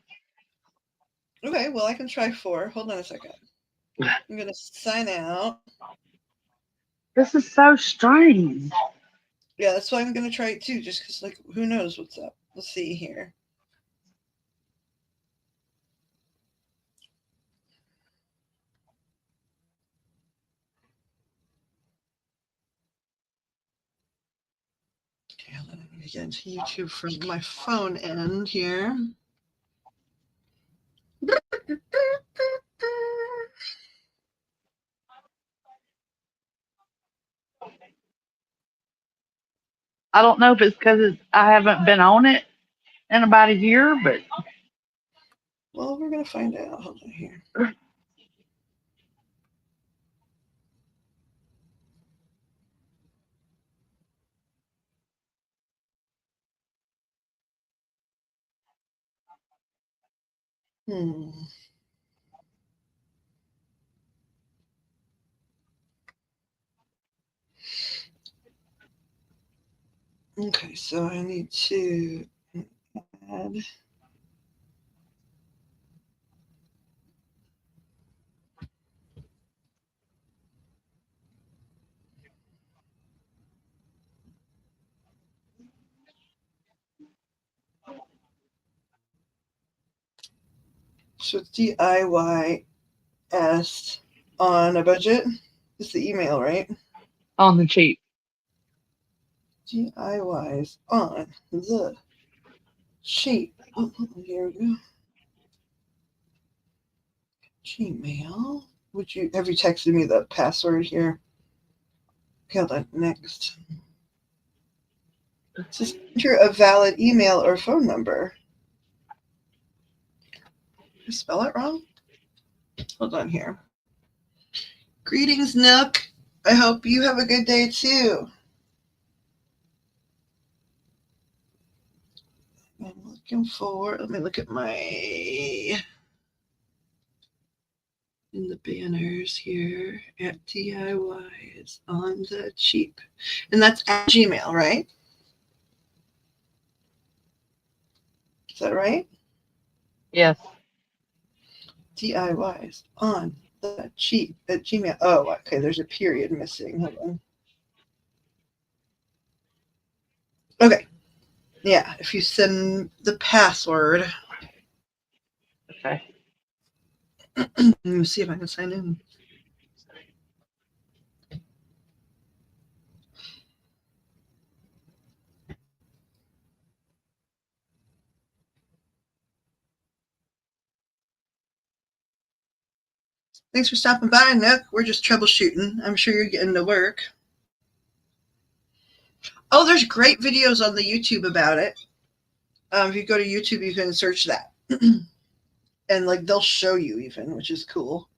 Okay. Well, I can try 4. Hold on a second. I'm gonna sign out. This is so strange. Yeah, that's why I'm gonna try it too. Just because, like, who knows what's up? Let's see here. Okay, hold on. I'm gonna get into YouTube from my phone end here. I don't know if it's because I haven't been on it in about a year, but Well, we're gonna find out. Hold on here. Hmm. Okay, so I need to add. So DIYS on a budget is the email, right? on the cheap. DIYs on the cheap. Here we go. Gmail. Have you texted me the password here? Okay, hold on. Next. Just enter a valid email or phone number. Did I spell it wrong? Hold on here. Greetings, Nook. I hope you have a good day too. I'm looking for. Let me look at my in the banners here at DIYs on the cheap, and that's at Gmail, right? Is that right? Yes. DIYs on the cheap at Gmail. Oh, okay. There's a period missing. Hold on. Okay. Yeah. If you send the password, Okay. let me see if I can sign in. Thanks for stopping by, Nook. We're just troubleshooting. I'm sure you're getting to work. Oh, there's great videos on the YouTube about it. If you go to YouTube, you can search that. And, like, they'll show you even, which is cool.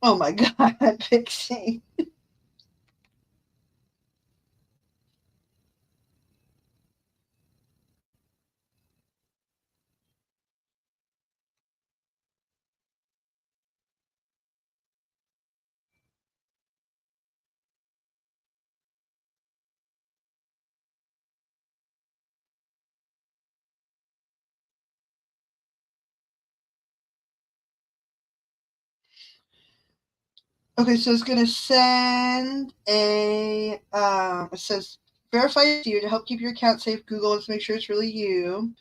Oh my God, Pixie. Okay, so it's going to send a, it says, verify it's you to help keep your account safe. Google it to make sure it's really you.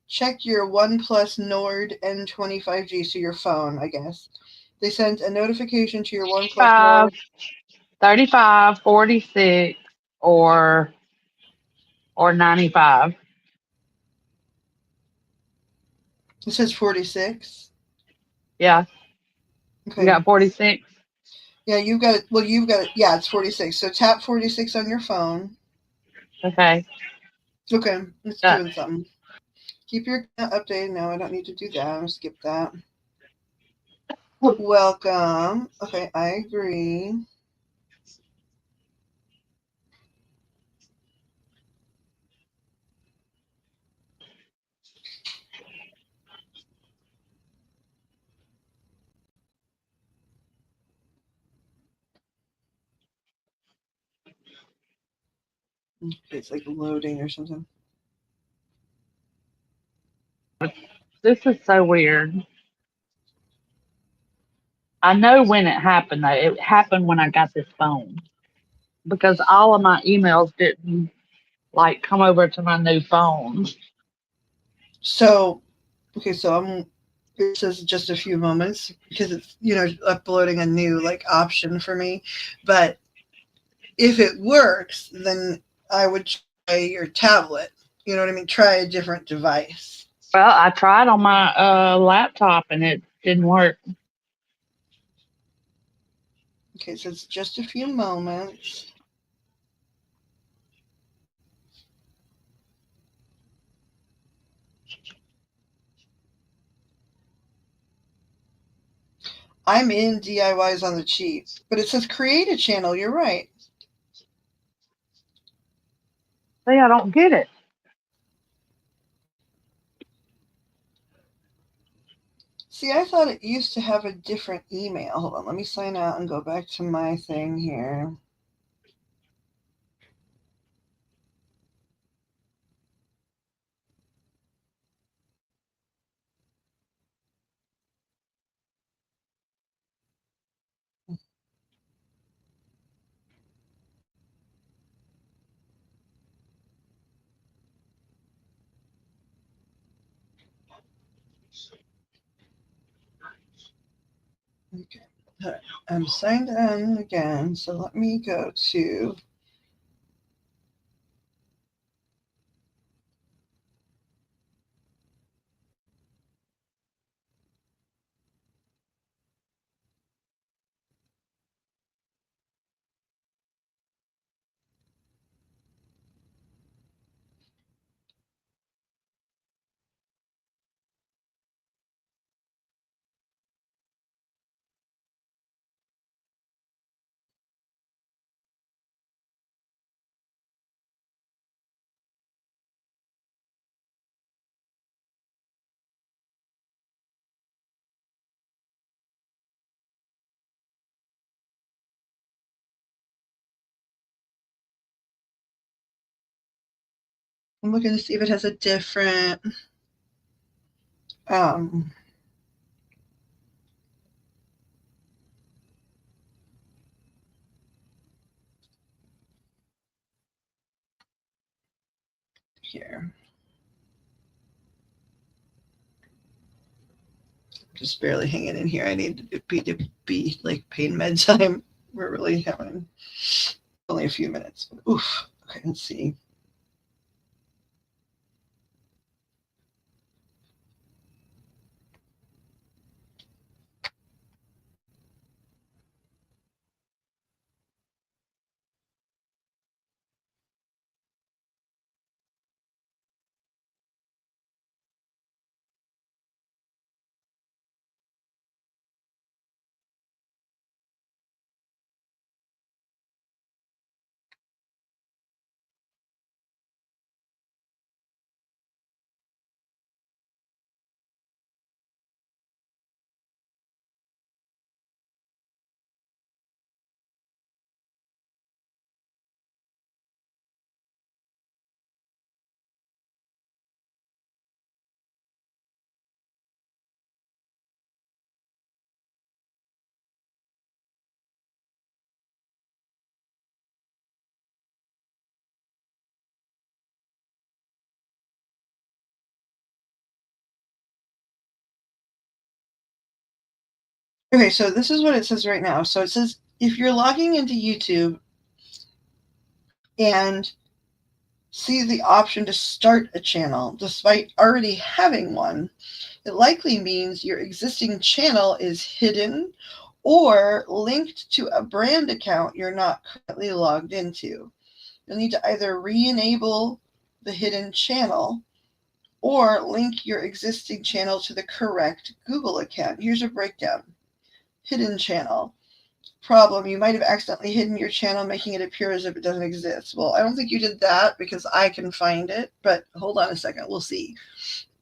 Check your OnePlus Nord N25G, so your phone, I guess. They sent a notification to your OnePlus Nord. 35, 46, or 95. It says 46. Yeah, Okay. you got 46. Yeah, you've got it. Well, you've got it. Yeah, it's 46. So tap 46 on your phone. Okay. Okay, it's Uh, doing something. Keep your account updated. No, I don't need to do that. I'm going to skip that. Welcome. Okay, I agree. It's like loading or something. this is so weird. I know when it happened though. It happened when I got this phone because all of my emails didn't like come over to my new phone. So, okay, so it says just a few moments because it's, uploading a new like option for me. But if it works, then I would try your tablet. You know what I mean? Try a different device. Well, I tried on my laptop and it didn't work. Okay, so it's just a few moments. I'm in DIYs on the cheap, but it says create a channel. You're right. See, I don't get it. See, I thought it used to have a different email. Hold on, let me sign out and go back to my thing here. Okay. All right. I'm signed in again, so let me go to I'm looking to see if it has a different um here. Just barely hanging in here. I need to be like pain med time. We're really having only a few minutes. Oof. Okay, let's see. Okay, so this is what it says right now. So it says if you're logging into YouTube and see the option to start a channel despite already having one, it likely means your existing channel is hidden or linked to a brand account you're not currently logged into. You'll need to either re-enable the hidden channel or link your existing channel to the correct Google account. Here's a breakdown. Hidden channel. Problem, you might have accidentally hidden your channel, making it appear as if it doesn't exist. Well, I don't think you did that because I can find it, but hold on a second. We'll see.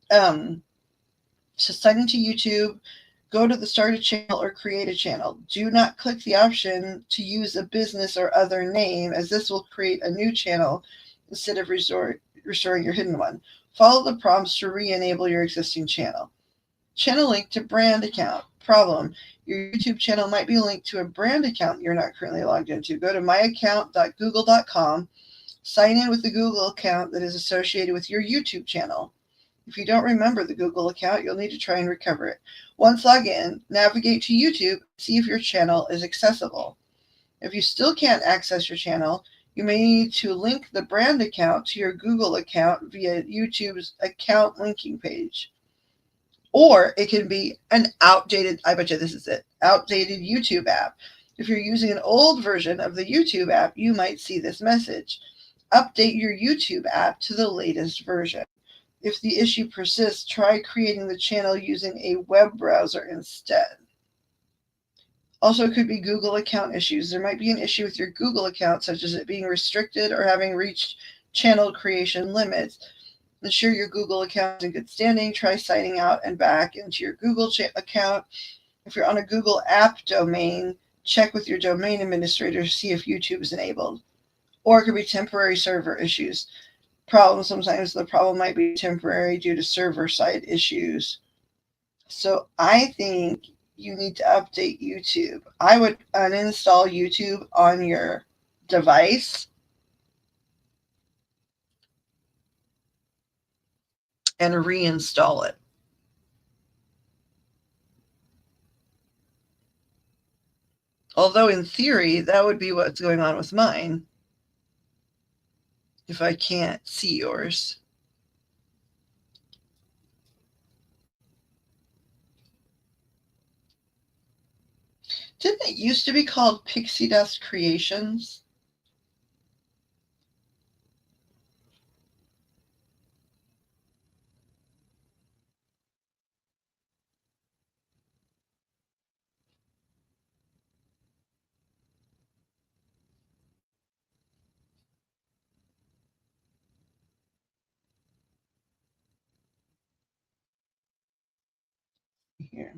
So sign into YouTube, go to the start a channel or create a channel. Do not click the option to use a business or other name, as this will create a new channel instead of restoring your hidden one. Follow the prompts to re-enable your existing channel. Channel link to brand account. Problem, your YouTube channel might be linked to a brand account you're not currently logged into. Go to myaccount.google.com, sign in with the Google account that is associated with your YouTube channel. If you don't remember the Google account, you'll need to try and recover it. Once logged in, navigate to YouTube, see if your channel is accessible. If you still can't access your channel, you may need to link the brand account to your Google account via YouTube's account linking page. Or it can be an outdated, I bet you this is it, outdated YouTube app. If you're using an old version of the YouTube app, you might see this message. Update your YouTube app to the latest version. If the issue persists, try creating the channel using a web browser instead. Also, it could be Google account issues. There might be an issue with your Google account, such as it being restricted or having reached channel creation limits. Ensure your Google account is in good standing. Try signing out and back into your Google account. If you're on a Google app domain, check with your domain administrator to see if YouTube is enabled. Or it could be temporary server issues. Sometimes the problem might be temporary due to server side issues. So I think you need to update YouTube. I would uninstall YouTube on your device and reinstall it. Although in theory, that would be what's going on with mine if I can't see yours. Didn't it used to be called Pixie Dust Creations? Here.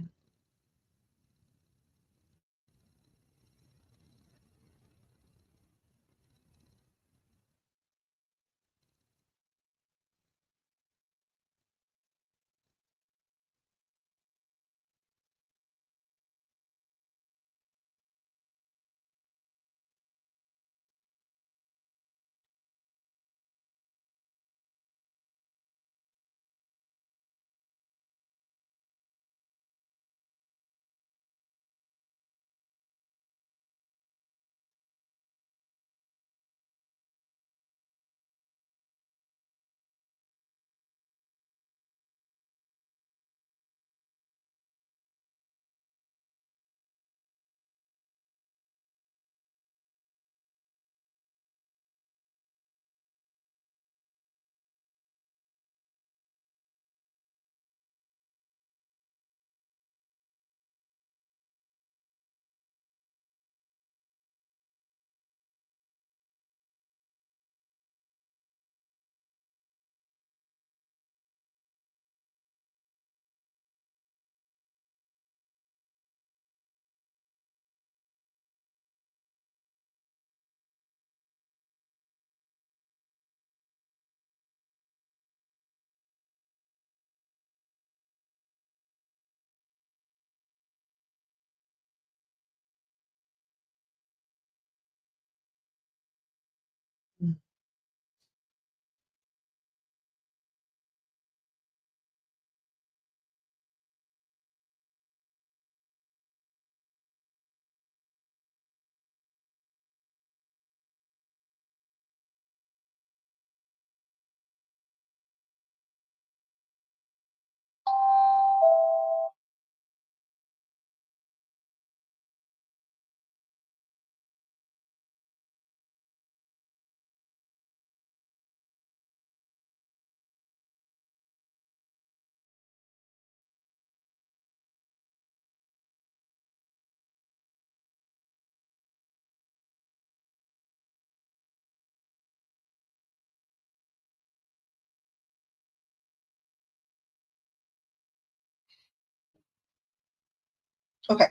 Okay.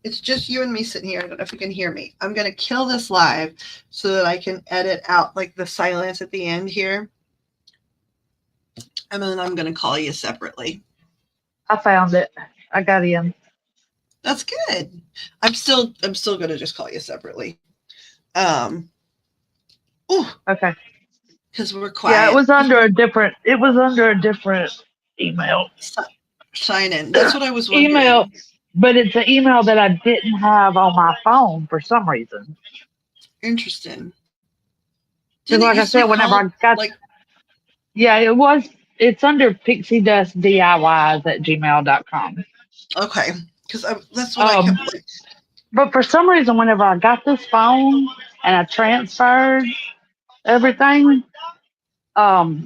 It's just you and me sitting here. I don't know if you can hear me. I'm going to kill this live so that I can edit out like the silence at the end here. And then I'm going to call you separately. I found it. I got in. That's good. I'm still going to just call you separately. Oh, Okay. because we're quiet. Yeah, it was under a different email. Sign in. That's what I was wondering. Email, but it's an email that I didn't have on my phone for some reason. Interesting. Because like I said, whenever I got yeah, it's under pixiedustdiys@gmail.com. Okay. Because that's what I kept like. But for some reason, whenever I got this phone and I transferred everything, all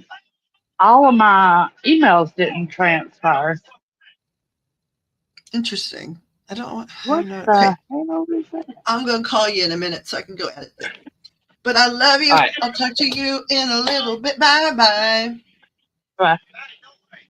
of my emails didn't transfer. Interesting. I don't What know. the Okay. hell is that? I'm going to call you in a minute so I can go edit it. But I love you. All right. I'll talk to you in a little bit. Bye-bye. Bye.